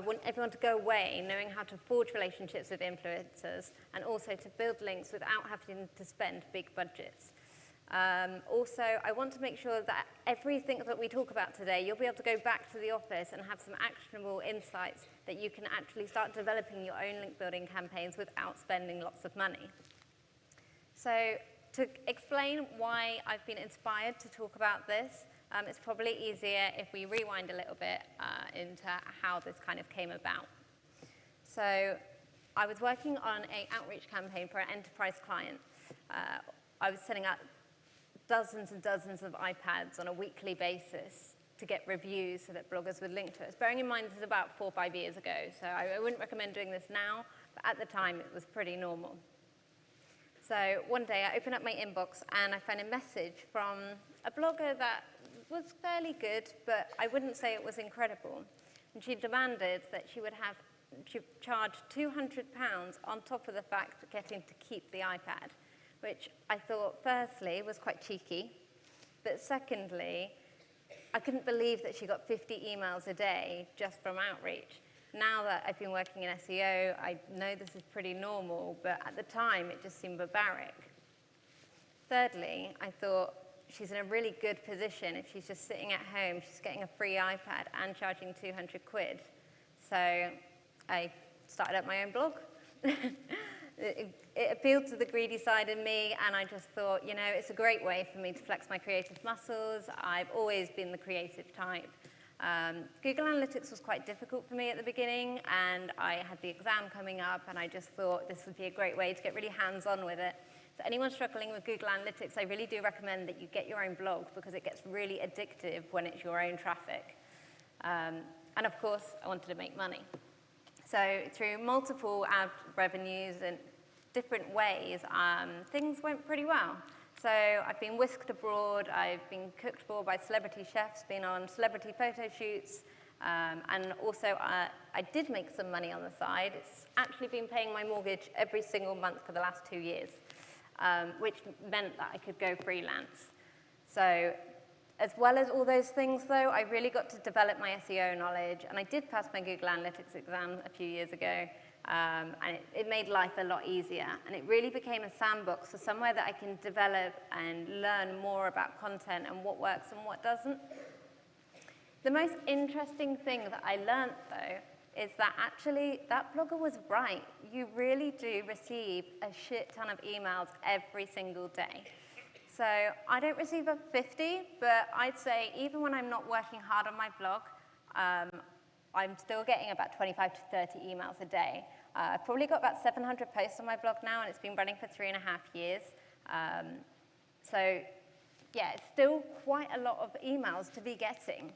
want everyone to go away knowing how to forge relationships with influencers and also to build links without having to spend big budgets. Also, I want to make sure that everything that we talk about today, you'll be able to go back to the office and have some actionable insights that you can actually start developing your own link building campaigns without spending lots of money. So to explain why I've been inspired to talk about this, it's probably easier if we rewind a little bit into how this kind of came about. So I was working on an outreach campaign for an enterprise client. I was setting up dozens and dozens of iPads on a weekly basis to get reviews so that bloggers would link to us. Bearing in mind this is about 4 or 5 years ago, so I wouldn't recommend doing this now, but at the time it was pretty normal. So one day I opened up my inbox and I found a message from a blogger that was fairly good, but I wouldn't say it was incredible. And she demanded that she charge £200 on top of the fact of getting to keep the iPad, which I thought, firstly, was quite cheeky, but secondly, I couldn't believe that she got 50 emails a day just from outreach. Now that I've been working in SEO, I know this is pretty normal, but at the time, it just seemed barbaric. Thirdly, I thought she's in a really good position. If she's just sitting at home, she's getting a free iPad and charging 200 quid. So I started up my own blog. It appealed to the greedy side in me, and I just thought, you know, it's a great way for me to flex my creative muscles. I've always been the creative type. Google Analytics was quite difficult for me at the beginning, and I had the exam coming up, and I just thought this would be a great way to get really hands-on with it. So anyone struggling with Google Analytics, I really do recommend that you get your own blog because it gets really addictive when it's your own traffic. And of course, I wanted to make money. So through multiple ad revenues and different ways, things went pretty well. So I've been whisked abroad, I've been cooked for by celebrity chefs, been on celebrity photo shoots, and also I did make some money on the side. It's actually been paying my mortgage every single month for the last 2 years, which meant that I could go freelance. So as well as all those things, though, I really got to develop my SEO knowledge, and I did pass my Google Analytics exam a few years ago. And it made life a lot easier. And it really became a sandbox for somewhere that I can develop and learn more about content and what works and what doesn't. The most interesting thing that I learned, though, is that actually that blogger was right. You really do receive a shit ton of emails every single day. So I don't receive a 50, but I'd say even when I'm not working hard on my blog, I'm still getting about 25 to 30 emails a day. I've probably got about 700 posts on my blog now, and it's been running for 3.5 years. So yeah, it's still quite a lot of emails to be getting.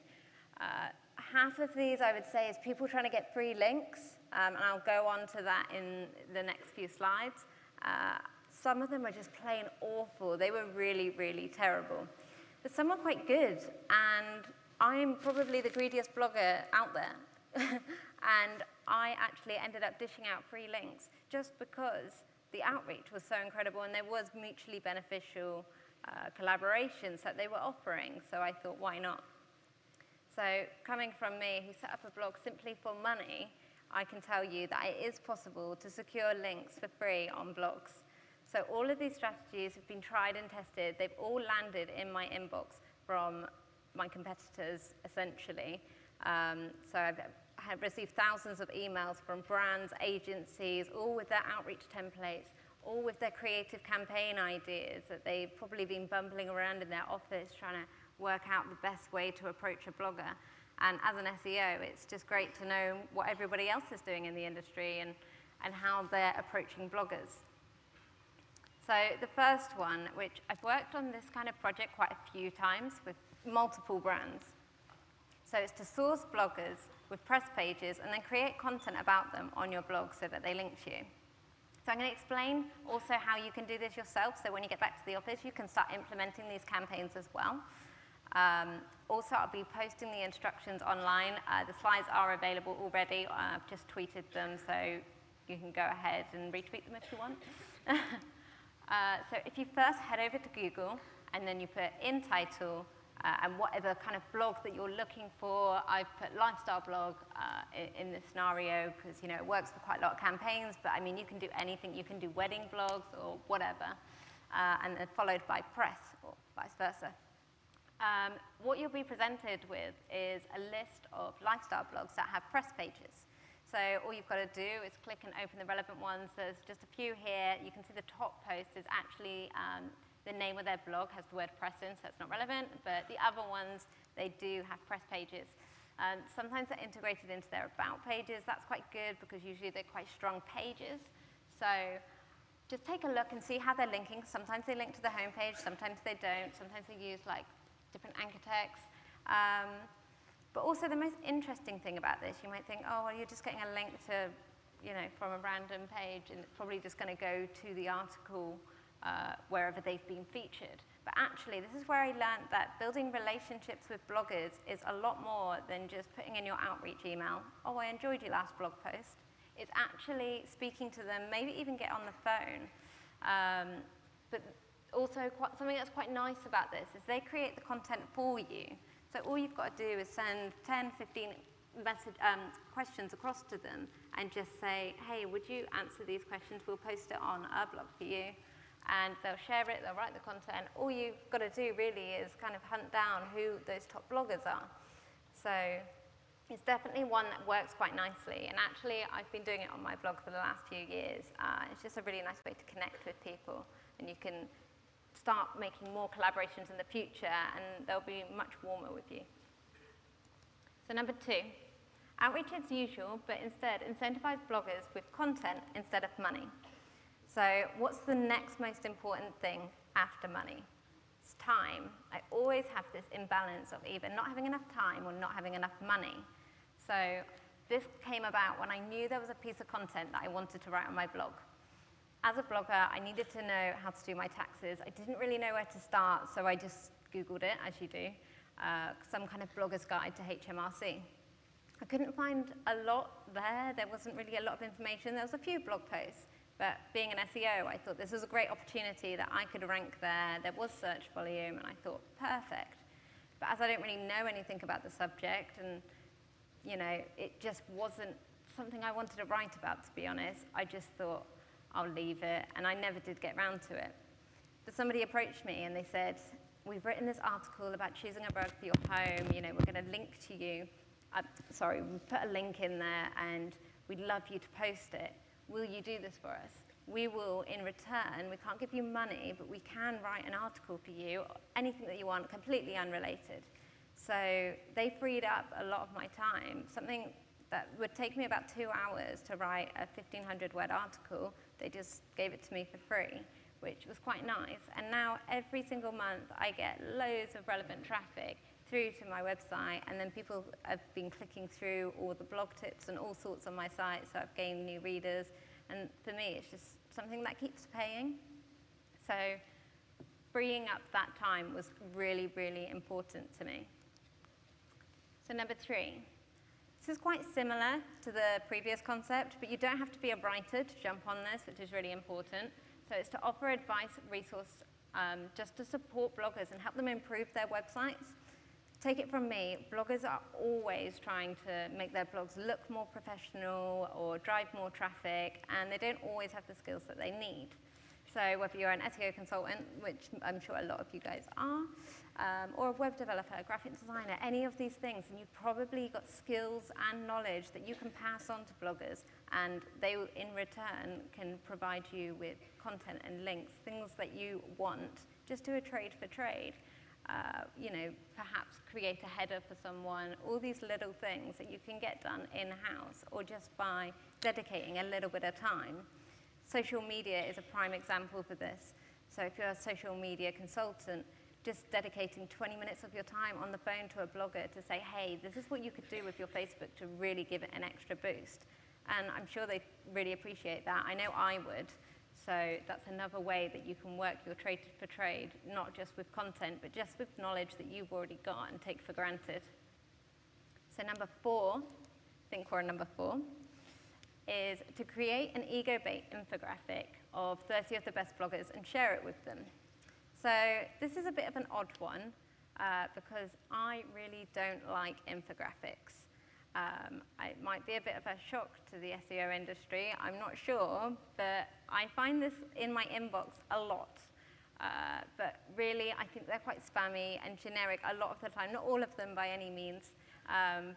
Half of these, I would say, is people trying to get free links, and I'll go on to that in the next few slides. Some of them are just plain awful. They were really, really terrible. But some are quite good, and I'm probably the greediest blogger out there. And I actually ended up dishing out free links just because the outreach was so incredible, and there was mutually beneficial collaborations that they were offering. So I thought, why not? So coming from me, who set up a blog simply for money, I can tell you that it is possible to secure links for free on blogs. So all of these strategies have been tried and tested. They've all landed in my inbox from my competitors, essentially. So I've received thousands of emails from brands, agencies, all with their outreach templates, all with their creative campaign ideas that they've probably been bumbling around in their office trying to work out the best way to approach a blogger. And as an SEO, it's just great to know what everybody else is doing in the industry and how they're approaching bloggers. So the first one, which I've worked on this kind of project quite a few times with multiple brands. So it's to source bloggers with press pages and then create content about them on your blog so that they link to you. So I'm going to explain also how you can do this yourself, so when you get back to the office, you can start implementing these campaigns as well. Also, I'll be posting the instructions online. The slides are available already. I've just tweeted them, so you can go ahead and retweet them if you want. So if you first head over to Google, and then you put in title, and whatever kind of blog that you're looking for. I've put lifestyle blog in this scenario because, you know, it works for quite a lot of campaigns, but I mean, you can do anything. You can do wedding blogs or whatever, and then followed by press or vice versa. What you'll be presented with is a list of lifestyle blogs that have press pages. So all you've got to do is click and open the relevant ones. There's just a few here. You can see the top post is actually the name of their blog has the word press in, so it's not relevant, but the other ones, they do have press pages. Sometimes they're integrated into their about pages. That's quite good because usually they're quite strong pages. So just take a look and see how they're linking. Sometimes they link to the homepage, sometimes they don't. Sometimes they use like different anchor text. But also the most interesting thing about this, you might think, oh, well, you're just getting a link to, you know, from a random page, and it's probably just going to go to the article wherever they've been featured. But actually, this is where I learned that building relationships with bloggers is a lot more than just putting in your outreach email, oh, I enjoyed your last blog post. It's actually speaking to them, maybe even get on the phone. But also, something that's quite nice about this is they create the content for you. So all you've got to do is send 10, 15 questions across to them and just say, hey, would you answer these questions? We'll post it on our blog for you. And they'll share it, they'll write the content. All you've got to do really is kind of hunt down who those top bloggers are. So it's definitely one that works quite nicely. And actually, I've been doing it on my blog for the last few years. It's just a really nice way to connect with people. And you can start making more collaborations in the future, and they'll be much warmer with you. So number 2, outreach as usual, but instead incentivize bloggers with content instead of money. So what's the next most important thing after money? It's time. I always have this imbalance of either not having enough time or not having enough money. So this came about when I knew there was a piece of content that I wanted to write on my blog. As a blogger, I needed to know how to do my taxes. I didn't really know where to start, so I just Googled it, as you do, some kind of blogger's guide to HMRC. I couldn't find a lot there. There wasn't really a lot of information. There was a few blog posts. But being an SEO, I thought this was a great opportunity that I could rank there. There was search volume, and I thought, perfect. But as I don't really know anything about the subject, and you know, it just wasn't something I wanted to write about, to be honest. I just thought, I'll leave it, and I never did get round to it. But somebody approached me and they said, we've written this article about choosing a rug for your home, you know, we're going to link to you. We put a link in there and we'd love you to post it. Will you do this for us? We will, in return, we can't give you money, but we can write an article for you, anything that you want, completely unrelated. So they freed up a lot of my time, something that would take me about 2 hours to write a 1,500-word article. They just gave it to me for free, which was quite nice. And now every single month I get loads of relevant traffic through to my website, and then people have been clicking through all the blog tips and all sorts on my site, so I've gained new readers. And for me, it's just something that keeps paying. So freeing up that time was really, really important to me. So number 3. This is quite similar to the previous concept, but you don't have to be a writer to jump on this, which is really important. So it's to offer advice, resource, just to support bloggers and help them improve their websites. Take it from me, bloggers are always trying to make their blogs look more professional or drive more traffic, and they don't always have the skills that they need. So whether you're an SEO consultant, which I'm sure a lot of you guys are, or a web developer, a graphic designer, any of these things, and you've probably got skills and knowledge that you can pass on to bloggers, and they, in return, can provide you with content and links, things that you want. Just do a trade for trade. You know, perhaps create a header for someone, all these little things that you can get done in-house, or just by dedicating a little bit of time. Social media is a prime example for this. So if you're a social media consultant, just dedicating 20 minutes of your time on the phone to a blogger to say, hey, this is what you could do with your Facebook to really give it an extra boost. And I'm sure they really appreciate that. I know I would. So that's another way that you can work your trade for trade, not just with content, but just with knowledge that you've already got and take for granted. So number 4, I think we're on number 4, is to create an ego-bait infographic of 30 of the best bloggers and share it with them. So this is a bit of an odd one because I really don't like infographics. It might be a bit of a shock to the SEO industry, I'm not sure, but I find this in my inbox a lot. But really, I think they're quite spammy and generic a lot of the time, not all of them by any means,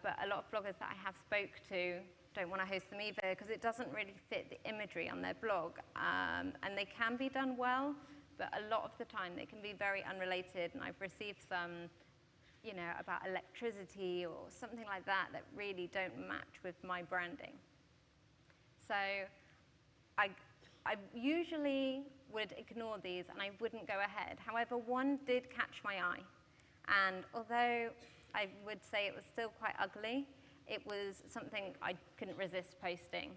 but a lot of bloggers that I have spoke to don't want to host them either because it doesn't really fit the imagery on their blog. And they can be done well, but a lot of the time they can be very unrelated, and I've received some, you know, about electricity or something like that that really don't match with my branding. So I usually would ignore these and I wouldn't go ahead. However, one did catch my eye, and although I would say it was still quite ugly, it was something I couldn't resist posting.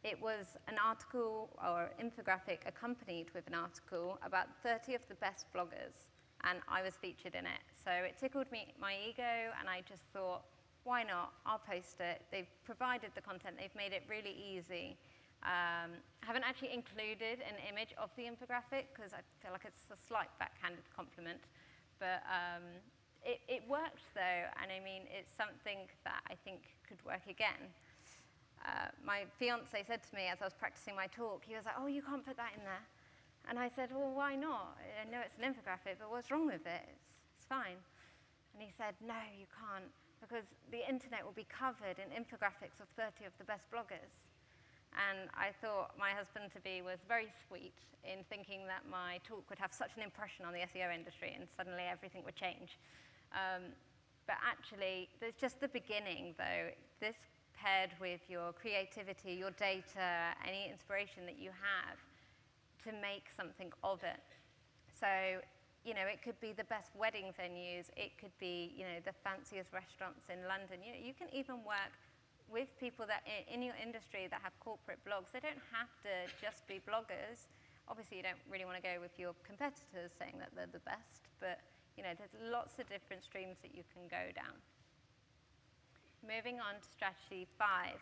It was an article or infographic accompanied with an article about 30 of the best bloggers, and I was featured in it. So it tickled my ego, and I just thought, why not? I'll post it. They've provided the content. They've made it really easy. I haven't actually included an image of the infographic because I feel like it's a slight backhanded compliment. But it worked, though, and I mean, it's something that I think could work again. My fiance said to me as I was practicing my talk, he was like, oh, you can't put that in there. And I said, well, why not? I know it's an infographic, but what's wrong with it? It's fine. And he said, no, you can't, because the internet will be covered in infographics of 30 of the best bloggers. And I thought my husband-to-be was very sweet in thinking that my talk would have such an impression on the SEO industry and suddenly everything would change. But actually, there's just the beginning, though. This paired with your creativity, your data, any inspiration that you have, to make something of it. So, you know, it could be the best wedding venues, it could be, you know, the fanciest restaurants in London. You know, you can even work with people that in your industry that have corporate blogs. They don't have to just be bloggers. Obviously, you don't really want to go with your competitors saying that they're the best, but, you know, there's lots of different streams that you can go down. Moving on to strategy 5,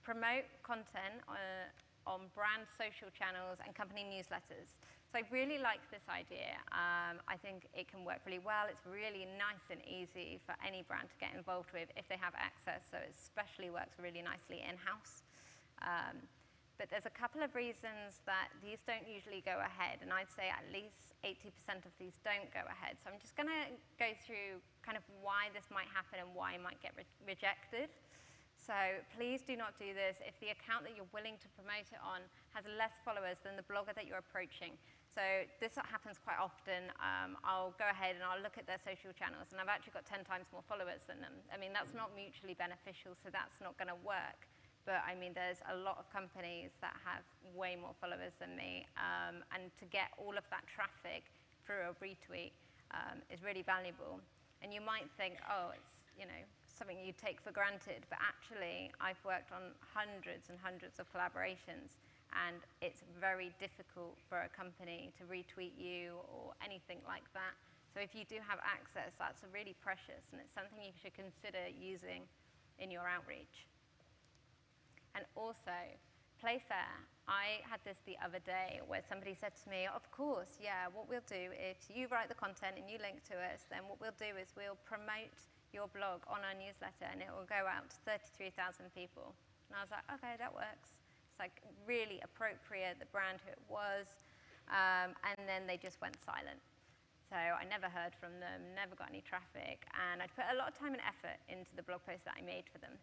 promote content on brand social channels and company newsletters. So I really like this idea. I think it can work really well. It's really nice and easy for any brand to get involved with if they have access, so it especially works really nicely in-house. But there's a couple of reasons that these don't usually go ahead, and I'd say at least 80% of these don't go ahead. So I'm just going to go through kind of why this might happen and why it might get rejected. So please do not do this if the account that you're willing to promote it on has less followers than the blogger that you're approaching. So this happens quite often. I'll go ahead and I'll look at their social channels, and I've actually got 10 times more followers than them. I mean, that's not mutually beneficial, so that's not going to work. But I mean, there's a lot of companies that have way more followers than me, and to get all of that traffic through a retweet is really valuable. And you might think, oh, it's, you know, something you take for granted, but actually I've worked on hundreds and hundreds of collaborations, and it's very difficult for a company to retweet you or anything like that. So if you do have access, that's really precious, and it's something you should consider using in your outreach. And also, play fair. I had this the other day where somebody said to me, of course, yeah, what we'll do, if you write the content and you link to us, then what we'll do is we'll promote your blog on our newsletter, and it will go out to 33,000 people. And I was like, okay, that works. It's like really appropriate, the brand who it was, and then they just went silent. So I never heard from them, never got any traffic, and I'd put a lot of time and effort into the blog post that I made for them.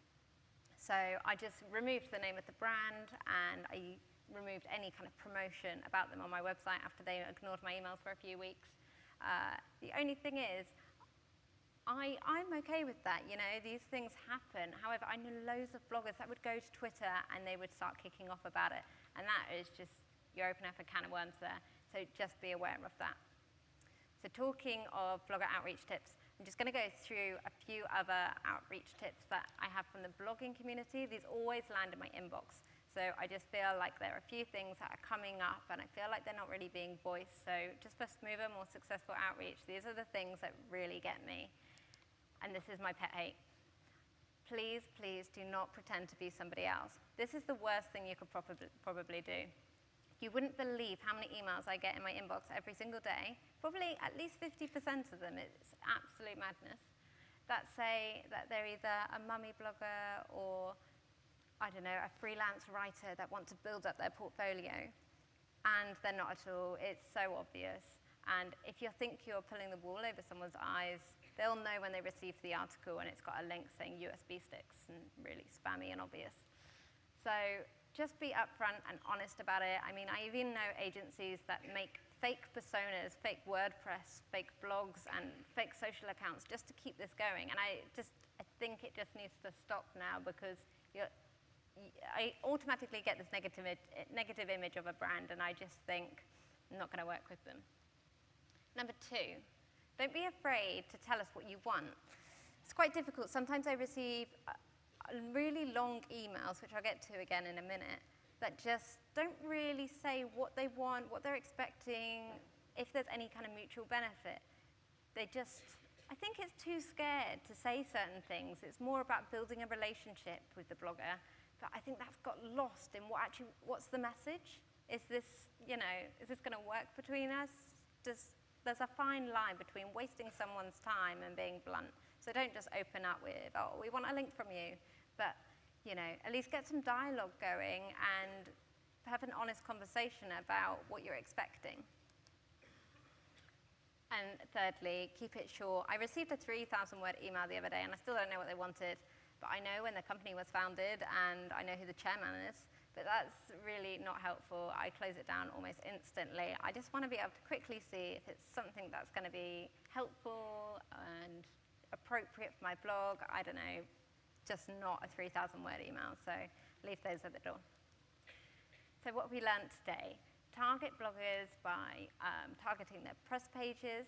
So I just removed the name of the brand, and I removed any kind of promotion about them on my website after they ignored my emails for a few weeks. The only thing is, I'm okay with that, you know, these things happen. However, I know loads of bloggers that would go to Twitter and they would start kicking off about it. And that is just, you're opening up a can of worms there. So just be aware of that. So talking of blogger outreach tips, I'm just going to go through a few other outreach tips that I have from the blogging community. These always land in my inbox. So I just feel like there are a few things that are coming up, and I feel like they're not really being voiced. So just first mover, more successful outreach, these are the things that really get me. And this is my pet hate. Please, please do not pretend to be somebody else. This is the worst thing you could probably do. You wouldn't believe how many emails I get in my inbox every single day. Probably at least 50% of them, it's absolute madness, that say that they're either a mummy blogger or, I don't know, a freelance writer that want to build up their portfolio. And they're not at all. It's so obvious. And if you think you're pulling the wool over someone's eyes, they'll know when they receive the article and it's got a link saying USB sticks and really spammy and obvious. So just be upfront and honest about it. I mean, I even know agencies that make fake personas, fake WordPress, fake blogs, and fake social accounts just to keep this going. And I think it just needs to stop now, because I automatically get this negative image of a brand, and I just think I'm not going to work with them. Number 2, don't be afraid to tell us what you want. It's quite difficult. Sometimes I receive really long emails, which I'll get to again in a minute, that just don't really say what they want, what they're expecting, if there's any kind of mutual benefit. They just, I think it's too scared to say certain things. It's more about building a relationship with the blogger, but I think that's got lost in what's the message? Is this, you know, is this going to work between us? There's a fine line between wasting someone's time and being blunt. So don't just open up with, oh, we want a link from you. But, you know, at least get some dialogue going and have an honest conversation about what you're expecting. And thirdly, keep it short. I received a 3,000-word email the other day, and I still don't know what they wanted. But I know when the company was founded, and I know who the chairman is. But that's really not helpful. I close it down almost instantly. I just want to be able to quickly see if it's something that's going to be helpful and appropriate for my blog. I don't know, just not a 3,000-word email. So leave those at the door. So what we learned today, target bloggers by targeting their press pages,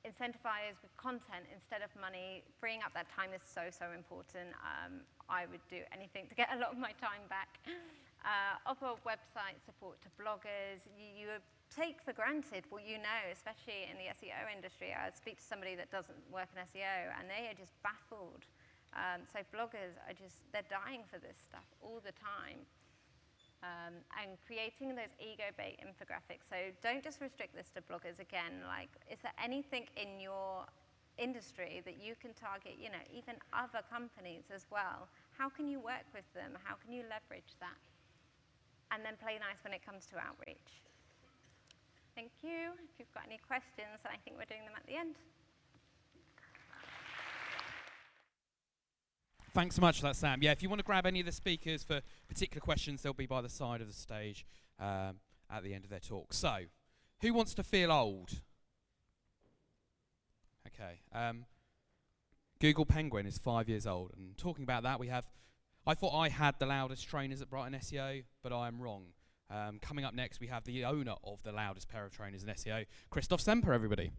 incentivize with content instead of money. Freeing up that time is so, so important. I would do anything to get a lot of my time back. Offer website support to bloggers. You take for granted what you know, especially in the SEO industry. I speak to somebody that doesn't work in SEO, and they are just baffled. So bloggers are they're dying for this stuff all the time. and creating those ego bait infographics. So don't just restrict this to bloggers again. Like, is there anything in your industry that you can target, you know, even other companies as well? How can you work with them? How can you leverage that? And then play nice when it comes to outreach. Thank you. If you've got any questions, I think we're doing them at the end. Thanks so much for that, Sam. Yeah, if you want to grab any of the speakers for particular questions, they'll be by the side of the stage at the end of their talk. So, who wants to feel old? Okay. Google Penguin is 5 years old. And talking about that, I thought I had the loudest trainers at Brighton SEO, but I am wrong. Coming up next, we have the owner of the loudest pair of trainers in SEO, Christoph Cemper, everybody.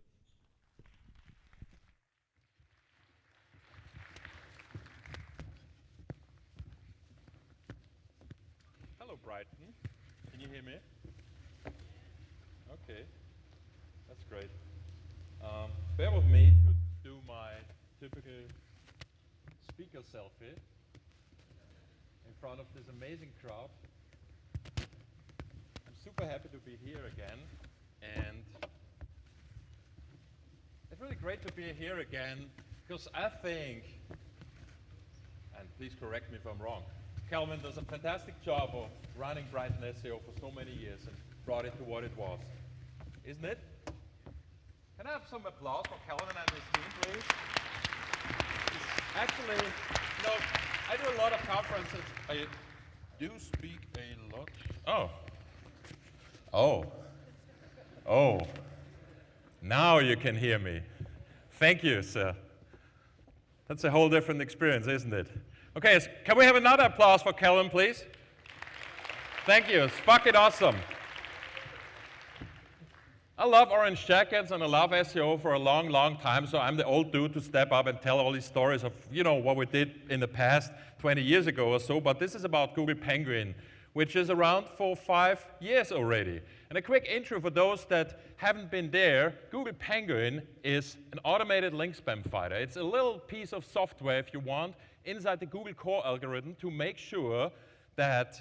Hello, Brighton. Can you hear me? Okay, that's great. Bear with me to do my typical speaker selfie in front of this amazing crowd. I'm super happy to be here again, and it's really great to be here again because I think, and please correct me if I'm wrong, Kelvin does a fantastic job of running Brighton SEO for so many years and brought it to what it was. Isn't it? Can I have some applause for Kelvin and his team, please? Actually, you know, I do a lot of conferences. I do speak a lot. Oh. Now you can hear me. Thank you, sir. That's a whole different experience, isn't it? Okay, can we have another applause for Kelvin, please? Thank you. It's fucking awesome. I love orange jackets and I love SEO for a long, long time, so I'm the old dude to step up and tell all these stories of, you know, what we did in the past 20 years ago or so, but this is about Google Penguin, which is around for 5 years already. And a quick intro for those that haven't been there, Google Penguin is an automated link spam fighter. It's a little piece of software, if you want, inside the Google core algorithm to make sure that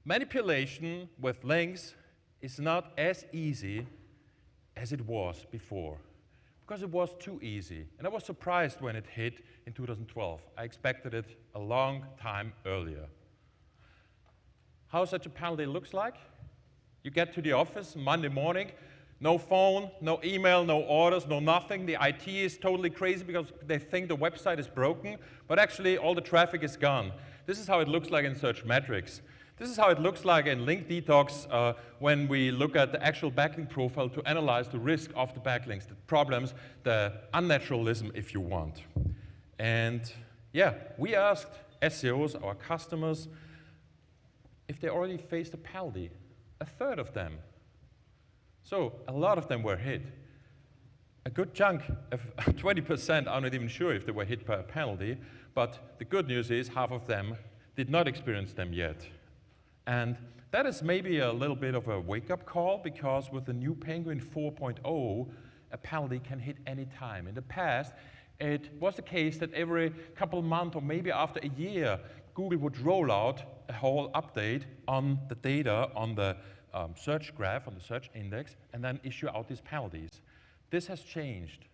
manipulation with links is not as easy as it was before, because it was too easy. And I was surprised when it hit in 2012. I expected it a long time earlier. How such a penalty looks like? You get to the office Monday morning, no phone, no email, no orders, no nothing. The IT is totally crazy because they think the website is broken, but actually all the traffic is gone. This is how it looks like in search metrics. This is how it looks like in Link Detox when we look at the actual backlink profile to analyze the risk of the backlinks, the problems, the unnaturalism, if you want. And yeah, we asked SEOs, our customers, if they already faced a penalty. A third of them. So a lot of them were hit. A good chunk of 20% are not even sure if they were hit by a penalty, but the good news is half of them did not experience them yet. And that is maybe a little bit of a wake-up call, because with the new Penguin 4.0, a penalty can hit any time. In the past, it was the case that every couple of months or maybe after a year, Google would roll out a whole update on the data, on the search graph, on the search index, and then issue out these penalties. This has changed.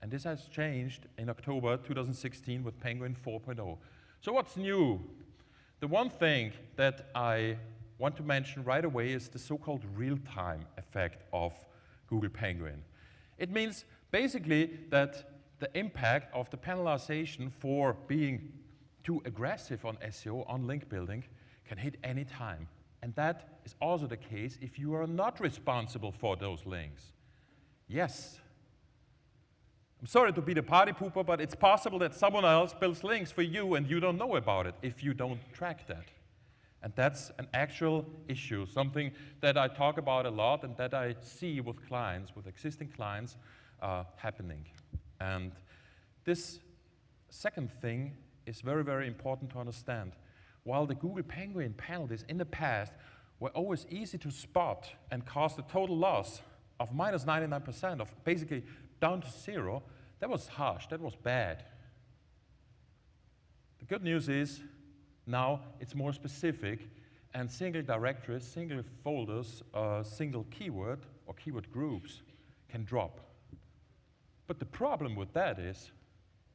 And this has changed in October 2016 with Penguin 4.0. So what's new? The one thing that I want to mention right away is the so-called real-time effect of Google Penguin. It means basically that the impact of the penalization for being too aggressive on SEO, on link building, can hit any time. And that is also the case if you are not responsible for those links. Yes. I'm sorry to be the party pooper, but it's possible that someone else builds links for you and you don't know about it if you don't track that. And that's an actual issue, something that I talk about a lot and that I see with clients, with existing clients, happening. And this second thing is very, very important to understand. While the Google Penguin penalties in the past were always easy to spot and caused a total loss of minus 99%, of basically down to zero, that was harsh, that was bad. The good news is now it's more specific and single directories, single folders, single keyword or keyword groups can drop. But the problem with that is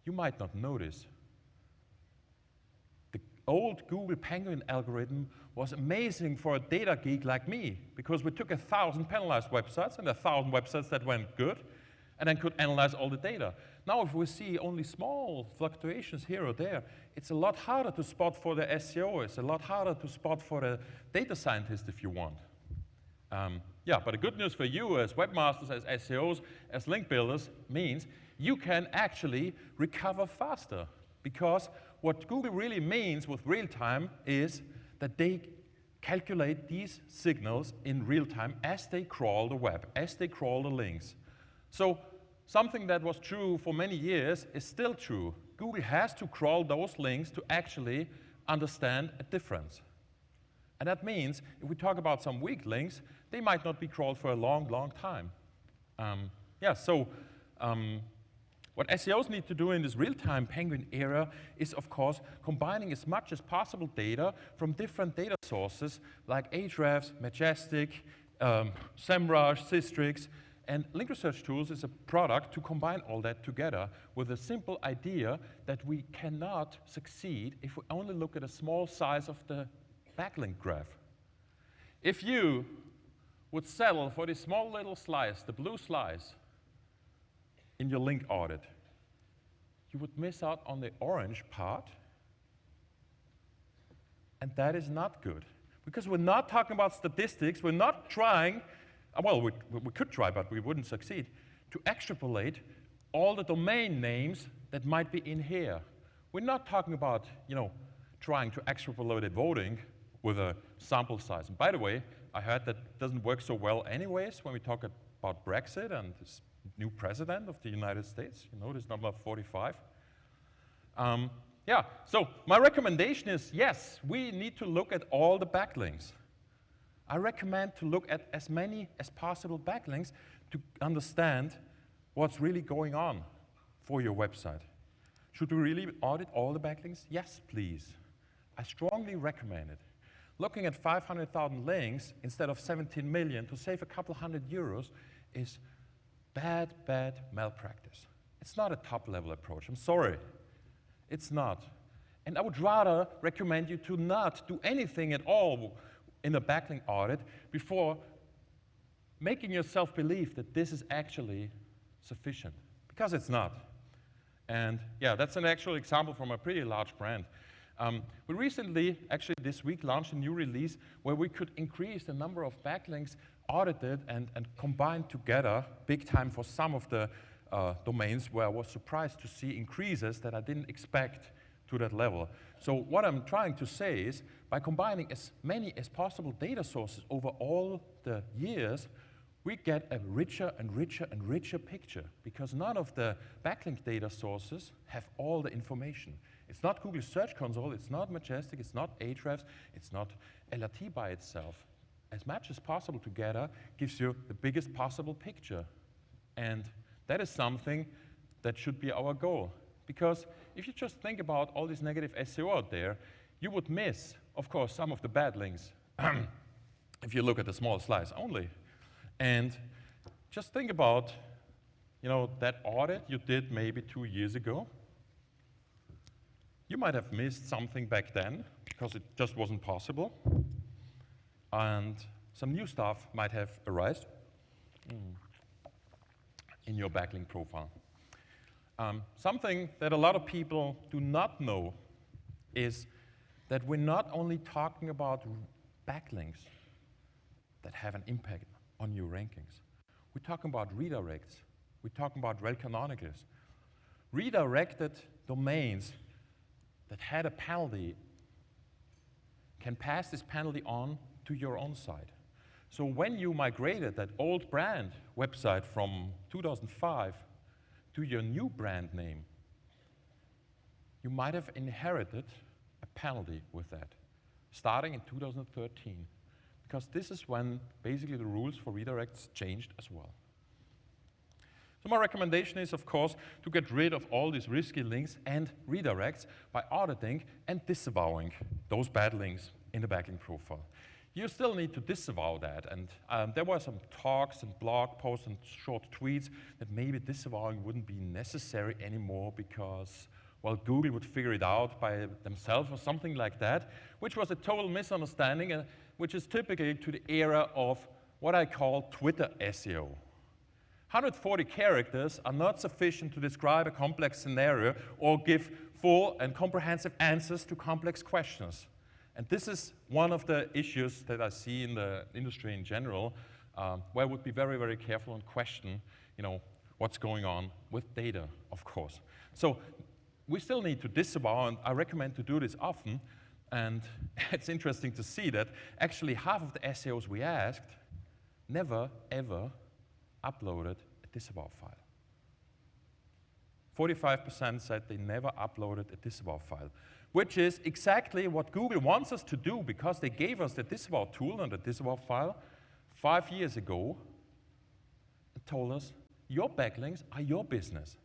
you might not notice. The old Google Penguin algorithm was amazing for a data geek like me, because we took 1,000 penalized websites and 1,000 websites that went good, and then could analyze all the data. Now, if we see only small fluctuations here or there, it's a lot harder to spot for the SEO. It's a lot harder to spot for the data scientist if you want. Yeah, but the good news for you as webmasters, as SEOs, as link builders means you can actually recover faster. Because what Google really means with real time is that they calculate these signals in real time as they crawl the web, as they crawl the links. So something that was true for many years is still true. Google has to crawl those links to actually understand a difference. And that means if we talk about some weak links, they might not be crawled for a long, long time. What SEOs need to do in this real-time Penguin era is, of course, combining as much as possible data from different data sources like Ahrefs, Majestic, SEMrush, Systrix, and Link Research Tools is a product to combine all that together with a simple idea that we cannot succeed if we only look at a small size of the backlink graph. If you would settle for this small little slice, the blue slice, in your link audit, you would miss out on the orange part, and that is not good. Because we're not talking about statistics, we're not trying, well, we could try, but we wouldn't succeed, to extrapolate all the domain names that might be in here. We're not talking about, trying to extrapolate the voting with a sample size. And by the way, I heard that doesn't work so well anyways when we talk about Brexit and this new president of the United States, this number 45. So my recommendation is, yes, we need to look at all the backlinks. I recommend to look at as many as possible backlinks to understand what's really going on for your website. Should we really audit all the backlinks? Yes, please. I strongly recommend it. Looking at 500,000 links instead of 17 million to save a couple €100 is bad, bad malpractice. It's not a top-level approach. I'm sorry. It's not. And I would rather recommend you to not do anything at all in a backlink audit before making yourself believe that this is actually sufficient, because it's not. And yeah, that's an actual example from a pretty large brand. We recently, actually this week, launched a new release where we could increase the number of backlinks audited and combined together big time for some of the domains where I was surprised to see increases that I didn't expect to that level. So what I'm trying to say is, by combining as many as possible data sources over all the years, we get a richer and richer and richer picture, because none of the backlink data sources have all the information. It's not Google Search Console, it's not Majestic, it's not Ahrefs, it's not LRT by itself. As much as possible together gives you the biggest possible picture. And that is something that should be our goal. Because if you just think about all this negative SEO out there, you would miss, of course, some of the bad links if you look at the small slice only. And just think about, that audit you did maybe 2 years ago. You might have missed something back then because it just wasn't possible. And some new stuff might have arisen in your backlink profile. Something that a lot of people do not know is that we're not only talking about backlinks that have an impact on your rankings. We're talking about redirects. We're talking about rel canonicals. Redirected domains that had a penalty can pass this penalty on to your own site. So when you migrated that old brand website from 2005 to your new brand name, you might have inherited a penalty with that, starting in 2013, because this is when basically the rules for redirects changed as well. So my recommendation is, of course, to get rid of all these risky links and redirects by auditing and disavowing those bad links in the backlink profile. You still need to disavow that, and there were some talks and blog posts and short tweets that maybe disavowing wouldn't be necessary anymore because, well, Google would figure it out by themselves or something like that, which was a total misunderstanding, which is typically to the era of what I call Twitter SEO. 140 characters are not sufficient to describe a complex scenario or give full and comprehensive answers to complex questions. And this is one of the issues that I see in the industry in general, where I would be very, very careful and question, what's going on with data, of course. So we still need to disavow, and I recommend to do this often. And it's interesting to see that actually half of the SEOs we asked never, ever uploaded a disavow file. 45% said they never uploaded a disavow file, which is exactly what Google wants us to do because they gave us the disavow tool and the disavow file 5 years ago and told us, your backlinks are your business.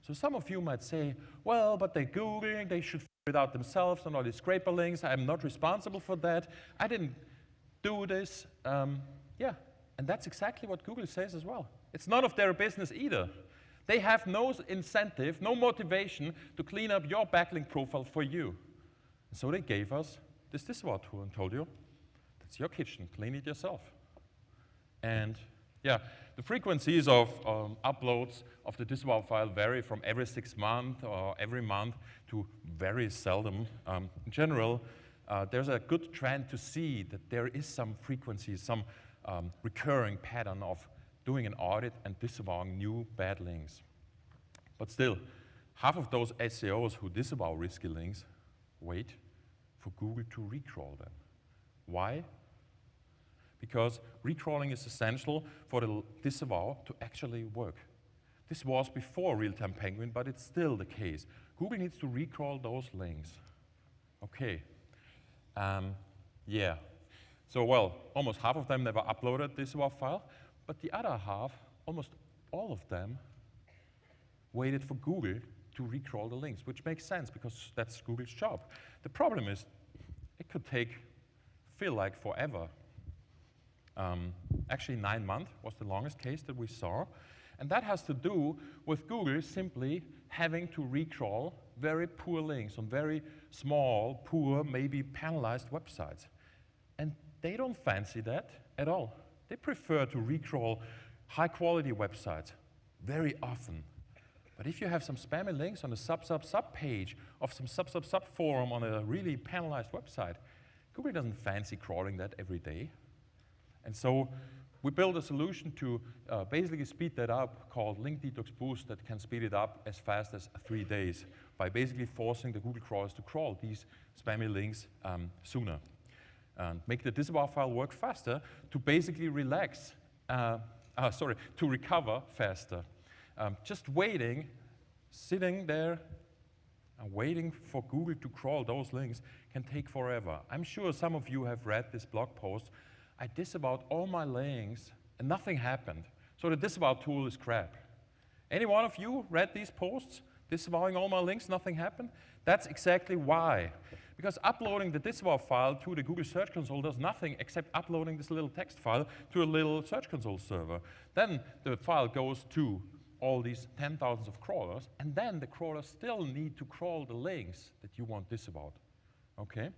So some of you might say, well, but they're Googling, they should figure it out themselves and all these scraper links, I'm not responsible for that, I didn't do this. Yeah, and that's exactly what Google says as well. It's none of their business either. They have no incentive, no motivation to clean up your backlink profile for you. And so they gave us this disavow tool and told you, that's your kitchen, clean it yourself. And yeah, the frequencies of uploads of the disavow file vary from every 6 months or every month to very seldom. In general, there's a good trend to see that there is some frequency, some recurring pattern of doing an audit and disavowing new bad links. But still, half of those SEOs who disavow risky links wait for Google to recrawl them. Why? Because recrawling is essential for the disavow to actually work. This was before Real-Time Penguin, but it's still the case. Google needs to recrawl those links. Okay. Yeah. So, well, almost half of them never uploaded this disavow file, but the other half, almost all of them, waited for Google to recrawl the links, which makes sense because that's Google's job. The problem is, it could feel like forever. Actually, 9 months was the longest case that we saw, and that has to do with Google simply having to recrawl very poor links on very small, poor, maybe penalized websites. And they don't fancy that at all. They prefer to recrawl high-quality websites very often. But if you have some spammy links on a sub page of some sub forum on a really penalized website, Google doesn't fancy crawling that every day. And so we built a solution to basically speed that up called Link Detox Boost that can speed it up as fast as 3 days by basically forcing the Google crawlers to crawl these spammy links sooner. And make the disavow file work faster to basically to recover faster. Just sitting there and waiting for Google to crawl those links can take forever. I'm sure some of you have read this blog post. I disavowed all my links and nothing happened. So the disavow tool is crap. Any one of you read these posts? Disavowing all my links, nothing happened? That's exactly why. Because uploading the disavow file to the Google Search Console does nothing except uploading this little text file to a little Search Console server. Then the file goes to all these 10,000s of crawlers, and then the crawlers still need to crawl the links that you want disavowed. Okay?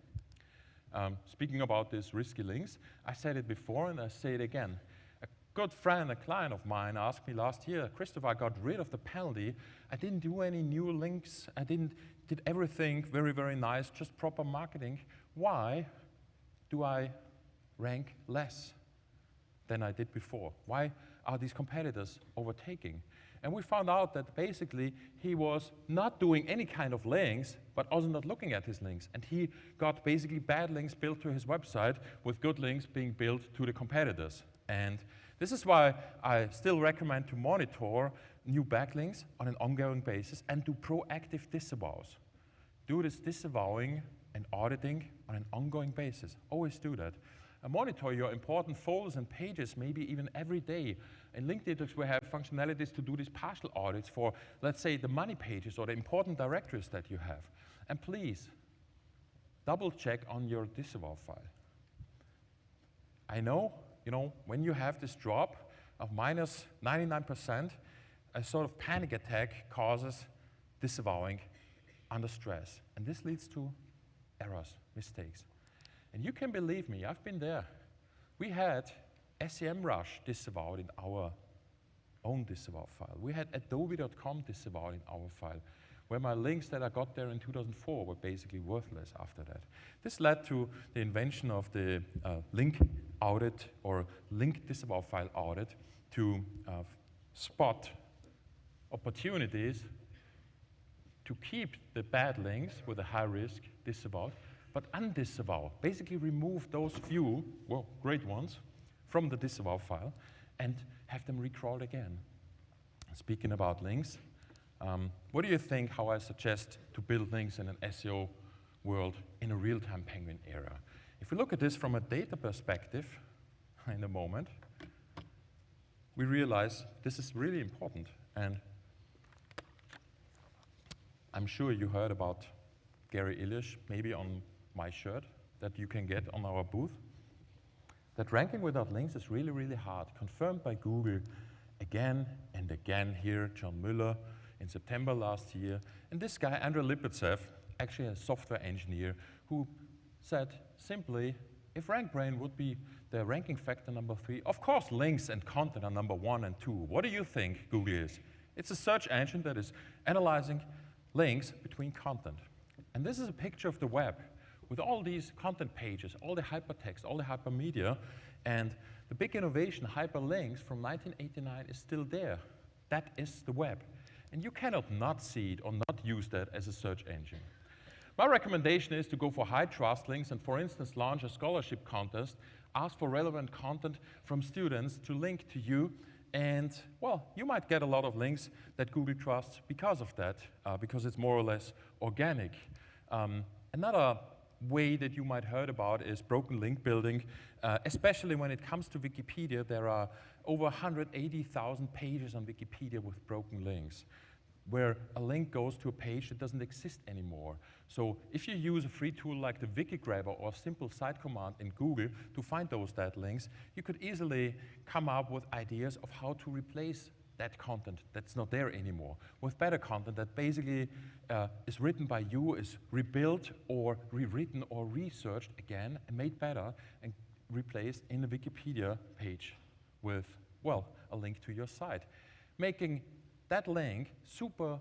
Speaking about these risky links, I said it before and I say it again. A good friend, a client of mine, asked me last year, Christoph, I got rid of the penalty. I didn't do any new links. I did everything very, very nice, just proper marketing. Why do I rank less than I did before? Why are these competitors overtaking? And we found out that basically he was not doing any kind of links, but also not looking at his links. And he got basically bad links built to his website with good links being built to the competitors. And this is why I still recommend to monitor new backlinks on an ongoing basis and do proactive disavows. Do this disavowing and auditing on an ongoing basis. Always do that. And monitor your important folders and pages, maybe even every day. In Link Detox, we have functionalities to do these partial audits for, let's say, the money pages or the important directories that you have. And please, double check on your disavow file. I know, when you have this drop of minus 99%, a sort of panic attack causes disavowing under stress. And this leads to errors, mistakes. And you can believe me, I've been there. We had SEMrush disavowed in our own disavow file. We had adobe.com disavowed in our file, where my links that I got there in 2004 were basically worthless after that. This led to the invention of the link audit or link disavow file audit to spot opportunities to keep the bad links with a high risk disavowed, but undisavow, basically remove those few, well, great ones from the disavow file and have them recrawled again. Speaking about links, what do you think how I suggest to build links in an SEO world in a real-time Penguin era? If we look at this from a data perspective in a moment, we realize this is really important. And I'm sure you heard about Gary Illish, maybe on my shirt, that you can get on our booth. That ranking without links is really, really hard, confirmed by Google again and again here, John Mueller, in September last year. And this guy, Andrei Lipatsev, actually a software engineer, who said simply, if RankBrain would be the ranking factor number 3, of course links and content are number 1 and 2. What do you think Google is? It's a search engine that is analyzing links between content. And this is a picture of the web with all these content pages, all the hypertext, all the hypermedia, and the big innovation, hyperlinks from 1989, is still there. That is the web. And you cannot not see it or not use that as a search engine. My recommendation is to go for high trust links and, for instance, launch a scholarship contest, ask for relevant content from students to link to you, and, well, you might get a lot of links that Google trusts because of that, because it's more or less organic. Another way that you might heard about is broken link building, especially when it comes to Wikipedia. There are over 180,000 pages on Wikipedia with broken links, where a link goes to a page that doesn't exist anymore. So if you use a free tool like the Wikigrabber or a simple site command in Google to find those dead links, you could easily come up with ideas of how to replace that content that's not there anymore with better content that basically is written by you, is rebuilt or rewritten or researched again and made better and replaced in the Wikipedia page with, well, a link to your site, making that link super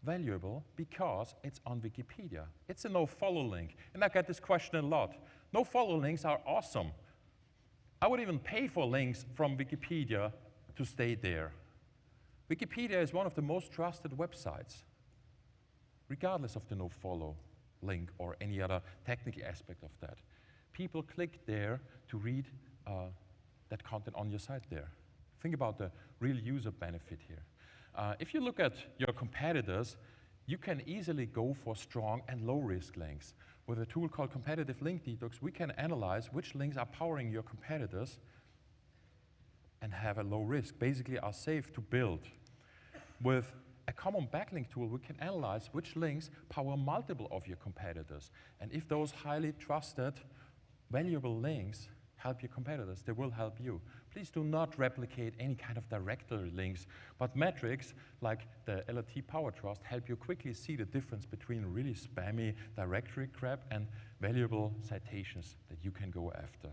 valuable because it's on Wikipedia. It's a no-follow link. And I get this question a lot. No-follow links are awesome. I would even pay for links from Wikipedia to stay there. Wikipedia is one of the most trusted websites, regardless of the no-follow link or any other technical aspect of that. People click there to read that content on your site there. Think about the real user benefit here. If you look at your competitors, you can easily go for strong and low-risk links. With a tool called Competitive Link Detox, we can analyze which links are powering your competitors and have a low risk, basically are safe to build. With a common backlink tool, we can analyze which links power multiple of your competitors. And if those highly trusted, valuable links help your competitors, they will help you. Please do not replicate any kind of directory links, but metrics like the LRT Power Trust help you quickly see the difference between really spammy directory crap and valuable citations that you can go after.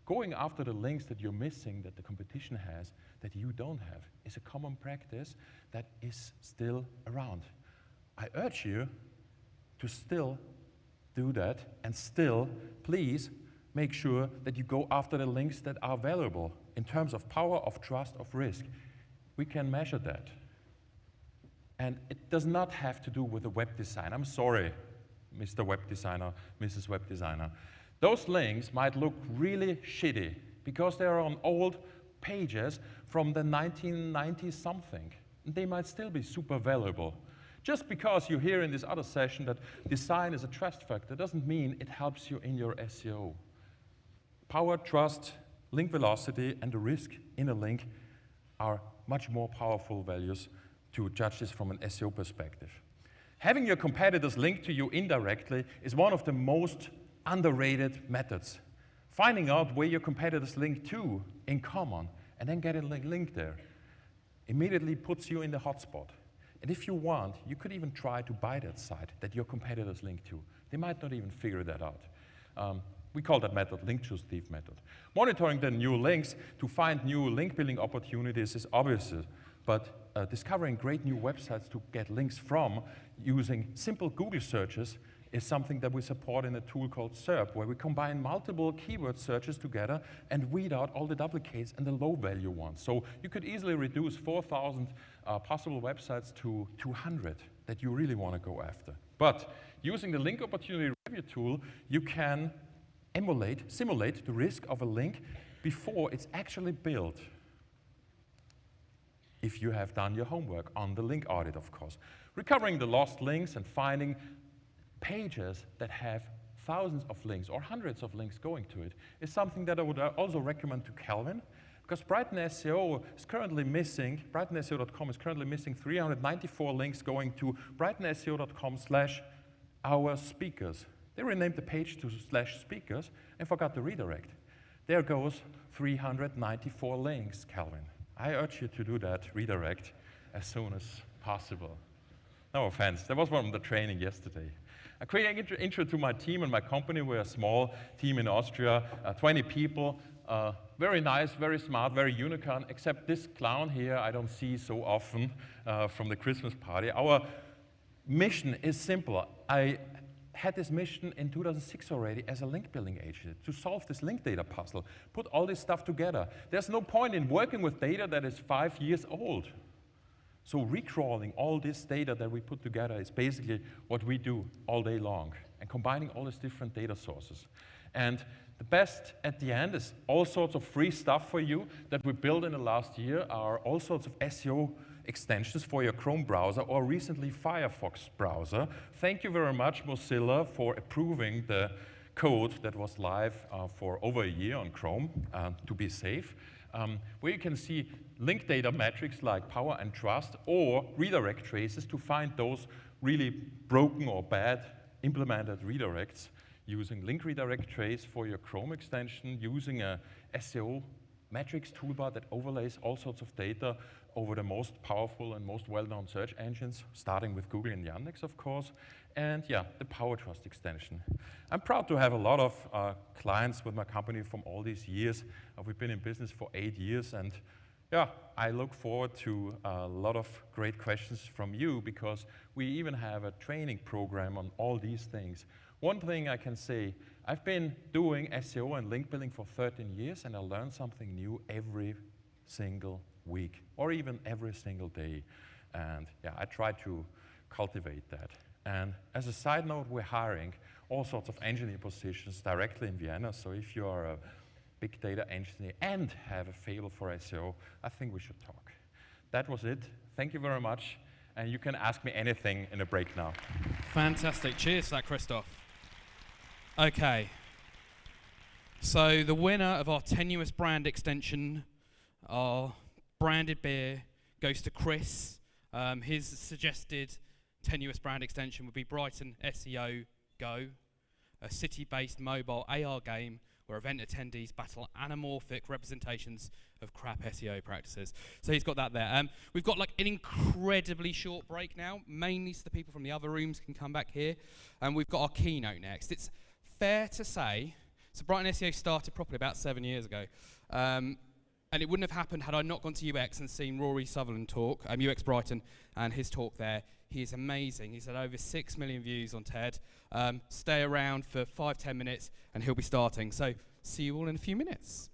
Going after the links that you're missing, that the competition has, that you don't have, is a common practice that is still around. I urge you to still do that, and still, please, make sure that you go after the links that are valuable in terms of power, of trust, of risk. We can measure that. And it does not have to do with the web design. I'm sorry, Mr. Web Designer, Mrs. Web Designer. Those links might look really shitty because they are on old pages from the 1990s something. They might still be super valuable. Just because you hear in this other session that design is a trust factor doesn't mean it helps you in your SEO. Power, trust, link velocity, and the risk in a link are much more powerful values to judge this from an SEO perspective. Having your competitors link to you indirectly is one of the most underrated methods. Finding out where your competitors link to in common and then getting a link there immediately puts you in the hotspot. And if you want, you could even try to buy that site that your competitors link to. They might not even figure that out. We call that method link choose thief method. Monitoring the new links to find new link building opportunities is obvious, but discovering great new websites to get links from using simple Google searches is something that we support in a tool called SERP, where we combine multiple keyword searches together and weed out all the duplicates and the low-value ones. So you could easily reduce 4,000 possible websites to 200 that you really want to go after. But using the link opportunity review tool, you can simulate the risk of a link before it's actually built, if you have done your homework on the link audit, of course. Recovering the lost links and finding pages that have thousands of links or hundreds of links going to it is something that I would also recommend to Kelvin, because BrightonSEO is currently missing, BrightonSEO.com is currently missing 394 links going to BrightonSEO.com/our-speakers. They renamed the page to /speakers and forgot to redirect. There goes 394 links, Kelvin. I urge you to do that redirect as soon as possible. No offense, that was one of the training yesterday. A quick intro to my team and my company. We're a small team in Austria, 20 people. Very nice, very smart, very unicorn, except this clown here I don't see so often from the Christmas party. Our mission is simple. I had this mission in 2006 already as a link building agent to solve this link data puzzle, put all this stuff together. There's no point in working with data that is 5 years old. So recrawling all this data that we put together is basically what we do all day long, and combining all these different data sources. And the best at the end is all sorts of free stuff for you that we built in the last year are all sorts of SEO extensions for your Chrome browser or recently Firefox browser. Thank you very much, Mozilla, for approving the code that was live for over a year on Chrome to be safe, where you can see link data metrics like power and trust or redirect traces to find those really broken or bad implemented redirects using link redirect trace for your Chrome extension, using a SEO metrics toolbar that overlays all sorts of data over the most powerful and most well-known search engines, starting with Google and Yandex, of course, and yeah, the Power Trust extension. I'm proud to have a lot of clients with my company from all these years. We've been in business for 8 years, and yeah, I look forward to a lot of great questions from you, because we even have a training program on all these things. One thing I can say, I've been doing SEO and link building for 13 years, and I learn something new every single week, or even every single day. And yeah, I try to cultivate that. And as a side note, we're hiring all sorts of engineer positions directly in Vienna. So if you are a big data engineer and have a fable for SEO, I think we should talk. That was it. Thank you very much. And you can ask me anything in a break now. Fantastic. Cheers for that, Christoph. Okay. So the winner of our tenuous brand extension, our branded beer, goes to Chris. His suggested tenuous brand extension would be BrightonSEO Go, a city-based mobile AR game where event attendees battle anamorphic representations of crap SEO practices. So he's got that there. We've got like an incredibly short break now, mainly so the people from the other rooms can come back here. And we've got our keynote next. It's fair to say, so BrightonSEO started properly about 7 years ago. And it wouldn't have happened had I not gone to UX and seen Rory Sutherland talk, UX Brighton, and his talk there. He is amazing. He's had over 6 million views on TED. Stay around for 5-10 minutes and he'll be starting. So see you all in a few minutes.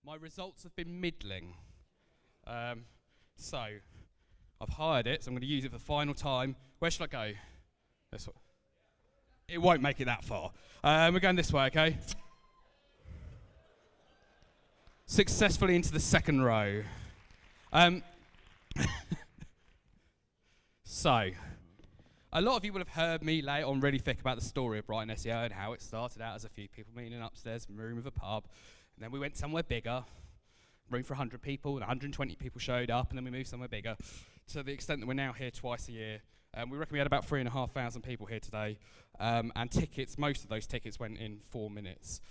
My results have been middling. So I've hired it, so I'm going to use it for the final time. Where should I go? This way. It won't make it that far. We're going this way, okay? Successfully into the second row. So, a lot of you will have heard me lay on really thick about the story of Brighton SEO and how it started out as a few people meeting upstairs in a room of a pub, and then we went somewhere bigger, room for 100 people, and 120 people showed up, and then we moved somewhere bigger, to the extent that we're now here twice a year. We reckon we had about 3,500 people here today, and tickets, most of those tickets went in 4 minutes,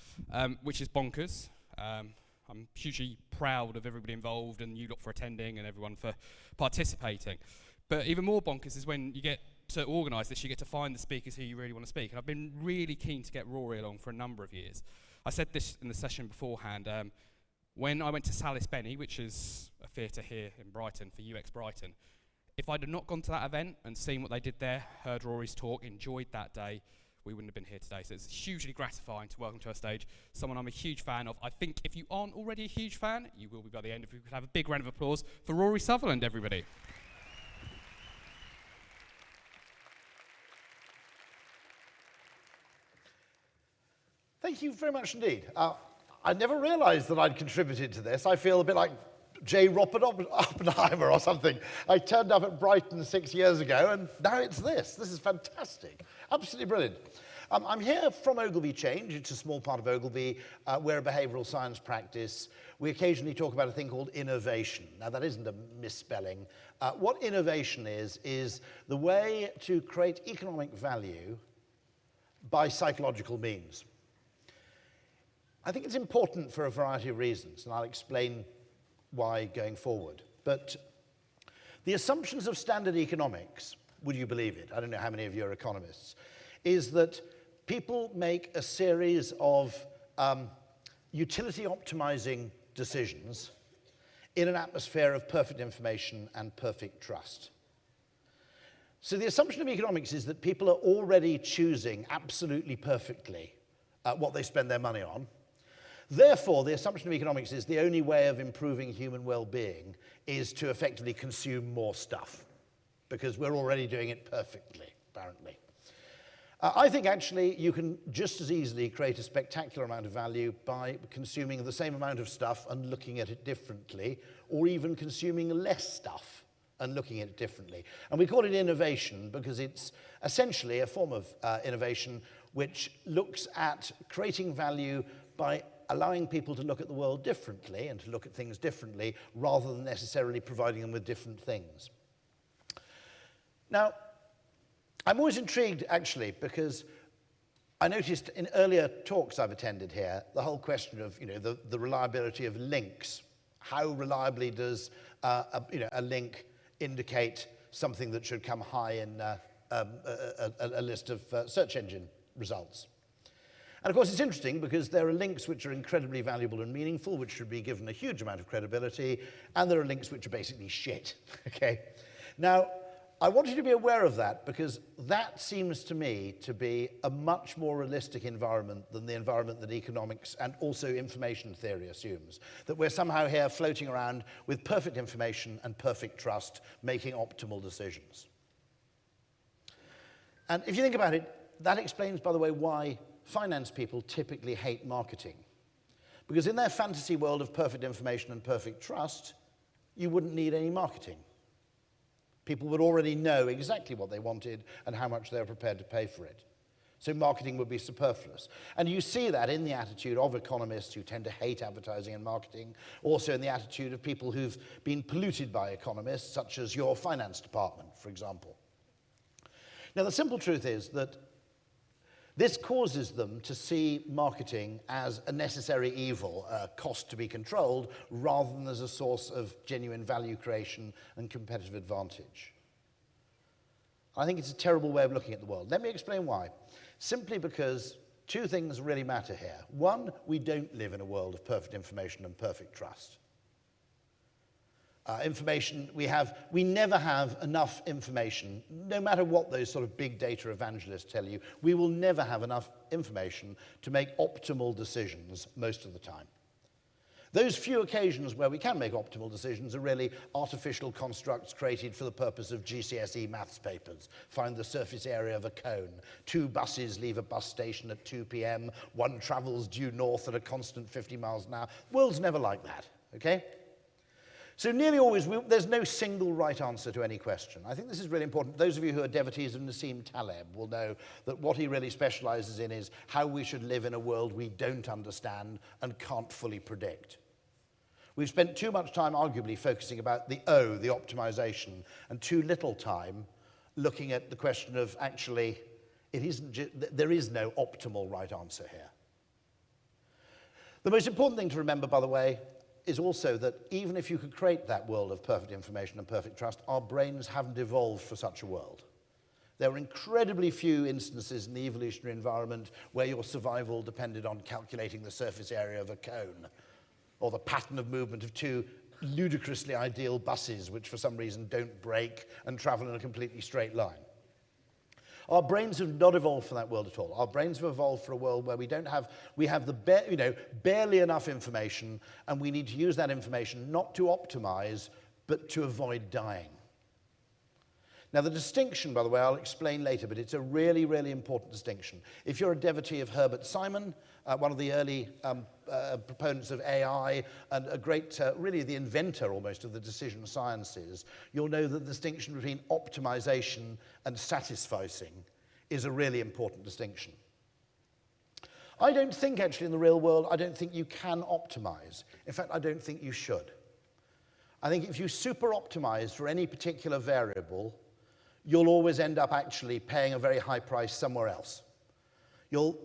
which is bonkers. I'm hugely proud of everybody involved and you lot for attending and everyone for participating. But even more bonkers is when you get to organise this, you get to find the speakers who you really want to speak. And I've been really keen to get Rory along for a number of years. I said this in the session beforehand. When I went to Salis Benny, which is a theatre here in Brighton for UX Brighton, if I'd have not gone to that event and seen what they did there, heard Rory's talk, enjoyed that day, we wouldn't have been here today. So it's hugely gratifying to welcome to our stage someone I'm a huge fan of. I think if you aren't already a huge fan, you will be by the end. If we could have a big round of applause for Rory Sutherland, everybody. Thank you very much indeed. I never realized that I'd contributed to this. I feel a bit like J. Robert Oppenheimer or something. I turned up at Brighton 6 years ago, and now it's this. This is fantastic. Absolutely brilliant. I'm here from Ogilvy Change. It's a small part of Ogilvy. We're a behavioral science practice. We occasionally talk about a thing called innovation. Now, that isn't a misspelling. What innovation is the way to create economic value by psychological means. I think it's important for a variety of reasons, and I'll explain why going forward. But the assumptions of standard economics, would you believe it? I don't know how many of you are economists, is that people make a series of utility optimizing decisions in an atmosphere of perfect information and perfect trust. So the assumption of economics is that people are already choosing absolutely perfectly what they spend their money on. Therefore, the assumption of economics is the only way of improving human well-being is to effectively consume more stuff, because we're already doing it perfectly, apparently. I think actually you can just as easily create a spectacular amount of value by consuming the same amount of stuff and looking at it differently, or even consuming less stuff and looking at it differently. And we call it innovation because it's essentially a form of innovation which looks at creating value by allowing people to look at the world differently and to look at things differently rather than necessarily providing them with different things. Now, I'm always intrigued, actually, because I noticed in earlier talks I've attended here, the whole question of, the reliability of links. How reliably does, a link indicate something that should come high in a list of search engine results? And of course, it's interesting because there are links which are incredibly valuable and meaningful, which should be given a huge amount of credibility, and there are links which are basically shit, okay? Now, I want you to be aware of that because that seems to me to be a much more realistic environment than the environment that economics and also information theory assumes. That we're somehow here floating around with perfect information and perfect trust, making optimal decisions. And if you think about it, that explains, by the way, why finance people typically hate marketing. Because in their fantasy world of perfect information and perfect trust, you wouldn't need any marketing. People would already know exactly what they wanted and how much they were prepared to pay for it. So marketing would be superfluous. And you see that in the attitude of economists who tend to hate advertising and marketing, also in the attitude of people who've been polluted by economists, such as your finance department, for example. Now, the simple truth is that this causes them to see marketing as a necessary evil, a cost to be controlled, rather than as a source of genuine value creation and competitive advantage. I think it's a terrible way of looking at the world. Let me explain why. Simply because two things really matter here. One, we don't live in a world of perfect information and perfect trust. We never have enough information, no matter what those sort of big data evangelists tell you, we will never have enough information to make optimal decisions most of the time. Those few occasions where we can make optimal decisions are really artificial constructs created for the purpose of GCSE maths papers. Find the surface area of a cone. 2 buses leave a bus station at 2 p.m. 1 travels due north at a constant 50 miles an hour. The world's never like that, okay? So nearly always, there's no single right answer to any question. I think this is really important. Those of you who are devotees of Nassim Taleb will know that what he really specializes in is how we should live in a world we don't understand and can't fully predict. We've spent too much time, arguably, focusing about the O, the optimization, and too little time looking at the question of actually, there is no optimal right answer here. The most important thing to remember, by the way, is also that even if you could create that world of perfect information and perfect trust, our brains haven't evolved for such a world. There are incredibly few instances in the evolutionary environment where your survival depended on calculating the surface area of a cone, or the pattern of movement of 2 ludicrously ideal buses which for some reason don't break and travel in a completely straight line. Our brains have not evolved for that world at all. Our brains have evolved for a world where we have barely enough information, and we need to use that information not to optimize, but to avoid dying. Now, the distinction, by the way, I'll explain later, but it's a really, really important distinction. If you're a devotee of Herbert Simon, one of the early proponents of AI, and a great, really the inventor almost of the decision sciences, you'll know that the distinction between optimization and satisficing is a really important distinction. I don't think, actually, in the real world, I don't think you can optimize. In fact, I don't think you should. I think if you super optimize for any particular variable, you'll always end up actually paying a very high price somewhere else. You'll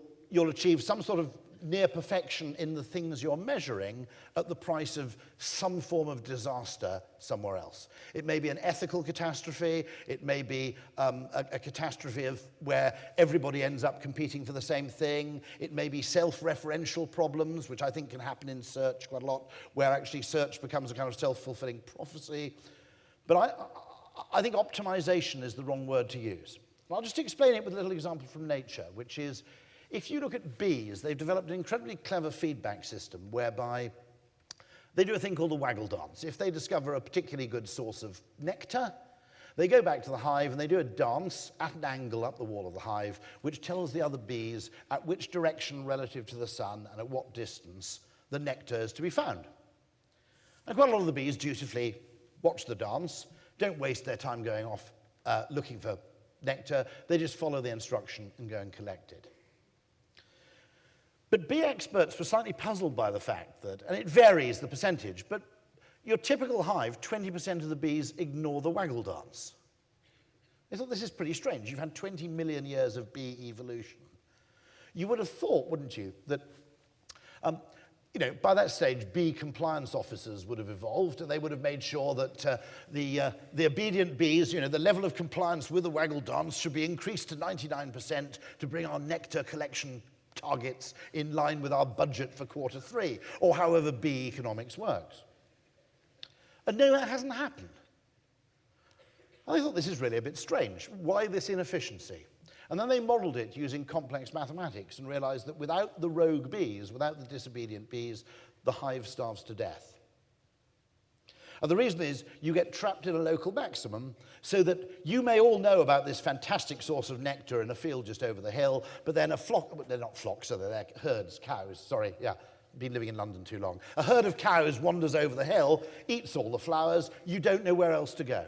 achieve some sort of near perfection in the things you're measuring at the price of some form of disaster somewhere else. It may be an ethical catastrophe. It may be a catastrophe where everybody ends up competing for the same thing. It may be self-referential problems, which I think can happen in search quite a lot, where actually search becomes a kind of self-fulfilling prophecy. But I think optimization is the wrong word to use. I'll just explain it with a little example from nature, which is, if you look at bees, they've developed an incredibly clever feedback system whereby they do a thing called the waggle dance. If they discover a particularly good source of nectar, they go back to the hive and they do a dance at an angle up the wall of the hive, which tells the other bees at which direction relative to the sun and at what distance the nectar is to be found. And quite a lot of the bees dutifully watch the dance, don't waste their time going off looking for nectar. They just follow the instruction and go and collect it. But bee experts were slightly puzzled by the fact that, and it varies the percentage, but your typical hive, 20% of the bees ignore the waggle dance. They thought, this is pretty strange. You've had 20 million years of bee evolution. You would have thought, wouldn't you, that by that stage, bee compliance officers would have evolved, and they would have made sure that the obedient bees, the level of compliance with the waggle dance should be increased to 99% to bring our nectar collection targets in line with our budget for Q3, or however bee economics works. And no, that hasn't happened. I thought this is really a bit strange. Why this inefficiency? And then they modeled it using complex mathematics and realized that without the rogue bees, without the disobedient bees, the hive starves to death. And the reason is you get trapped in a local maximum so that you may all know about this fantastic source of nectar in a field just over the hill, but then a flock, they're not flocks, so they're herds, cows, sorry, yeah, been living in London too long. A herd of cows wanders over the hill, eats all the flowers, you don't know where else to go.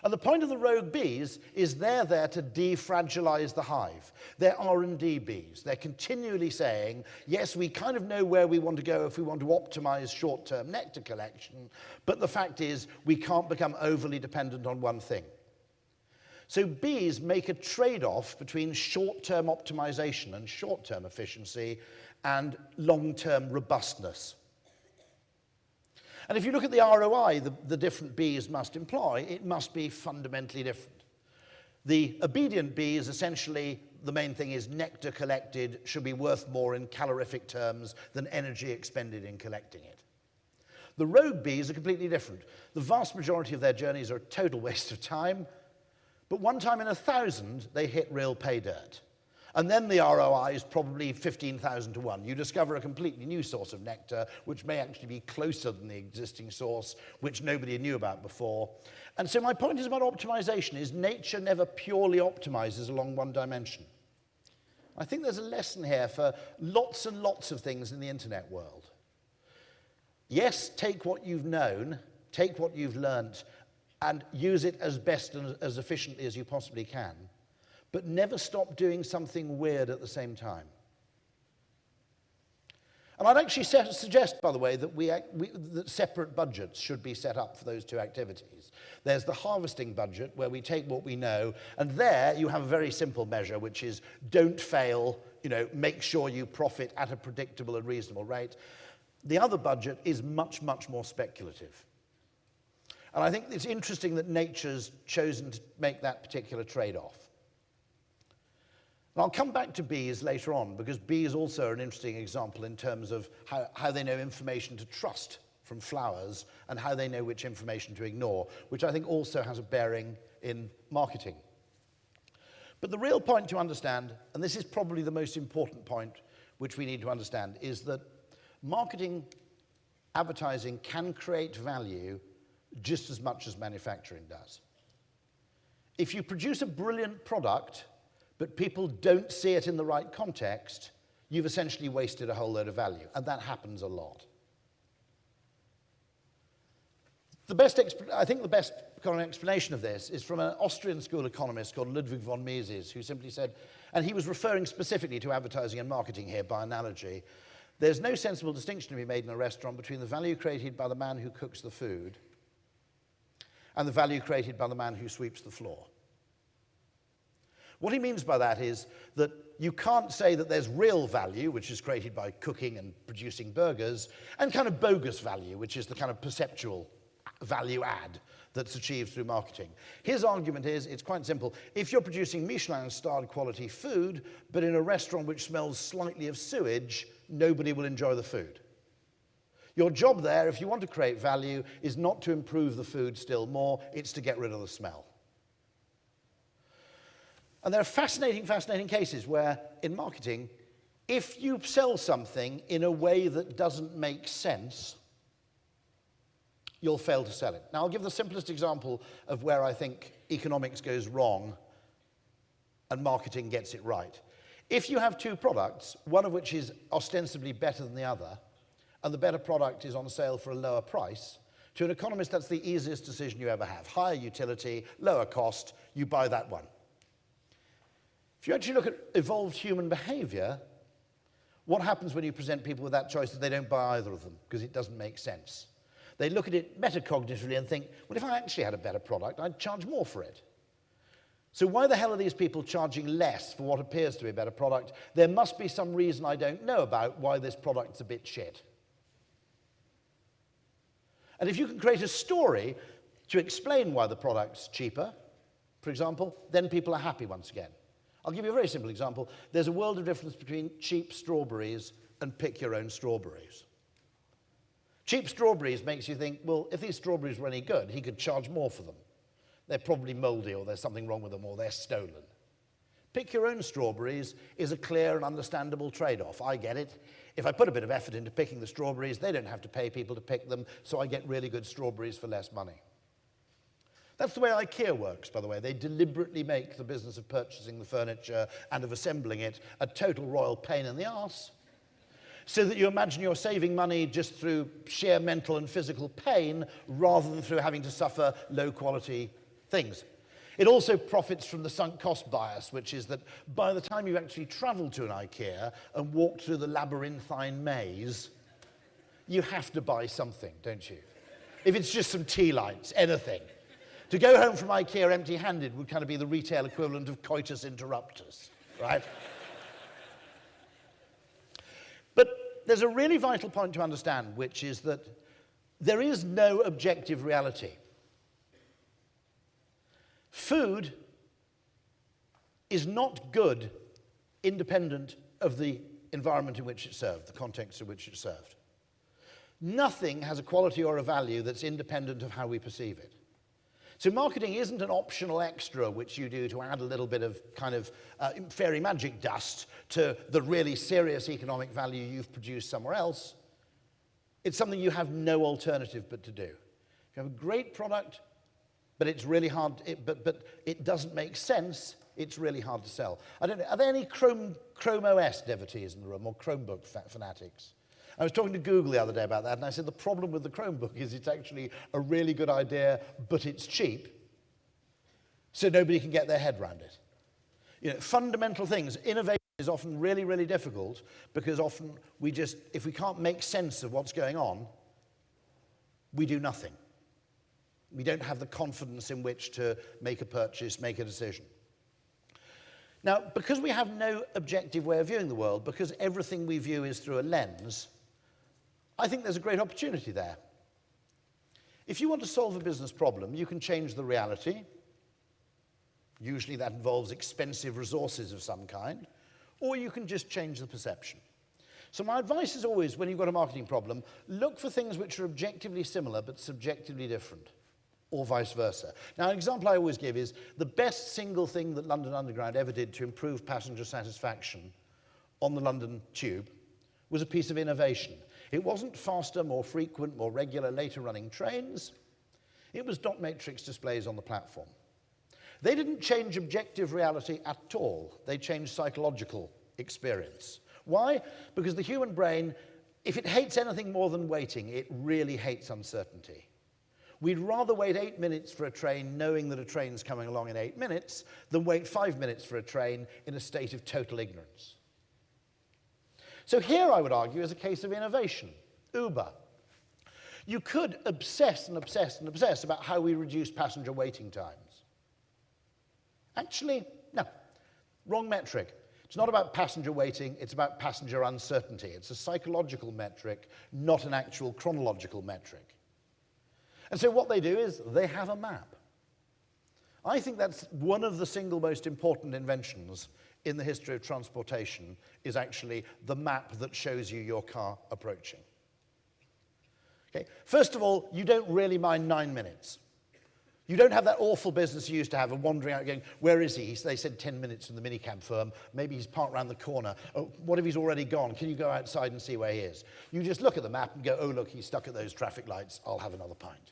And the point of the rogue bees is they're there to defragilize the hive. They're R&D bees. They're continually saying, yes, we kind of know where we want to go if we want to optimize short-term nectar collection, but the fact is we can't become overly dependent on one thing. So bees make a trade-off between short-term optimization and short-term efficiency and long-term robustness. And if you look at the ROI the different bees must employ, it must be fundamentally different. The obedient bees, essentially, the main thing is nectar collected should be worth more in calorific terms than energy expended in collecting it. The rogue bees are completely different. The vast majority of their journeys are a total waste of time, but one time in 1,000, they hit real pay dirt. And then the ROI is probably 15,000 to 1. You discover a completely new source of nectar, which may actually be closer than the existing source, which nobody knew about before. And so my point is about optimization is nature never purely optimizes along one dimension. I think there's a lesson here for lots and lots of things in the internet world. Yes, take what you've known, take what you've learnt, and use it as best and as efficiently as you possibly can. But never stop doing something weird at the same time. And I'd actually suggest, by the way, that that separate budgets should be set up for those two activities. There's the harvesting budget, where we take what we know, and there you have a very simple measure, which is don't fail, make sure you profit at a predictable and reasonable rate. The other budget is much, much more speculative. And I think it's interesting that nature's chosen to make that particular trade-off. And I'll come back to bees later on, because bees also are an interesting example in terms of how they know information to trust from flowers and how they know which information to ignore, which I think also has a bearing in marketing. But the real point to understand, and this is probably the most important point which we need to understand, is that marketing, advertising can create value just as much as manufacturing does. If you produce a brilliant product, but people don't see it in the right context, you've essentially wasted a whole load of value, and that happens a lot. I think the best kind of explanation of this is from an Austrian school economist called Ludwig von Mises, who simply said, and he was referring specifically to advertising and marketing here by analogy, there's no sensible distinction to be made in a restaurant between the value created by the man who cooks the food and the value created by the man who sweeps the floor. What he means by that is that you can't say that there's real value, which is created by cooking and producing burgers, and kind of bogus value, which is the kind of perceptual value add that's achieved through marketing. His argument is, it's quite simple. If you're producing Michelin-starred quality food, but in a restaurant which smells slightly of sewage, nobody will enjoy the food. Your job there, if you want to create value, is not to improve the food still more, it's to get rid of the smell. And there are fascinating, fascinating cases where, in marketing, if you sell something in a way that doesn't make sense, you'll fail to sell it. Now, I'll give the simplest example of where I think economics goes wrong and marketing gets it right. If you have two products, one of which is ostensibly better than the other, and the better product is on sale for a lower price, to an economist, that's the easiest decision you ever have. Higher utility, lower cost, you buy that one. If you actually look at evolved human behavior, what happens when you present people with that choice is they don't buy either of them because it doesn't make sense. They look at it metacognitively and think, well, if I actually had a better product, I'd charge more for it. So why the hell are these people charging less for what appears to be a better product? There must be some reason I don't know about why this product's a bit shit. And if you can create a story to explain why the product's cheaper, for example, then people are happy once again. I'll give you a very simple example. There's a world of difference between cheap strawberries and pick your own strawberries. Cheap strawberries makes you think, well, if these strawberries were any good, he could charge more for them. They're probably moldy, or there's something wrong with them, or they're stolen. Pick your own strawberries is a clear and understandable trade-off. I get it. If I put a bit of effort into picking the strawberries, they don't have to pay people to pick them, so I get really good strawberries for less money. That's the way IKEA works, by the way. They deliberately make the business of purchasing the furniture and of assembling it a total royal pain in the arse, so that you imagine you're saving money just through sheer mental and physical pain rather than through having to suffer low-quality things. It also profits from the sunk cost bias, which is that by the time you actually travel to an IKEA and walk through the labyrinthine maze, you have to buy something, don't you? If it's just some tea lights, anything. To go home from IKEA empty-handed would kind of be the retail equivalent of coitus interruptus, right? But there's a really vital point to understand, which is that there is no objective reality. Food is not good independent of the environment in which it's served, the context in which it's served. Nothing has a quality or a value that's independent of how we perceive it. So marketing isn't an optional extra which you do to add a little bit of kind of fairy magic dust to the really serious economic value you've produced somewhere else. It's something you have no alternative but to do. You have a great product, but it's really hard, but it doesn't make sense, it's really hard to sell. I don't know, are there any Chrome OS devotees in the room, or Chromebook fanatics? I was talking to Google the other day about that, and I said the problem with the Chromebook is it's actually a really good idea, but it's cheap, so nobody can get their head around it. You know, fundamental things, innovation is often really, really difficult, because often we just, if we can't make sense of what's going on, we do nothing. We don't have the confidence in which to make a purchase, make a decision. Now, because we have no objective way of viewing the world, because everything we view is through a lens, I think there's a great opportunity there. If you want to solve a business problem, you can change the reality. Usually that involves expensive resources of some kind, or you can just change the perception. So my advice is always, when you've got a marketing problem, look for things which are objectively similar but subjectively different, or vice versa. Now, an example I always give is the best single thing that London Underground ever did to improve passenger satisfaction on the London Tube was a piece of innovation. It wasn't faster, more frequent, more regular, later running trains. It was dot matrix displays on the platform. They didn't change objective reality at all. They changed psychological experience. Why? Because the human brain, if it hates anything more than waiting, it really hates uncertainty. We'd rather wait 8 minutes for a train knowing that a train's coming along in 8 minutes than wait 5 minutes for a train in a state of total ignorance. So here, I would argue, is a case of innovation. Uber. You could obsess and obsess and obsess about how we reduce passenger waiting times. Actually, no. Wrong metric. It's not about passenger waiting, it's about passenger uncertainty. It's a psychological metric, not an actual chronological metric. And so what they do is they have a map. I think that's one of the single most important inventions in the history of transportation, is actually the map that shows you your car approaching. Okay? First of all, you don't really mind 9 minutes. You don't have that awful business you used to have of wandering out going, where is he? They said 10 minutes from the minicab firm. Maybe he's parked around the corner. Oh, what if he's already gone? Can you go outside and see where he is? You just look at the map and go, oh, look, he's stuck at those traffic lights. I'll have another pint.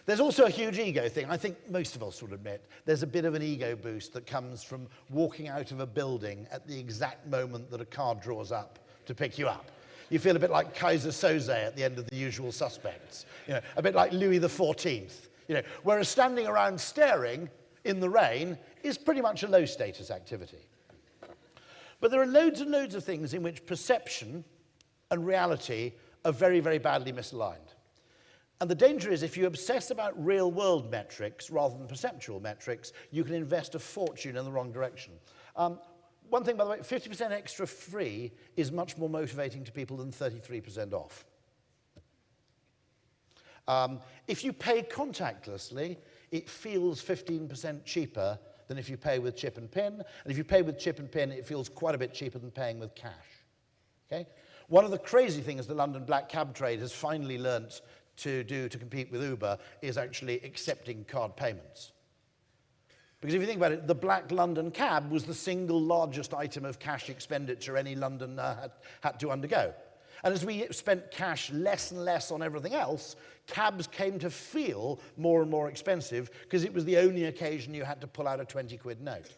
There's also a huge ego thing. I think most of us would admit there's a bit of an ego boost that comes from walking out of a building at the exact moment that a car draws up to pick you up. You feel a bit like Kaiser Soze at the end of The Usual Suspects, you know, a bit like Louis XIV. You know, whereas standing around staring in the rain is pretty much a low status activity. But there are loads and loads of things in which perception and reality are very, very badly misaligned. And the danger is if you obsess about real world metrics rather than perceptual metrics, you can invest a fortune in the wrong direction. One thing, by the way, 50% extra free is much more motivating to people than 33% off. If you pay contactlessly, it feels 15% cheaper than if you pay with chip and pin. And if you pay with chip and pin, it feels quite a bit cheaper than paying with cash. Okay? One of the crazy things the London black cab trade has finally learnt to do to compete with Uber is actually accepting card payments. Because if you think about it, the black London cab was the single largest item of cash expenditure any Londoner had to undergo. And as we spent cash less and less on everything else, cabs came to feel more and more expensive because it was the only occasion you had to pull out a 20-quid note.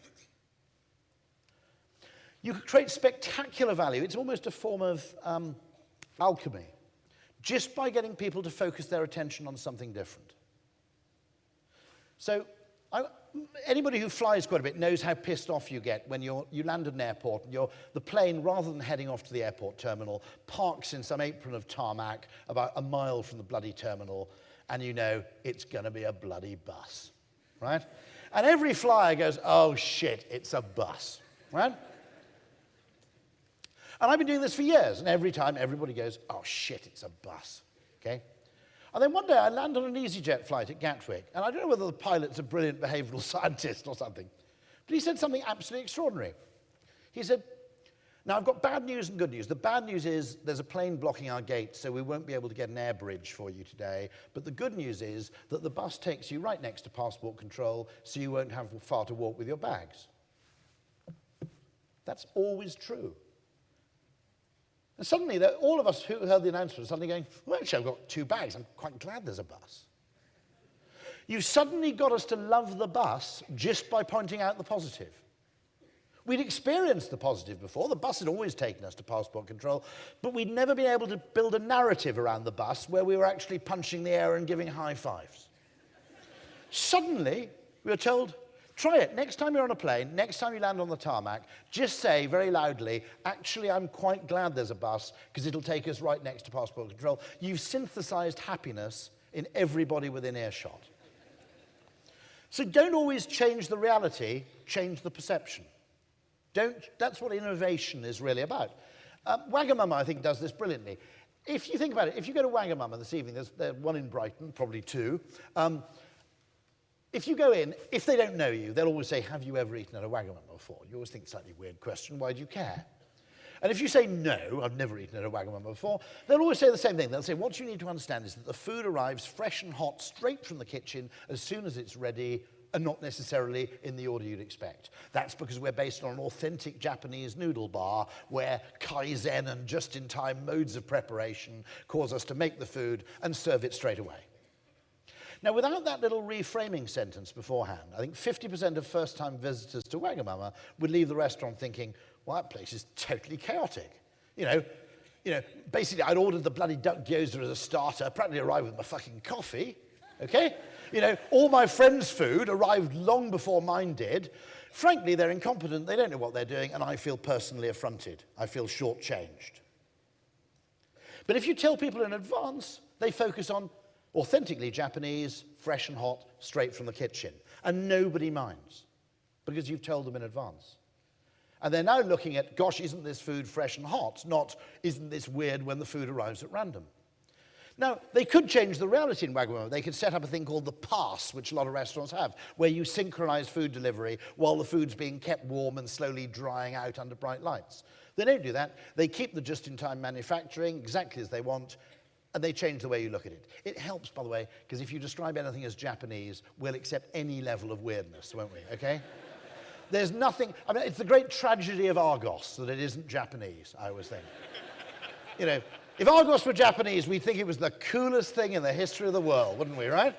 You could create spectacular value. It's almost a form of alchemy, just by getting people to focus their attention on something different. So anybody who flies quite a bit knows how pissed off you get when you land at an airport and the plane, rather than heading off to the airport terminal, parks in some apron of tarmac about a mile from the bloody terminal, and you know it's going to be a bloody bus, right? And every flyer goes, oh shit, it's a bus, right? And I've been doing this for years, and every time everybody goes, oh shit, it's a bus, okay? And then one day I land on an EasyJet flight at Gatwick, and I don't know whether the pilot's a brilliant behavioral scientist or something, but he said something absolutely extraordinary. He said, Now, I've got bad news and good news. The bad news is there's a plane blocking our gate, so we won't be able to get an air bridge for you today. But the good news is that the bus takes you right next to passport control, so you won't have far to walk with your bags. That's always true. And suddenly, all of us who heard the announcement are suddenly going, well, actually, I've got 2 bags. I'm quite glad there's a bus. You've suddenly got us to love the bus just by pointing out the positive. We'd experienced the positive before. The bus had always taken us to passport control, but we'd never been able to build a narrative around the bus where we were actually punching the air and giving high fives. Suddenly, we were told, try it. Next time you're on a plane, next time you land on the tarmac, just say very loudly, actually, I'm quite glad there's a bus because it'll take us right next to passport control. You've synthesized happiness in everybody within earshot. So don't always change the reality, change the perception. That's what innovation is really about. Wagamama, I think, does this brilliantly. If you think about it, if you go to Wagamama this evening, there's one in Brighton, probably 2. If you go in, if they don't know you, they'll always say, have you ever eaten at a Wagamama before? You always think, slightly weird question, why do you care? And if you say, no, I've never eaten at a Wagamama before, they'll always say the same thing. They'll say, what you need to understand is that the food arrives fresh and hot straight from the kitchen as soon as it's ready, and not necessarily in the order you'd expect. That's because we're based on an authentic Japanese noodle bar where kaizen and just-in-time modes of preparation cause us to make the food and serve it straight away. Now, without that little reframing sentence beforehand, I think 50% of first-time visitors to Wagamama would leave the restaurant thinking, well, that place is totally chaotic. You know, basically, I'd ordered the bloody duck gyoza as a starter, practically arrived with my fucking coffee, okay? You know, all my friends' food arrived long before mine did. Frankly, they're incompetent, they don't know what they're doing, and I feel personally affronted. I feel shortchanged. But if you tell people in advance, they focus on authentically Japanese, fresh and hot, straight from the kitchen. And nobody minds, because you've told them in advance. And they're now looking at, gosh, isn't this food fresh and hot? Not, isn't this weird when the food arrives at random? Now, they could change the reality in Wagamama. They could set up a thing called the pass, which a lot of restaurants have, where you synchronize food delivery while the food's being kept warm and slowly drying out under bright lights. They don't do that. They keep the just-in-time manufacturing exactly as they want, and they change the way you look at it. It helps, by the way, because if you describe anything as Japanese, we'll accept any level of weirdness, won't we, okay? There's nothing, I mean, it's the great tragedy of Argos that it isn't Japanese, I always think. You know, if Argos were Japanese, we'd think it was the coolest thing in the history of the world, wouldn't we, right?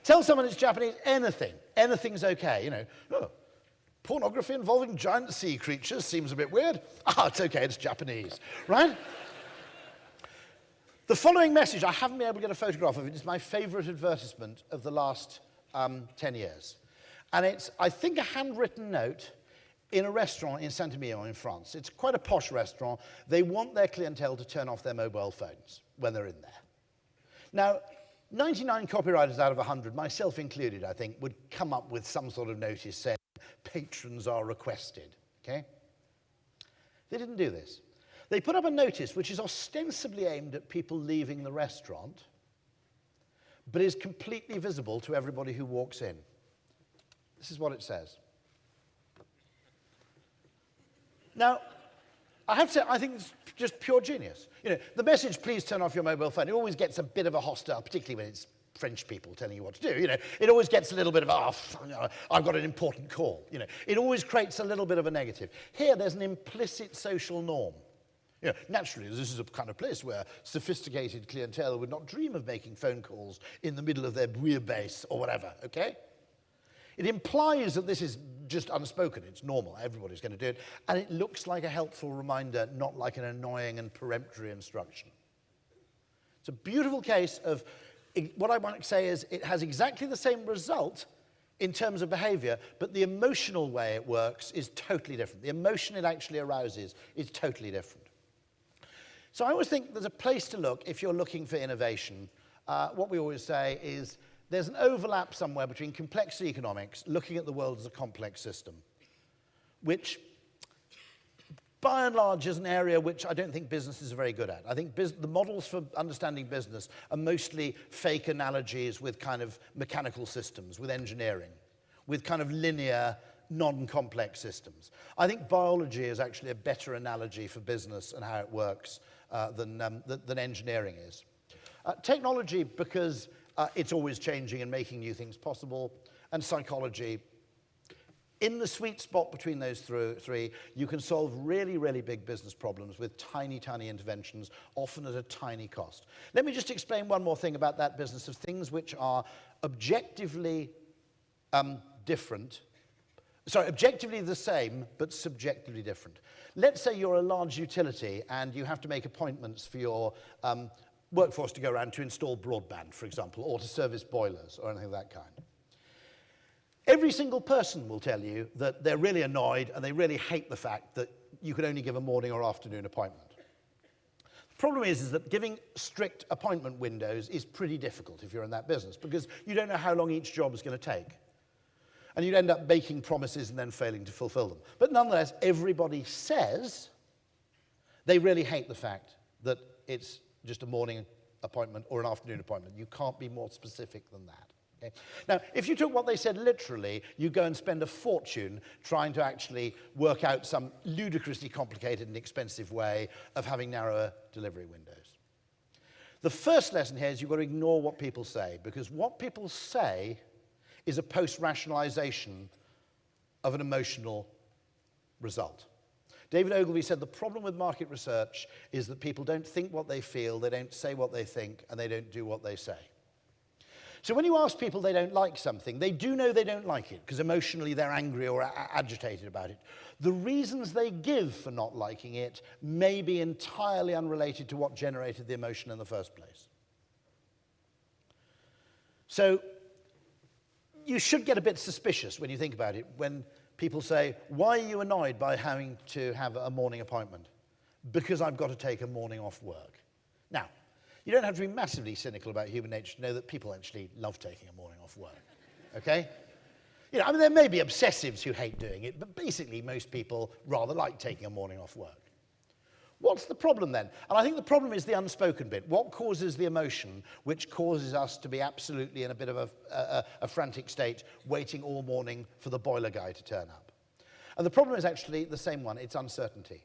Tell someone it's Japanese, anything's okay, you know. Oh, pornography involving giant sea creatures seems a bit weird. Ah, it's okay, it's Japanese, right? The following message, I haven't been able to get a photograph of it, it's my favorite advertisement of the last 10 years. And it's, I think, a handwritten note in a restaurant in Saint-Emilion in France. It's quite a posh restaurant. They want their clientele to turn off their mobile phones when they're in there. Now, 99 copywriters out of 100, myself included, I think, would come up with some sort of notice saying, patrons are requested, okay? They didn't do this. They put up a notice which is ostensibly aimed at people leaving the restaurant, but is completely visible to everybody who walks in. This is what it says. Now, I have to say, I think it's just pure genius. You know, the message, please turn off your mobile phone, it always gets a bit of a hostile, particularly when it's French people telling you what to do. You know, it always gets a little bit of, I've got an important call. You know, it always creates a little bit of a negative. Here, there's an implicit social norm. You know, naturally, this is a kind of place where sophisticated clientele would not dream of making phone calls in the middle of their bouillabaisse or whatever, okay? It implies that this is just unspoken, it's normal, everybody's going to do it, and it looks like a helpful reminder, not like an annoying and peremptory instruction. It's a beautiful case of, what I might say is, it has exactly the same result in terms of behavior, but the emotional way it works is totally different. The emotion it actually arouses is totally different. So I always think there's a place to look if you're looking for innovation. What we always say is, there's an overlap somewhere between complexity economics, looking at the world as a complex system, which, by and large, is an area which I don't think businesses are very good at. I think the models for understanding business are mostly fake analogies with kind of mechanical systems, with engineering, with kind of linear non-complex systems. I think biology is actually a better analogy for business and how it works than engineering is. Technology, because it's always changing and making new things possible, and psychology. In the sweet spot between those three, you can solve really, really big business problems with tiny, tiny interventions, often at a tiny cost. Let me just explain one more thing about that business of things which are objectively objectively the same, but subjectively different. Let's say you're a large utility and you have to make appointments for your workforce to go around to install broadband, for example, or to service boilers or anything of that kind. Every single person will tell you that they're really annoyed and they really hate the fact that you can only give a morning or afternoon appointment. The problem is that giving strict appointment windows is pretty difficult if you're in that business, because you don't know how long each job is going to take. And you'd end up making promises and then failing to fulfill them. But nonetheless, everybody says they really hate the fact that it's just a morning appointment or an afternoon appointment. You can't be more specific than that. Okay? Now, if you took what they said literally, you go and spend a fortune trying to actually work out some ludicrously complicated and expensive way of having narrower delivery windows. The first lesson here is you've got to ignore what people say, because what people say is a post-rationalization of an emotional result. David Ogilvy said the problem with market research is that people don't think what they feel, they don't say what they think, and they don't do what they say. So when you ask people they don't like something, they do know they don't like it, because emotionally they're angry or agitated about it. The reasons they give for not liking it may be entirely unrelated to what generated the emotion in the first place. So you should get a bit suspicious when you think about it, when people say, why are you annoyed by having to have a morning appointment? Because I've got to take a morning off work. Now, you don't have to be massively cynical about human nature to know that people actually love taking a morning off work, okay? You know, I mean, there may be obsessives who hate doing it, but basically most people rather like taking a morning off work. What's the problem then? And I think the problem is the unspoken bit. What causes the emotion which causes us to be absolutely in a bit of a frantic state, waiting all morning for the boiler guy to turn up? And the problem is actually the same one. It's uncertainty.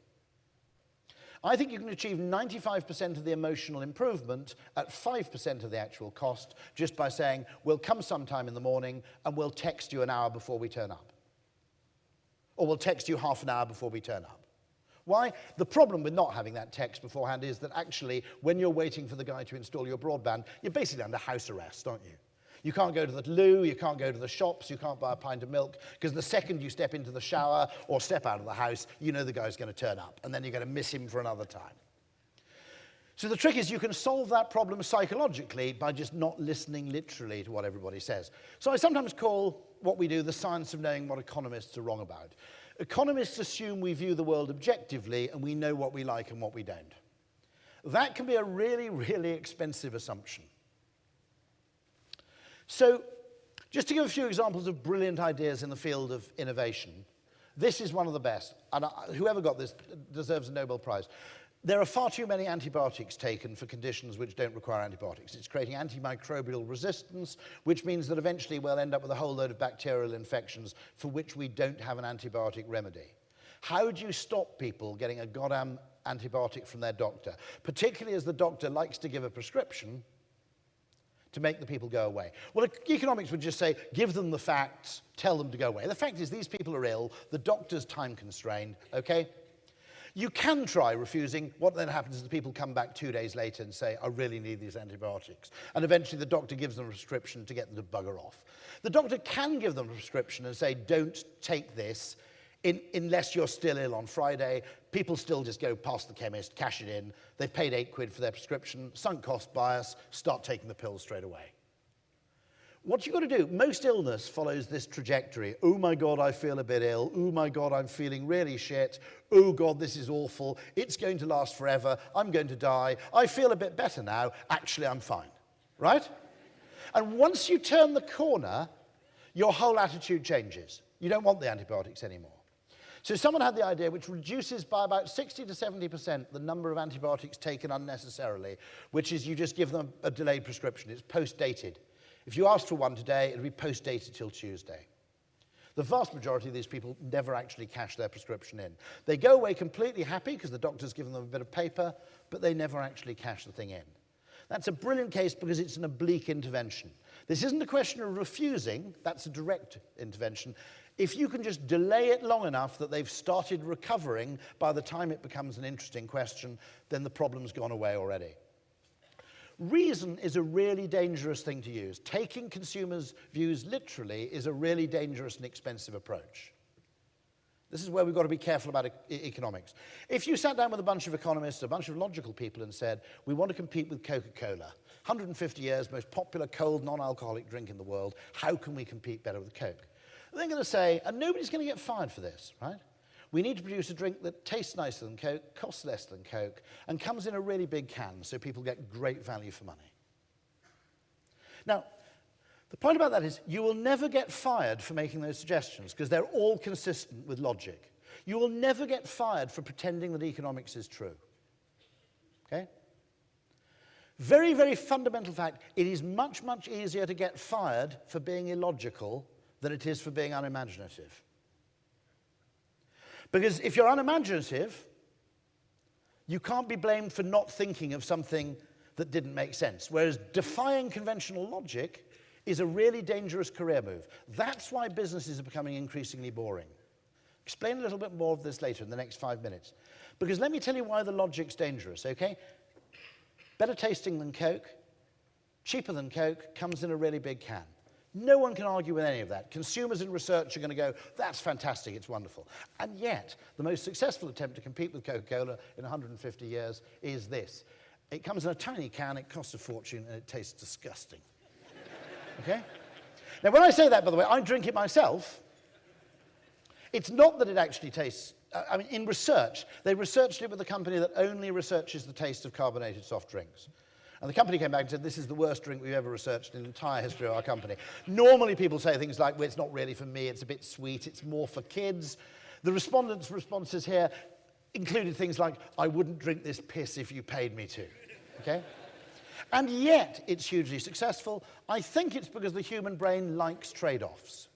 I think you can achieve 95% of the emotional improvement at 5% of the actual cost just by saying, we'll come sometime in the morning and we'll text you an hour before we turn up. Or we'll text you half an hour before we turn up. Why? The problem with not having that text beforehand is that actually, when you're waiting for the guy to install your broadband, you're basically under house arrest, aren't you? You can't go to the loo, you can't go to the shops, you can't buy a pint of milk, because the second you step into the shower or step out of the house, you know the guy's going to turn up, and then you're going to miss him for another time. So the trick is you can solve that problem psychologically by just not listening literally to what everybody says. So I sometimes call what we do the science of knowing what economists are wrong about. Economists assume we view the world objectively and we know what we like and what we don't. That can be a really, really expensive assumption. So, just to give a few examples of brilliant ideas in the field of innovation, this is one of the best, and whoever got this deserves a Nobel Prize. There are far too many antibiotics taken for conditions which don't require antibiotics. It's creating antimicrobial resistance, which means that eventually we'll end up with a whole load of bacterial infections for which we don't have an antibiotic remedy. How do you stop people getting a goddamn antibiotic from their doctor, particularly as the doctor likes to give a prescription to make the people go away? Well, economics would just say, give them the facts, tell them to go away. The fact is these people are ill, the doctor's time constrained, okay? You can try refusing. What then happens is the people come back 2 days later and say, I really need these antibiotics. And eventually the doctor gives them a prescription to get them to bugger off. The doctor can give them a prescription and say, don't take this unless you're still ill on Friday. People still just go past the chemist, cash it in. They've paid £8 for their prescription, sunk cost bias, start taking the pills straight away. What you've got to do, most illness follows this trajectory. Oh my God, I feel a bit ill. Oh my God, I'm feeling really shit. Oh God, this is awful. It's going to last forever. I'm going to die. I feel a bit better now. Actually, I'm fine. Right? And once you turn the corner, your whole attitude changes. You don't want the antibiotics anymore. So someone had the idea which reduces by about 60 to 70% the number of antibiotics taken unnecessarily, which is you just give them a delayed prescription. It's post-dated. If you ask for one today, it'll be post-dated till Tuesday. The vast majority of these people never actually cash their prescription in. They go away completely happy because the doctor's given them a bit of paper, but they never actually cash the thing in. That's a brilliant case because it's an oblique intervention. This isn't a question of refusing, that's a direct intervention. If you can just delay it long enough that they've started recovering by the time it becomes an interesting question, then the problem's gone away already. Reason is a really dangerous thing to use. Taking consumers' views literally is a really dangerous and expensive approach. This is where we've got to be careful about economics. If you sat down with a bunch of economists, a bunch of logical people and said, we want to compete with Coca-Cola, 150 years, most popular cold, non-alcoholic drink in the world, how can we compete better with Coke? They're going to say, and nobody's going to get fired for this, right? We need to produce a drink that tastes nicer than Coke, costs less than Coke, and comes in a really big can so people get great value for money. Now, the point about that is you will never get fired for making those suggestions because they're all consistent with logic. You will never get fired for pretending that economics is true. Okay? Very, very fundamental fact, it is much, much easier to get fired for being illogical than it is for being unimaginative. Because if you're unimaginative, you can't be blamed for not thinking of something that didn't make sense. Whereas defying conventional logic is a really dangerous career move. That's why businesses are becoming increasingly boring. Explain a little bit more of this later in the next 5 minutes. Because let me tell you why the logic's dangerous, okay? Better tasting than Coke, cheaper than Coke, comes in a really big can. No one can argue with any of that. Consumers in research are going to go, that's fantastic, it's wonderful. And yet, the most successful attempt to compete with Coca-Cola in 150 years is this. It comes in a tiny can, it costs a fortune, and it tastes disgusting. Okay? Now, when I say that, by the way, I drink it myself. It's not that it actually tastes... I mean, in research, they researched it with a company that only researches the taste of carbonated soft drinks. And the company came back and said, this is the worst drink we've ever researched in the entire history of our company. Normally people say things like, well, it's not really for me, it's a bit sweet, it's more for kids. The respondents' responses here included things like, I wouldn't drink this piss if you paid me to. Okay? And yet it's hugely successful. I think it's because the human brain likes trade-offs.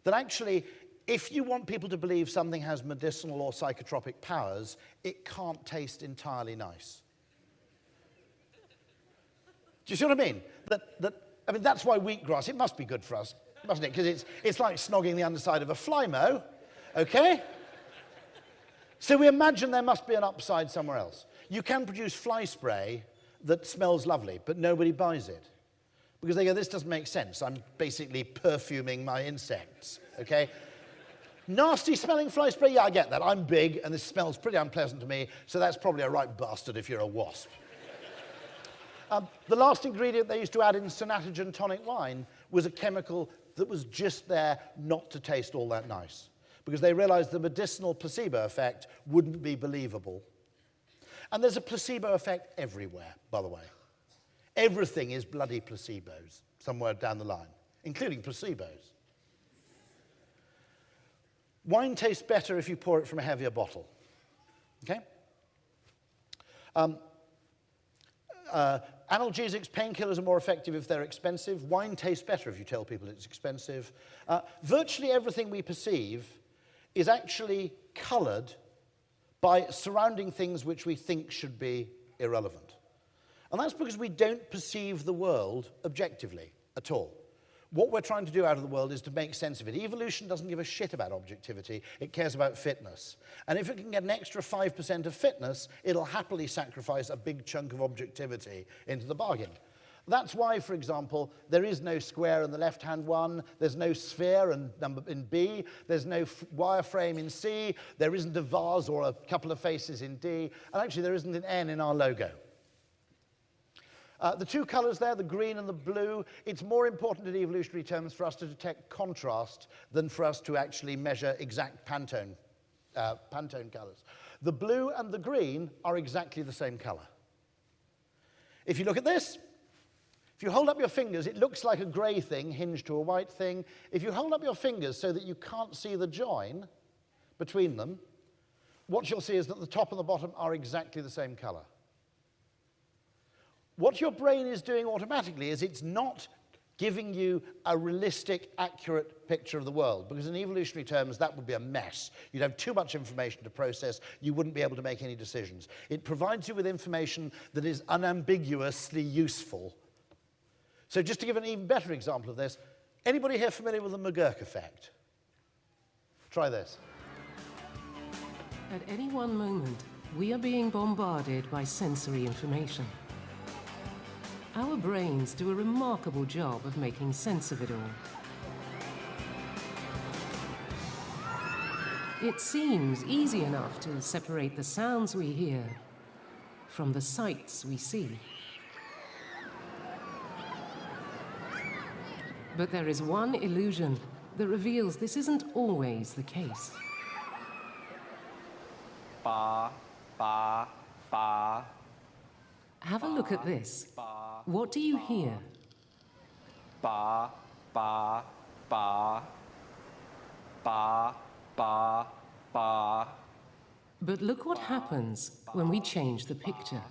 That actually, if you want people to believe something has medicinal or psychotropic powers, it can't taste entirely nice. Do you see what I mean? I mean, that's why wheatgrass, it must be good for us, mustn't it? Because it's like snogging the underside of a flymo, okay? So we imagine there must be an upside somewhere else. You can produce fly spray that smells lovely, but nobody buys it. Because they go, this doesn't make sense. I'm basically perfuming my insects, okay? Nasty smelling fly spray, yeah, I get that. I'm big, and this smells pretty unpleasant to me, so that's probably a right bastard if you're a wasp. The last ingredient they used to add in Sonatogen tonic wine was a chemical that was just there not to taste all that nice, because they realized the medicinal placebo effect wouldn't be believable. And there's a placebo effect everywhere, by the way. Everything is bloody placebos somewhere down the line, including placebos. Wine tastes better if you pour it from a heavier bottle, okay? Analgesics, painkillers are more effective if they're expensive. Wine tastes better if you tell people it's expensive. Virtually everything we perceive is actually colored by surrounding things which we think should be irrelevant. And that's because we don't perceive the world objectively at all. What we're trying to do out of the world is to make sense of it. Evolution doesn't give a shit about objectivity, it cares about fitness. And if it can get an extra 5% of fitness, it'll happily sacrifice a big chunk of objectivity into the bargain. That's why, for example, there is no square in the left-hand one, there's no sphere in B, there's no wireframe in C, there isn't a vase or a couple of faces in D, and actually there isn't an N in our logo. The two colors there, the green and the blue, it's more important in evolutionary terms for us to detect contrast than for us to actually measure exact Pantone colors. The blue and the green are exactly the same color. If you look at this, if you hold up your fingers, it looks like a gray thing hinged to a white thing. If you hold up your fingers so that you can't see the join between them, what you'll see is that the top and the bottom are exactly the same color. What your brain is doing automatically is it's not giving you a realistic, accurate picture of the world. Because in evolutionary terms, that would be a mess. You'd have too much information to process. You wouldn't be able to make any decisions. It provides you with information that is unambiguously useful. So just to give an even better example of this, anybody here familiar with the McGurk effect? Try this. At any one moment, we are being bombarded by sensory information. Our brains do a remarkable job of making sense of it all. It seems easy enough to separate the sounds we hear from the sights we see. But there is one illusion that reveals this isn't always the case. Ba, ba, ba. Have a look at this. What do you hear? Ba, ba, ba. Ba, ba, ba. But look what happens when we change the picture.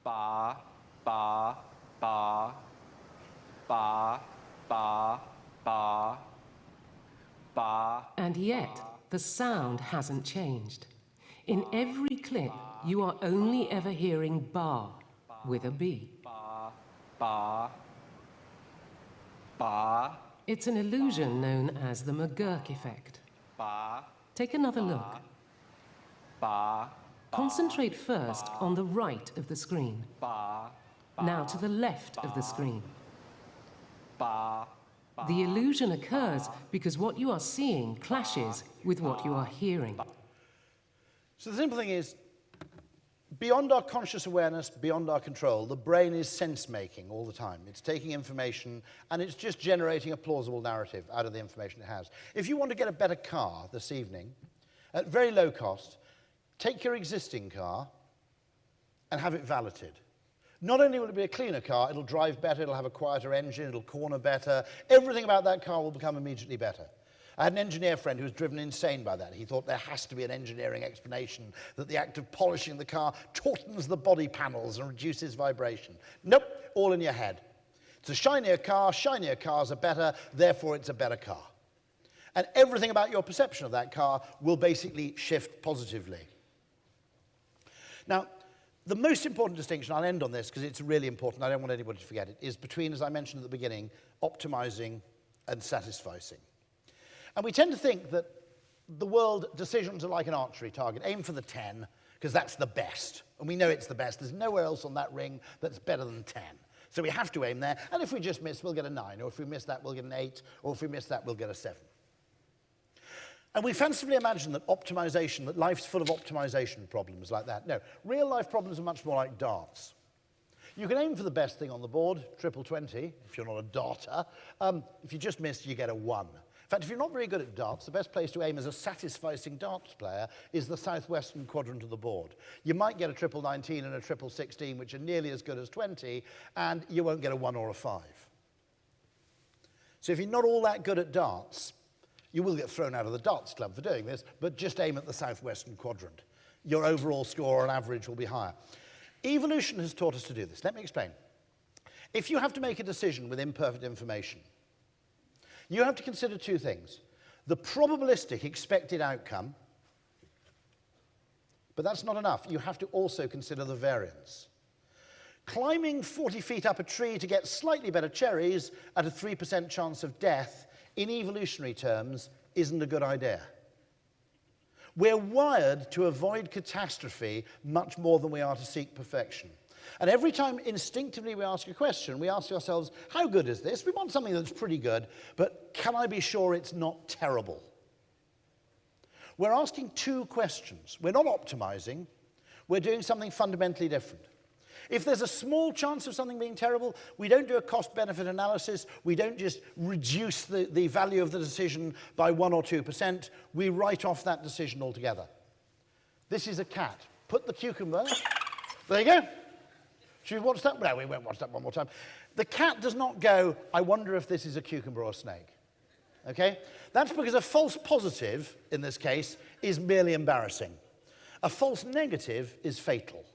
Ba, ba, ba. Ba, ba, ba. Ba. And yet, the sound hasn't changed. In every clip, you are only ever hearing ba with a B. Ba, ba, ba. It's an illusion known as the McGurk effect. Ba. Take another look. Ba. Concentrate first on the right of the screen. Ba. Now to the left of the screen. Ba. The illusion occurs because what you are seeing clashes with what you are hearing. So the simple thing is, beyond our conscious awareness, beyond our control, the brain is sense-making all the time. It's taking information and it's just generating a plausible narrative out of the information it has. If you want to get a better car this evening, at very low cost, take your existing car and have it valeted. Not only will it be a cleaner car, it'll drive better, it'll have a quieter engine, it'll corner better. Everything about that car will become immediately better. I had an engineer friend who was driven insane by that. He thought there has to be an engineering explanation that the act of polishing the car tautens the body panels and reduces vibration. Nope, all in your head. It's a shinier cars are better, therefore it's a better car. And everything about your perception of that car will basically shift positively. Now, the most important distinction, I'll end on this because it's really important, I don't want anybody to forget it, is between, as I mentioned at the beginning, optimizing and satisficing. And we tend to think that the world decisions are like an archery target. Aim for the 10, because that's the best. And we know it's the best. There's nowhere else on that ring that's better than 10. So we have to aim there. And if we just miss, we'll get a 9. Or if we miss that, we'll get an 8. Or if we miss that, we'll get a 7. And we fancifully imagine that optimization, that life's full of optimization problems like that. No, real life problems are much more like darts. You can aim for the best thing on the board, triple 20, if you're not a darter. If you just miss, you get a 1. In fact, if you're not very good at darts, the best place to aim as a satisficing darts player is the southwestern quadrant of the board. You might get a triple 19 and a triple 16, which are nearly as good as 20, and you won't get a 1 or a 5. So if you're not all that good at darts, you will get thrown out of the darts club for doing this, but just aim at the southwestern quadrant. Your overall score on average will be higher. Evolution has taught us to do this. Let me explain. If you have to make a decision with imperfect information, you have to consider two things. The probabilistic expected outcome, but that's not enough. You have to also consider the variance. Climbing 40 feet up a tree to get slightly better cherries at a 3% chance of death, in evolutionary terms, isn't a good idea. We're wired to avoid catastrophe much more than we are to seek perfection. And every time instinctively we ask a question, we ask ourselves, how good is this? We want something that's pretty good, but can I be sure it's not terrible? We're asking two questions. We're not optimizing. We're doing something fundamentally different. If there's a small chance of something being terrible, we don't do a cost-benefit analysis. We don't just reduce the value of the decision by 1 or 2%. We write off that decision altogether. This is a cat. Put the cucumber. There you go. Should we watch that? No, we won't watch that one more time. The cat does not go, I wonder if this is a cucumber or a snake. Okay? That's because a false positive, in this case, is merely embarrassing. A false negative is fatal.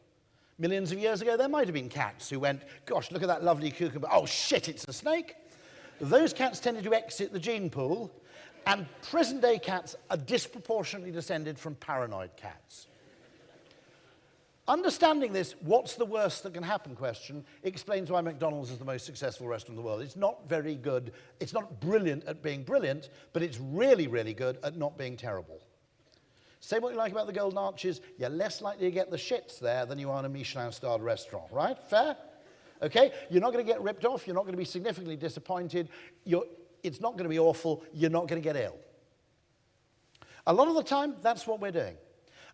Millions of years ago, there might have been cats who went, gosh, look at that lovely cucumber. Oh, shit, it's a snake. Those cats tended to exit the gene pool, and present-day cats are disproportionately descended from paranoid cats. Understanding this, what's the worst that can happen question, explains why McDonald's is the most successful restaurant in the world. It's not very good, it's not brilliant at being brilliant, but it's really, really good at not being terrible. Say what you like about the Golden Arches, you're less likely to get the shits there than you are in a Michelin-starred restaurant, right? Fair? Okay? You're not going to get ripped off, you're not going to be significantly disappointed, it's not going to be awful, you're not going to get ill. A lot of the time, that's what we're doing.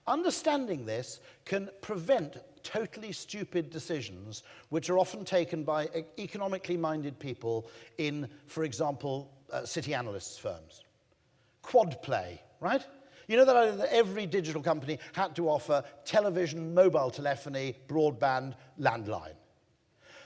Understanding this can prevent totally stupid decisions which are often taken by economically minded people in, for example, city analysts' firms. Quad play, right? You know that every digital company had to offer television, mobile telephony, broadband, landline.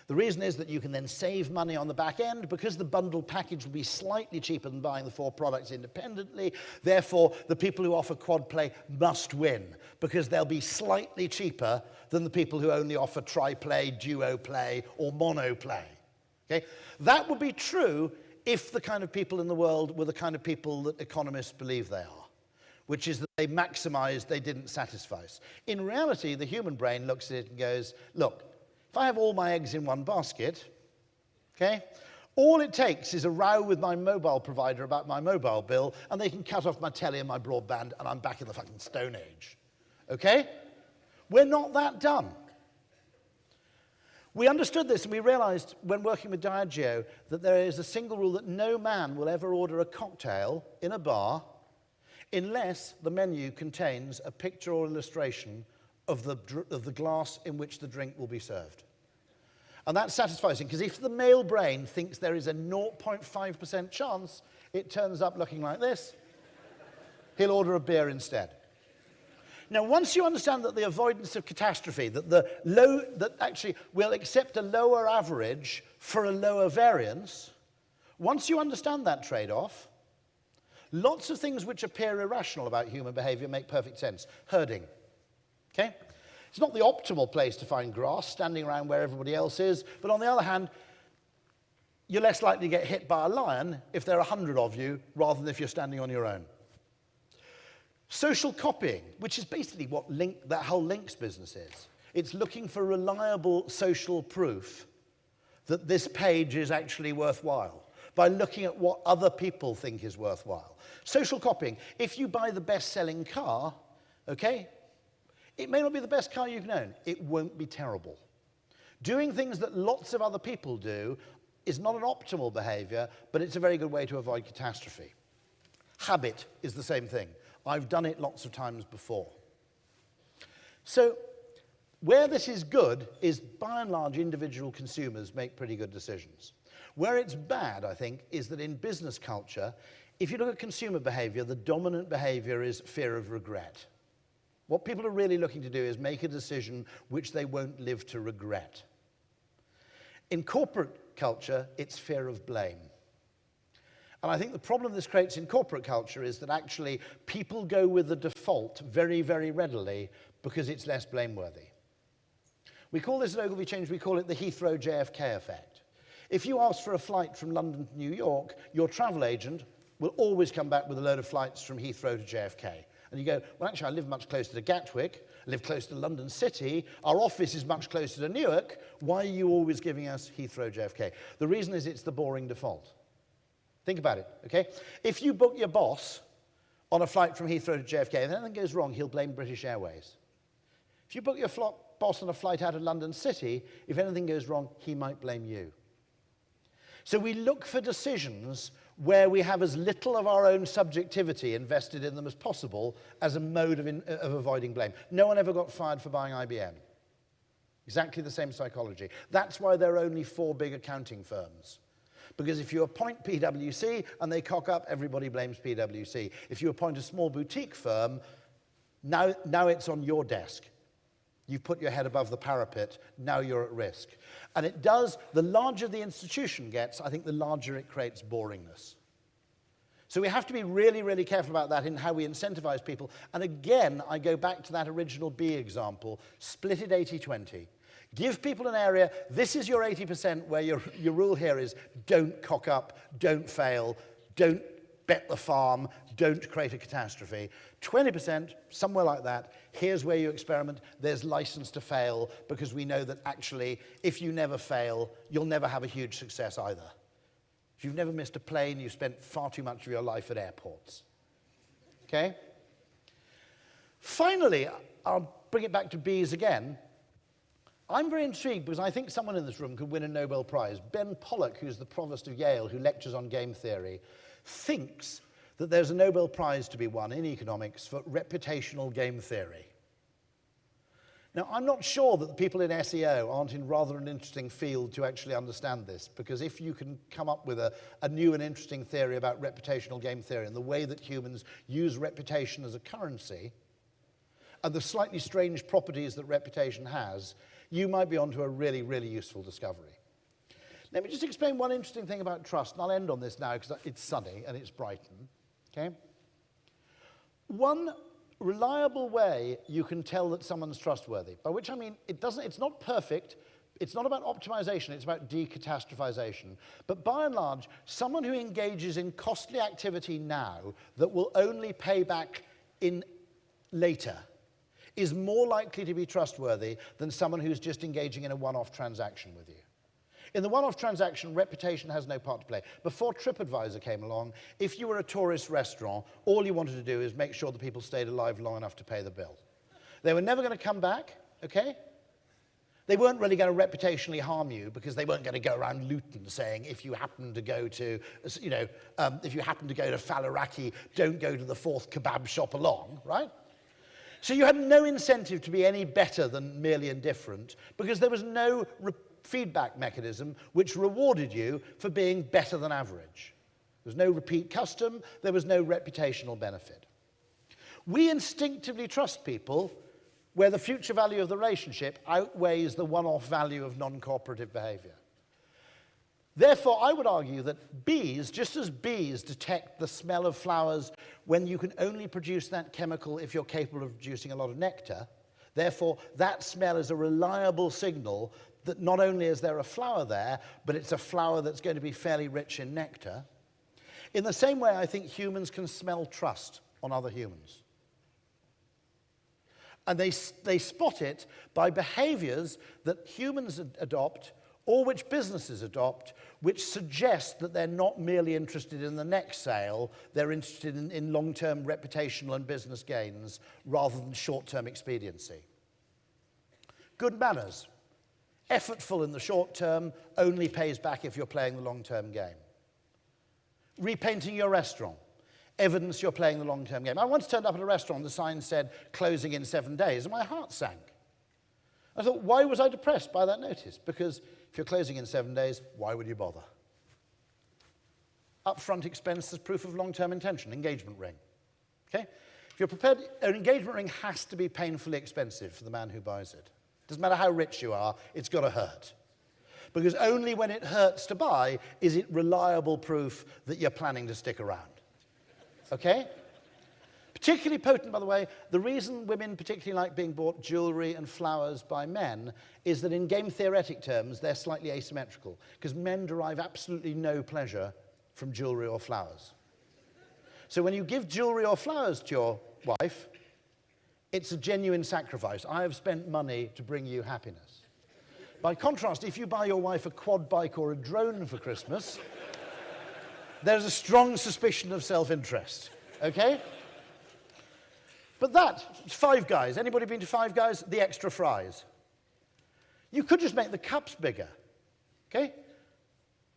The reason is that you can then save money on the back end because the bundled package will be slightly cheaper than buying the 4 products independently. Therefore, the people who offer quad play must win because they'll be slightly cheaper than the people who only offer tri-play, duo play, or mono play. Okay? That would be true if the kind of people in the world were the kind of people that economists believe they are, which is that they maximized, they didn't satisfy us. In reality, the human brain looks at it and goes, look, if I have all my eggs in one basket, okay, all it takes is a row with my mobile provider about my mobile bill, and they can cut off my telly and my broadband, and I'm back in the fucking Stone Age. Okay? We're not that dumb. We understood this, and we realized when working with Diageo that there is a single rule that no man will ever order a cocktail in a bar unless the menu contains a picture or illustration of the glass in which the drink will be served. And that's satisfying, because if the male brain thinks there is a 0.5% chance it turns up looking like this, he'll order a beer instead. Now, once you understand that the avoidance of catastrophe, that actually we'll accept a lower average for a lower variance, once you understand that trade-off, lots of things which appear irrational about human behavior make perfect sense. Herding. Okay? It's not the optimal place to find grass, standing around where everybody else is, but on the other hand, you're less likely to get hit by a lion if there are 100 of you, rather than if you're standing on your own. Social copying, which is basically what that whole links business is. It's looking for reliable social proof that this page is actually worthwhile by looking at what other people think is worthwhile. Social copying, if you buy the best-selling car, okay, it may not be the best car you can own. It won't be terrible. Doing things that lots of other people do is not an optimal behavior, but it's a very good way to avoid catastrophe. Habit is the same thing. I've done it lots of times before. So where this is good is, by and large, individual consumers make pretty good decisions. Where it's bad, I think, is that in business culture, if you look at consumer behavior, the dominant behavior is fear of regret. What people are really looking to do is make a decision which they won't live to regret. In corporate culture, it's fear of blame. And I think the problem this creates in corporate culture is that actually people go with the default very, very readily because it's less blameworthy. We call this at Ogilvy Change, we call it the Heathrow JFK effect. If you ask for a flight from London to New York, your travel agent will always come back with a load of flights from Heathrow to JFK. And you go, well, actually, I live much closer to Gatwick, I live close to London City, our office is much closer to Newark, why are you always giving us Heathrow JFK? The reason is it's the boring default. Think about it, okay? If you book your boss on a flight from Heathrow to JFK, if anything goes wrong, he'll blame British Airways. If you book your boss on a flight out of London City, if anything goes wrong, he might blame you. So we look for decisions where we have as little of our own subjectivity invested in them as possible as a mode of avoiding blame. No one ever got fired for buying IBM. Exactly the same psychology. That's why there are only 4 big accounting firms. Because if you appoint PwC and they cock up, everybody blames PwC. If you appoint a small boutique firm, now it's on your desk. You've put your head above the parapet, now you're at risk. And it does, the larger the institution gets, I think the larger it creates boringness. So we have to be really, really careful about that in how we incentivize people. And again, I go back to that original B example, split it 80-20. Give people an area, this is your 80%, where your rule here is don't cock up, don't fail, don't bet the farm, don't create a catastrophe. 20%, somewhere like that, here's where you experiment, there's license to fail, because we know that actually, if you never fail, you'll never have a huge success either. If you've never missed a plane, you've spent far too much of your life at airports. Okay? Finally, I'll bring it back to B's again. I'm very intrigued because I think someone in this room could win a Nobel Prize. Ben Pollock, who's the provost of Yale, who lectures on game theory, thinks that there's a Nobel Prize to be won in economics for reputational game theory. Now, I'm not sure that the people in SEO aren't in rather an interesting field to actually understand this, because if you can come up with a new and interesting theory about reputational game theory and the way that humans use reputation as a currency, and the slightly strange properties that reputation has, you might be onto a really, really useful discovery. Let me just explain one interesting thing about trust, and I'll end on this now because it's sunny and it's Brighton. Okay? One reliable way you can tell that someone's trustworthy, by which I mean it's not perfect, it's not about optimization, it's about decatastrophization. But by and large, someone who engages in costly activity now that will only pay back in later is more likely to be trustworthy than someone who's just engaging in a one-off transaction with you. In the one-off transaction, reputation has no part to play. Before TripAdvisor came along, if you were a tourist restaurant, all you wanted to do is make sure the people stayed alive long enough to pay the bill. They were never going to come back, okay? They weren't really going to reputationally harm you because they weren't going to go around Luton saying, if you happen to go to, if you happen to go to Faliraki, don't go to the fourth kebab shop along, right? So you had no incentive to be any better than merely indifferent because there was no feedback mechanism which rewarded you for being better than average. There was no repeat custom, there was no reputational benefit. We instinctively trust people where the future value of the relationship outweighs the one-off value of non-cooperative behavior. Therefore, I would argue that bees, just as bees detect the smell of flowers when you can only produce that chemical if you're capable of producing a lot of nectar, therefore, that smell is a reliable signal that not only is there a flower there, but it's a flower that's going to be fairly rich in nectar. In the same way, I think humans can smell trust on other humans. And they spot it by behaviors that humans adopt or which businesses adopt, which suggest that they're not merely interested in the next sale, they're interested in long-term reputational and business gains rather than short-term expediency. Good manners. Effortful in the short term, only pays back if you're playing the long-term game. Repainting your restaurant. Evidence you're playing the long-term game. I once turned up at a restaurant, the sign said, closing in 7 days, and my heart sank. I thought, why was I depressed by that notice? Because if you're closing in 7 days, why would you bother? Upfront expense is proof of long-term intention, engagement ring. Okay? If you're prepared, an engagement ring has to be painfully expensive for the man who buys it. Doesn't matter how rich you are, it's got to hurt. Because only when it hurts to buy is it reliable proof that you're planning to stick around. Okay? Particularly potent, by the way, the reason women particularly like being bought jewelry and flowers by men is that in game theoretic terms, they're slightly asymmetrical, because men derive absolutely no pleasure from jewelry or flowers. So when you give jewelry or flowers to your wife, it's a genuine sacrifice. I have spent money to bring you happiness. By contrast, if you buy your wife a quad bike or a drone for Christmas, there's a strong suspicion of self-interest, okay? But that, Five Guys. Anybody been to Five Guys? The extra fries. You could just make the cups bigger, okay?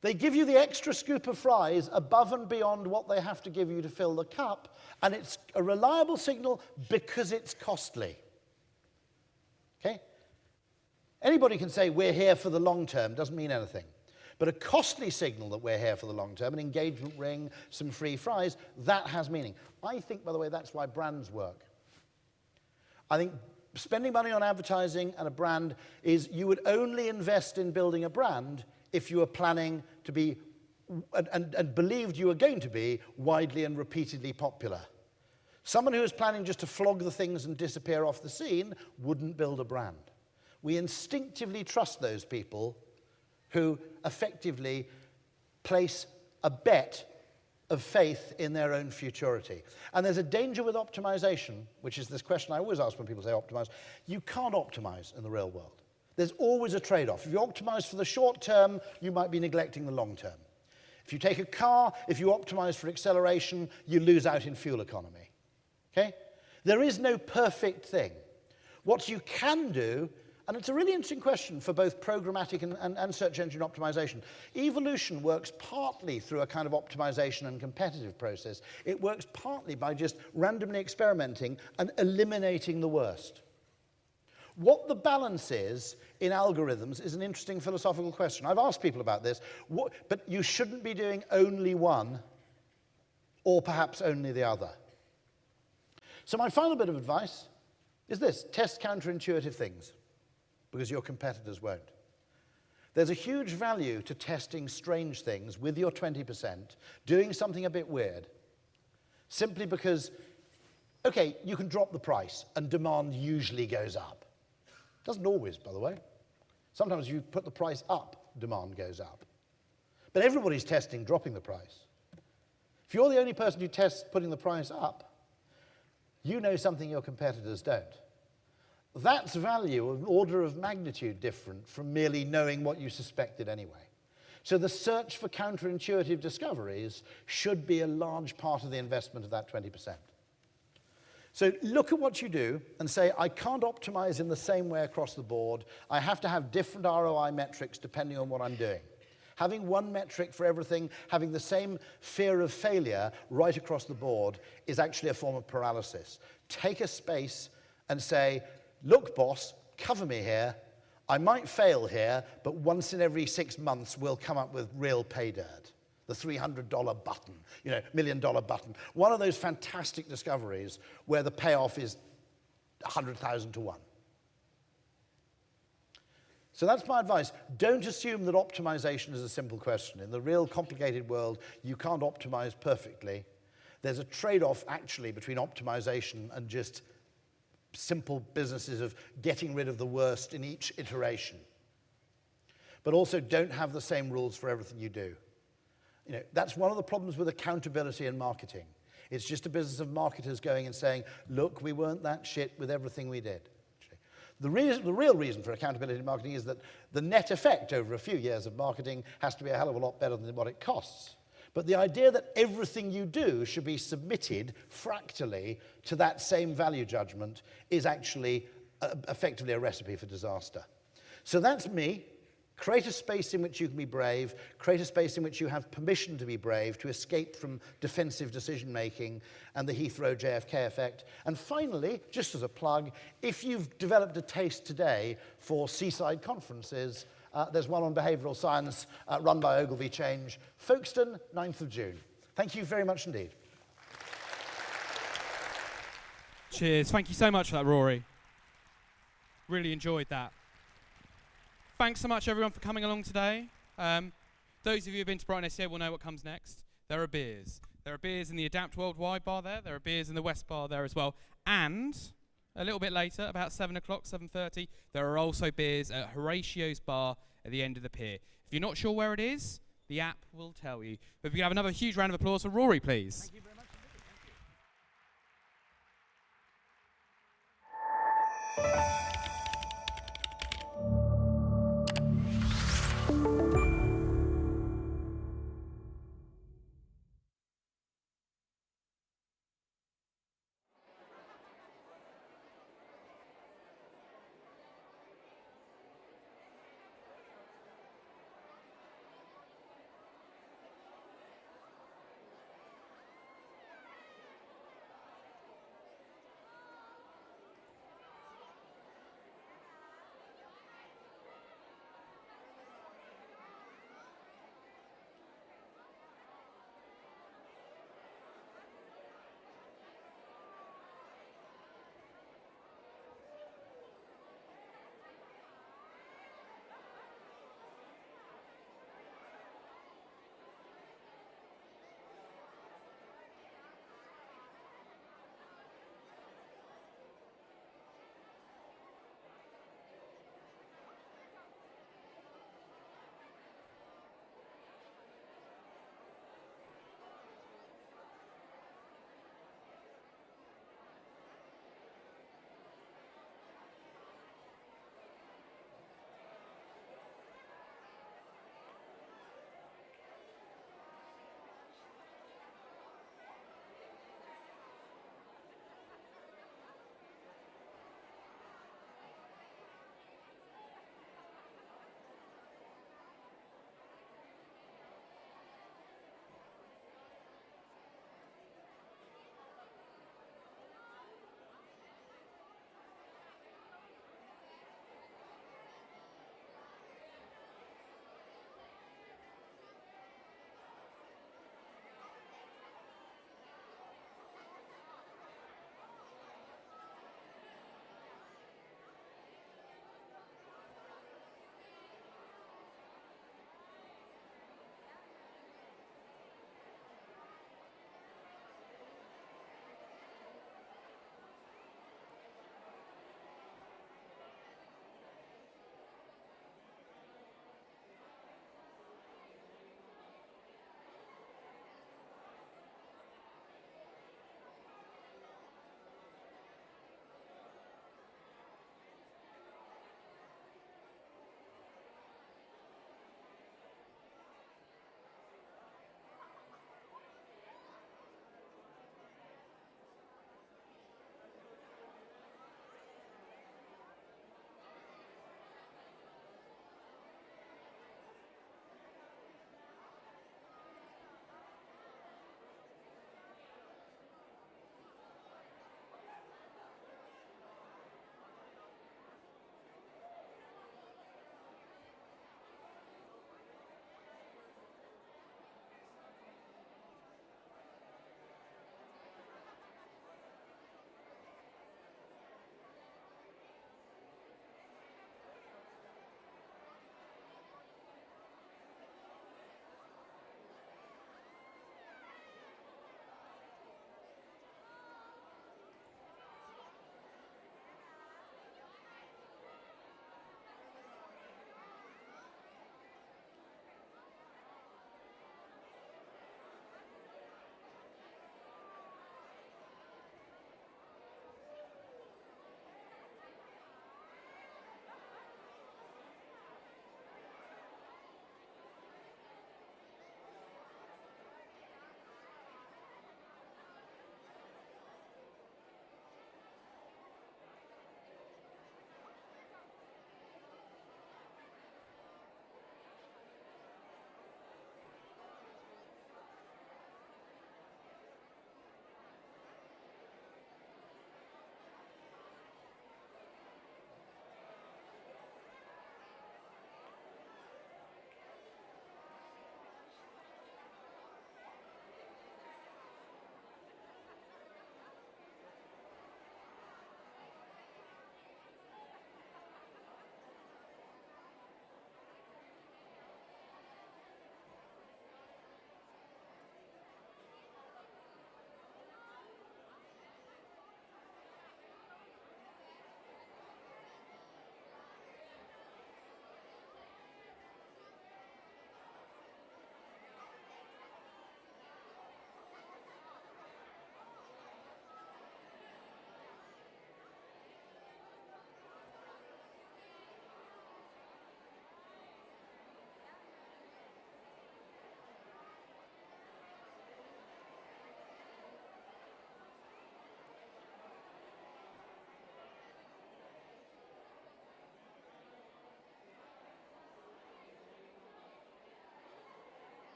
They give you the extra scoop of fries above and beyond what they have to give you to fill the cup, and it's a reliable signal because it's costly, okay? Anybody can say we're here for the long term, doesn't mean anything. But a costly signal that we're here for the long term, an engagement ring, some free fries, that has meaning. I think, by the way, that's why brands work. I think spending money on advertising and a brand is, you would only invest in building a brand if you were planning to be and believed you were going to be widely and repeatedly popular. Someone who was planning just to flog the things and disappear off the scene wouldn't build a brand. We instinctively trust those people who effectively place a bet of faith in their own futurity. And there's a danger with optimization, which is this question I always ask when people say optimize. You can't optimize in the real world. There's always a trade-off. If you optimize for the short term, you might be neglecting the long term. If you take a car, if you optimize for acceleration, you lose out in fuel economy. Okay? There is no perfect thing. What you can do, and it's a really interesting question for both programmatic and search engine optimization. Evolution works partly through a kind of optimization and competitive process. It works partly by just randomly experimenting and eliminating the worst. What the balance is in algorithms is an interesting philosophical question. I've asked people about this, but you shouldn't be doing only one or perhaps only the other. So my final bit of advice is this: test counterintuitive things, because your competitors won't. There's a huge value to testing strange things with your 20%, doing something a bit weird, simply because, okay, you can drop the price and demand usually goes up. Doesn't always, by the way. Sometimes you put the price up, demand goes up. But everybody's testing dropping the price. If you're the only person who tests putting the price up, you know something your competitors don't. That's value of an order of magnitude different from merely knowing what you suspected anyway. So the search for counterintuitive discoveries should be a large part of the investment of that 20%. So look at what you do and say, I can't optimize in the same way across the board. I have to have different ROI metrics depending on what I'm doing. Having one metric for everything, having the same fear of failure right across the board is actually a form of paralysis. Take a space and say, look, boss, cover me here. I might fail here, but once in every 6 months, we'll come up with real pay dirt. The $300 button, $1 million button. One of those fantastic discoveries where the payoff is 100,000 to 1. So that's my advice. Don't assume that optimization is a simple question. In the real complicated world, you can't optimize perfectly. There's a trade-off actually between optimization and just simple businesses of getting rid of the worst in each iteration. But also don't have the same rules for everything you do. That's one of the problems with accountability in marketing. It's just a business of marketers going and saying, look, we weren't that shit with everything we did. The real reason for accountability in marketing is that the net effect over a few years of marketing has to be a hell of a lot better than what it costs. But the idea that everything you do should be submitted fractally to that same value judgment is actually effectively a recipe for disaster. So that's me. Create a space in which you can be brave, create a space in which you have permission to be brave, to escape from defensive decision-making and the Heathrow JFK effect. And finally, just as a plug, if you've developed a taste today for seaside conferences, there's one on behavioural science run by Ogilvy Change, Folkestone, 9th of June. Thank you very much indeed. Cheers. Thank you so much for that, Rory. Really enjoyed that. Thanks so much, everyone, for coming along today. Those of you who have been to Brighton SEO will know what comes next. There are beers. There are beers in the Adapt Worldwide bar there. There are beers in the West bar there as well. And a little bit later, about 7 o'clock, 7:30, there are also beers at Horatio's bar at the end of the pier. If you're not sure where it is, the app will tell you. But if we can have another huge round of applause for Rory, please. Thank you very much.